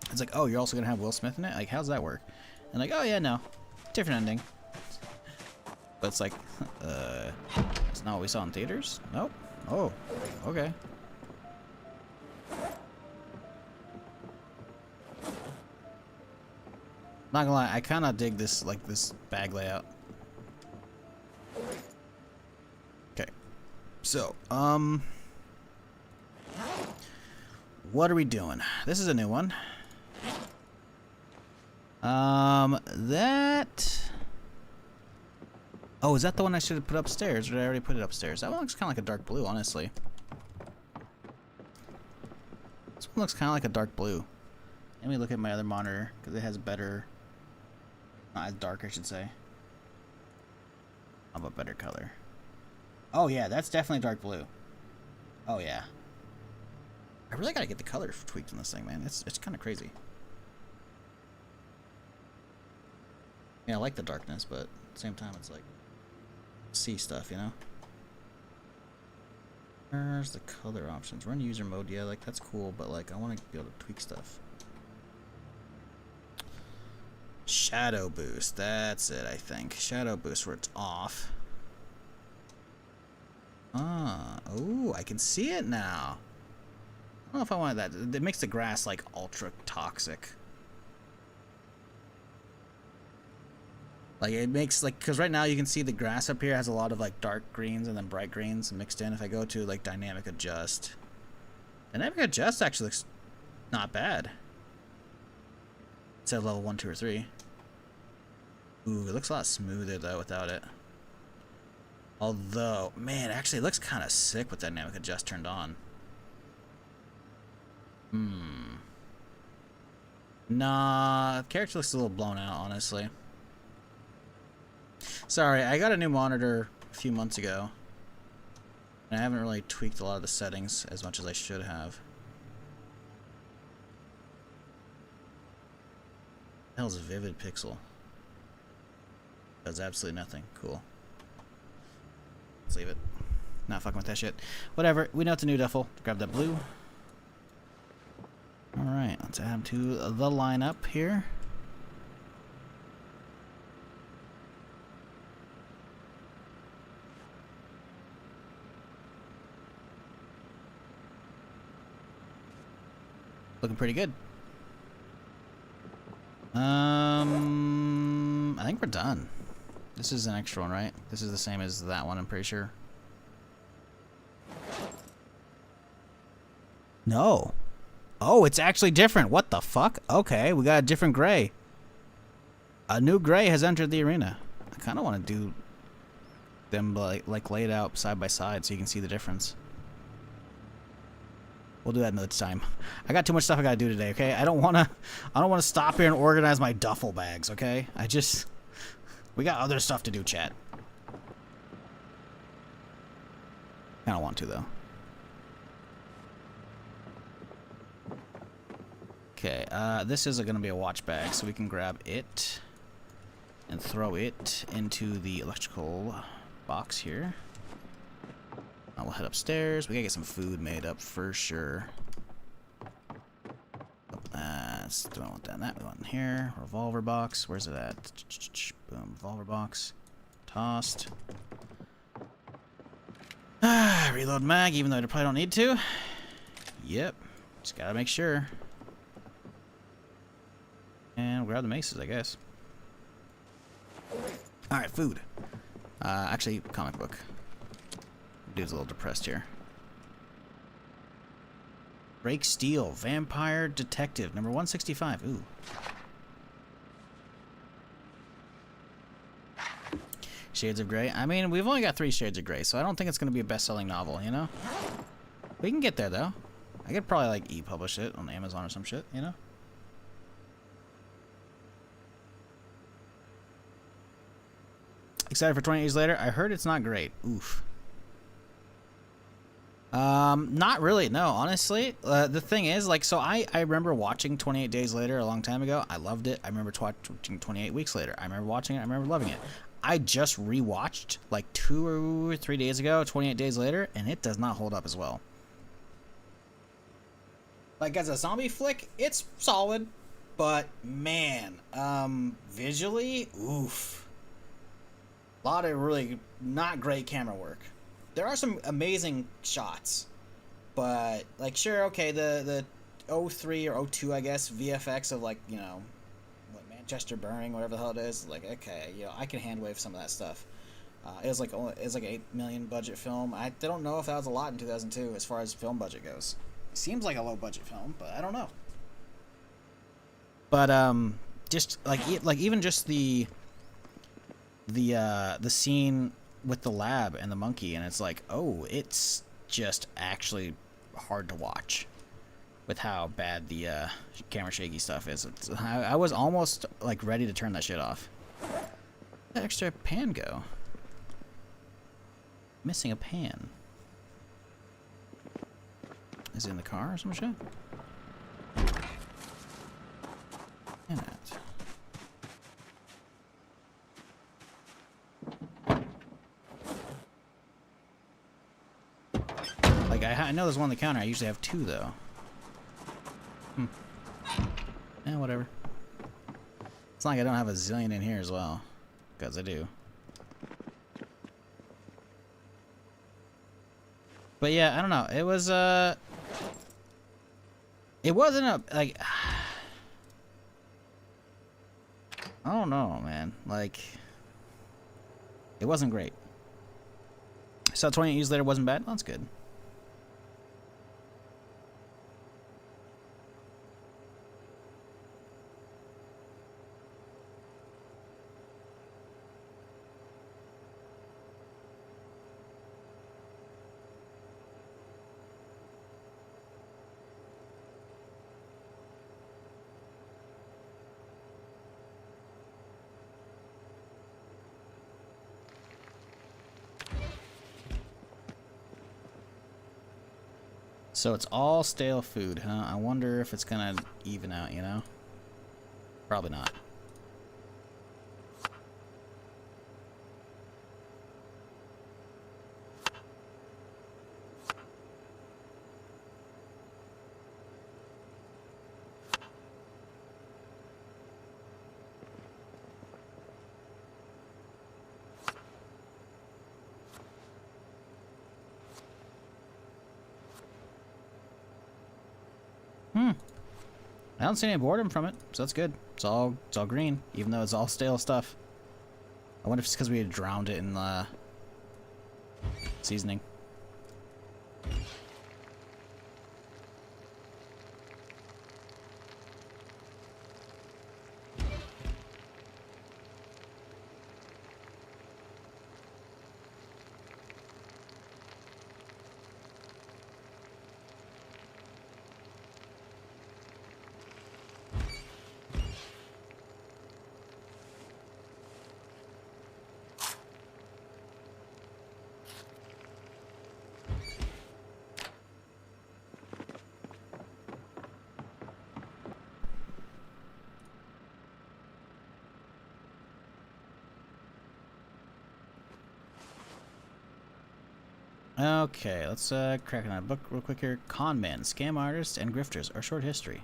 it's like, oh, you're also gonna have Will Smith in it? Like, how's that work? And like, oh yeah, no. Different ending. But it's like, that's not what we saw in theaters? Nope. Oh, okay. Not gonna lie, I kinda dig this, like, this bag layout. Okay. So, what are we doing? This is a new one. That... Oh, is that the one I should have put upstairs, or did I already put it upstairs? That one looks kinda like a dark blue, honestly. This one looks kinda like a dark blue. Let me look at my other monitor, because it has better... Not as dark, I should say. Of a better color. Oh yeah, that's definitely dark blue. Oh yeah. I really gotta get the color tweaked in this thing, man. It's kind of crazy. Yeah, I like the darkness, but at the same time, it's like see stuff, you know. Where's the color options? We're in user mode, yeah, like that's cool, but like I want to be able to tweak stuff. Shadow boost, that's it, I think. Shadow boost where it's off. Ah, oh, I can see it now. I don't know if I wanted that. It makes the grass like ultra toxic. Like it makes like, because right now you can see the grass up here has a lot of like dark greens and then bright greens mixed in. If I go to like dynamic adjust, dynamic adjust actually looks not bad. It's at level 1, 2, or 3. Ooh, it looks a lot smoother though without it. Although, man, actually it looks kind of sick with dynamic adjust turned on. Nah, character looks a little blown out, honestly. Sorry, I got a new monitor a few months ago, and I haven't really tweaked a lot of the settings as much as I should have. What the hell's vivid pixel? Does absolutely nothing. Cool. Let's leave it. Not fucking with that shit. Whatever. We know it's a new duffel. Grab that blue. Alright, let's add them to the lineup here. Looking pretty good. I think we're done. This is an extra one, right? This is the same as that one, I'm pretty sure. No. Oh, it's actually different. What the fuck? Okay, we got a different gray. A new gray has entered the arena. I kind of want to do them like laid out side by side so you can see the difference. We'll do that another time. I got too much stuff I gotta do today, okay? I don't wanna stop here and organize my duffel bags, okay? We got other stuff to do, chat. I don't want to though. Okay, this is gonna be a watch bag, so we can grab it and throw it into the electrical box here. We'll head upstairs. We gotta get some food made up for sure. Don't want that. That we want in here. Revolver box. Where's it at? Boom. Revolver box. Tossed. Reload mag, even though I probably don't need to. Yep. Just gotta make sure. And we'll grab the maces, I guess. Alright, food. Actually, comic book. Dude's a little depressed here. Rake Steel, Vampire Detective, number 165. Ooh. Shades of Grey. I mean, we've only got 3 Shades of Grey, so I don't think it's going to be a best-selling novel, you know? We can get there, though. I could probably like e-publish it on Amazon or some shit, you know? Excited for 28 Days Later? I heard it's not great. Oof. Not really, no, honestly. The thing is, like, so I remember watching 28 Days Later a long time ago. I loved it. I remember watching 28 Weeks Later. I remember watching it. I remember loving it. I just rewatched, like, 2 or 3 days ago, 28 Days Later, and it does not hold up as well. Like, as a zombie flick, it's solid, but, man, visually, oof. A lot of really not great camera work. There are some amazing shots, but, like, sure, okay, the 03 or 02, I guess, VFX of, like, you know, what, Manchester Burning, whatever the hell it is, like, okay, you know, I can handwave some of that stuff. It was like an $8 million budget film. I don't know if that was a lot in 2002 as far as film budget goes. It seems like a low budget film, but I don't know. But just like even just the scene with the lab and the monkey, and it's like, oh, it's just actually hard to watch with how bad the camera shaky stuff is. I was almost like ready to turn that shit off. Where'd that extra pan go? Missing a pan. Is it in the car or some shit? Damn it. Like, I know there's one on the counter. I usually have 2, though. Yeah, whatever. It's not like I don't have a zillion in here as well. Because I do. But yeah, I don't know. It was, it wasn't a, like... I don't know, man. Like... It wasn't great. So 28 Years Later wasn't bad? That's good. So it's all stale food, huh? I wonder if it's gonna even out, you know? Probably not. I don't see any boredom from it, so that's good. It's all green, even though it's all stale stuff. I wonder if it's because we had drowned it in seasoning. Okay, let's crack on a book real quick here. Con men, scam artists, and grifters are short history.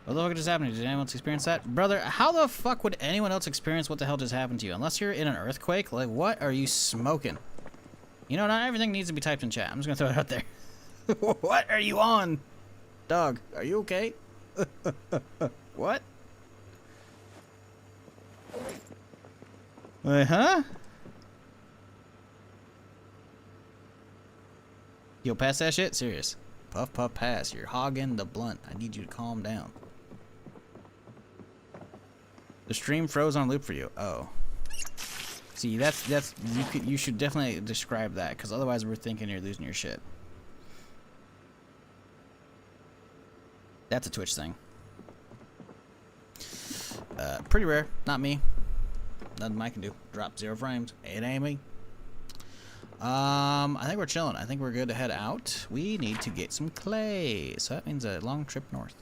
What the fuck just happened? Did anyone else experience that? Brother, how the fuck would anyone else experience what the hell just happened to you? Unless you're in an earthquake? Like, what are you smoking? You know, not everything needs to be typed in chat. I'm just gonna throw it out there. What are you on? Dog, are you okay? What? Huh? Yo, pass that shit? Serious. Puff, puff, pass. You're hogging the blunt. I need you to calm down. The stream froze on loop for you. Oh. See, that's you should definitely describe that, because otherwise we're thinking you're losing your shit. That's a Twitch thing. Pretty rare. Not me. Nothing I can do. Drop 0 frames. It ain't me. I think we're chilling. I think we're good to head out. We need to get some clay. So that means a long trip north.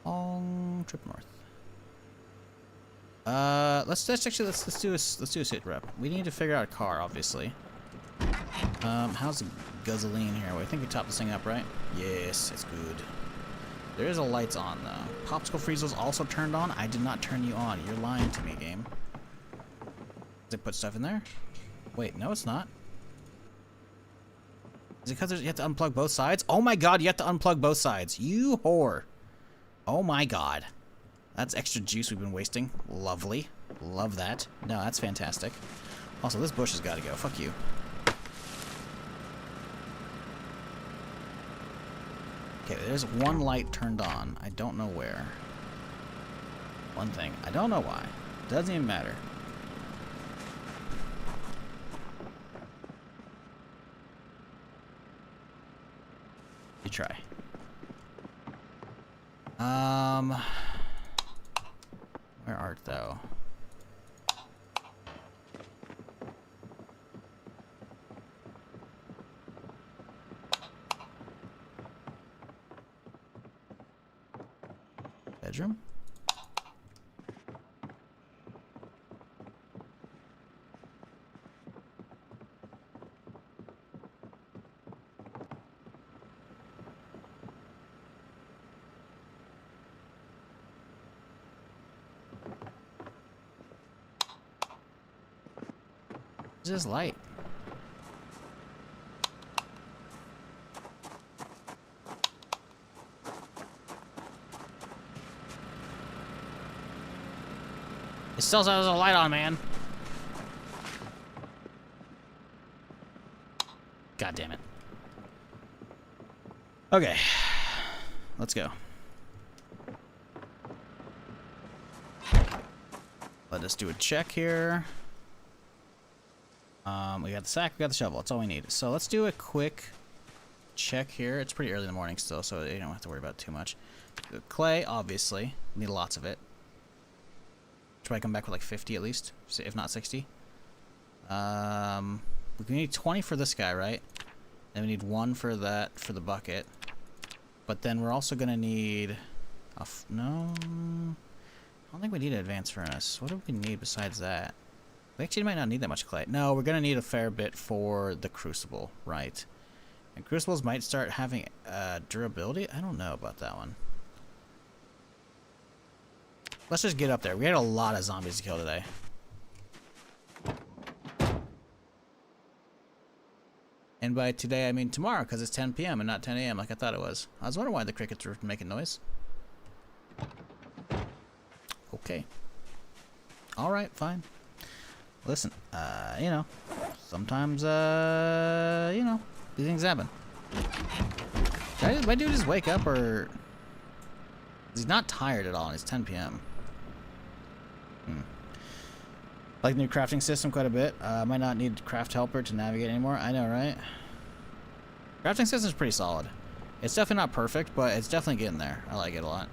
Long trip north. Let's do a sit rep. We need to figure out a car, obviously. How's the gasoline here? Well, I think we topped this thing up, right? Yes, it's good. There is a lights on though. Popsicle Friezel's also turned on. I did not turn you on. You're lying to me, game. Does it put stuff in there? Wait, no, it's not. Is it because you have to unplug both sides? Oh my god, you have to unplug both sides. You whore. Oh my god. That's extra juice we've been wasting. Lovely. Love that. No, that's fantastic. Also, this bush has got to go. Fuck you. Okay, there's one light turned on. I don't know where. One thing. I don't know why. Doesn't even matter. You try. Where art thou? Bedroom? It's just light. It still has a light on, man. God damn it. Okay. Let's go. Let us do a check here. We got the sack, we got the shovel. That's all we need. So let's do a quick check here. It's pretty early in the morning still, so you don't have to worry about it too much. Clay, obviously. Need lots of it. Should I come back with like 50 at least, if not 60? We need 20 for this guy, right? Then we need 1 for that, for the bucket. But then we're also gonna need no, I don't think we need an advanced furnace. What do we need besides that? We actually might not need that much clay. No, we're gonna need a fair bit for the crucible, right? And crucibles might start having durability. I don't know about that one. Let's just get up there. We had a lot of zombies to kill today. And by today, I mean tomorrow, because it's 10 p.m. and not 10 a.m. like I thought it was. I was wondering why the crickets were making noise. Okay. Alright, fine. Listen, you know, sometimes, you know, these things happen. Did my dude just wake up, or... He's not tired at all, and it's 10 p.m. Like the new crafting system quite a bit. Might not need craft helper to navigate anymore. I know, right? Crafting system's pretty solid. It's definitely not perfect, but it's definitely getting there. I like it a lot.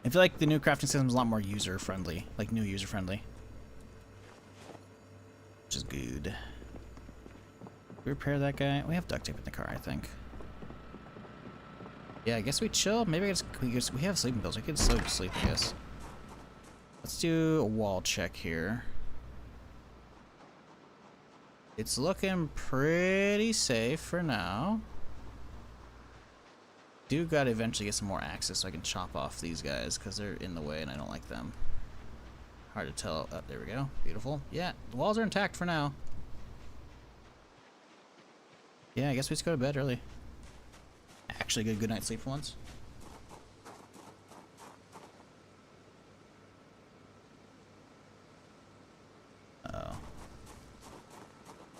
I feel like the new crafting system is a lot more user-friendly. Like, new user-friendly. Which is good. Can we repair that guy? We have duct tape in the car, I think. Yeah, I guess we chill. Maybe we have sleeping pills. We could sleep, I guess. Let's do a wall check here. It's looking pretty safe for now. Do gotta eventually get some more axes so I can chop off these guys, because they're in the way and I don't like them. Hard to tell. Oh, there we go. Beautiful. Yeah, the walls are intact for now. Yeah, I guess we just go to bed early. Actually get a good night's sleep for once. Oh.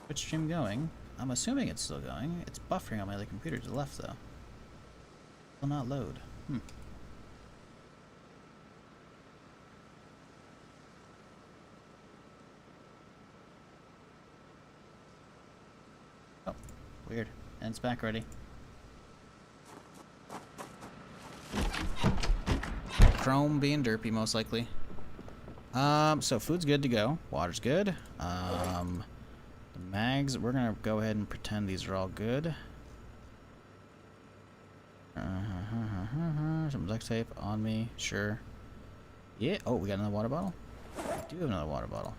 Which stream going? I'm assuming it's still going. It's buffering on my other computer to the left, though. Will not load. Weird. And it's back already. Chrome being derpy, most likely. So food's good to go. Water's good. The mags, we're gonna go ahead and pretend these are all good. Some duct tape on me, sure. Yeah. Oh, we got another water bottle. We do have another water bottle.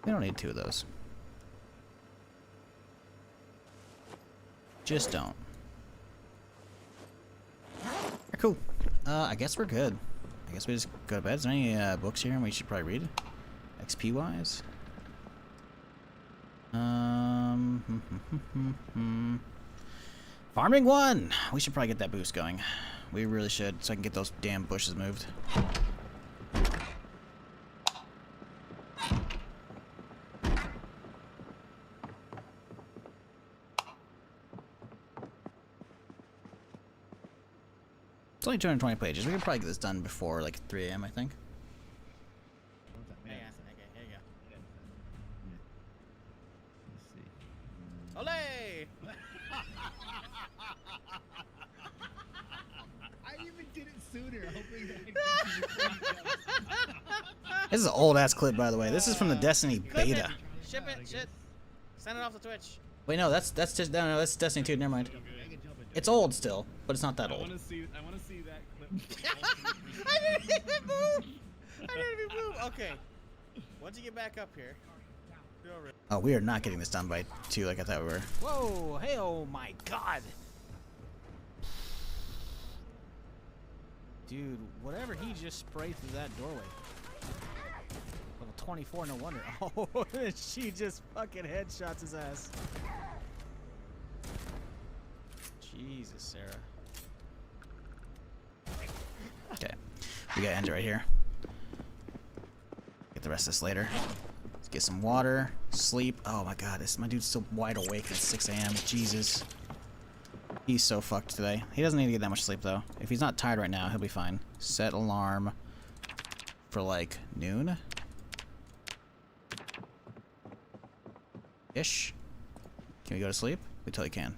We don't need 2 of those. Just don't. Cool. I guess we're good. I guess we just go to bed. Is there any books here we should probably read? XP wise? Farming 1! We should probably get that boost going. We really should, so I can get those damn bushes moved. It's only 220 pages. We can probably get this done before like 3 AM, I think. Olay! I even did it sooner, hoping that This is an old ass clip, by the way. This is from the Destiny beta. Ship it, shit. Send it off to Twitch. Wait, no, that's just no, that's Destiny 2. Never mind. It's old still, but it's not that I old. want to see that clip. I didn't even move! Okay. Once you get back up here. Go over it. Oh, we are not getting this done by 2 like I thought we were. Whoa! Hey, oh my god! Dude, whatever he just sprayed through that doorway. Level 24, no wonder. Oh, she just fucking headshots his ass. Jesus, Sarah. Okay, we gotta end it right here. Get the rest of this later. Let's get some water, sleep. Oh my god, my dude's still wide awake at 6 AM. Jesus. He's so fucked today. He doesn't need to get that much sleep though. If he's not tired right now, he'll be fine. Set alarm for like noon. Ish. Can we go to sleep? We totally can.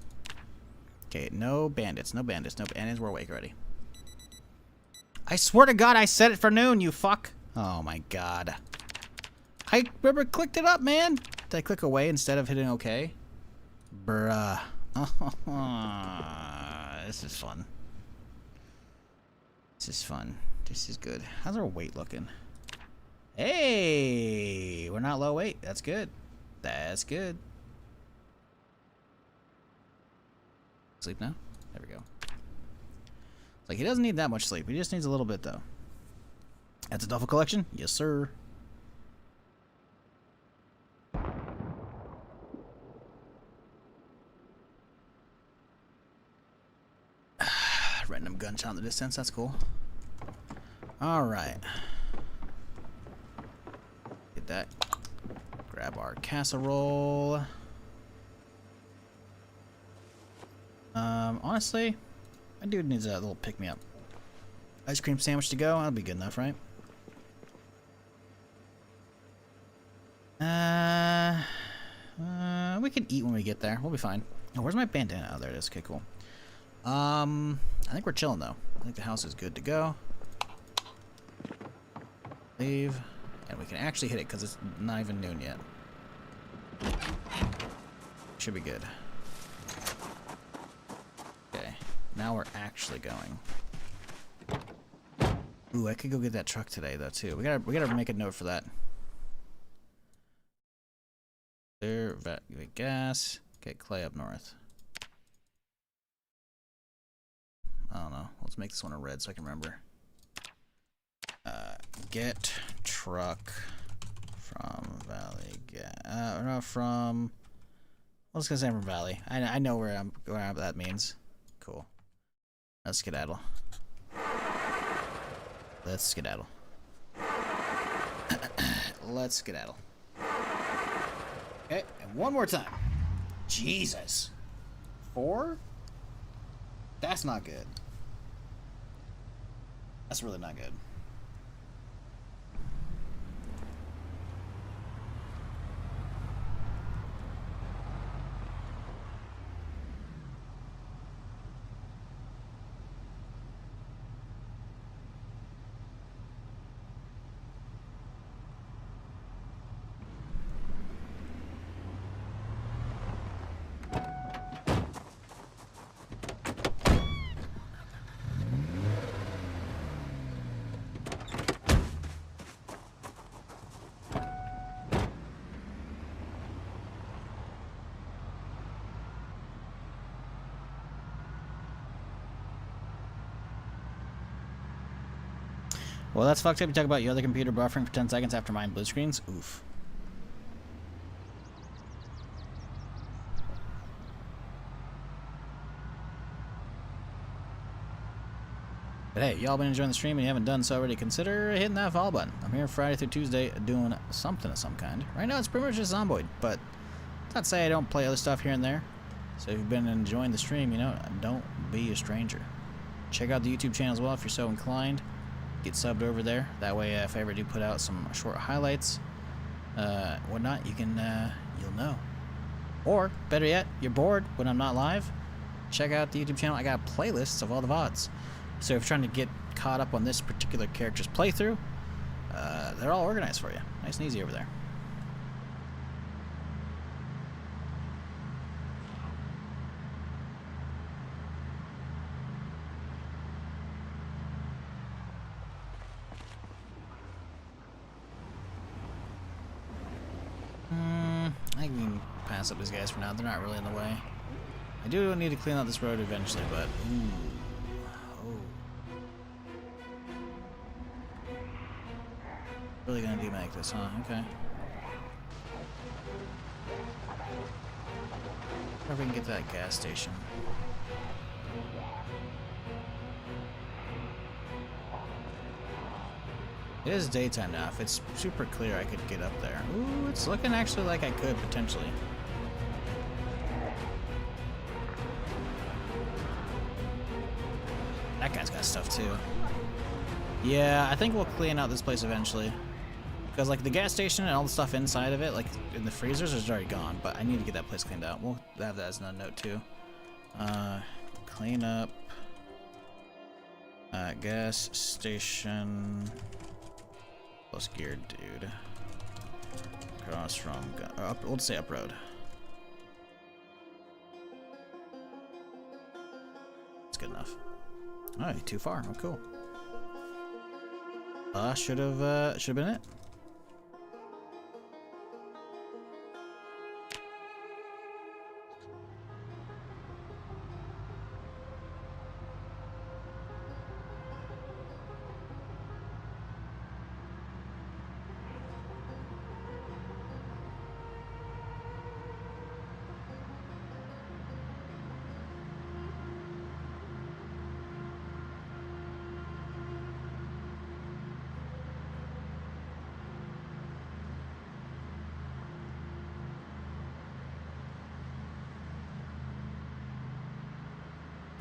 Okay, no bandits, no bandits, no bandits. We're awake already. I swear to God, I set it for noon, you fuck. Oh my god. I remember clicked it up, man. Did I click away instead of hitting OK? Bruh. This is fun. This is fun. This is good. How's our weight looking? Hey, we're not low weight. That's good. That's good. Sleep now? There we go. It's like he doesn't need that much sleep. He just needs a little bit though. That's a duffel collection? Yes, sir. Random gunshot in the distance. That's cool. All right. Get that. Grab our casserole. Honestly, my dude needs a little pick-me-up. Ice cream sandwich to go. That'll be good enough, right? We can eat when we get there. We'll be fine. Oh, where's my bandana? Oh, there it is. Okay, cool. I think we're chilling though. I think the house is good to go. Leave, and we can actually hit it because it's not even noon yet. Should be good. Okay, now we're actually going. Ooh, I could go get that truck today though too. We gotta make a note for that. There, get gas. Get clay up north. I don't know. Let's make this one a red so I can remember. Get truck from Valley. No, from. Let's go say from Valley. I know where that means. Cool. Let's skedaddle. Let's skedaddle. Let's skedaddle. Okay, and one more time. Jesus. 4? That's not good. That's really not good. Well, that's fucked up. You talk about your other computer buffering for 10 seconds after mine blue screens. Oof. But hey, y'all been enjoying the stream and you haven't done so already, consider hitting that follow button. I'm here Friday through Tuesday doing something of some kind. Right now it's pretty much just Zomboid, but it's not to say I don't play other stuff here and there. So if you've been enjoying the stream, you know, don't be a stranger. Check out the YouTube channel as well if you're so inclined. Get subbed over there. That way, if I ever do put out some short highlights, whatnot, you can, you'll know. Or, better yet, you're bored when I'm not live, check out the YouTube channel. I got playlists of all the VODs. So if you're trying to get caught up on this particular character's playthrough, they're all organized for you. Nice and easy over there. I can pass up these guys for now. They're not really in the way. I do need to clean out this road eventually, but ooh. Really gonna demag this, huh? Okay. Or if we can get to that gas station. It is daytime now. If it's super clear, I could get up there. Ooh, it's looking actually like I could potentially. That guy's got stuff too. Yeah, I think we'll clean out this place eventually. Because like the gas station and all the stuff inside of it, like in the freezers, is already gone. But I need to get that place cleaned out. We'll have that as a note too. Clean up. Gas station. Plus geared dude. Across from up. We'll say up road. That's good enough. Alright, too far. Oh, cool. Should have been it.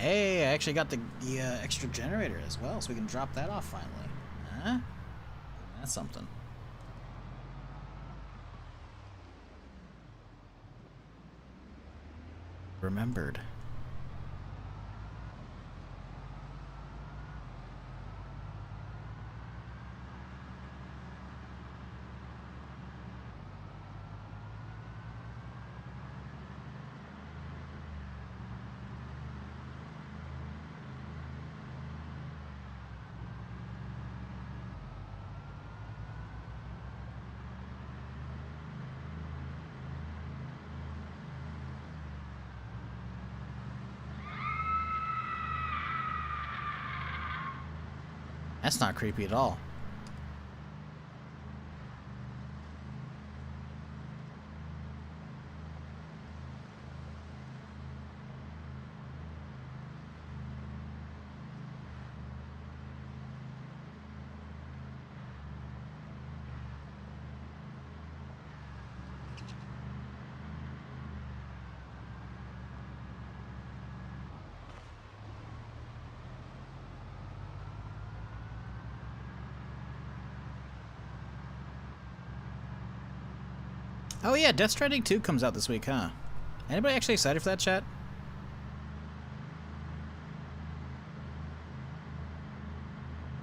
Hey, I actually got the extra generator as well, so we can drop that off finally. Huh? That's something. Remembered. That's not creepy at all. Oh yeah, Death Stranding 2 comes out this week, huh? Anybody actually excited for that, chat?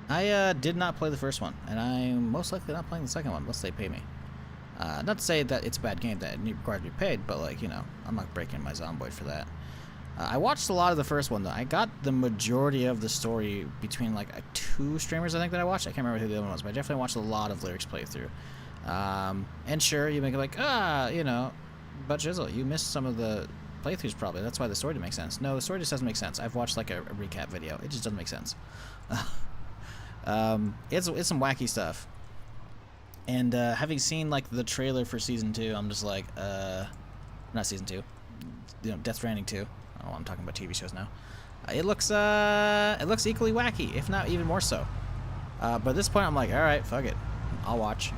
I did not play the first one, and I'm most likely not playing the second one unless they pay me. Not to say that it's a bad game that it requires to be paid, but like, you know, I'm not breaking my Zomboid for that. I watched a lot of the first one though. I got the majority of the story between like 2 streamers I think that I watched. I can't remember who the other one was, but I definitely watched a lot of Lyric's playthrough. And sure, you make it like, you know, but Jizzle, you missed some of the playthroughs probably. That's why the story didn't make sense. No, the story just doesn't make sense. I've watched like a recap video. It just doesn't make sense. It's some wacky stuff. And having seen like the trailer for season 2, I'm just like, not season 2, you know, Death Stranding 2. Oh, I'm talking about TV shows now. It looks equally wacky, if not even more so. But at this point, I'm like, all right, fuck it, I'll watch.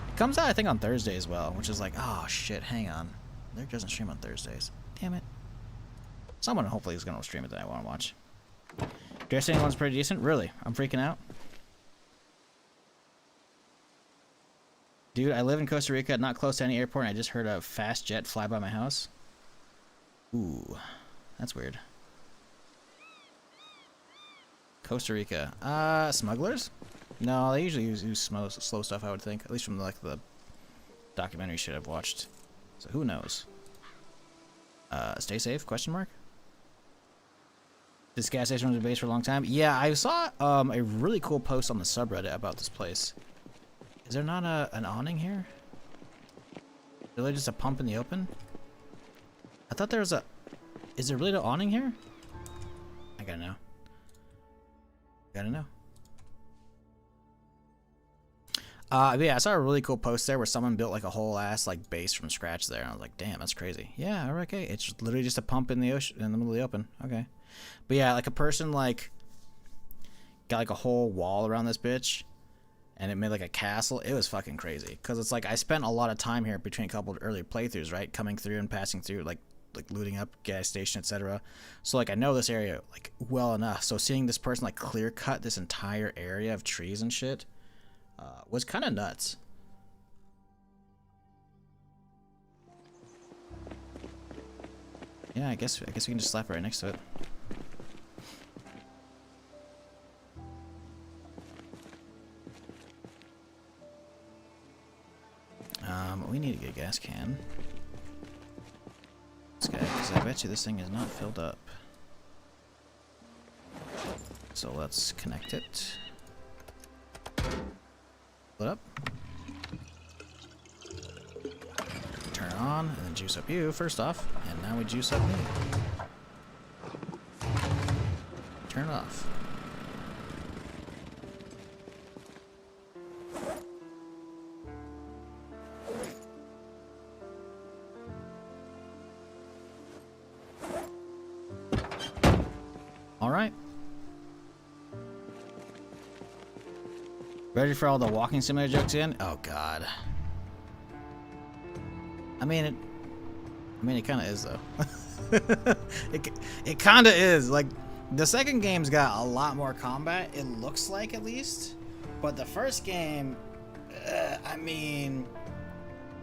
It comes out, I think, on Thursday as well, which is like, oh shit, hang on, Lyric doesn't stream on Thursdays. Damn it. Someone hopefully is gonna stream it that I want to watch. Death Stranding 1's pretty decent. Really, I'm freaking out. Dude, I live in Costa Rica, not close to any airport, and I just heard a fast jet fly by my house. Ooh, that's weird. Costa Rica. Smugglers? No, they usually use slow stuff, I would think. At least from like the documentary shit I've watched. So who knows? Stay safe? Question mark. This gas station was a base for a long time. Yeah, I saw a really cool post on the subreddit about this place. Is there not an awning here? Really just a pump in the open? I thought there was a... Is there really no awning here? I gotta know. Gotta know. Yeah, I saw a really cool post there where someone built like a whole ass like base from scratch there. And I was like, damn, that's crazy. Yeah, okay. It's literally just a pump in the ocean, in the middle of the open. Okay. But yeah, like a person like got like a whole wall around this bitch. And it made like a castle. It was fucking crazy. Because it's like I spent a lot of time here between a couple of earlier playthroughs, right? Coming through and passing through, like looting up gas station, etc. So like I know this area like well enough. So seeing this person like clear cut this entire area of trees and shit was kind of nuts. Yeah, I guess we can just slap it right next to it. We need to get a gas can. This guy, because I bet you this thing is not filled up. So let's connect it. Fill it up. Turn it on, and then juice up you first off. And now we juice up me. Turn it off. Alright. Ready for all the walking simulator jokes in? Oh god. I mean it kinda is though. it kinda is. Like the second game's got a lot more combat, it looks like at least. But the first game, I mean,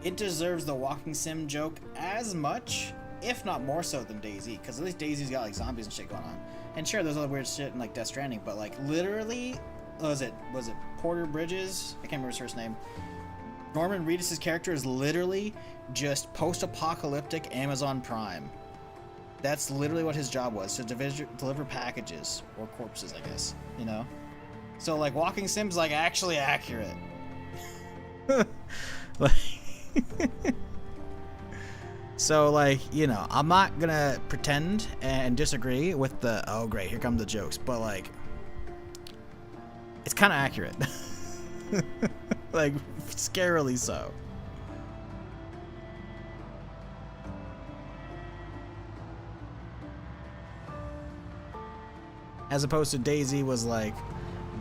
it deserves the walking sim joke as much, if not more so than DayZ, because at least DayZ's got like zombies and shit going on. And sure, there's other weird shit in like Death Stranding, but like literally, was it Porter Bridges? I can't remember his first name. Norman Reedus' character is literally just post-apocalyptic Amazon Prime. That's literally what his job was, to deliver packages or corpses, I guess. You know, so like walking sim's like actually accurate. Like. So, like, you know, I'm not gonna pretend and disagree with the, oh, great, here come the jokes, but, like, it's kind of accurate. Like, scarily so. As opposed to DayZ was, like,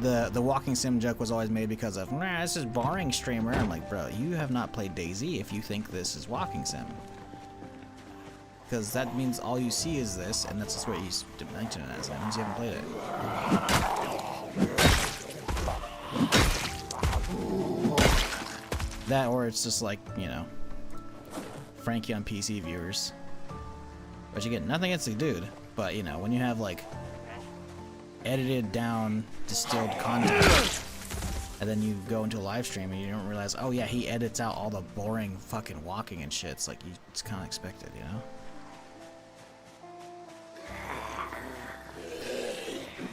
the walking sim joke was always made because of, nah, this is boring, streamer. I'm like, bro, you have not played DayZ if you think this is walking sim. Because that means all you see is this, and that's just what you mention it as. That means you haven't played it. That, or it's just like, you know, Frankie on PC viewers. But you get nothing against the dude, but you know, when you have like edited down, distilled content, and then you go into a live stream and you don't realize, oh yeah, he edits out all the boring fucking walking and shit. It's like, it's kind of expected, you know?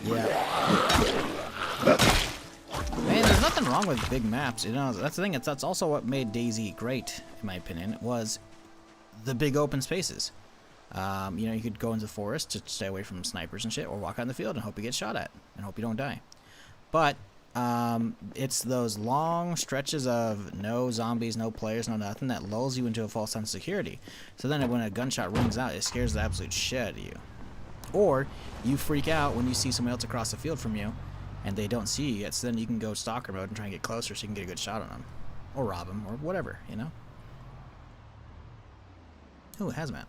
Yeah. Man, there's nothing wrong with big maps, you know. That's the thing. That's also what made DayZ great, in my opinion, was the big open spaces. You know, you could go into the forest to stay away from snipers and shit, or walk out in the field and hope you get shot at, and hope you don't die. But It's those long stretches of no zombies, no players, no nothing that lulls you into a false sense of security. So then when a gunshot rings out, it scares the absolute shit out of you. Or you freak out when you see someone else across the field from you and they don't see you yet, so then you can go stalker mode and try and get closer so you can get a good shot on them. Or rob them, or whatever, you know? Ooh, hazmat.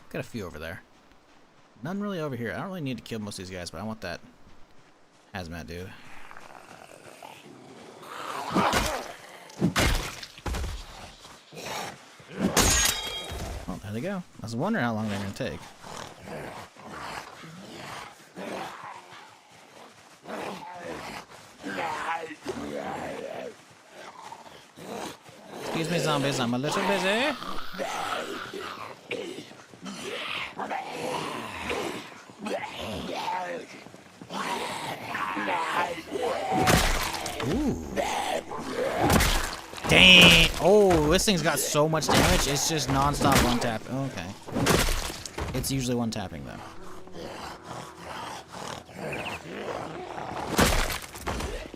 Got a few over there. None really over here. I don't really need to kill most of these guys, but I want that hazmat dude. Oh, there they go. I was wondering how long they're going to take. Excuse me, zombies. I'm a little busy. Ooh. Dang. Oh, this thing's got so much damage. It's just non-stop one tap. Okay. It's usually one tapping though.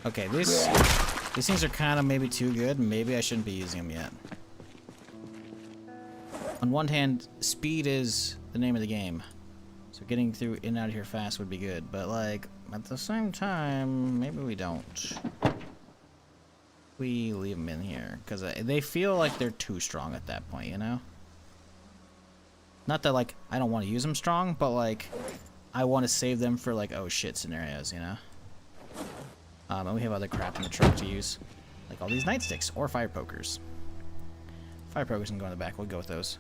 Okay, these things are kind of maybe too good. Maybe I shouldn't be using them yet. On one hand, speed is the name of the game. So getting through in and out of here fast would be good. But like, at the same time, maybe we don't. We leave them in here. Because they feel like they're too strong at that point, you know? Not that like, I don't want to use them strong, but like, I want to save them for like, oh shit scenarios, you know? And we have other crap in the truck to use. Like all these nightsticks or fire pokers. Fire pokers can go in the back. We'll go with those.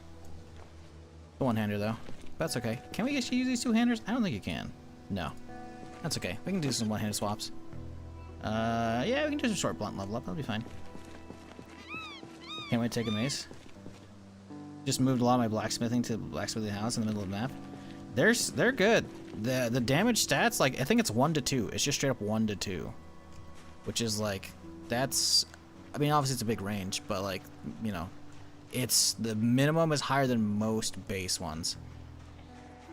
The one-hander though. That's okay. Can we actually use these two-handers? I don't think you can. No. That's okay. We can do some one-handed swaps. Yeah, we can do some short blunt level up. That'll be fine. Can't wait to take a mace. Just moved a lot of my blacksmithing to the blacksmithing house in the middle of the map. They're good. The damage stats, like, I think it's 1 to 2. It's just straight up 1 to 2. Which is like, that's, I mean, obviously it's a big range, but like, you know, it's, the minimum is higher than most base ones.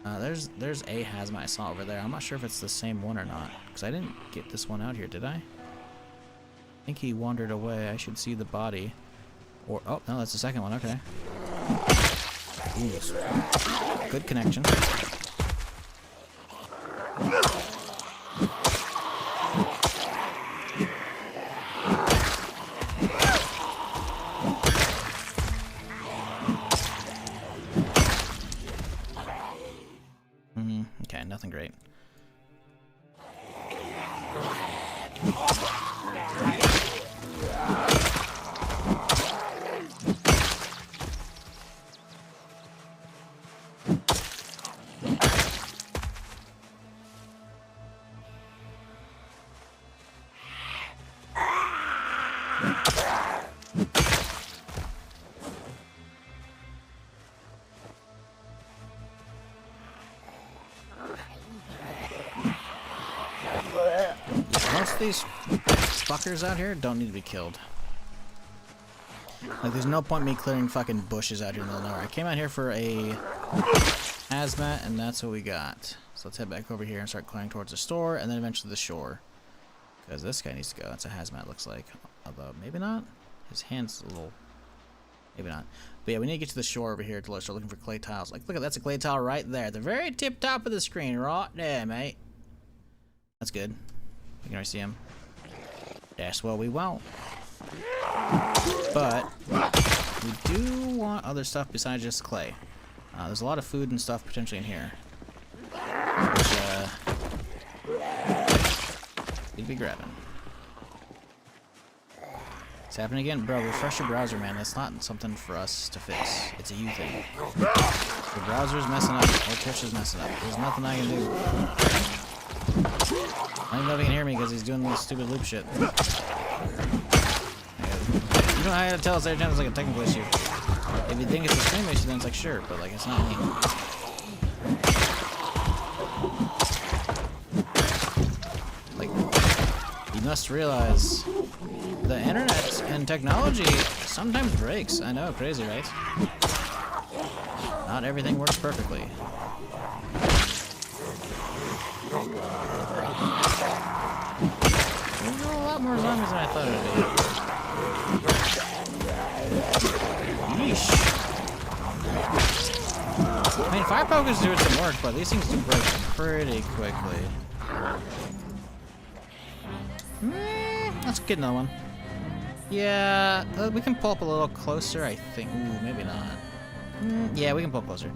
There's a hazmat I saw over there. I'm not sure if it's the same one or not, because I didn't get this one out here, did I? I think he wandered away. I should see the body. Or, oh, no, that's the second one, okay. Ooh, good connection. Okay, nothing great. Most of these fuckers out here don't need to be killed. Like, there's no point in me clearing fucking bushes out here in the middle of nowhere. I came out here for a hazmat, and that's what we got. So let's head back over here and start clearing towards the store, and then eventually the shore. Because this guy needs to go. That's a hazmat, looks like. Although, maybe not. His hand's a little... Maybe not. But yeah, we need to get to the shore over here to start looking for clay tiles. Like, look at that's a clay tile right there. At the very tip top of the screen. Right there, mate. That's good. You can already see him. That's what we want. But we do want other stuff besides just clay. There's a lot of food and stuff potentially in here. Which, we'd be grabbing. It's happening again? Bro, refresh your browser, man. That's not something for us to fix. It's a you thing. The browser's messing up. Or Twitch is messing up. There's nothing I can do. I don't even know if he can hear me because he's doing this stupid loop shit. You don't have to tell us every time it's like a technical issue. If you think it's a stream issue, then it's like, sure, but like, it's not me. Like, you must realize the internet and technology sometimes breaks. I know, crazy, right? Not everything works perfectly. There's a lot more zombies than I thought it would be. Yeesh. I mean, fire poke is doing some work, but these things do break pretty quickly. Let's get another one. Yeah, we can pull up a little closer, I think. Ooh, maybe not. Yeah, we can pull closer.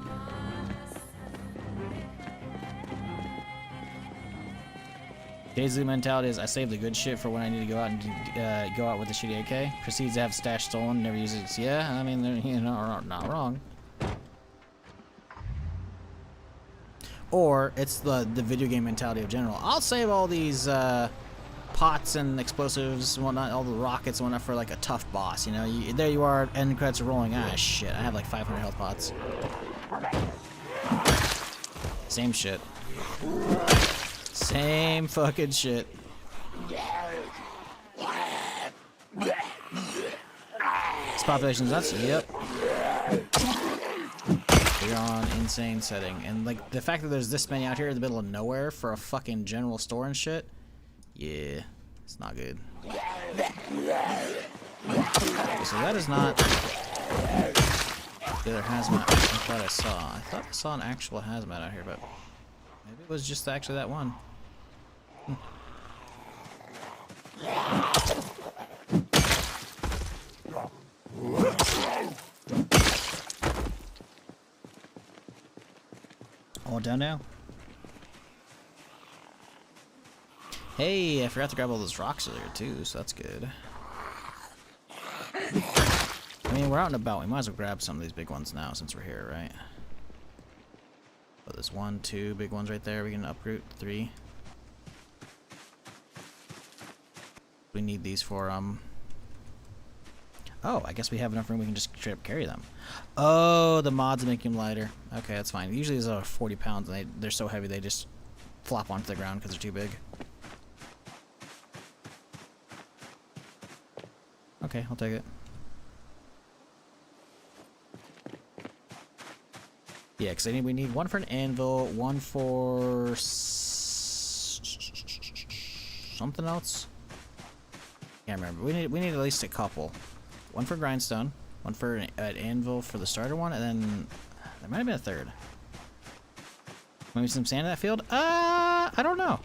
Daisy mentality is I save the good shit for when I need to go out and go out with the shitty AK. Proceeds to have stash stolen, never use it. Yeah, I mean, they're, you know, not wrong. Or it's the video game mentality of general. I'll save all these pots and explosives and whatnot, all the rockets and whatnot for like a tough boss. You know, there you are, end credits are rolling. Ah, shit, I have like 500 health pots. Same shit. Same fucking shit. This population's nuts. Yep. You're on insane setting, and like the fact that there's this many out here in the middle of nowhere for a fucking general store and shit. Yeah, it's not good. Okay, so that is not the other hazmat I thought I saw. I thought I saw an actual hazmat out here, but maybe it was just actually that one. All down now. Hey, I forgot to grab all those rocks earlier too, so that's good. I mean, we're out and about. We might as well grab some of these big ones now since we're here, right? Oh, there's 1, 2 big ones right there. We can uproot 3. We need these for oh, I guess we have enough room. We can just straight up carry them. Oh, the mods make them lighter. Okay, that's fine. Usually these are 40 pounds, and they're so heavy they just flop onto the ground because they're too big. Okay, I'll take it. Yeah, because we need one for an anvil, one for something else. Can't remember. We need at least a couple. One for grindstone, one for an anvil for the starter one, and then there might have been a third. Maybe some sand in that field? I don't know.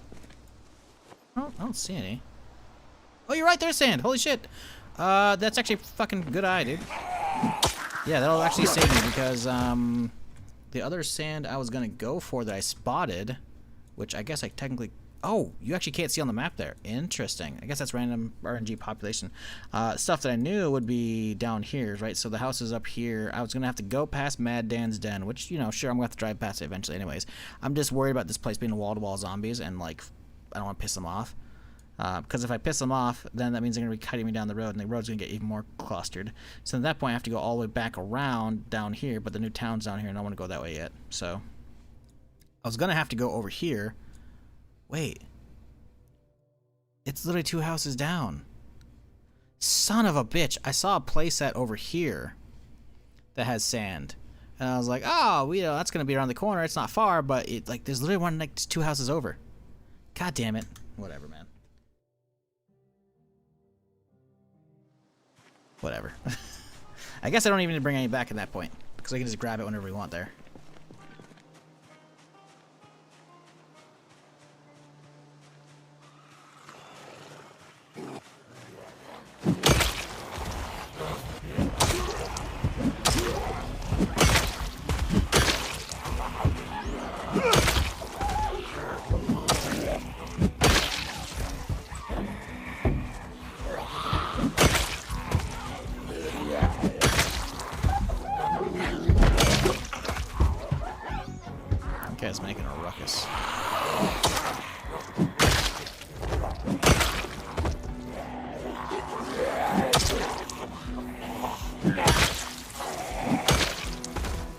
I don't see any. Oh, you're right, there's sand. Holy shit. That's actually a fucking good eye, dude. Yeah, that'll actually save me because the other sand I was gonna go for that I spotted, which I guess I technically. Oh, you actually can't see on the map there. Interesting. I guess that's random RNG population. Stuff that I knew would be down here, right? So the house is up here. I was going to have to go past Mad Dan's den, which, you know, sure, I'm going to have to drive past it eventually anyways. I'm just worried about this place being wall-to-wall zombies, and, like, I don't want to piss them off. Because if I piss them off, then that means they're going to be cutting me down the road, and the road's going to get even more clustered. So at that point, I have to go all the way back around down here, but the new town's down here, and I don't want to go that way yet. So I was going to have to go over here. Wait. It's literally 2 houses down. Son of a bitch. I saw a playset over here that has sand. And I was like, oh, you know, that's going to be around the corner. It's not far, but it, like, there's literally one like 2 houses over. God damn it. Whatever, man. Whatever. I guess I don't even need to bring any back at that point, because I can just grab it whenever we want there. It's making a ruckus.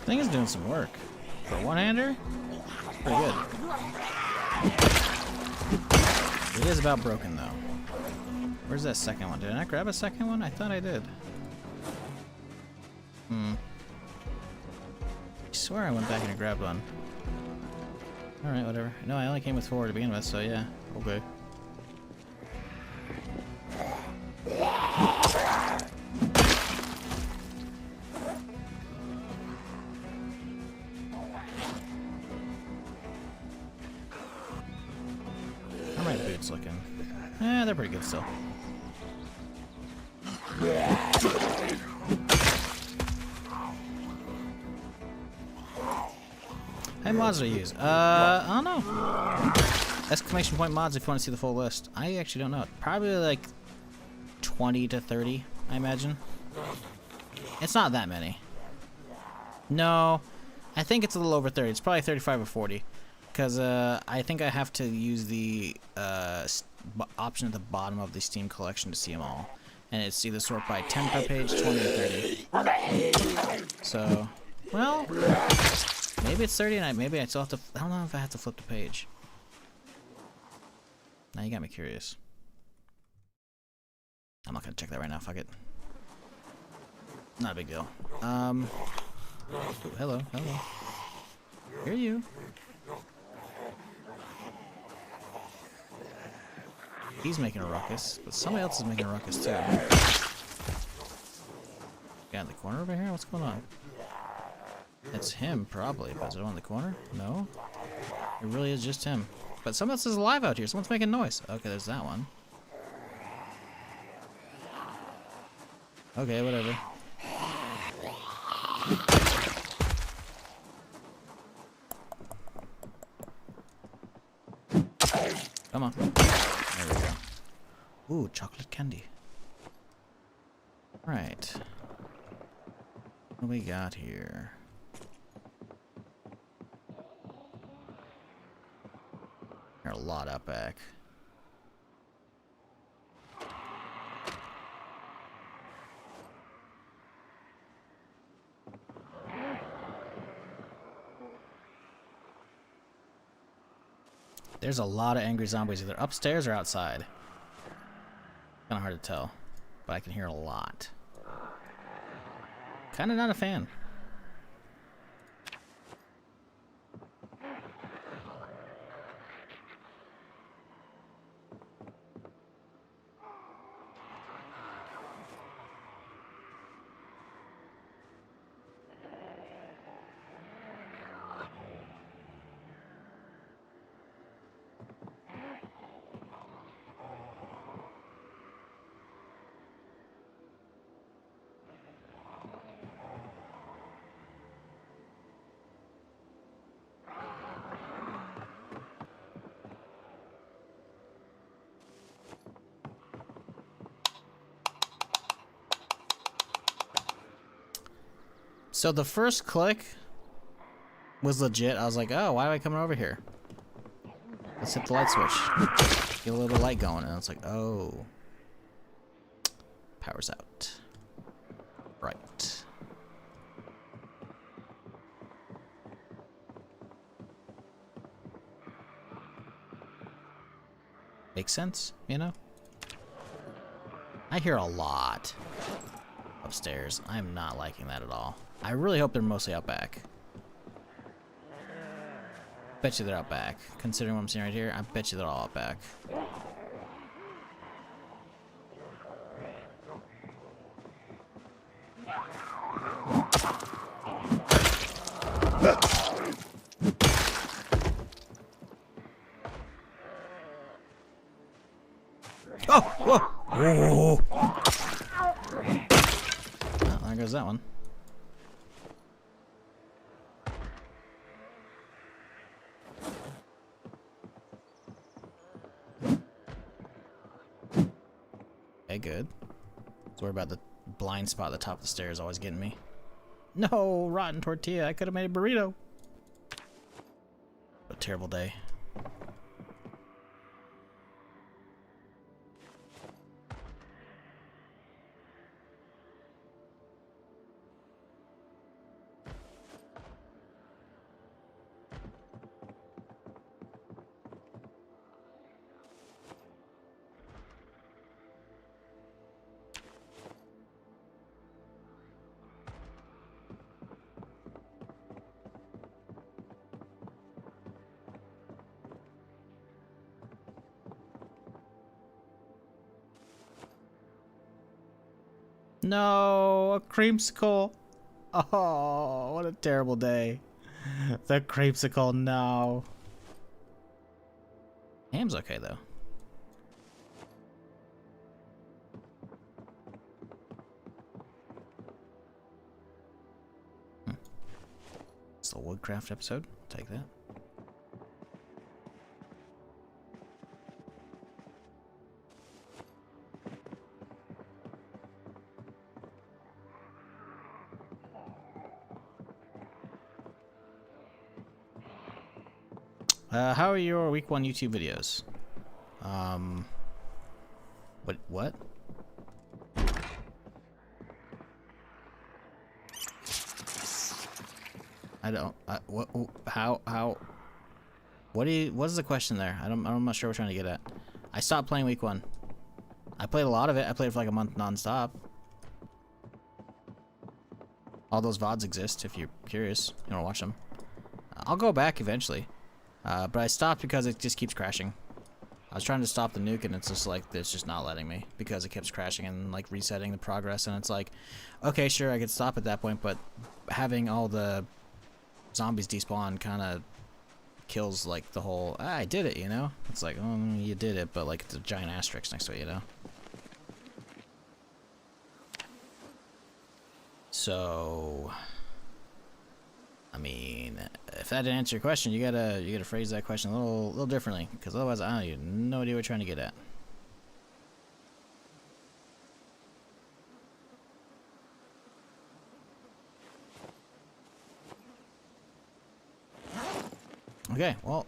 Thing is doing some work. For a one-hander, pretty good. It is about broken though. Where's that second one? Did I not grab a second one? I thought I did. swear I went back and grabbed one. Alright, whatever. No, I only came with 4 to begin with, so yeah. Okay. How are my boots looking? Eh, they're pretty good still. How many mods do I use? I don't know. Exclamation point mods if you want to see the full list. I actually don't know. Probably like 20 to 30, I imagine. It's not that many. No, I think it's a little over 30. It's probably 35 or 40. Because I think I have to use the option at the bottom of the Steam collection to see them all. And it's either sort by 10 per page, 20 or 30. So, well, maybe it's 30 and maybe I still have to, I don't know if I have to flip the page. Now you got me curious. I'm not gonna check that right now, fuck it. Not a big deal. Ooh, hello. Hear you. He's making a ruckus, but somebody else is making a ruckus too. Guy in the corner over here? What's going on? It's him, probably, but is it on the corner? No? It really is just him. But someone else is alive out here. Someone's making noise. Okay, there's that one. Okay, whatever. Come on. There we go. Ooh, chocolate candy. Right. What do we got here? There are a lot out back. There's a lot of angry zombies either upstairs or outside. Kinda hard to tell, but I can hear a lot. Kinda not a fan. So the first click was legit. I was like, oh, why am I coming over here? Let's hit the light switch. Get a little bit of light going. And it's like, oh. Power's out. Right. Makes sense, you know? I hear a lot upstairs. I'm not liking that at all. I really hope they're mostly out back. Bet you they're out back. Considering what I'm seeing right here, I bet you they're all out back. Oh! Whoa! Whoa! Oh, there goes that one. Okay, good. Let's worry about the blind spot at the top of the stairs always getting me. No! Rotten tortilla! I could have made a burrito! What a terrible day. No, a creamsicle. Oh, what a terrible day. The creamsicle, no. Ham's okay though. It's the Woodcraft episode. I'll take that. How are your week 1 YouTube videos? What? I don't, what is the question there? I'm not sure what we're trying to get at. I stopped playing week 1. I played a lot of it. I played for like a month non-stop. All those VODs exist if you're curious. You want to watch them. I'll go back eventually. But I stopped because it just keeps crashing. I was trying to stop the nuke and it's just like, it's just not letting me because it keeps crashing and like resetting the progress, and it's like, okay, sure, I could stop at that point, but having all the zombies despawn kind of kills like the whole, I did it, you know? It's like, oh, you did it, but like it's a giant asterisk next to it, you know? So, I mean, if that didn't answer your question, you gotta phrase that question a little differently, because otherwise I don't even no idea what you're trying to get at. Okay, well,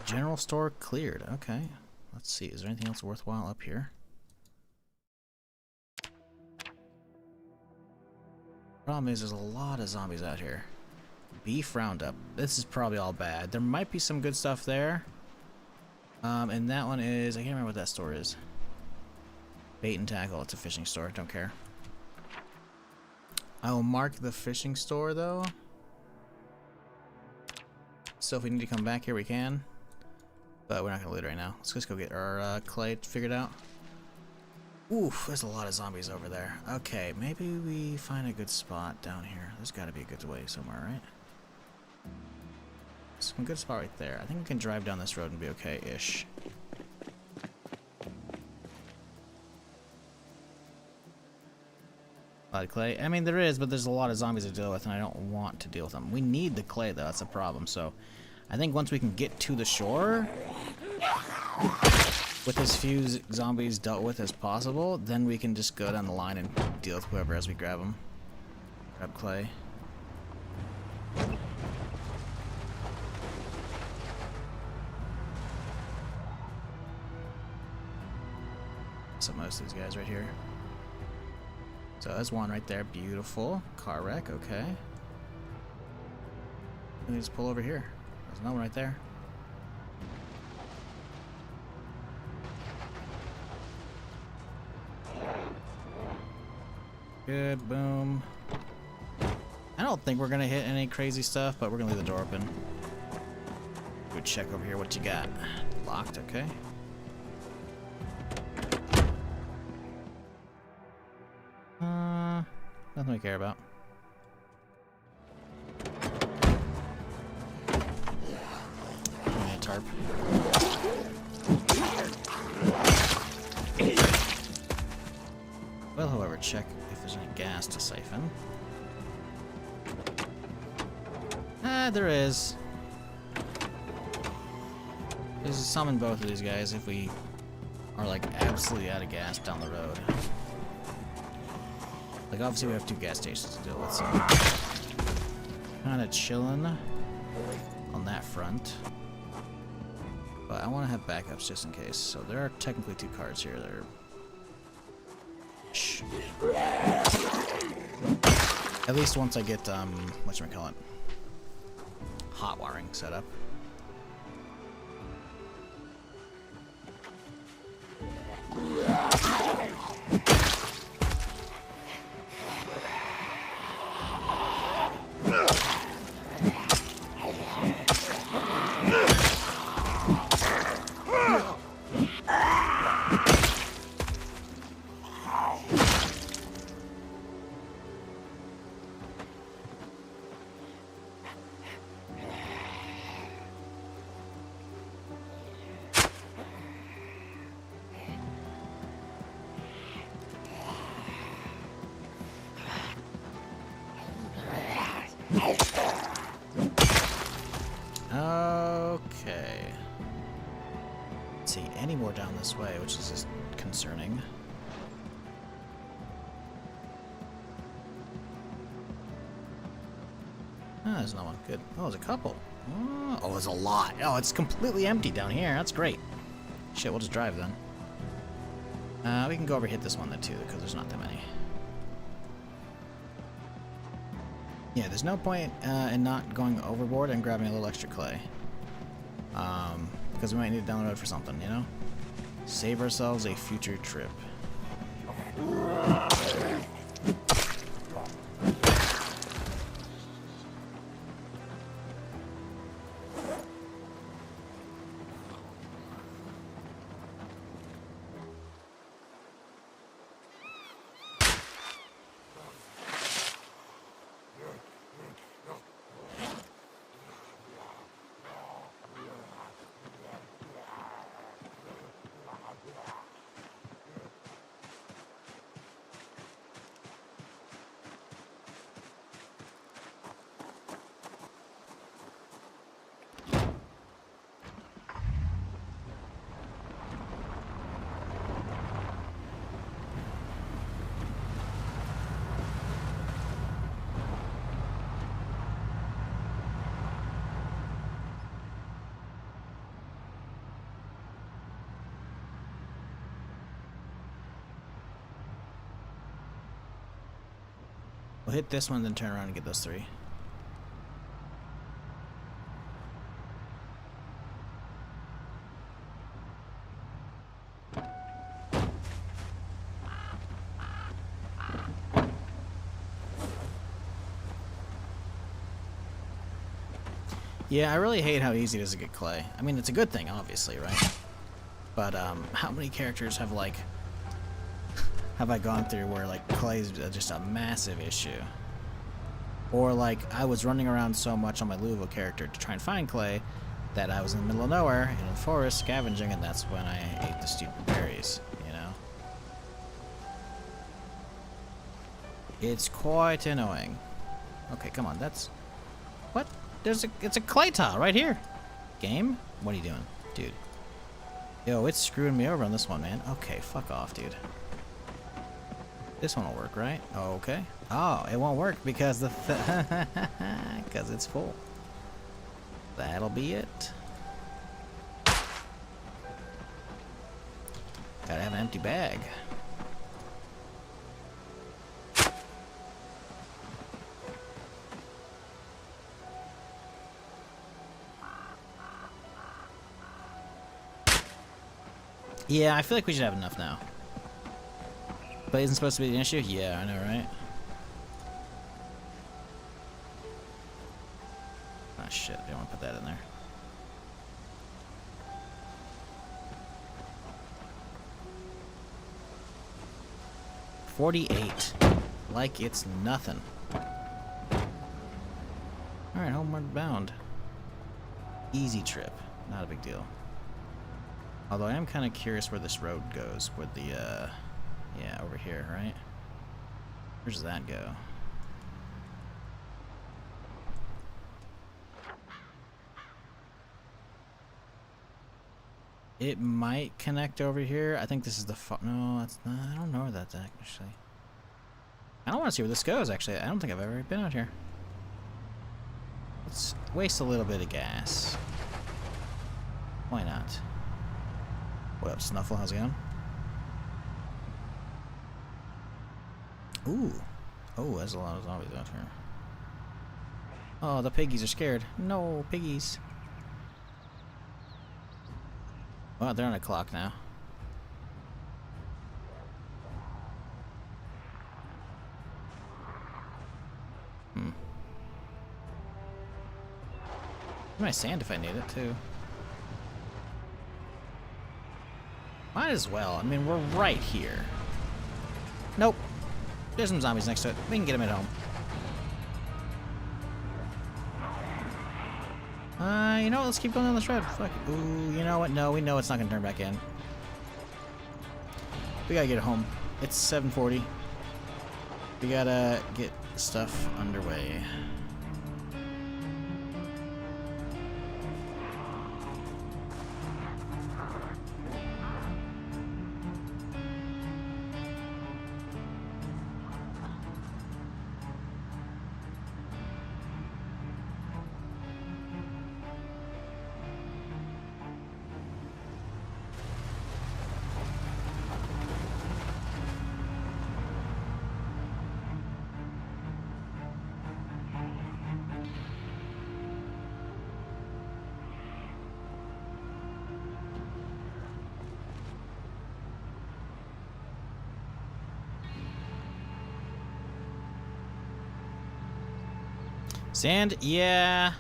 general store cleared. Okay, let's see. Is there anything else worthwhile up here? Problem is, there's a lot of zombies out here. Beef roundup. This is probably all bad. There might be some good stuff there. And that one is, I can't remember what that store is. Bait and tackle. It's a fishing store. Don't care. I will mark the fishing store though. So if we need to come back here, we can. But we're not gonna loot right now. Let's just go get our clay figured out. Oof, there's a lot of zombies over there. Okay, maybe we find a good spot down here. There's gotta be a good way somewhere, right? Some good spot right there. I think we can drive down this road and be okay-ish. A lot of clay. I mean, there is, but there's a lot of zombies to deal with, and I don't want to deal with them. We need the clay, though. That's a problem. So, I think once we can get to the shore, with as few zombies dealt with as possible, then we can just go down the line and deal with whoever as we grab them. Grab clay. So most of these guys right here. So there's one right there. Beautiful. Car wreck. Okay. Let me just pull over here. There's another one right there. Good. Boom. I don't think we're gonna hit any crazy stuff, but we're gonna leave the door open. Go check over here what you got. Locked. Okay. Nothing we care about. Give me a tarp. Well, however, check if there's any gas to siphon. Ah, there is. There's some in both of these guys if we are like absolutely out of gas down the road. Like, obviously we have 2 gas stations to deal with, so kind of chilling on that front. But I want to have backups just in case. So there are technically 2 cars here that are... Shh. At least once I get, whatchamacallit, hot wiring set up. Okay. Let's see, any more down this way, which is just concerning. Ah, there's no one. Good. Oh, there's a couple. Oh, there's a lot. Oh, it's completely empty down here. That's great. Shit, we'll just drive then. We can go over hit this one then too, because there's not that many. Yeah, there's no point in not going overboard and grabbing a little extra clay. Because we might need to download it for something, you know? Save ourselves a future trip. We'll hit this one, then turn around and get those three. Yeah, I really hate how easy it is to get clay. I mean, it's a good thing, obviously, right? But, how many characters have, like... have I gone through where, like, clay is just a massive issue? Or, like, I was running around so much on my Louisville character to try and find clay that I was in the middle of nowhere, in the forest, scavenging, and that's when I ate the stupid berries, you know? It's quite annoying. Okay, come on, that's... What? It's a clay tile right here. Game? What are you doing? Dude. Yo, it's screwing me over on this one, man. Okay, fuck off, dude. This one will work, right? Okay. Oh, it won't work because the because it's full. That'll be it. Gotta have an empty bag. Yeah, I feel like we should have enough now. But isn't supposed to be an issue? Yeah, I know, right? Ah, shit. I don't want to put that in there. $48. Like it's nothing. Alright, homeward bound. Easy trip. Not a big deal. Although I am kind of curious where this road goes. Where the, yeah, over here, right? Where does that go? It might connect over here. I think this is the no, that's not. I don't know where that's actually. I don't want to see where this goes, actually. I don't think I've ever been out here. Let's waste a little bit of gas. Why not? What up, Snuffle? How's it going? Ooh. Oh, there's a lot of zombies out here. Oh, the piggies are scared. No, piggies. Well, they're on a clock now. My sand if I need it, too. Might as well. I mean, we're right here. Nope. There's some zombies next to it. We can get them at home. You know what? Let's keep going down this road. Fuck it. Ooh, you know what? No, we know it's not gonna turn back in. We gotta get home. It's 7:40. We gotta get stuff underway. Sand? Yeah.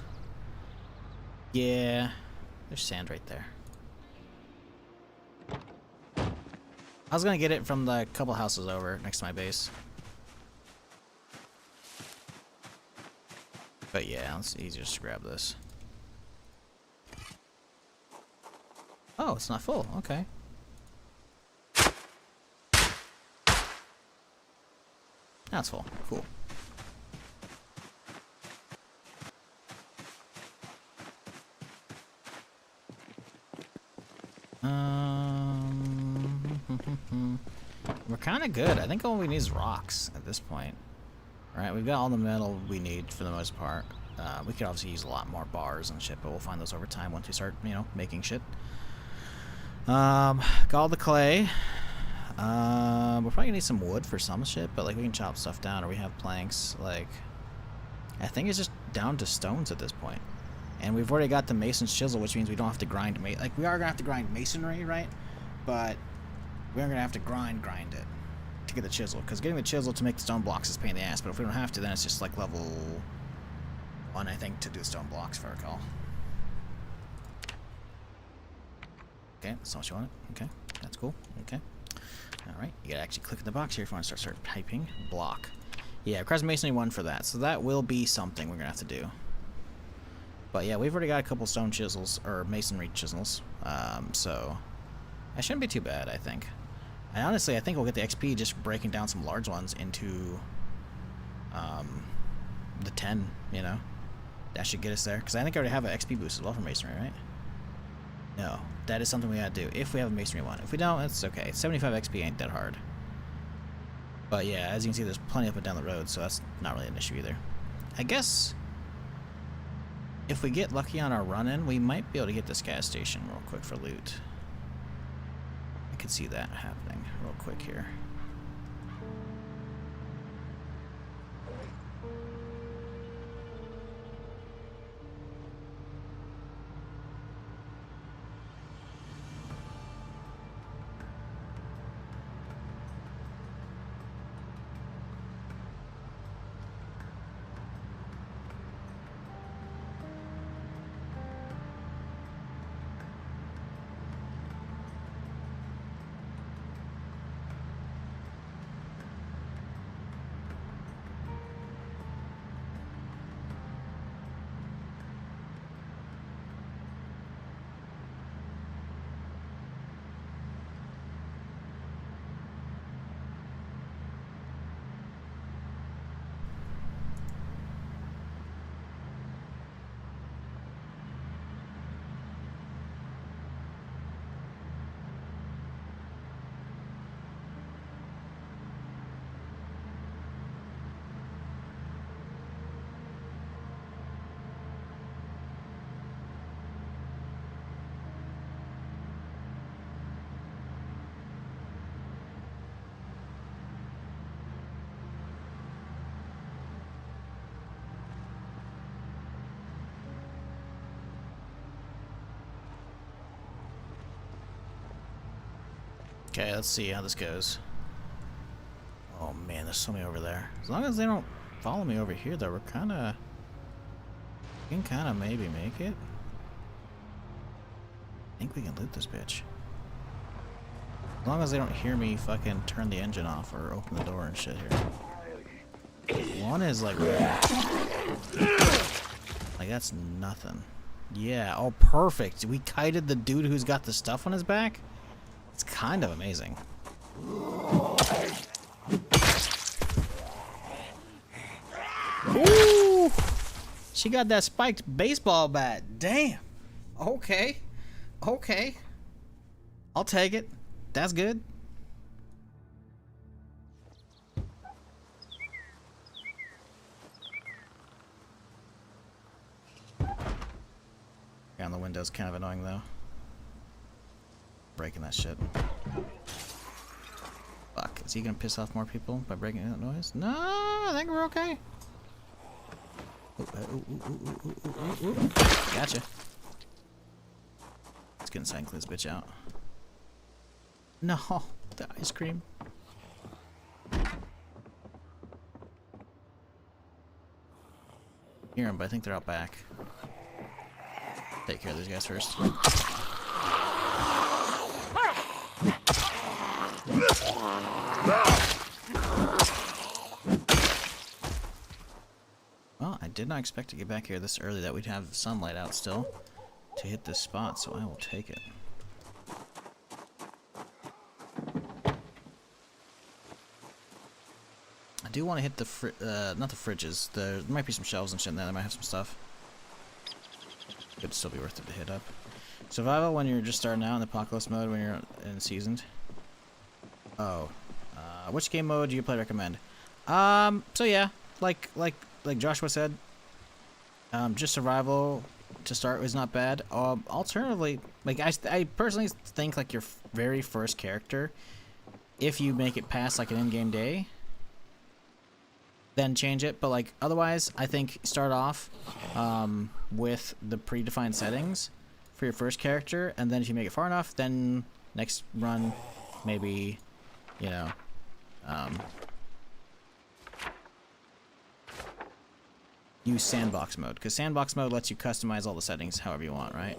Yeah. There's sand right there. I was gonna get it from the couple houses over next to my base. But yeah, it's easier just to grab this. Oh, it's not full. Okay. Now it's full. Cool. We're kind of good. I think all we need is rocks at this point. Alright, we've got all the metal we need for the most part. We could obviously use a lot more bars and shit, but we'll find those over time once we start, you know, making shit. Got all the clay. We're probably gonna need some wood for some shit, but like we can chop stuff down, or we have planks. Like, I think it's just down to stones at this point. And we've already got the mason's chisel, which means we don't have to grind. Like, we are gonna have to grind masonry, right? But we're gonna have to grind it to get the chisel, because getting the chisel to make the stone blocks is a pain in the ass. But if we don't have to, then it's just like level 1, I think, to do stone blocks, if I recall. Okay, that's not what you want. Okay, that's cool. Okay. Alright, you gotta actually click in the box here if you want to start typing. Block. Yeah, requires masonry 1 for that, so that will be something we're gonna have to do. But yeah, we've already got a couple stone chisels, or masonry chisels, so that shouldn't be too bad, I think. And honestly, I think we'll get the XP just breaking down some large ones into the 10, you know? That should get us there, because I think I already have an XP boost as well for masonry, right? No, that is something we gotta do if we have a masonry 1. If we don't, it's okay. 75 XP ain't that hard. But yeah, as you can see, there's plenty up and down the road, so that's not really an issue either. I guess if we get lucky on our run-in, we might be able to get this gas station real quick for loot. I could see that happening real quick here. Okay, let's see how this goes. Oh man, there's so many over there. As long as they don't follow me over here, though, we can kind of maybe make it. I think we can loot this bitch. As long as they don't hear me fucking turn the engine off or open the door and shit here. One is like that's nothing. Yeah, oh perfect. We kited the dude who's got the stuff on his back. It's kind of amazing. Ooh! She got that spiked baseball bat. Damn. Okay. Okay. I'll take it. That's good. On the window's kind of annoying though. Breaking that shit. Fuck. Is he gonna piss off more people by breaking that noise? No, I think we're okay. Ooh. Gotcha. Let's get inside and clear this bitch out. No, the ice cream. Hear them, but I think they're out back. Take care of these guys first. Well, I did not expect to get back here this early that we'd have sunlight out still to hit this spot, so I will take it. I do want to hit the not the fridges. There might be some shelves and shit in there. That might have some stuff. Could still be worth it to hit up. Survival when you're just starting out in the apocalypse mode when you're in seasoned. Oh, which game mode do you play recommend? So yeah, like Joshua said, just survival to start was not bad. Alternatively, like I personally think like your very first character, if you make it past like an in-game day, then change it. But like otherwise, I think start off with the predefined settings for your first character, and then if you make it far enough, then next run maybe, you know, use sandbox mode, because sandbox mode lets you customize all the settings however you want, right?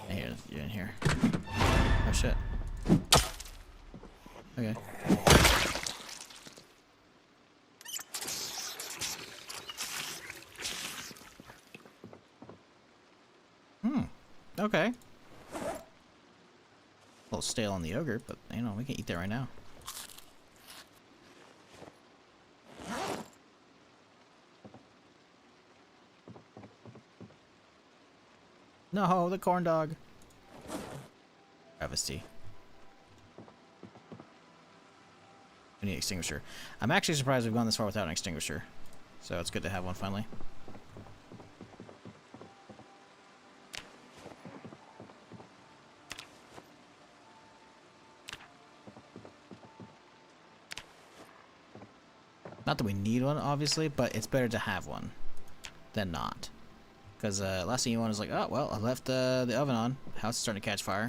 And here, you're in here. Oh shit. Okay. Okay. A little stale on the yogurt, but you know, we can eat that right now. No, the corn dog. Travesty. We need an extinguisher. I'm actually surprised we've gone this far without an extinguisher. So it's good to have one finally. Not that we need one, obviously, but it's better to have one than not. Because last thing you want is like, oh, well, I left the oven on. House is starting to catch fire.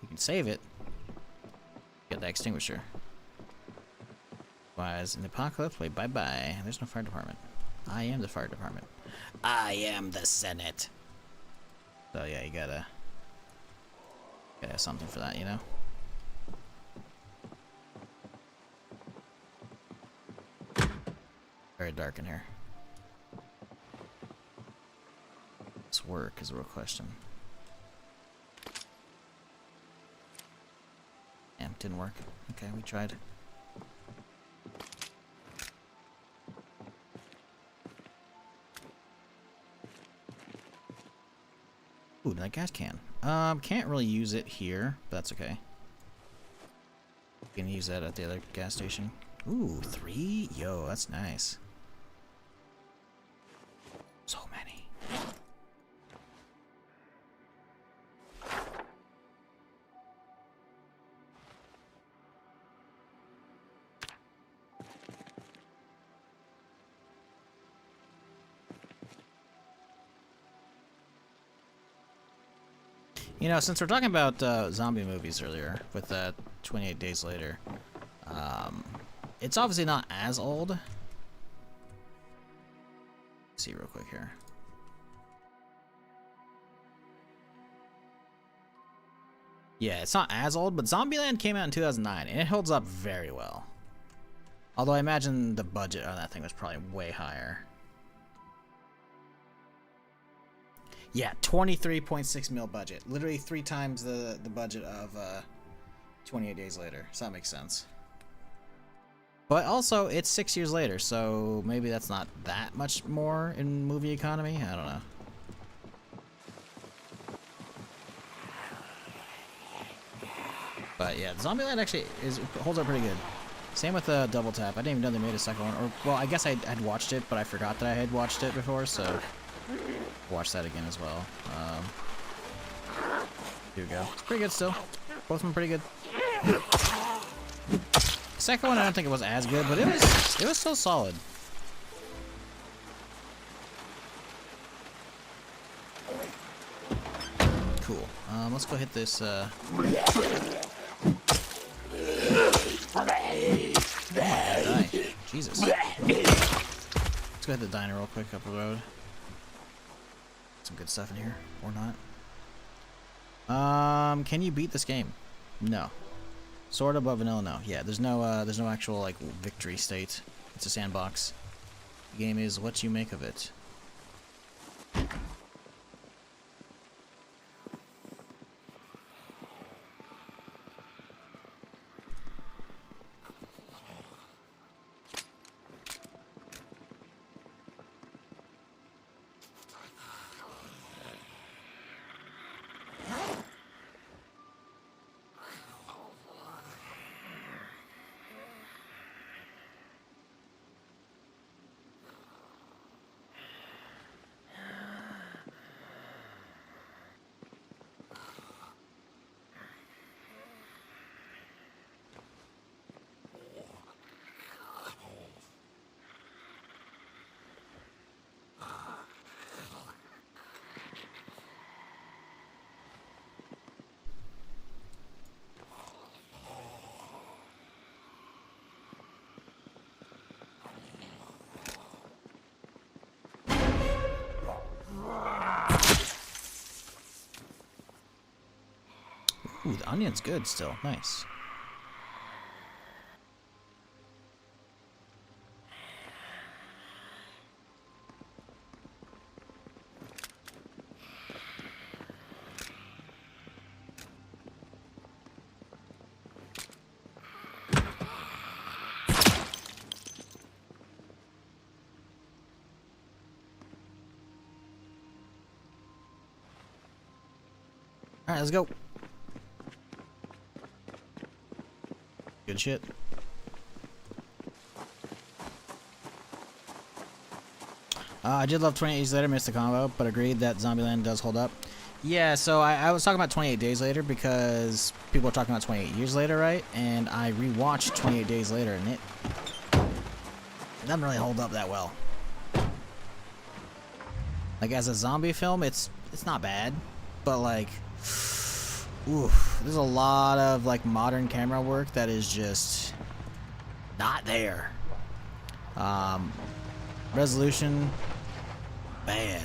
You can save it. Get the extinguisher. Otherwise, in the apocalypse, wait, bye-bye. There's no fire department. I am the fire department. I am the Senate. So, yeah, you gotta have something for that, you know? Very dark in here. This work is a real question. Damn, didn't work. Okay, we tried. Ooh, that gas can. Can't really use it here, but that's okay. You can use that at the other gas station. Ooh, 3? Yo, that's nice. So many. You know, since we're talking about zombie movies earlier with 28 Days Later, it's obviously not as old. Let's see real quick here. Yeah, it's not as old, but Zombieland came out in 2009, and it holds up very well. Although I imagine the budget on that thing was probably way higher. Yeah, 23.6 mil budget. Literally 3 times the budget of 28 Days Later. So that makes sense. But also, it's 6 years later, so maybe that's not that much more in movie economy. I don't know. But yeah, Zombieland actually holds up pretty good. Same with Double Tap. I didn't even know they made a second one. Or, well, I guess I'd watched it, but I forgot that I had watched it before, so watch that again as well. Here we go. It's pretty good still. Both of them pretty good. Second one, I don't think it was as good, but it was still solid. Cool. Let's go hit this. Die. Jesus. Let's go hit the diner real quick up the road. Some good stuff in here, or not. Can you beat this game? No. Sort of, but vanilla, no. Yeah, there's no actual like victory state. It's a sandbox. The game is what you make of it. Ooh, the onion's good still. Nice. Alright, let's go. Good shit. I did love 28 Days Later, missed the combo, but agreed that Zombieland does hold up. Yeah, so I was talking about 28 Days Later because people are talking about 28 Years Later, right? And I rewatched 28 Days Later, and it doesn't really hold up that well. Like, as a zombie film, it's not bad, but like, oof, there's a lot of like modern camera work that is just not there. Resolution, bad.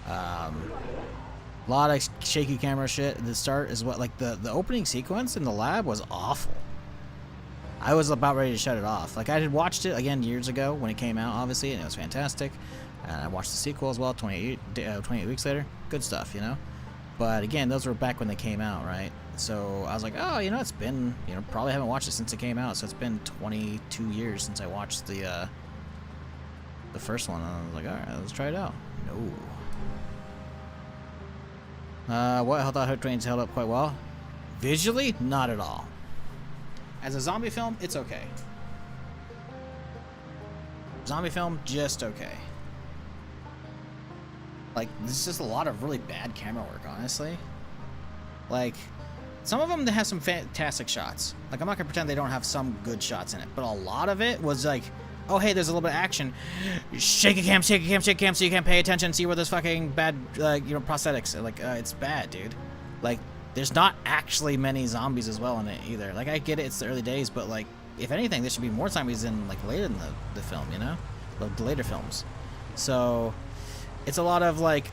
A lot of shaky camera shit at the start is what, like the opening sequence in the lab was awful. I was about ready to shut it off. Like, I had watched it again years ago when it came out, obviously, and it was fantastic. And I watched the sequel as well, 28 weeks later. Good stuff, you know? But again, those were back when they came out, right? So I was like, oh, you know, it's been, you know, probably haven't watched it since it came out. So it's been 22 years since I watched the first one. And I was like, all right, let's try it out. No. What? I thought Hood Trains held up quite well. Visually, not at all. As a zombie film, it's okay. Zombie film, just okay. Like, there's just a lot of really bad camera work, honestly. Like, some of them, they have some fantastic shots. Like, I'm not gonna pretend they don't have some good shots in it, but a lot of it was like, oh, hey, there's a little bit of action. Shake a cam, shake a cam, shake a cam, so you can't pay attention, see where there's fucking bad, you know, prosthetics. Like, it's bad, dude. Like, there's not actually many zombies as well in it either. Like, I get it, it's the early days, but like, if anything, there should be more zombies in, like, later in the film, you know? Like, the later films. So, it's a lot of, like,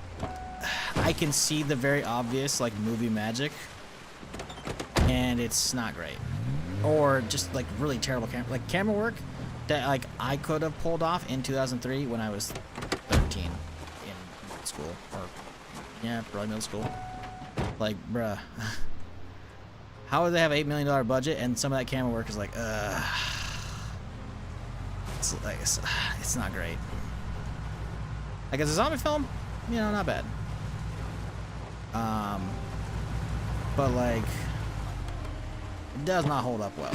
I can see the very obvious, like, movie magic, and it's not great. Or just, like, really terrible camera work that, like, I could have pulled off in 2003 when I was 13 in middle school. Or, yeah, probably middle school. Like, bruh. How would they have $8 million budget and some of that camera work is like, it's not great. Like, as a zombie film, you know, not bad. But like, it does not hold up well.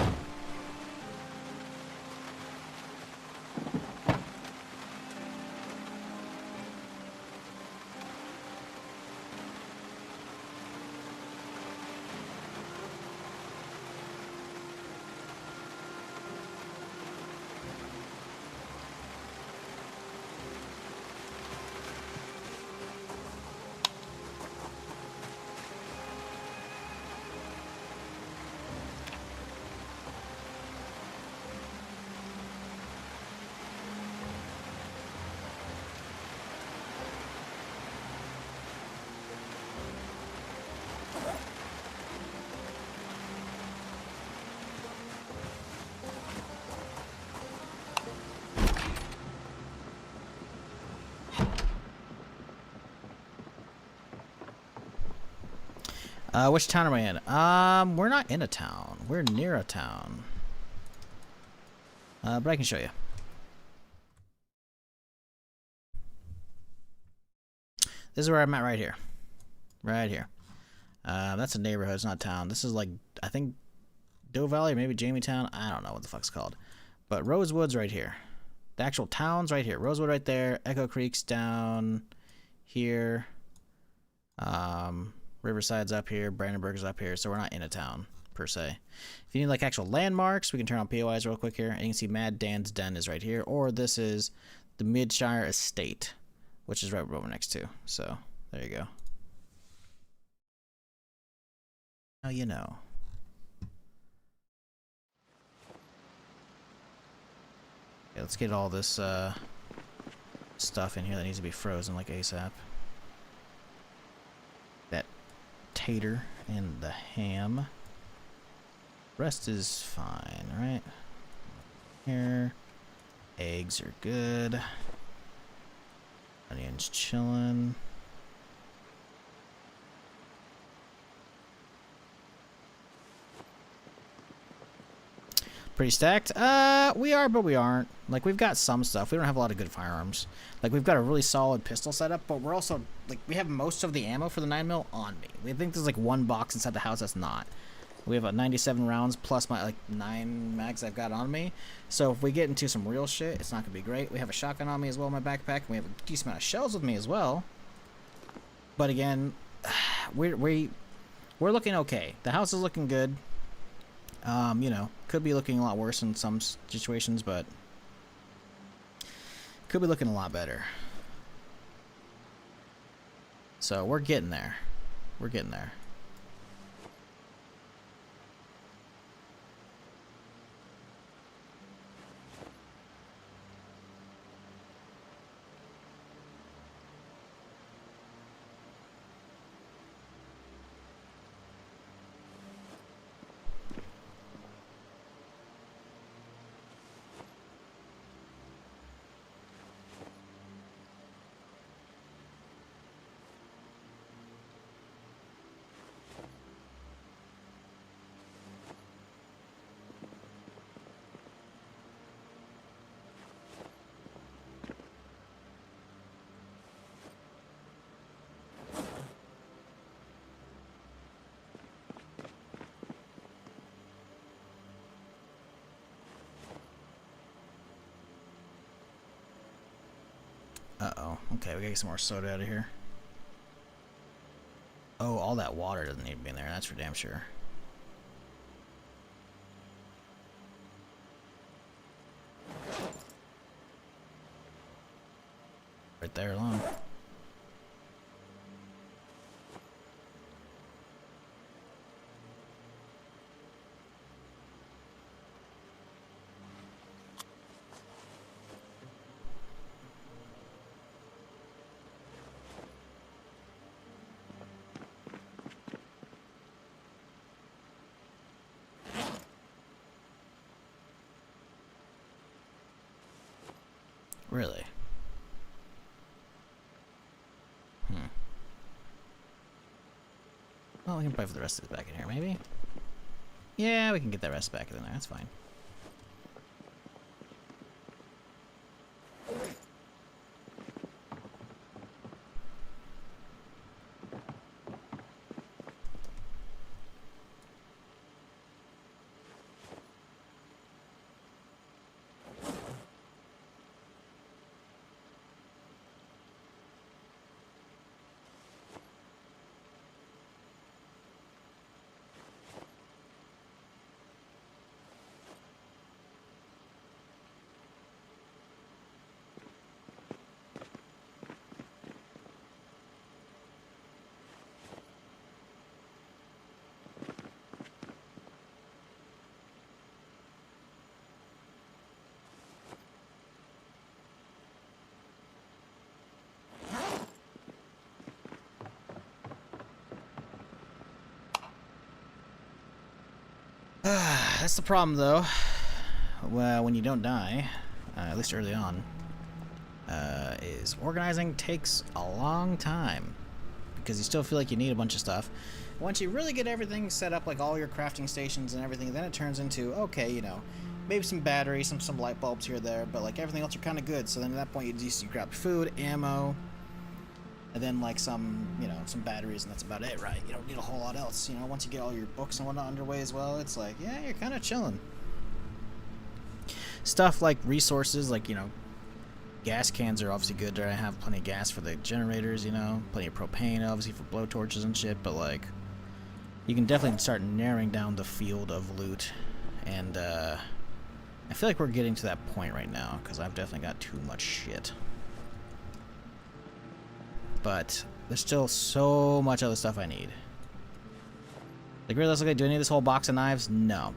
Which town am I in? We're not in a town. We're near a town. But I can show you. This is where I'm at right here. Right here. That's a neighborhood. It's not a town. This is like, I think, Doe Valley or maybe Jamie-town. I don't know what the fuck's called. But Rosewood's right here. The actual town's right here. Rosewood right there. Echo Creek's down here. Riverside's up here. Brandenburg's up here. So we're not in a town, per se. If you need like actual landmarks, we can turn on POIs real quick here. And you can see Mad Dan's Den is right here. Or this is the Midshire Estate, which is right what we're next to. So there you go. Now you know. Okay, let's get all this stuff in here that needs to be frozen like ASAP. That tater and the ham. Rest is fine, right? Here. Eggs are good. Onions chillin'. Pretty stacked? We are, but we aren't. Like, we've got some stuff. We don't have a lot of good firearms. Like, we've got a really solid pistol setup, but we're also, like, we have most of the ammo for the 9mm on me. We think there's, like, one box inside the house that's not. We have 97 rounds plus my, like, 9 mags I've got on me. So if we get into some real shit, it's not going to be great. We have a shotgun on me as well in my backpack, and we have a decent amount of shells with me as well. But again, we're looking okay. The house is looking good. You know, could be looking a lot worse in some situations, but could be looking a lot better. So we're getting there. We're getting there. Uh-oh. Okay, we gotta get some more soda out of here. Oh, all that water doesn't need to be in there. That's for damn sure. Right there alone. Really? Well, we can play for the rest of this back in here, maybe? Yeah, we can get that rest back in there. That's fine. That's the problem, though. Well, when you don't die, at least early on, is organizing takes a long time. because you still feel like you need a bunch of stuff. Once you really get everything set up, like all your crafting stations and everything, then it turns into, okay, you know, maybe some batteries, some light bulbs here or there, but like everything else are kind of good. So then at that point you grab food, ammo, and then like some, you know, some batteries, and that's about it, right? You don't need a whole lot else. You know, once you get all your books and whatnot underway as well, it's like, yeah, you're kind of chilling. Stuff like resources, like, you know, gas cans are obviously good. I have plenty of gas for the generators, you know, plenty of propane, obviously, for blowtorches and shit, but like, you can definitely start narrowing down the field of loot, and I feel like we're getting to that point right now, because I've definitely got too much shit. But there's still so much other stuff I need. Like, realistically, do I need this whole box of knives? No.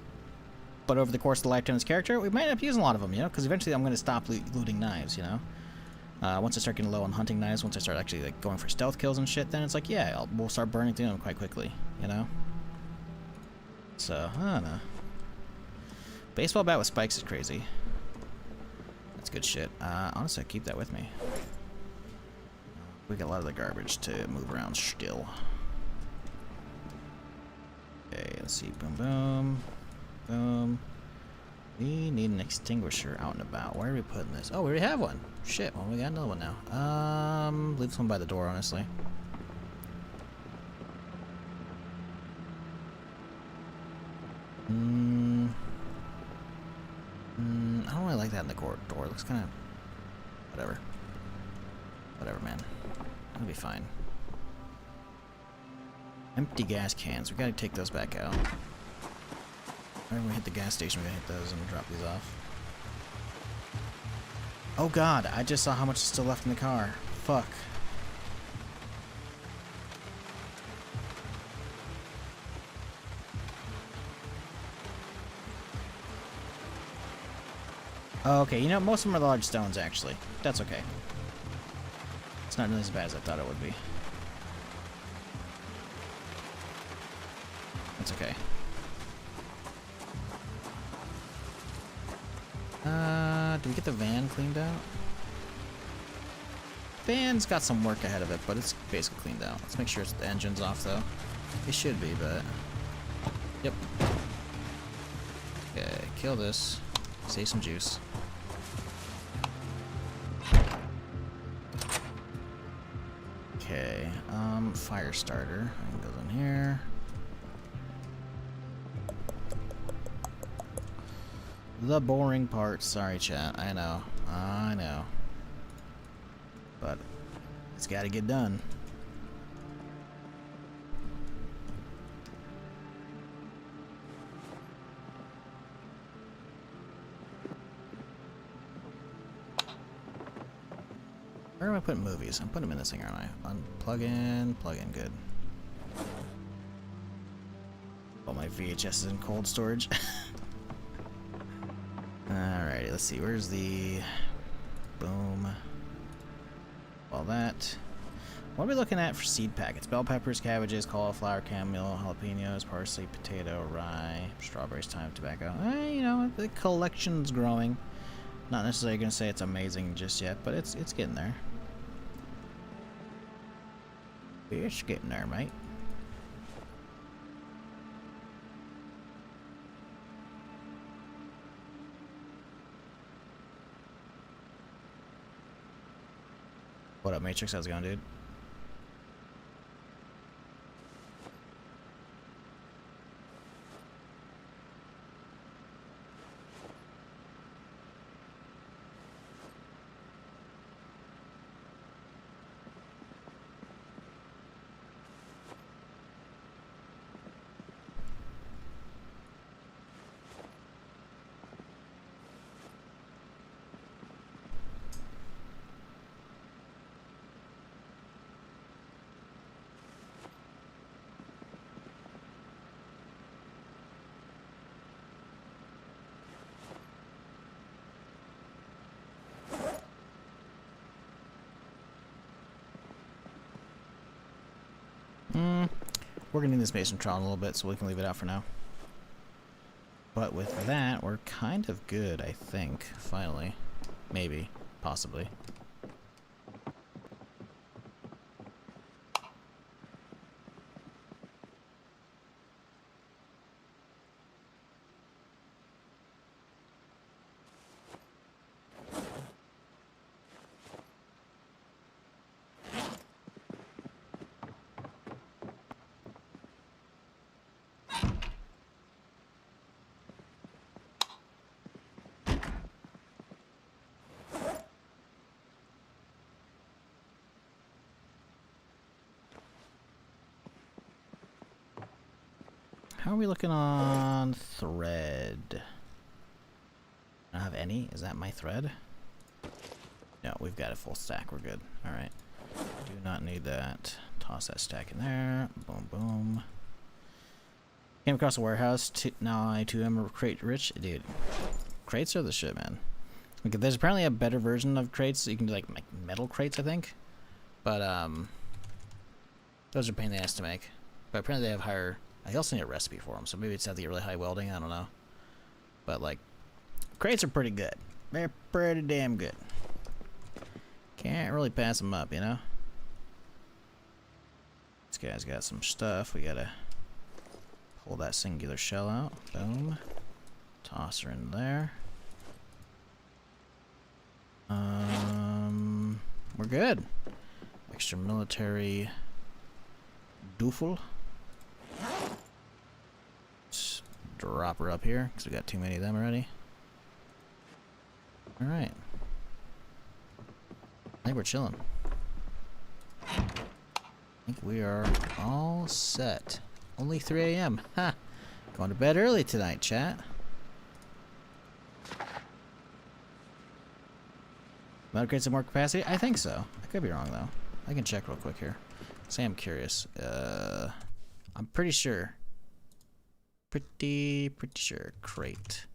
But over the course of the lifetime of this character, we might end up using a lot of them, you know, because eventually I'm going to stop looting knives, you know. Once I start getting low on hunting knives, once I start actually like going for stealth kills and shit, then it's like, yeah, we'll start burning through them quite quickly, you know. So I don't know. Baseball bat with spikes is crazy. That's good shit. Honestly, keep that with me. We got a lot of the garbage to move around still. Okay, let's see. Boom, boom, boom. We need an extinguisher out and about. Where are we putting this? Oh, we already have one. Shit, well, we got another one now. Leave this one by the door, honestly. I don't really like that in the door. It looks kind of... Whatever. Whatever, man. It'll be fine. Empty gas cans. We gotta take those back out. Right when we hit the gas station, we gotta hit those and drop these off. Oh god, I just saw how much is still left in the car. Fuck. Okay, you know, most of them are large stones, actually. That's okay. It's not nearly as bad as I thought it would be. That's okay. Did we get the van cleaned out? Van's got some work ahead of it, but it's basically cleaned out. Let's make sure the engine's off, though. It should be, but... Yep. Okay, kill this. Save some juice. Okay, fire starter. It goes in here. The boring part. Sorry, chat. I know. I know. But it's got to get done. Where am I putting movies? I'm putting them in this thing, aren't I? Unplug in, plug in, good. All my VHS is in cold storage. Alrighty, let's see. Where's the... Boom. All that. What are we looking at for seed packets? Bell peppers, cabbages, cauliflower, chamomile, jalapenos, parsley, potato, rye, strawberries, thyme, tobacco. You know, the collection's growing. Not necessarily going to say it's amazing just yet, but it's getting there. It's getting there, mate. What up, Matrix? How's it going, dude? We're gonna need this mason trowel a little bit, so we can leave it out for now. But with that, we're kind of good, I think. Finally. Maybe. Possibly. How are we looking on thread? I don't have any. Is that my thread? No, we've got a full stack. We're good. Alright. Do not need that. Toss that stack in there. Boom, boom. Came across a warehouse. Now I too am a crate rich. Dude, crates are the shit, man. Okay, there's apparently a better version of crates. So you can do like metal crates, I think. But, those are a pain in the ass to make. But apparently they have higher... I also need a recipe for them, so maybe it's have to get really high welding. I don't know. But, like, crates are pretty good. They're pretty damn good. Can't really pass them up, you know? This guy's got some stuff. We gotta pull that singular shell out. Boom. Toss her in there. We're good. Extra military doofle. Just drop her up here because we got too many of them already. All right. I think we're chilling. I think we are all set. Only 3 a.m. Ha! Going to bed early tonight, chat. Metal crates have more capacity? I think so. I could be wrong though. I can check real quick here. Say I'm curious. I'm pretty sure. Pretty sure. Crate.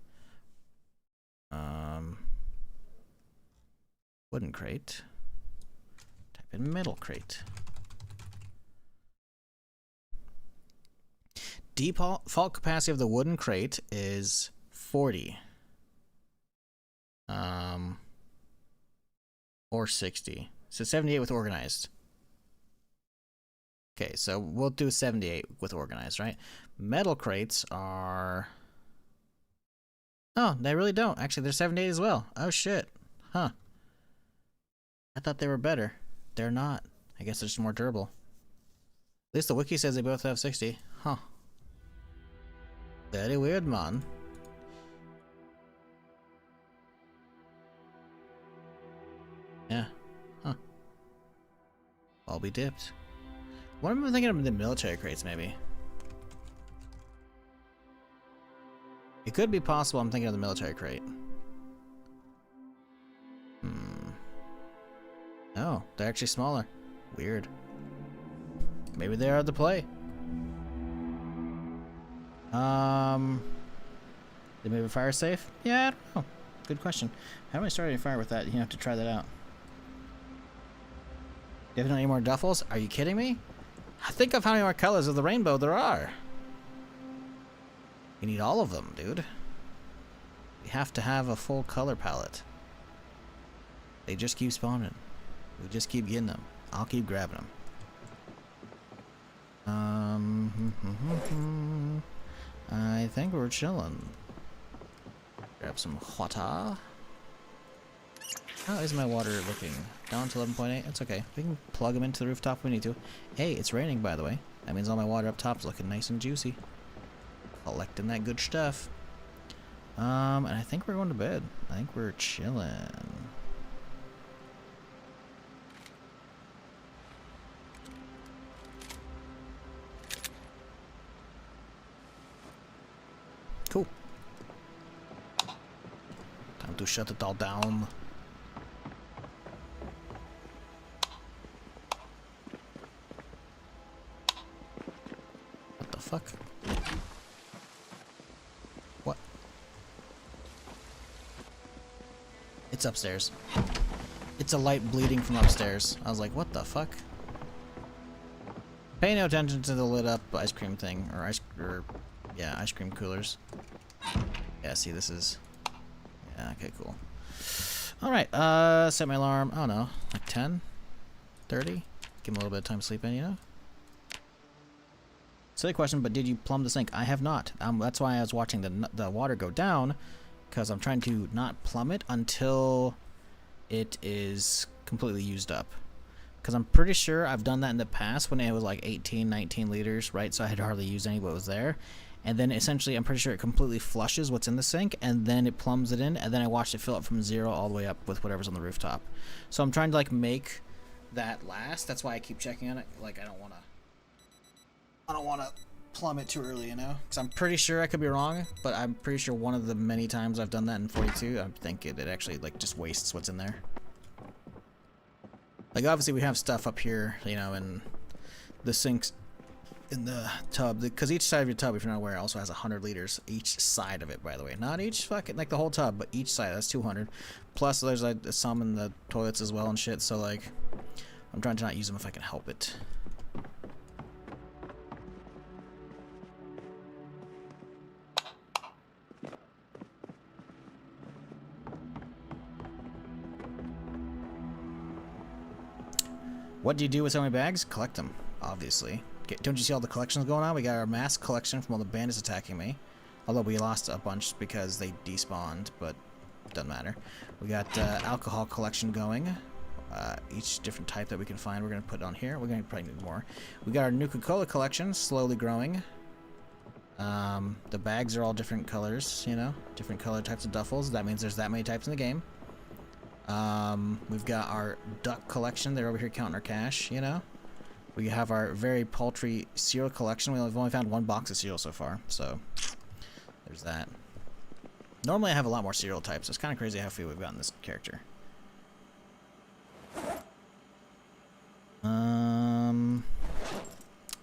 Wooden crate. Type in metal crate. Default capacity of the wooden crate is 40. Or 60. So 78 with organized. Okay, so we'll do 78 with organized, right? Metal crates are... Oh, they really don't. Actually, they're 78 as well. Oh, shit. Huh. I thought they were better. They're not. I guess they're just more durable. At least the wiki says they both have 60. Huh. Very weird, man. Yeah. Huh. I'll be dipped. What am I thinking of the military crates, maybe? It could be possible I'm thinking of the military crate. Oh, they're actually smaller. Weird. Maybe they are the play. They maybe fire safe? Yeah, I don't know. Good question. How do I start a fire with that? You have to try that out. Do you have any more duffels? Are you kidding me? Think of how many more colors of the rainbow there are. You need all of them, dude. We have to have a full color palette. They just keep spawning. We just keep getting them. I'll keep grabbing them. I think we're chilling. Grab some water. How is my water looking? Down to 11.8? It's okay. We can plug them into the rooftop if we need to. Hey, it's raining, by the way. That means all my water up top is looking nice and juicy. Collecting that good stuff. And I think we're going to bed. I think we're chilling. Cool. Time to shut it all down. What the fuck? What? It's upstairs. It's a light bleeding from upstairs. I was like, what the fuck? Pay no attention to the lit up ice cream thing, or ice cream coolers. Yeah, see, this is... Yeah, okay, cool. Alright, set my alarm, I don't know, like 10? 30? Give him a little bit of time to sleep in, you know? Silly question, but did you plumb the sink? I have not. That's why I was watching the water go down, because I'm trying to not plumb it until it is completely used up. Because I'm pretty sure I've done that in the past when it was like 18, 19 liters, right? So I had hardly used any what was there. And then essentially, I'm pretty sure it completely flushes what's in the sink, and then it plumbs it in, and then I watched it fill up from 0 all the way up with whatever's on the rooftop. So I'm trying to like make that last. That's why I keep checking on it. Like I don't want to plummet too early, you know? Because I'm pretty sure I could be wrong, but I'm pretty sure one of the many times I've done that in 42, I think it actually like just wastes what's in there. Like obviously we have stuff up here, you know, in the sinks in the tub, because each side of your tub, if you're not aware, also has 100 liters each side of it, by the way. Not each fucking like the whole tub, but each side. That's 200. Plus there's like some in the toilets as well and shit. So like I'm trying to not use them if I can help it. What do you do with so many bags? Collect them, obviously. Don't you see all the collections going on? We got our mass collection from all the bandits attacking me. Although we lost a bunch because they despawned, but doesn't matter. We got alcohol collection going. Each different type that we can find, we're going to put on here. We're going to probably need more. We got our Nuka-Cola collection, slowly growing. The bags are all different colors, you know, different color types of duffels. That means there's that many types in the game. We've got our duck collection. They're over here counting our cash, you know. We have our very paltry cereal collection. We've only found one box of cereal so far, so there's that. Normally I have a lot more cereal types. It's kind of crazy how few we've gotten this character.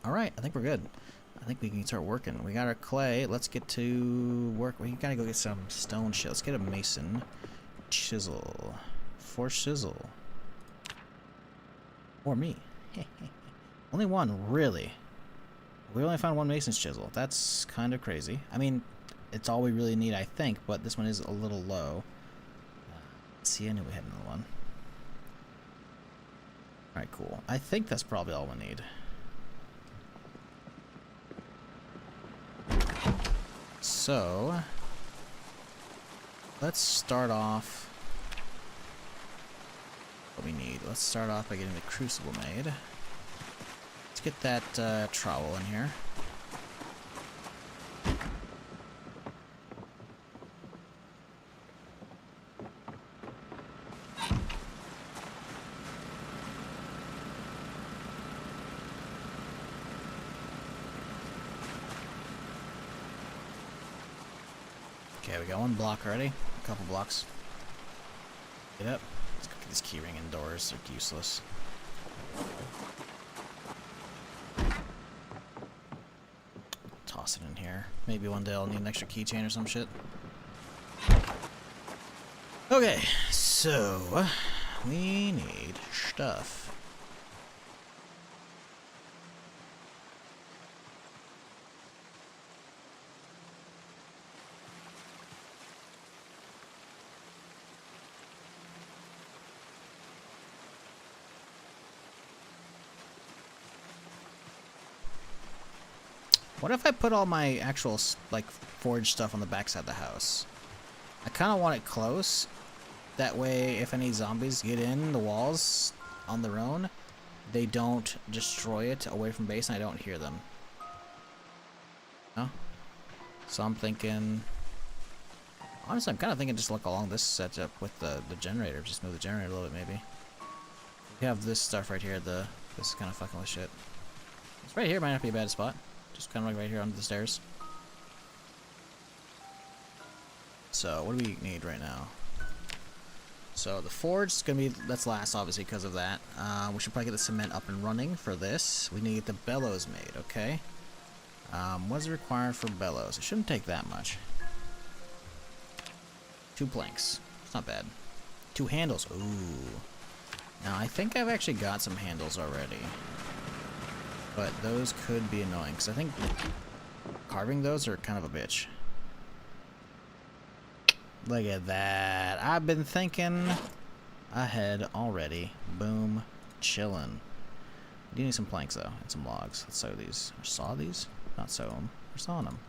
Alright, I think we're good. I think we can start working. We got our clay. Let's get to work. We gotta go get some stone shit. Let's get a mason chisel. For shizzle. Or me. Only one, really. We only found one mason's chisel. That's kind of crazy. I mean, it's all we really need, I think, but this one is a little low. See, I knew we had another one. Alright, cool. I think that's probably all we need. So, let's start off what we need. Let's start off by getting the crucible made. Let's get that trowel in here. Okay, we got one block already. A couple blocks. Get up. Let's go get this keyring indoors. They're useless. Toss it in here. Maybe one day I'll need an extra keychain or some shit. Okay, so we need stuff. What if I put all my actual, like, forge stuff on the backside of the house? I kind of want it close. That way, if any zombies get in the walls on their own, they don't destroy it away from base and I don't hear them. No? So I'm thinking... Honestly, I'm kind of thinking just look along this setup with the generator. Just move the generator a little bit, maybe. We have this stuff right here. This is kind of fucking with shit. It's right here. Might not be a bad spot. Just kind of like right here under the stairs. So, what do we need right now? So, the forge is going to be, that's last, obviously, because of that. We should probably get the cement up and running for this. We need to get the bellows made, okay? What is it required for bellows? It shouldn't take that much. 2 planks. It's not bad. 2 handles. Ooh. Now, I think I've actually got some handles already. But those could be annoying, because I think carving those are kind of a bitch. Look at that. I've been thinking ahead already. Boom. Chillin'. Do need some planks, though, and some logs. Let's sew these. Or saw these? Not sew them. We're sawing them.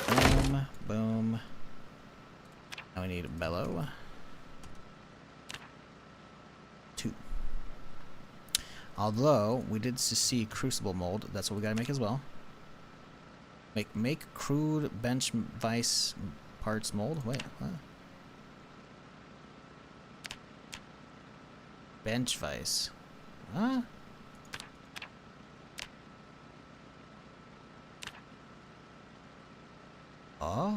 Boom. Boom. Now we need a bellow. 2. Although, we did see crucible mold. That's what we gotta make as well. Make crude bench vice parts mold? Wait, what? Bench vice. Huh? Aw.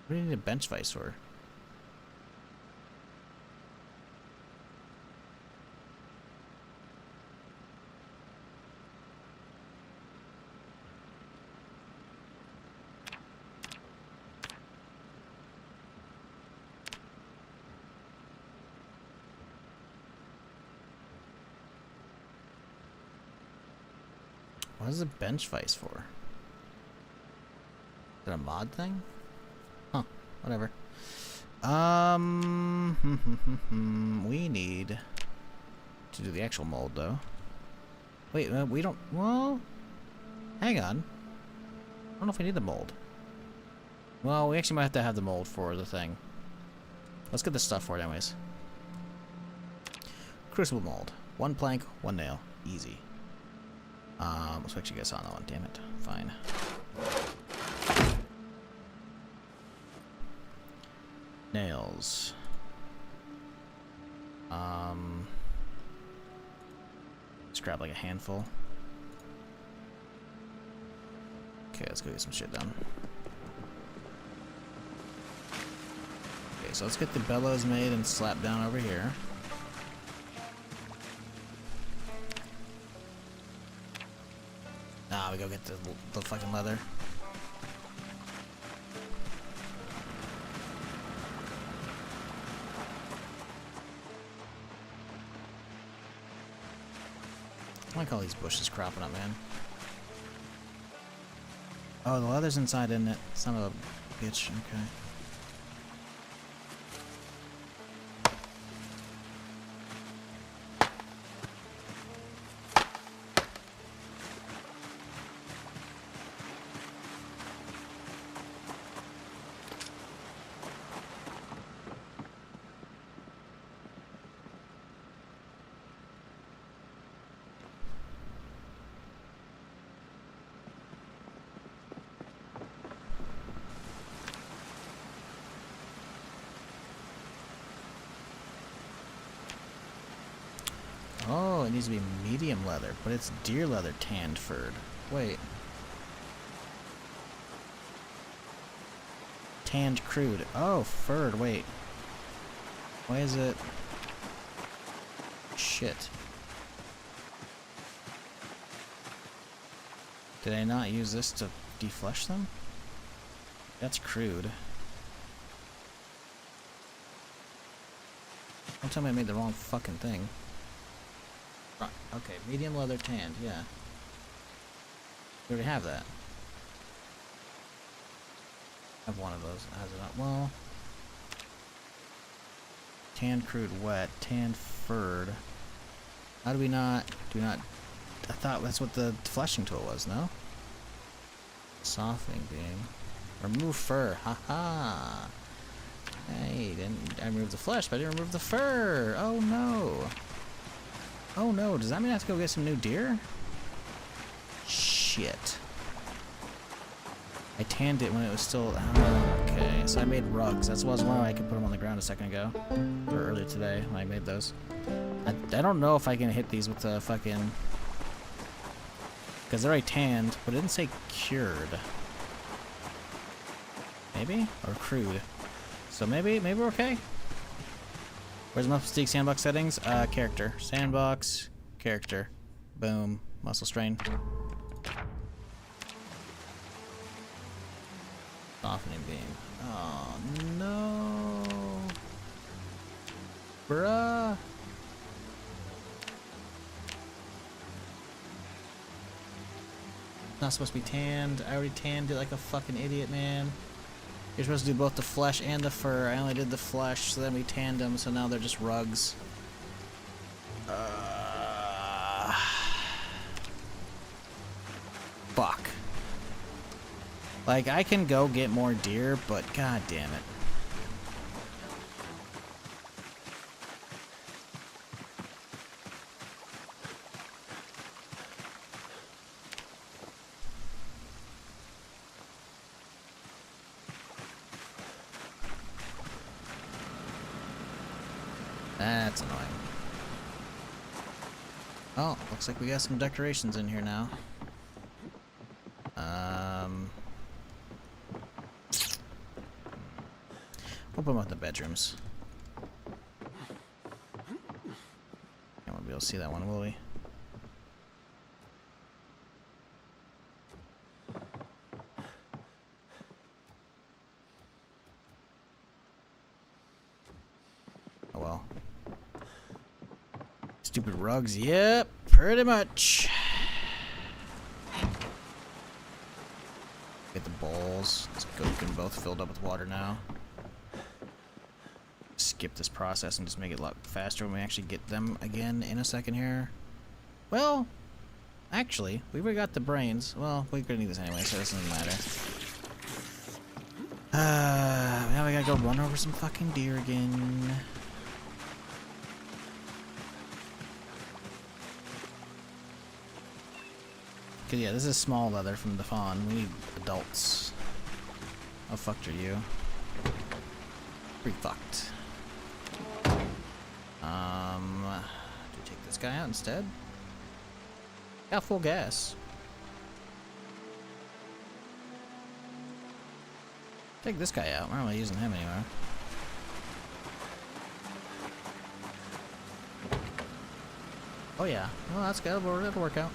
What do you need a bench vice for? What is a bench vice for? Is it a mod thing? Huh, whatever. We need to do the actual mold though. Wait, we don't, well, hang on. I don't know if we need the mold. Well, we actually might have to have the mold for the thing. Let's get the stuff for it anyways. Crucible mold. 1 plank, 1 nail. Easy. Let's actually get on that one, damn it. Fine. Nails. Let's grab like a handful. Okay, let's go get some shit done. Okay, so let's get the bellows made and slapped down over here. Ah, we go get the fucking leather. I like all these bushes cropping up, man. Oh, the leather's inside, isn't it? Son of a bitch. Okay. Oh, it needs to be medium leather, but it's deer leather tanned furred. Wait. Tanned crude. Oh, furred, wait. Why is it... Shit. Did I not use this to deflesh them? That's crude. Don't tell me I made the wrong fucking thing. Right, okay, medium leather tanned, yeah. We already have that. I have one of those. How's it not? Well... Tanned crude wet, tanned furred. How do we not... Do not... I thought that's what the fleshing tool was, no? Softening being... Remove fur, haha! Hey, I removed the flesh, but I didn't remove the fur! Oh no! Oh no, does that mean I have to go get some new deer? Shit. I tanned it when it was still... okay, so I made rugs. That's why I could put them on the ground a second ago. Or earlier today when I made those. I don't know if I can hit these with the fucking... Because they're already tanned, but it didn't say cured. Maybe? Or crude. So maybe we're okay? Where's my Mystique sandbox settings? Character. Sandbox. Character. Boom. Muscle strain. Softening beam. Oh no. Bruh. Not supposed to be tanned. I already tanned it like a fucking idiot, man. You're supposed to do both the flesh and the fur. I only did the flesh, so then we tanned them, so now they're just rugs. Fuck. Like, I can go get more deer, but god damn it. That's annoying. Oh, looks like we got some decorations in here now. We'll put them up in the bedrooms. I won't be able to see that one, will we? Oh well. Stupid rugs, yep, pretty much. Get the bowls. Let's go get them both filled up with water now. Skip this process and just make it a lot faster when we actually get them again in a second here. Well, actually, we already got the brains. Well, we're gonna need this anyway, so it doesn't matter. Now we gotta go run over some fucking deer again. Cause yeah, this is small leather from the fawn. We need adults. How fucked are you? Pretty fucked. Do we take this guy out instead? Got full gas. Take this guy out. We're not really using him anymore. Oh yeah. Well, that's good. That'll work out.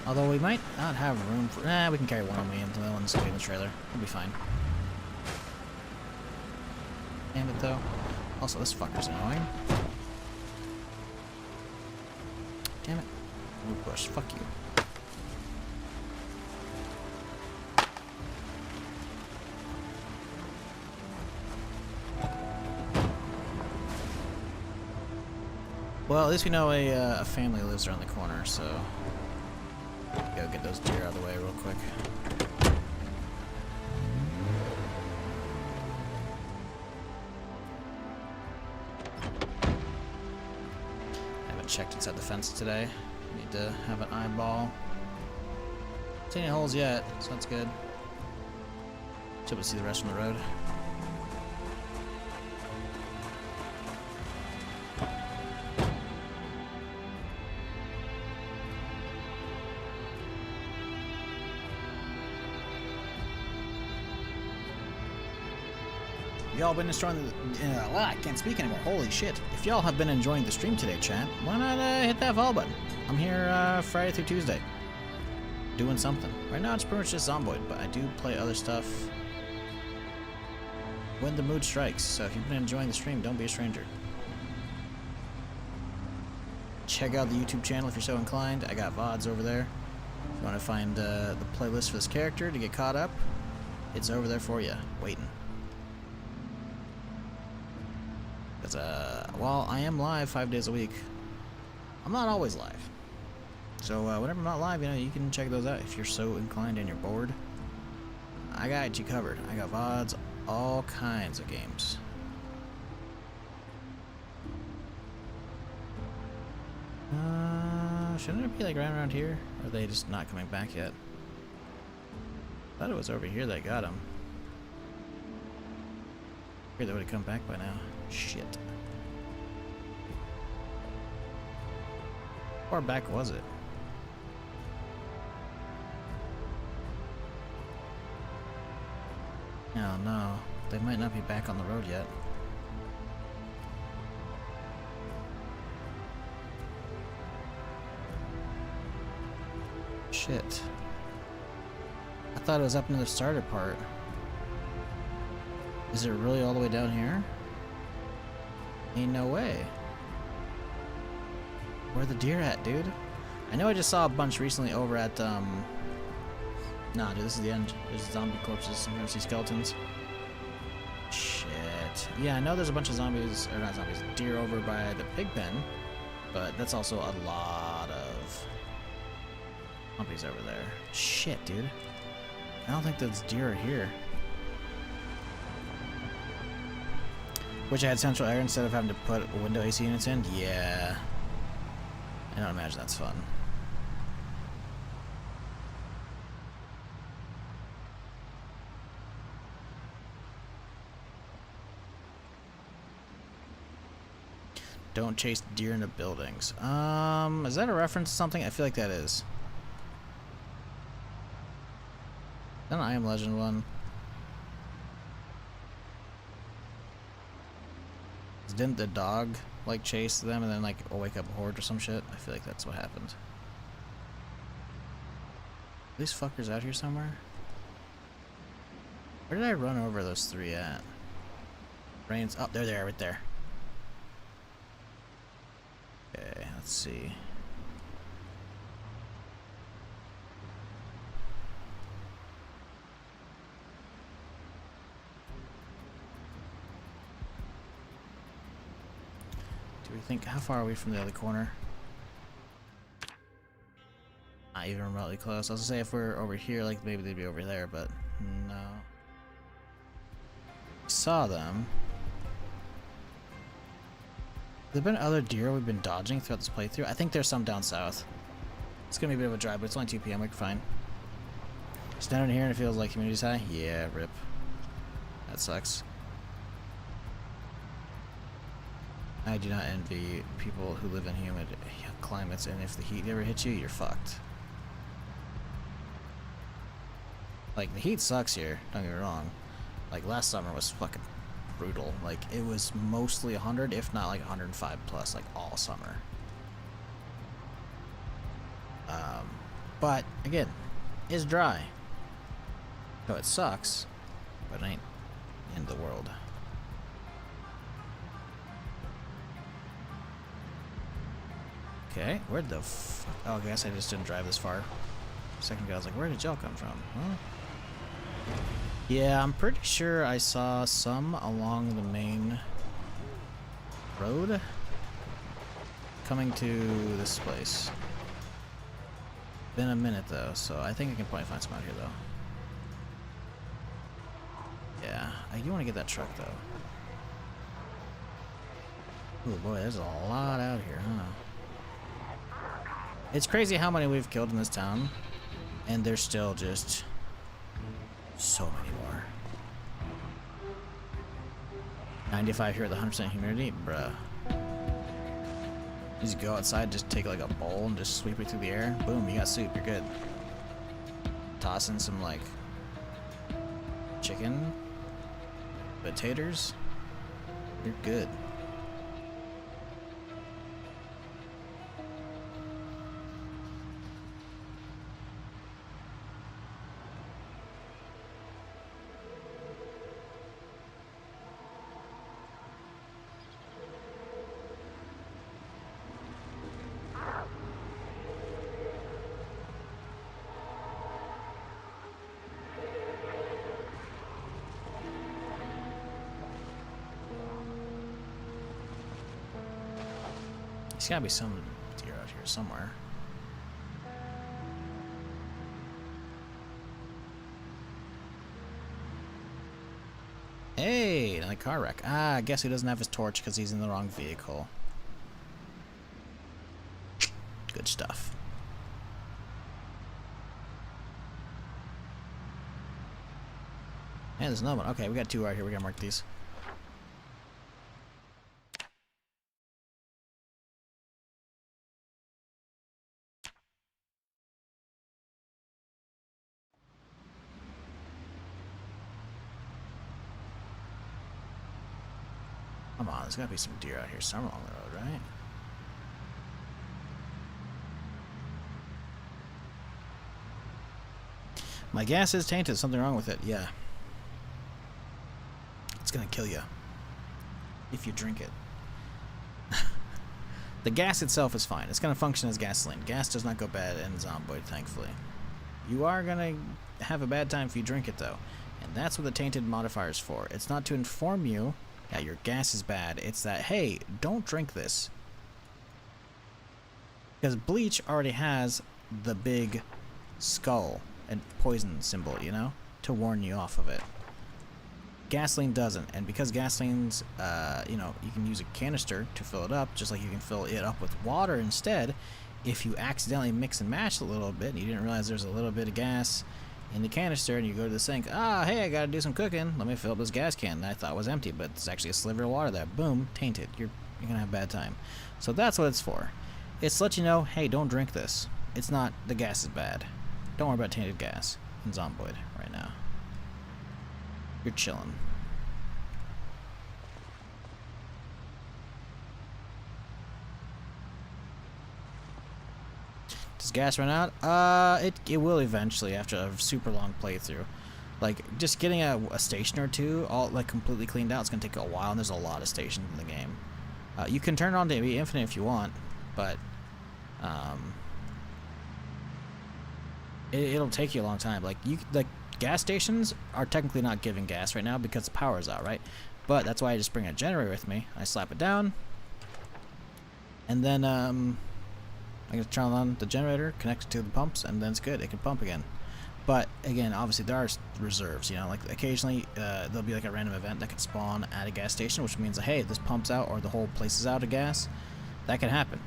Although we might not have room for... Nah, we can carry one on me and the other one's in the trailer. We'll be fine. Damn it, though. Also, this fucker's annoying. Damn it. Blue bush. Fuck you. Well, at least we know a family lives around the corner, so... Go get those deer out of the way real quick. I haven't checked inside the fence today. Need to have an eyeball. Don't see any holes yet, so that's good. Should be able to see the rest from the road. Y'all been enjoying the... I can't speak anymore. Holy shit. If y'all have been enjoying the stream today, chat, why not hit that follow button? I'm here Friday through Tuesday. Doing something. Right now it's pretty much just Zomboid, but I do play other stuff when the mood strikes. So if you've been enjoying the stream, don't be a stranger. Check out the YouTube channel if you're so inclined. I got VODs over there. If you want to find the playlist for this character to get caught up, it's over there for you, waiting. Well, I am live 5 days a week. I'm not always live. So, whenever I'm not live, you know, you can check those out if you're so inclined and you're bored. I got you covered. I got VODs, all kinds of games. Shouldn't it be like right around here? Or are they just not coming back yet? I thought it was over here that got them. Figured they would have come back by now. Shit. How far back was it? Oh no, they might not be back on the road yet. Shit. I thought it was up near the starter part. Is it really all the way down here? Ain't no way. Where the deer at, dude? I know I just saw a bunch recently over at, Nah, dude, this is the end. There's zombie corpses. Some see skeletons. Shit. Yeah, I know there's a bunch of zombies, or not zombies, deer over by the pig pen, but that's also a lot of zombies over there. Shit, dude. I don't think those deer are here. Wish I had central air instead of having to put window AC units in? Yeah. I don't imagine that's fun. Don't chase deer into buildings. Is that a reference to something? I feel like that is. Is that an I Am Legend one? Didn't the dog like chase them and then like wake up a horde or some shit? I feel like that's what happened. Are these fuckers out here somewhere? Where did I run over those three at? Rains. Oh, they're there, right there. Okay, let's see. Do we think, how far are we from the other corner? Not even remotely close. I was gonna say if we're over here, like maybe they'd be over there, but no. Saw them. Have there been other deer we've been dodging throughout this playthrough? I think there's some down south. It's gonna be a bit of a drive, but it's only 2 p.m. We're fine. Standing here and it feels like humanity's high? Yeah, rip. That sucks. I do not envy people who live in humid climates, and if the heat ever hits you, you're fucked. Like, the heat sucks here, don't get me wrong. Like, last summer was fucking brutal. Like, it was mostly 100, if not like 105 plus, like all summer. But again, it's dry. So it sucks, but it ain't the end of the world. Okay, where'd the fuck? Oh, I guess I just didn't drive this far. A second ago, I was like, where did y'all come from? Huh? Yeah, I'm pretty sure I saw some along the main road coming to this place. Been a minute though, so I think I can probably find some out here though. Yeah, I do want to get that truck though. Oh boy, there's a lot out here, huh? It's crazy how many we've killed in this town, and there's still just so many more. 95 here at the 100% humidity, bruh. You just go outside, just take like a bowl and just sweep it through the air. Boom, you got soup, you're good. Toss in some like chicken, potatoes, you're good. There's gotta be some deer out here somewhere. Hey, another car wreck. Ah, I guess he doesn't have his torch because he's in the wrong vehicle. Good stuff. Hey, there's another one. Okay, we got two right here. We gotta mark these. Come on, there's gotta be some deer out here somewhere along the road, right? My gas is tainted. Something wrong with it. Yeah. It's gonna kill you if you drink it. The gas itself is fine. It's gonna function as gasoline. Gas does not go bad in Zomboid, thankfully. You are gonna have a bad time if you drink it, though. And that's what the tainted modifier is for. It's not to inform you that your gas is bad. It's that, hey, don't drink this. Because bleach already has the big skull and poison symbol, you know, to warn you off of it. Gasoline doesn't, and because gasoline's, you know, you can use a canister to fill it up, just like you can fill it up with water instead. If you accidentally mix and match a little bit, and you didn't realize there's a little bit of gas in the canister, and you go to the sink, hey, I gotta do some cooking, let me fill up this gas can that I thought was empty, but it's actually a sliver of water there. Boom, tainted. You're you're gonna have a bad time. So that's what it's for. It's to let you know, hey, don't drink this. It's not, the gas is bad. Don't worry about tainted gas in Zomboid right now. You're chilling. Does gas run out? It will eventually after a super long playthrough. Like, just getting a station or two all, like, completely cleaned out, it's gonna take a while, and there's a lot of stations in the game. You can turn it on to be infinite if you want, but, it'll take you a long time. Like, gas stations are technically not giving gas right now because the power's out, right? But that's why I just bring a generator with me. I slap it down, and then, I can turn on the generator, connect it to the pumps, and then it's good. It can pump again. But again, obviously there are reserves, you know, like occasionally there'll be like a random event that could spawn at a gas station, which means hey, this pumps out or the whole place is out of gas. That can happen.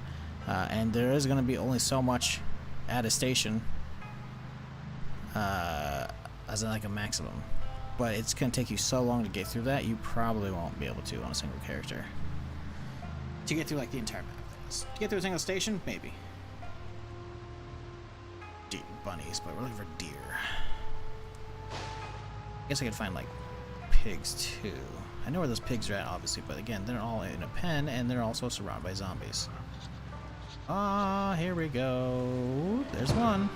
And there is going to be only so much at a station as in like a maximum. But it's going to take you so long to get through that, you probably won't be able to on a single character. To get through like the entire map, that is. To get through a single station, maybe. Bunnies, but we're looking for deer. I guess I could find like pigs too. I know where those pigs are at, obviously, but again, they're all in a pen and they're also surrounded by zombies. Ah, here we go. There's one.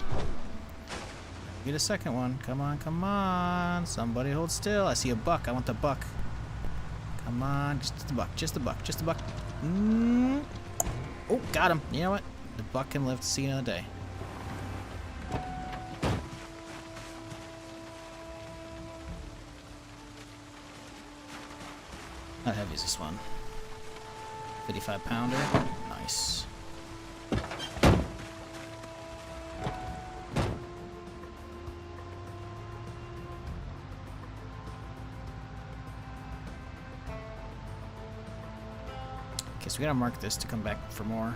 Get a second one. Come on, come on. Somebody hold still. I see a buck. I want the buck. Come on, just the buck, just the buck, just the buck. Oh, got him. You know what? The buck can live to see another day. How heavy is this one? 55 pounder. Nice. Okay, so we gotta mark this to come back for more.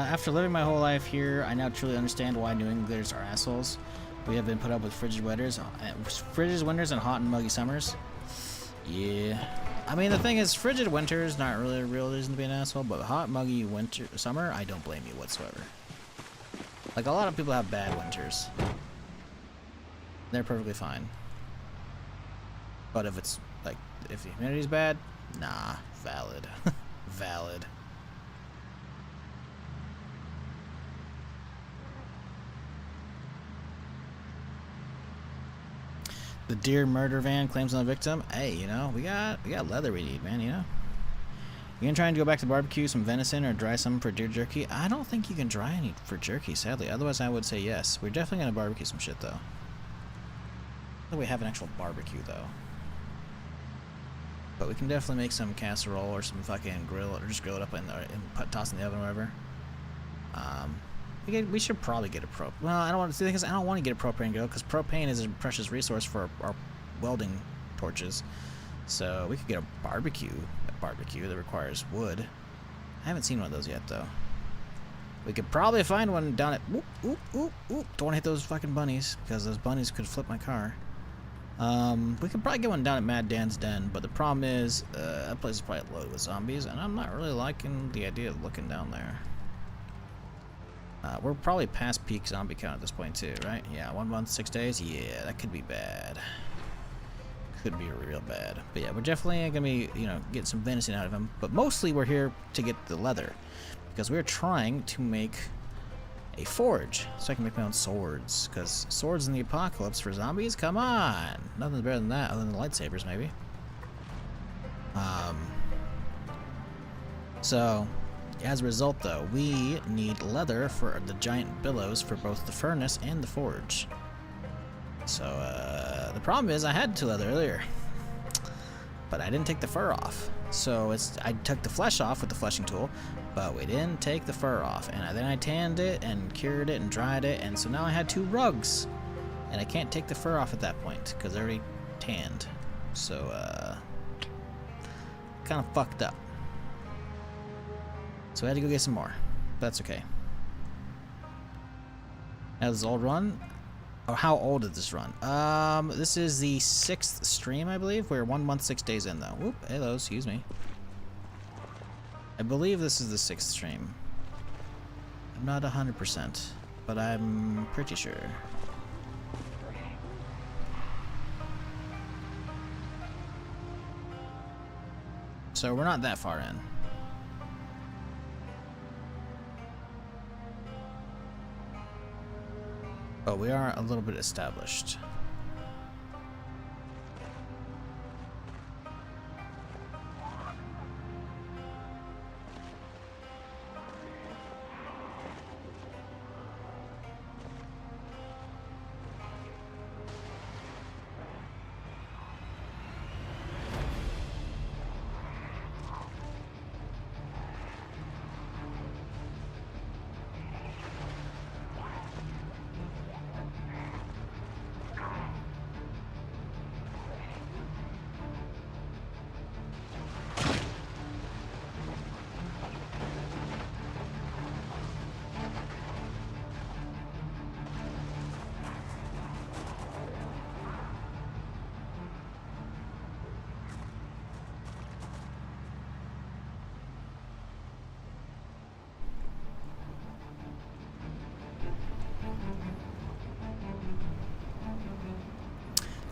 After living my whole life here, I now truly understand why New Englanders are assholes. We have been put up with frigid winters and hot and muggy summers. Yeah. I mean, the thing is, frigid winters, not really a real reason to be an asshole, but hot, muggy summer, I don't blame you whatsoever. Like, a lot of people have bad winters. They're perfectly fine. But if it's, like, if the humidity's bad, nah, valid. Valid. The deer murder van claims on the victim. Hey, you know, we got leather we need, man, you know? You gonna try and go back to barbecue some venison or dry some for deer jerky? I don't think you can dry any for jerky, sadly. Otherwise, I would say yes. We're definitely gonna barbecue some shit, though. I think we have an actual barbecue, though. But we can definitely make some casserole or some fucking grill, or just grill it up and toss it in the oven or whatever. We should probably get a well, I don't want to. The thing is, I don't want to get a propane grill because propane is a precious resource for our welding torches. So we could get a barbecue that requires wood. I haven't seen one of those yet, though. We could probably find one down at. Don't want to hit those fucking bunnies because those bunnies could flip my car. We could probably get one down at Mad Dan's Den, but the problem is that place is probably loaded with zombies, and I'm not really liking the idea of looking down there. We're probably past peak zombie count at this point too, right? Yeah, 1 month, 6 days. Yeah, that could be bad. Could be real bad. But yeah, we're definitely gonna be, you know, get some venison out of him. But mostly we're here to get the leather, because we're trying to make a forge so I can make my own swords. Because swords in the apocalypse for zombies, come on, nothing's better than that, other than the lightsabers maybe. So. As a result, though, we need leather for the giant billows for both the furnace and the forge. So, the problem is I had 2 leather earlier, but I didn't take the fur off. So I took the flesh off with the fleshing tool, but we didn't take the fur off. And then I tanned it and cured it and dried it, and so now I had 2 rugs. And I can't take the fur off at that point, because they're already tanned. So, kind of fucked up. So I had to go get some more. That's okay. Now this old run. Oh, how old is this run? This is the 6th stream, I believe. We're 1 month, 6 days in, though. Whoop, hello, excuse me. I believe this is the 6th stream. I'm not 100%, but I'm pretty sure. So we're not that far in. But we are a little bit established.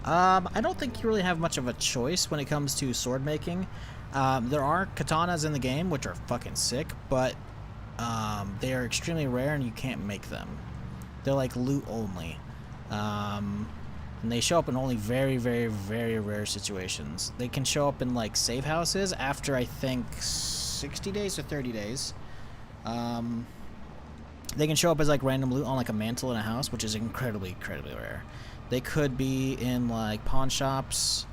I don't think you really have much of a choice when it comes to sword making. There are katanas in the game, which are fucking sick, but they are extremely rare and you can't make them. They're like loot only. And they show up in only very, very, very rare situations. They can show up in like safe houses after I think 60 days or 30 days. They can show up as like random loot on like a mantle in a house, which is incredibly, incredibly rare. They could be in like pawn shops.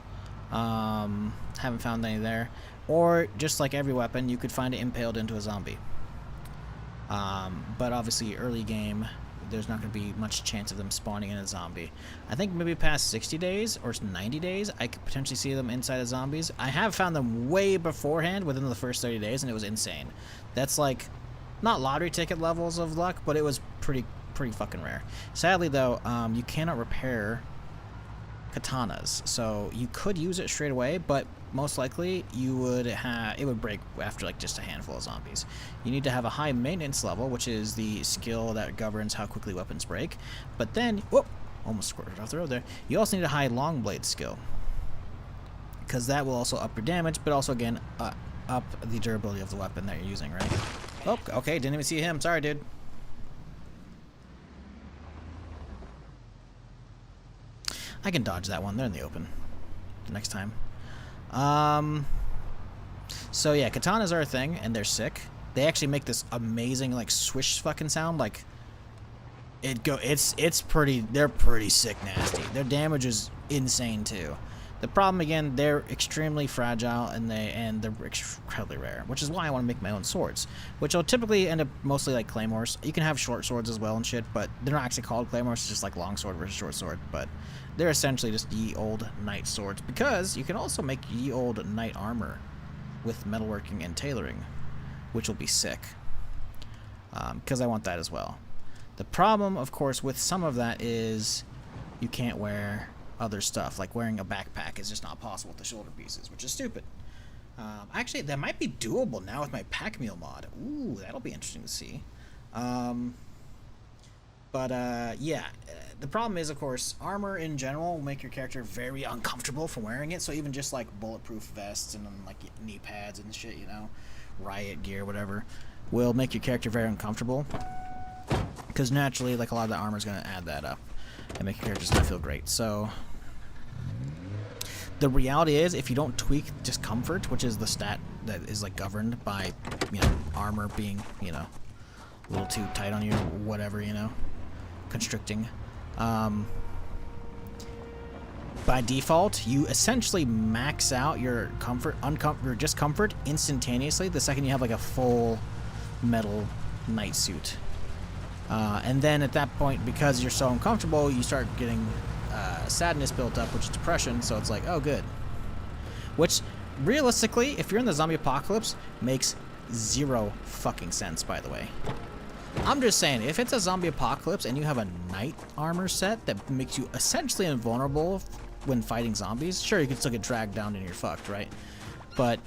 Haven't found any there. Or just like every weapon, you could find it impaled into a zombie. But obviously early game, there's not going to be much chance of them spawning in a zombie. I think maybe past 60 days or 90 days, I could potentially see them inside of zombies. I have found them way beforehand, within the first 30 days, and it was insane. That's like, not lottery ticket levels of luck, but it was pretty fucking rare. Sadly though, you cannot repair katanas, so you could use it straight away, but most likely you would it would break after like just a handful of zombies. You need to have a high maintenance level, which is the skill that governs how quickly weapons break. But then, whoop, almost squirted off the road there. You also need a high long blade skill, because that will also up your damage, but also again up the durability of the weapon that you're using, right? Oh, okay, didn't even see him. Sorry, dude. I can dodge that one. They're in the open. Next time. So yeah, katanas are a thing, and they're sick. They actually make this amazing like swish fucking sound. Like it's pretty. They're pretty sick, nasty. Their damage is insane too. The problem again, they're extremely fragile and they're incredibly rare, which is why I want to make my own swords, which will typically end up mostly like claymores. You can have short swords as well and shit, but they're not actually called claymores. It's just like long sword versus short sword, but they're essentially just ye old knight swords, because you can also make ye old knight armor with metalworking and tailoring, which will be sick, because I want that as well. The problem, of course, with some of that is you can't wear other stuff, like wearing a backpack is just not possible with the shoulder pieces, which is stupid. Actually, that might be doable now with my pack mule mod. Ooh, that'll be interesting to see. Yeah, the problem is, of course, armor in general will make your character very uncomfortable for wearing it, so even just like bulletproof vests and like knee pads and shit, you know, riot gear, whatever, will make your character very uncomfortable, because naturally, like, a lot of the armor is going to add that up and make your character just not feel great. So the reality is, if you don't tweak discomfort, which is the stat that is like governed by, you know, armor being, you know, a little too tight on you, whatever, you know, constricting, by default, you essentially max out your your discomfort instantaneously the second you have like a full metal knight suit. And then at that point, because you're so uncomfortable, you start getting sadness built up, which is depression, so it's like, oh, good. Which, realistically, if you're in the zombie apocalypse, makes zero fucking sense, by the way. I'm just saying, if it's a zombie apocalypse and you have a knight armor set that makes you essentially invulnerable when fighting zombies, sure, you can still get dragged down and you're fucked, right? But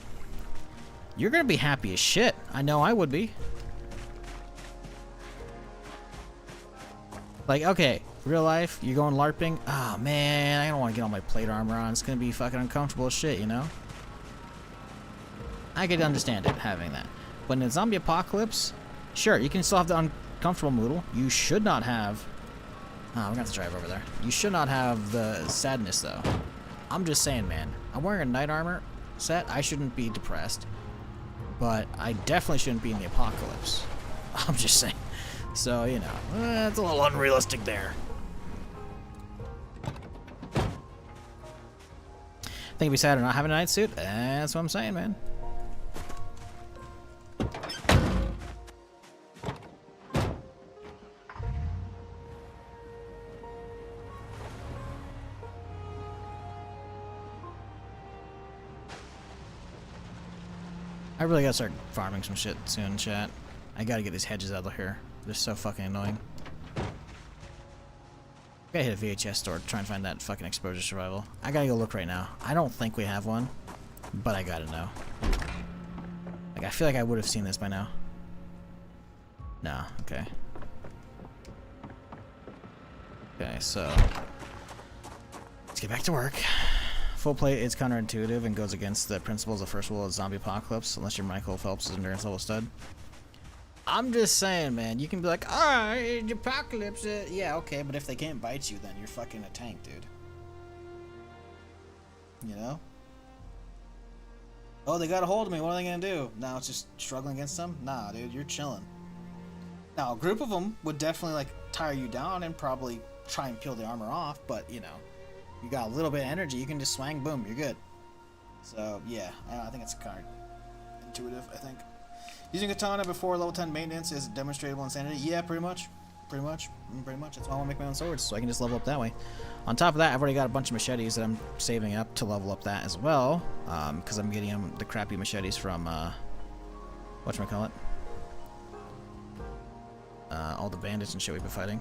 you're gonna be happy as shit. I know I would be. Like, okay, real life, you're going LARPing. Ah, man, I don't want to get all my plate armor on. It's gonna be fucking uncomfortable as shit, you know? I could understand it, having that. But in a zombie apocalypse, sure, you can still have the uncomfortable moodle. You should not have... Oh, we're gonna have to drive over there. You should not have the sadness, though. I'm just saying, man. I'm wearing a knight armor set. I shouldn't be depressed. But I definitely shouldn't be in the apocalypse. I'm just saying. So, you know, it's a little unrealistic there. Think it'd be sad to not having a night suit? That's what I'm saying, man. I really gotta start farming some shit soon, chat. I gotta get these hedges out of here. They're so fucking annoying. I gotta hit a VHS store to try and find that fucking exposure survival. I gotta go look right now. I don't think we have one, but I gotta know. Like, I feel like I would have seen this by now. No, okay. Okay, so let's get back to work. Full plate is counterintuitive and goes against the principles of first rule of zombie apocalypse, unless you're Michael Phelps' endurance level stud. I'm just saying, man, you can be like, alright, apocalypse, yeah, okay, but if they can't bite you, then you're fucking a tank, dude. You know? Oh, they got a hold of me, what are they gonna do? Now it's just struggling against them? Nah, dude, you're chilling. Now, a group of them would definitely, like, tire you down and probably try and peel the armor off, but, you know, you got a little bit of energy, you can just swang, boom, you're good. So, yeah, I think it's counterintuitive, I think. Using katana before level 10 maintenance is demonstrable insanity. Yeah, pretty much. Pretty much. That's why I want to make my own swords, so I can just level up that way. On top of that, I've already got a bunch of machetes that I'm saving up to level up that as well. Because I'm getting the crappy machetes from, whatchamacallit? All the bandits and shit we've been fighting.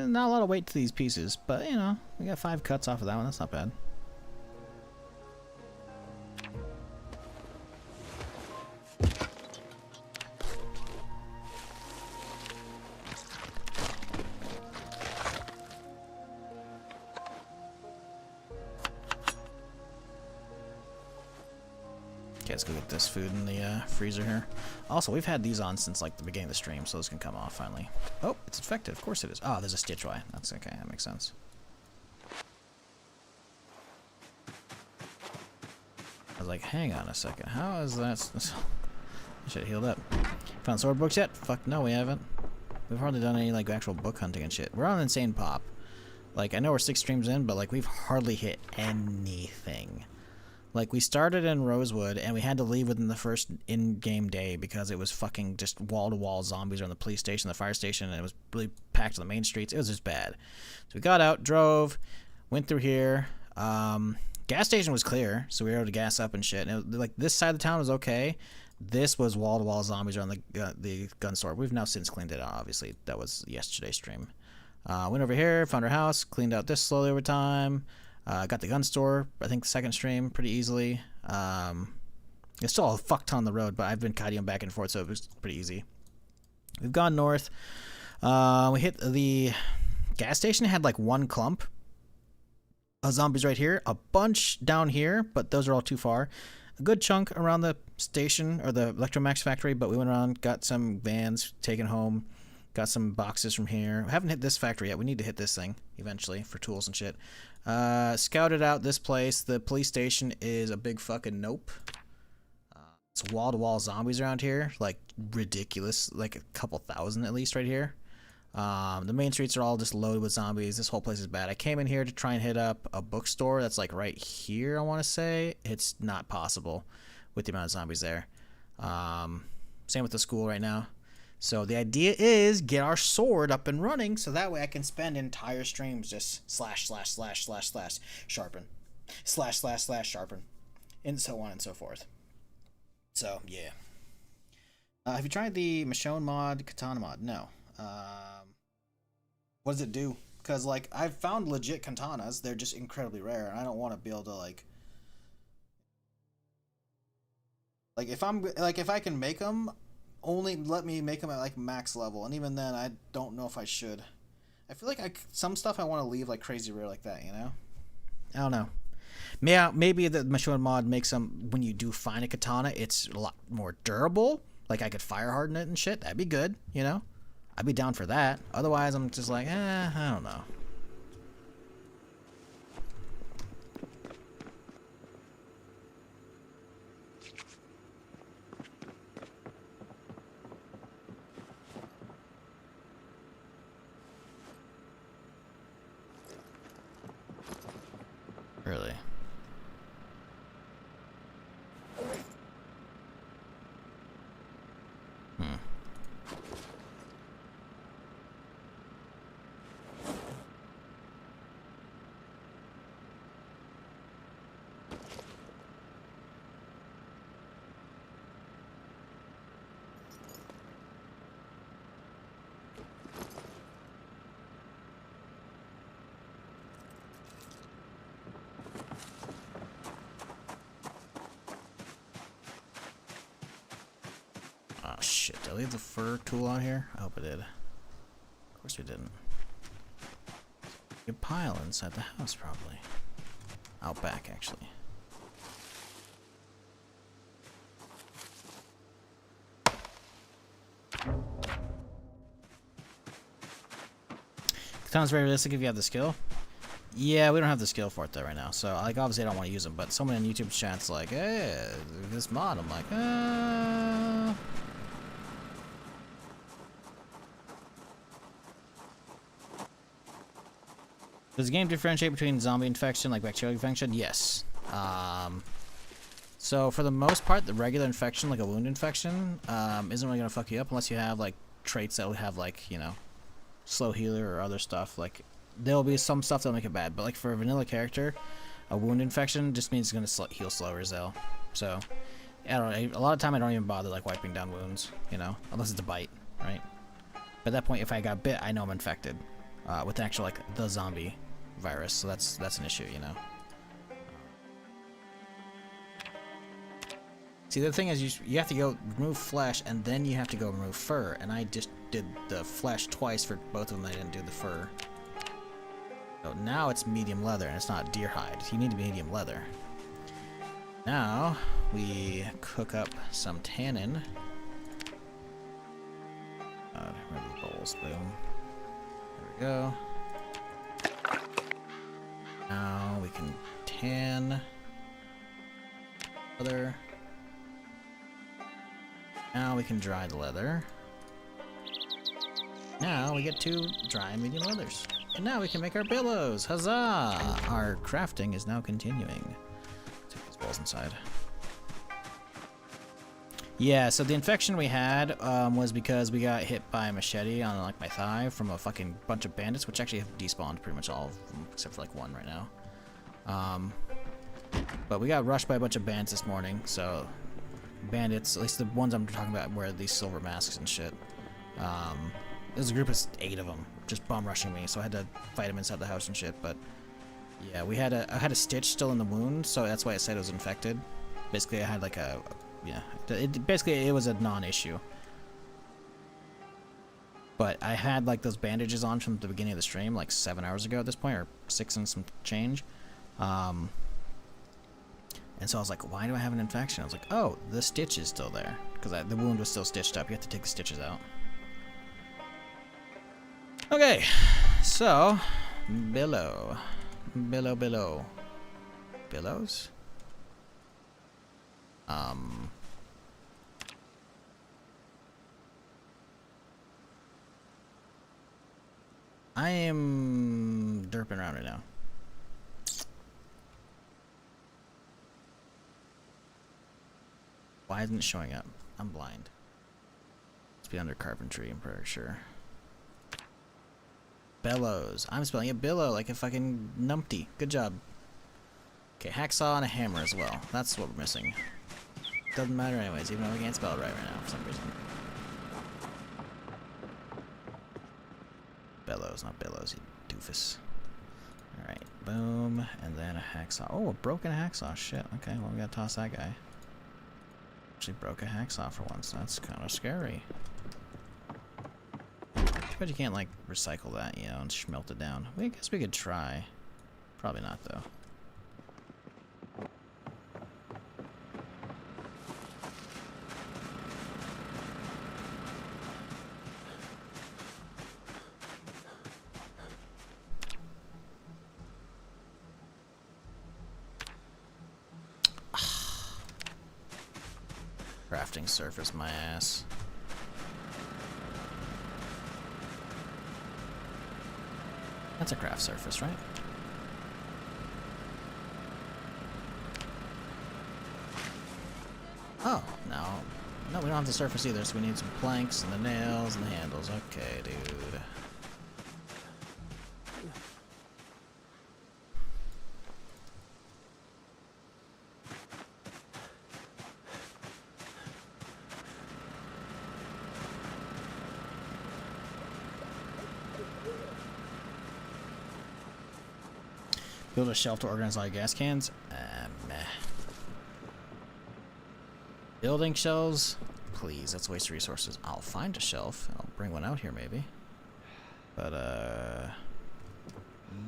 Not a lot of weight to these pieces, but you know, we got 5 cuts off of that one. That's not bad. Okay, let's go get this food in the freezer here. Also, we've had these on since like the beginning of the stream, so this can come off finally. Oh, it's infected. Of course it is. Oh, there's a stitch Y. That's okay. That makes sense. I was like, hang on a second. How is that? Shit healed up. Found sword books yet? Fuck no, we haven't. We've hardly done any like actual book hunting and shit. We're on Insane Pop. Like, I know we're 6 streams in, but like we've hardly hit anything. Like, we started in Rosewood, and we had to leave within the first in-game day because it was fucking just wall-to-wall zombies around the police station, the fire station, and it was really packed on the main streets. It was just bad. So we got out, drove, went through here. Gas station was clear, so we were able to gas up and shit. And like, this side of the town was okay. This was wall-to-wall zombies around the gun store. We've now since cleaned it out, obviously. That was yesterday's stream. Went over here, found our house, cleaned out this slowly over time. Got the gun store, I think, the second stream pretty easily. It's still a fuck ton on the road, but I've been kiting them back and forth, so it was pretty easy. We've gone north. We hit the gas station. It had like 1 clump of zombies right here. A bunch down here, but those are all too far. A good chunk around the station, or the Electromax factory, but we went around, got some vans taken home. Got some boxes from here. We haven't hit this factory yet. We need to hit this thing eventually for tools and shit. Scouted out this place. The police station is a big fucking nope. It's wall-to-wall zombies around here. Like, ridiculous. Like, a couple thousand at least right here. The main streets are all just loaded with zombies. This whole place is bad. I came in here to try and hit up a bookstore that's like right here, I want to say. It's not possible with the amount of zombies there. Same with the school right now. So the idea is get our sword up and running so that way I can spend entire streams just slash, slash, slash, slash, slash, sharpen. Slash, slash, slash, sharpen. And so on and so forth. So, yeah. Have you tried the Michonne mod, Katana mod? No. What does it do? Because, like, I've found legit katanas. They're just incredibly rare, and I don't want to be able to, like, if I can make them, only let me make them at, like, max level. And even then, I don't know if I should. I feel like some stuff I want to leave, like, crazy rare like that, you know? I don't know. Maybe the Michonne mod makes them, when you do find a katana, it's a lot more durable. Like, I could fire harden it and shit. That'd be good, you know? I'd be down for that. Otherwise, I'm just like, I don't know. Really? Oh shit, did I leave the fur tool on here? I hope I did. Of course we didn't. A pile inside the house, probably. Out back, actually. Katana's very realistic if you have the skill. Yeah, we don't have the skill for it though right now. So, like, obviously I don't want to use them, but someone in YouTube chat's like, hey, this mod. I'm like, Does the game differentiate between zombie infection, like bacterial infection? Yes. So for the most part, the regular infection, like a wound infection, isn't really gonna fuck you up unless you have like traits that would have like, you know, slow healer or other stuff. Like there'll be some stuff that'll make it bad, but like for a vanilla character, a wound infection just means it's gonna heal slower as hell. So I don't know. A lot of time I don't even bother like wiping down wounds, you know, unless it's a bite, right? But at that point, if I got bit, I know I'm infected with actual like the zombie virus, so that's an issue, you know. See, the thing is, you have to go remove flesh, and then you have to go remove fur, and I just did the flesh twice for both of them. I didn't do the fur. So now it's medium leather, and it's not deer hide. You need to be medium leather. Now we cook up some tannin. Remove the bowls, boom. There we go. Now we can tan leather. Now we can dry the leather. Now we get 2 dry medium leathers. And now we can make our pillows. Huzzah! Our crafting is now continuing. Take these balls inside. Yeah, so the infection we had was because we got hit by a machete on like my thigh from a fucking bunch of bandits, which actually have despawned pretty much all of them, except for like 1 right now. But we got rushed by a bunch of bandits this morning, so bandits, at least the ones I'm talking about, wear these silver masks and shit. There's a group of 8 of them just bum rushing me, so I had to fight them inside the house and shit. But yeah, I had a stitch still in the wound, so that's why I said it was infected. Basically, I had like yeah, basically it was a non-issue. But I had like those bandages on from the beginning of the stream, like 7 hours ago at this point, or 6 and some change. And so I was like, why do I have an infection? I was like, oh, the stitch is still there. Because the wound was still stitched up. You have to take the stitches out. Okay, so, billow. Billows? I am derping around right now. Why isn't it showing up? I'm blind. Must be under carpentry, I'm pretty sure. Bellows. I'm spelling it billow like a fucking numpty. Good job. Okay, hacksaw and a hammer as well. That's what we're missing. Doesn't matter anyways, even though we can't spell it right now for some reason. Bellows, not billows, you doofus. Alright, boom, and then a hacksaw. Oh, a broken hacksaw. Shit, okay, well, we gotta toss that guy. Actually broke a hacksaw for once. That's kind of scary. But you can't, like, recycle that, you know, and smelt it down. I guess we could try. Probably not, though. Crafting surface, my ass. That's a craft surface, right? Oh, no. No, we don't have the surface either, so we need some planks and the nails and the handles. Okay, dude. Build a shelf to organize all your gas cans? Meh. Building shelves? Please, that's a waste of resources. I'll find a shelf. I'll bring one out here maybe. But,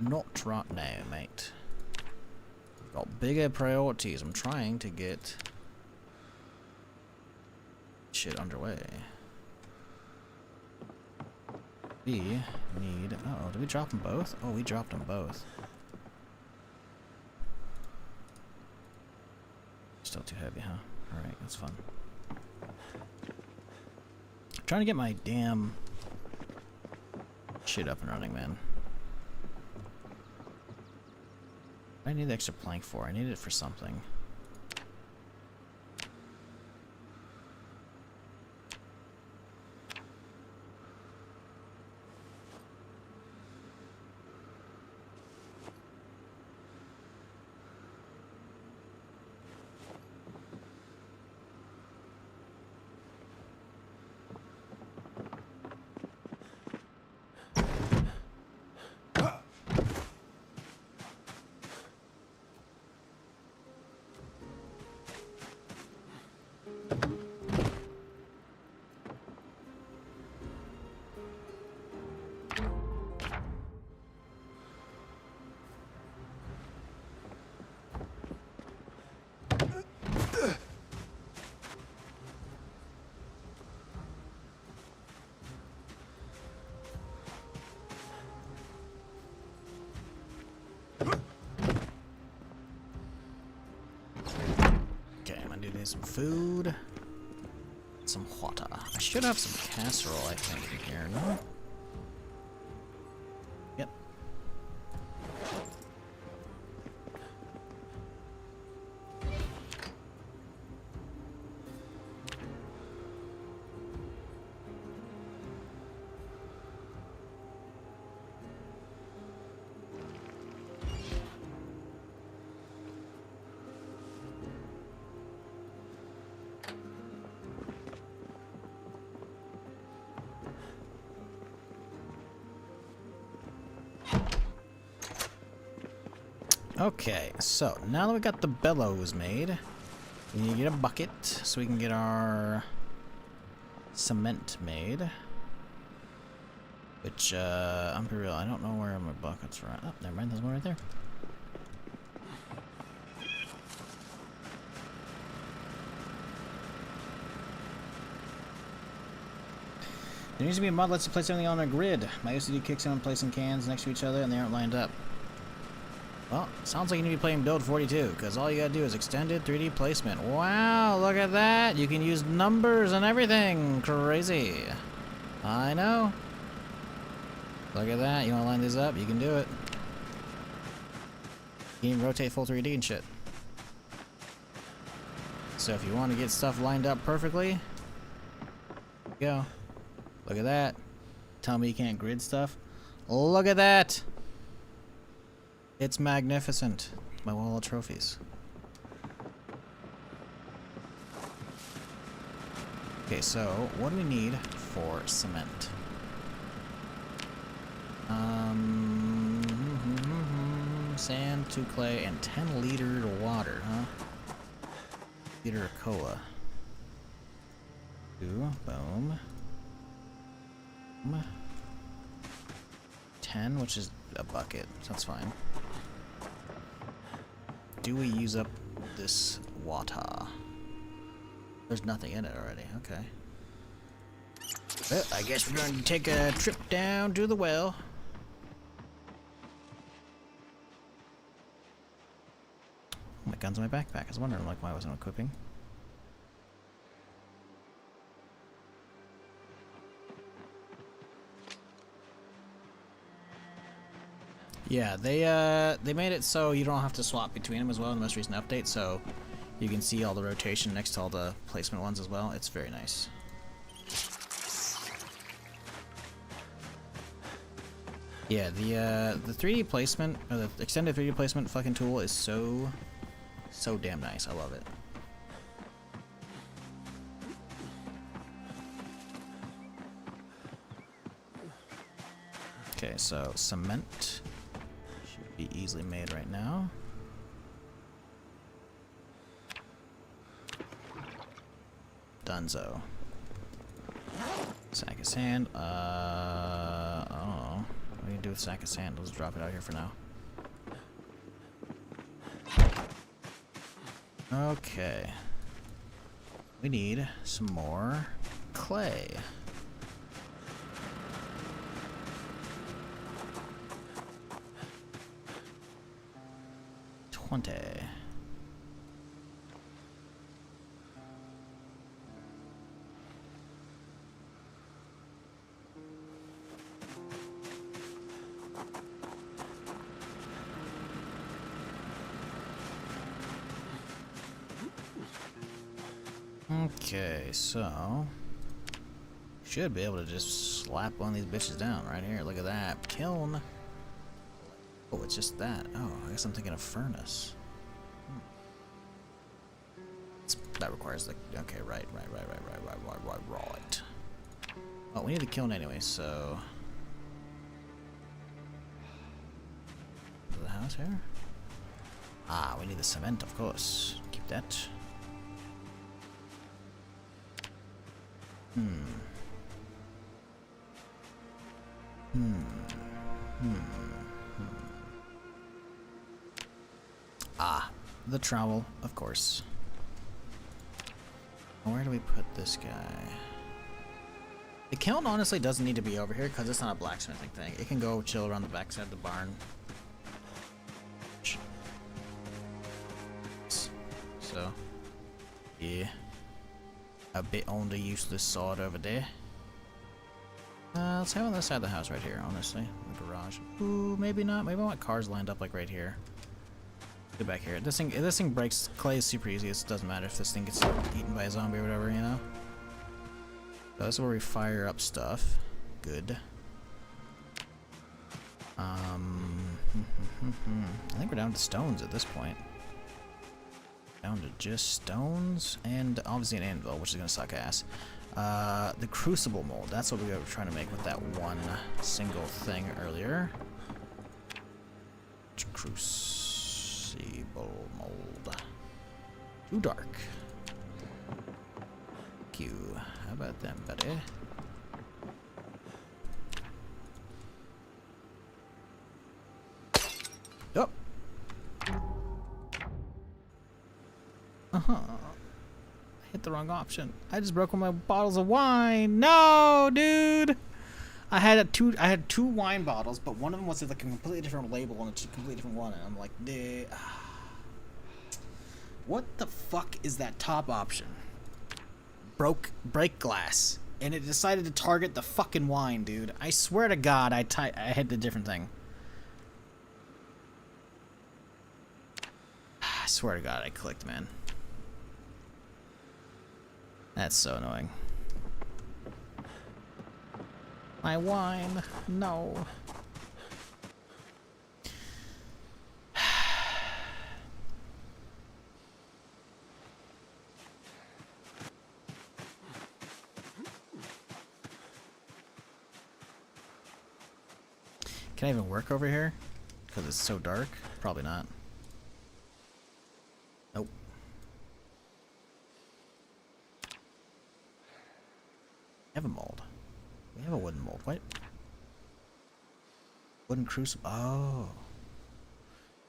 not right now, mate. Got bigger priorities. I'm trying to get shit underway. We need... Uh-oh, did we drop them both? Oh, we dropped them both. Still too heavy, huh? Alright, that's fun. I'm trying to get my damn shit up and running, man. What do I need the extra plank for? I need it for something. Need some food, some water. I should have some casserole, I think, in here, no? Yep. Okay, so now that we got the bellows made, we need to get a bucket so we can get our cement made. Which, I'm be real, I don't know where my buckets are at. Oh, never mind, there's one right there. There needs to be a mod that lets you place everything on a grid. My OCD kicks in on placing cans next to each other and they aren't lined up. Well, sounds like you need to be playing Build 42, because all you gotta do is extended 3D placement. Wow, look at that! You can use numbers and everything! Crazy. I know. Look at that. You want to line these up? You can do it. You can rotate full 3D and shit. So if you want to get stuff lined up perfectly, go. Look at that. Tell me you can't grid stuff. Look at that. It's magnificent. My wall of trophies. Okay, so what do we need for cement? Sand, 2 clay, and 10 liter water, huh? Liter of cola. 2, boom. 10, which is a bucket, so that's fine. Do we use up this water? There's nothing in it already, okay. Well, I guess we're going to take a trip down to the well. My gun's in my backpack. I was wondering like why I wasn't equipping. Yeah, they made it so you don't have to swap between them as well in the most recent update, so you can see all the rotation next to all the placement ones as well. It's very nice. Yeah, the 3D placement, or the extended 3D placement fucking tool is so damn nice. I love it. Okay, so cement should be easily made right now. Dunzo. Sack of sand. I don't know. What do you do with sack of sand? Let's drop it out here for now. Okay. We need some more clay. Okay, so should be able to just slap one of these bitches down right here. Look at that. Kiln. Oh, it's just that. Oh, I guess I'm thinking of furnace. That requires the... Okay, right. Well, we need the kiln anyway, so... The house here? Ah, we need the cement, of course. Keep that. Ah, the trowel, of course. Where do we put this guy? The kiln honestly doesn't need to be over here because it's not a blacksmithing thing. It can go chill around the backside of the barn. So, yeah. A bit on the useless side over there. Let's have it on this side of the house right here, honestly. The garage. Ooh, maybe not. Maybe I want cars lined up like right here. Get back here. This thing breaks. Clay is super easy. It doesn't matter if this thing gets eaten by a zombie or whatever, you know? So this is where we fire up stuff. Good. I think we're down to stones at this point. Down to just stones and obviously an anvil, which is gonna suck ass. The crucible mold, that's what we were trying to make with that one single thing earlier. Crucible mold. Too dark. Thank you. How about them, buddy? Oh! I hit the wrong option. I just broke one of my bottles of wine. No, dude. I had two wine bottles, but one of them was like a completely different label and it's a completely different one. And I'm like, what the fuck is that top option? Break glass. and it decided to target the fucking wine, dude. I swear to God, I hit the different thing. I swear to God, I clicked, man. That's so annoying. My wine, no. Can I even work over here? Because it's so dark? Probably not. Nope. We have a mold. We have a wooden mold. What? Wooden crucible. Oh.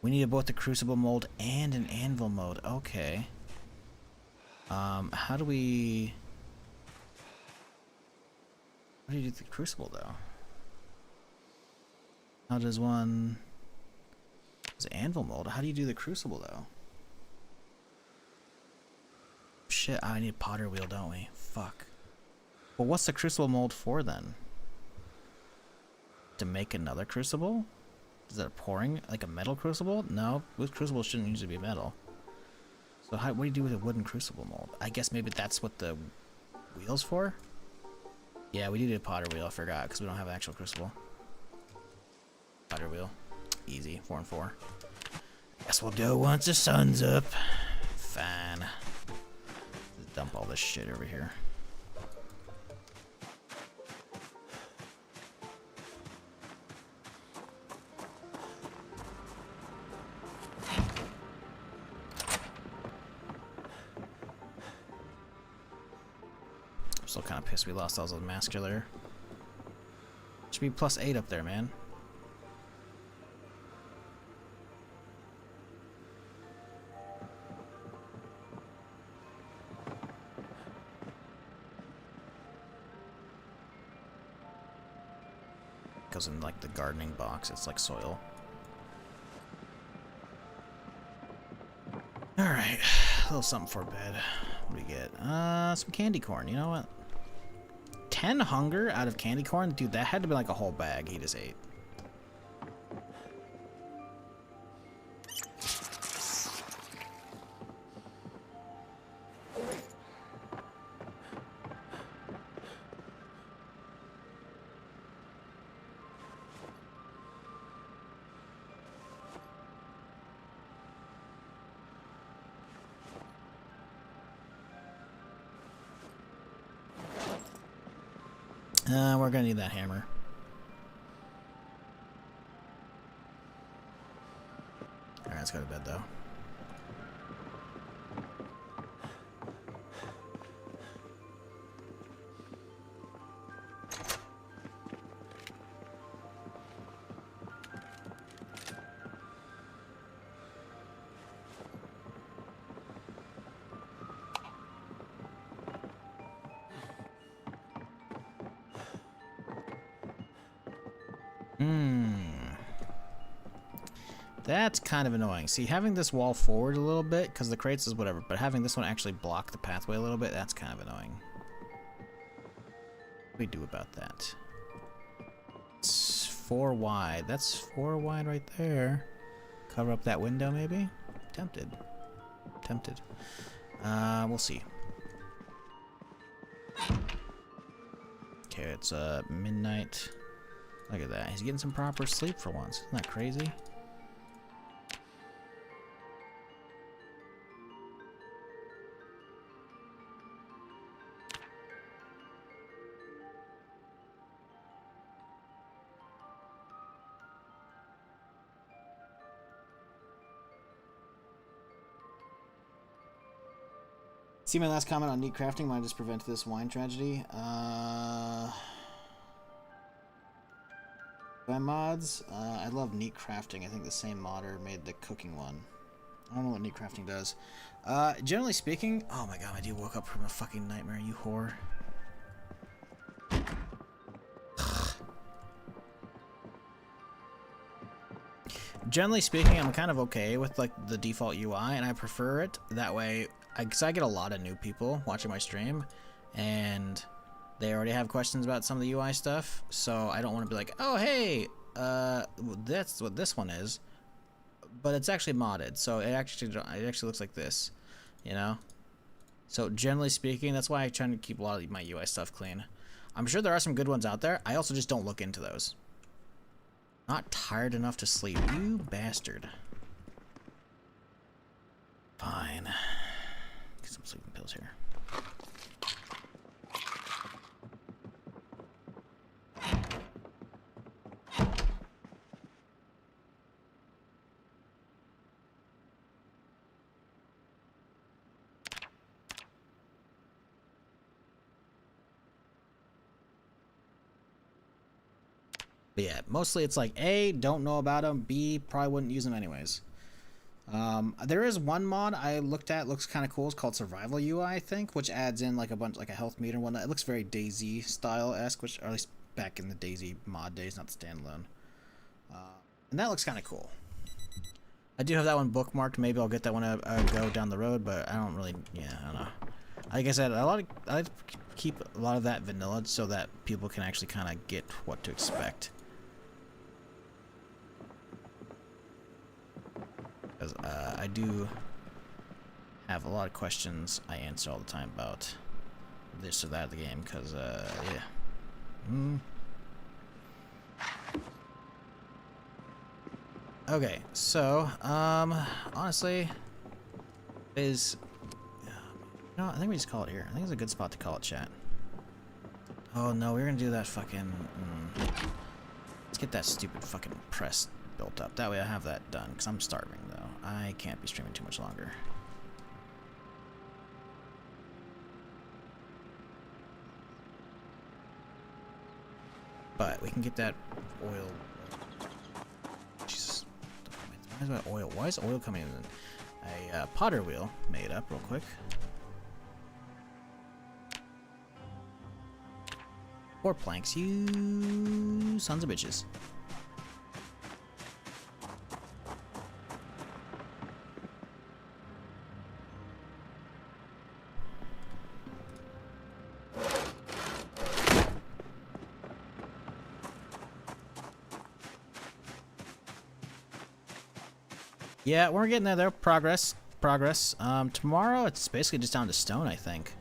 We need both the crucible mold and an anvil mold. Okay. How do we... How do you do the crucible, though? How does one... It's anvil mold. How do you do the crucible, though? Shit, I need a potter wheel, don't we? Fuck. Well, what's the crucible mold for, then? To make another crucible? Is that a pouring? Like a metal crucible? No, with crucibles shouldn't usually be metal. So how, what do you do with a wooden crucible mold? I guess maybe that's what the wheel's for? Yeah, we need a potter wheel, I forgot, because we don't have an actual crucible. Potter wheel. Easy. 4 and 4. Guess we'll do it once the sun's up. Fine. Just dump all this shit over here. I'm still kind of pissed we lost all those mascular. Should be +8 up there, man. Goes in like the gardening box. It's like soil. Alright. A little something for bed. What do we get? Some candy corn. You know what? 10 hunger out of candy corn? Dude, that had to be like a whole bag he just ate. We're gonna need that hammer. Alright, let's go to bed though. That's kind of annoying. See, having this wall forward a little bit, because the crates is whatever, but having this one actually block the pathway a little bit, that's kind of annoying. What do we do about that? It's 4 wide. That's 4 wide right there. Cover up that window, maybe? Tempted. Tempted. We'll see. Okay, it's midnight. Look at that. He's getting some proper sleep for once. Isn't that crazy? See my last comment on neat crafting might just prevent this wine tragedy. By mods, I love neat crafting. I think the same modder made the cooking one. I don't know what neat crafting does. Generally speaking, oh my god, my dude woke up from a fucking nightmare, you whore. Generally speaking, I'm kind of okay with like the default UI, and I prefer it that way. Because I get a lot of new people watching my stream, and they already have questions about some of the UI stuff, so I don't want to be like, oh hey, that's what this one is, but it's actually modded, so it actually looks like this, you know. So generally speaking, that's why I try to keep a lot of my UI stuff clean. I'm sure there are some good ones out there. I also just don't look into those. Not tired enough to sleep, you bastard. Fine. Get some sleeping pills here. But yeah, mostly it's like A, don't know about them, B, probably wouldn't use them anyways. There is one mod I looked at, looks kind of cool. It's called Survival UI, I think, which adds in like a bunch, like a health meter and whatnot. It looks very DayZ style-esque, which, or at least back in the DayZ mod days, not the standalone. And that looks kind of cool. I do have that one bookmarked. Maybe I'll get that one go down the road, but I don't really, yeah, I don't know. Like I said, I like to keep a lot of that vanilla so that people can actually kind of get what to expect. Because I do have a lot of questions I answer all the time about this or that of the game, because, yeah. Okay, so, honestly, is, you know, I think we just call it here. I think it's a good spot to call it, chat. Oh no, we're gonna do that fucking, let's get that stupid fucking press built up. That way I have that done, because I'm starving, though. I can't be streaming too much longer. But we can get that oil. Jesus. Why is that oil? Why is oil coming in? A potter wheel made up real quick. 4 planks, you sons of bitches. Yeah, we're getting there. Progress. Tomorrow it's basically just down to stone, I think.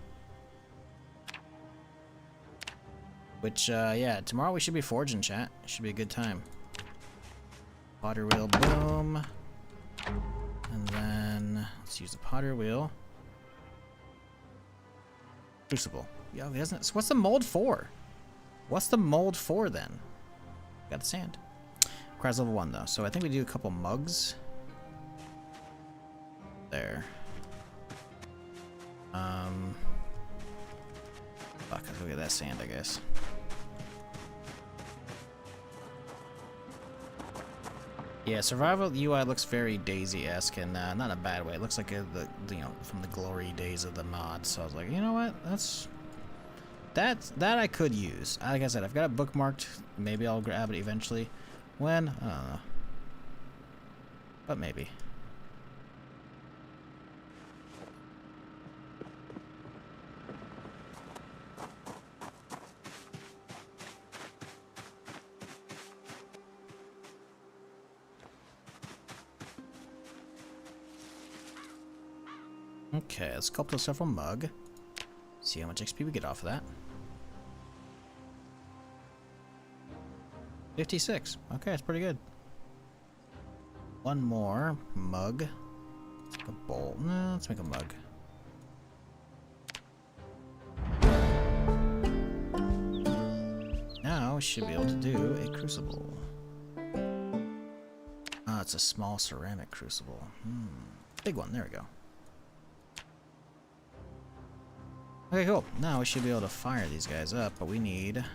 Which, yeah, tomorrow we should be forging, chat. It should be a good time. Potter wheel, boom. And then, let's use the potter wheel. Crucible. Yo, he doesn't. So what's the mold for? What's the mold for then? Got the sand. Requires level 1 though, so I think we do a couple mugs. There. Fuck, let's go get that sand, I guess. Yeah, survival UI looks very DayZ-esque, and not in a bad way. It looks like you know, from the glory days of the mod. So I was like, you know what? That I could use. Like I said, I've got it bookmarked. Maybe I'll grab it eventually. When? I don't know. But maybe. Okay, let's sculpt a several mug. See how much XP we get off of that. 56. Okay, that's pretty good. One more mug. Let's make a bowl. No, let's make a mug. Now we should be able to do a crucible. Ah, it's a small ceramic crucible. Big one. There we go. Okay, cool. Now we should be able to fire these guys up, but we need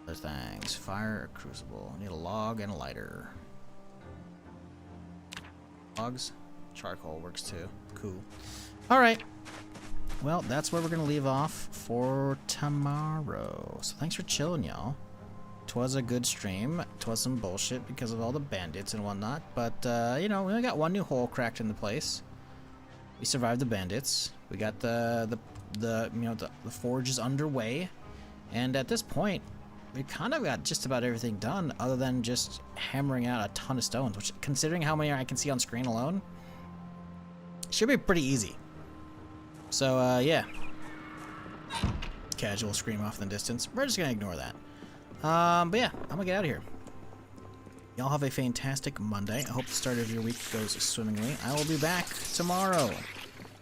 other things. Fire a crucible. We need a log and a lighter. Logs? Charcoal works too. Cool. Alright. Well, that's where we're going to leave off for tomorrow. So thanks for chilling, y'all. 'Twas a good stream. 'Twas some bullshit because of all the bandits and whatnot. But, you know, we only got one new hole cracked into place. We survived the bandits. We got the the forge is underway, and at this point, we kind of got just about everything done, other than just hammering out a ton of stones. Which, considering how many I can see on screen alone, should be pretty easy. So yeah, casual scream off in the distance. We're just gonna ignore that. But yeah, I'm gonna get out of here. Y'all have a fantastic Monday. I hope the start of your week goes swimmingly. I will be back tomorrow.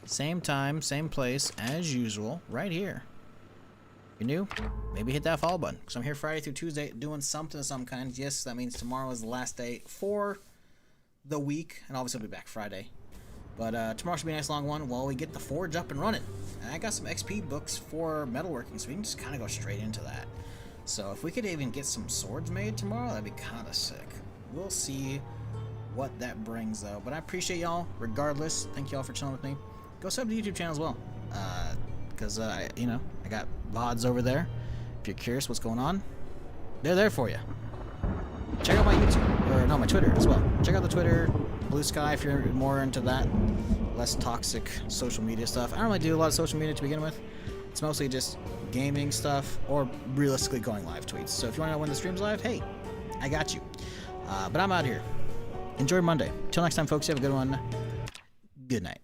Same time, same place, as usual, right here. You're new? Maybe hit that follow button, because I'm here Friday through Tuesday doing something of some kind. Yes, that means tomorrow is the last day for the week, and obviously I'll be back Friday. But tomorrow should be a nice long one while we get the forge up and running. And I got some XP books for metalworking, so we can just kind of go straight into that. So if we could even get some swords made tomorrow, that'd be kind of sick. We'll see what that brings, though. But I appreciate y'all, regardless. Thank y'all for chilling with me. Go sub to the YouTube channel as well, because I got VODs over there. If you're curious what's going on, they're there for you. Check out my YouTube, or no, my Twitter as well. Check out the Twitter, Blue Sky, if you're more into that, less toxic social media stuff. I don't really do a lot of social media to begin with. It's mostly just gaming stuff, or realistically going live tweets. So if you want to know when the stream's live, hey, I got you. But I'm out here. Enjoy Monday. Till next time, folks, you have a good one. Good night.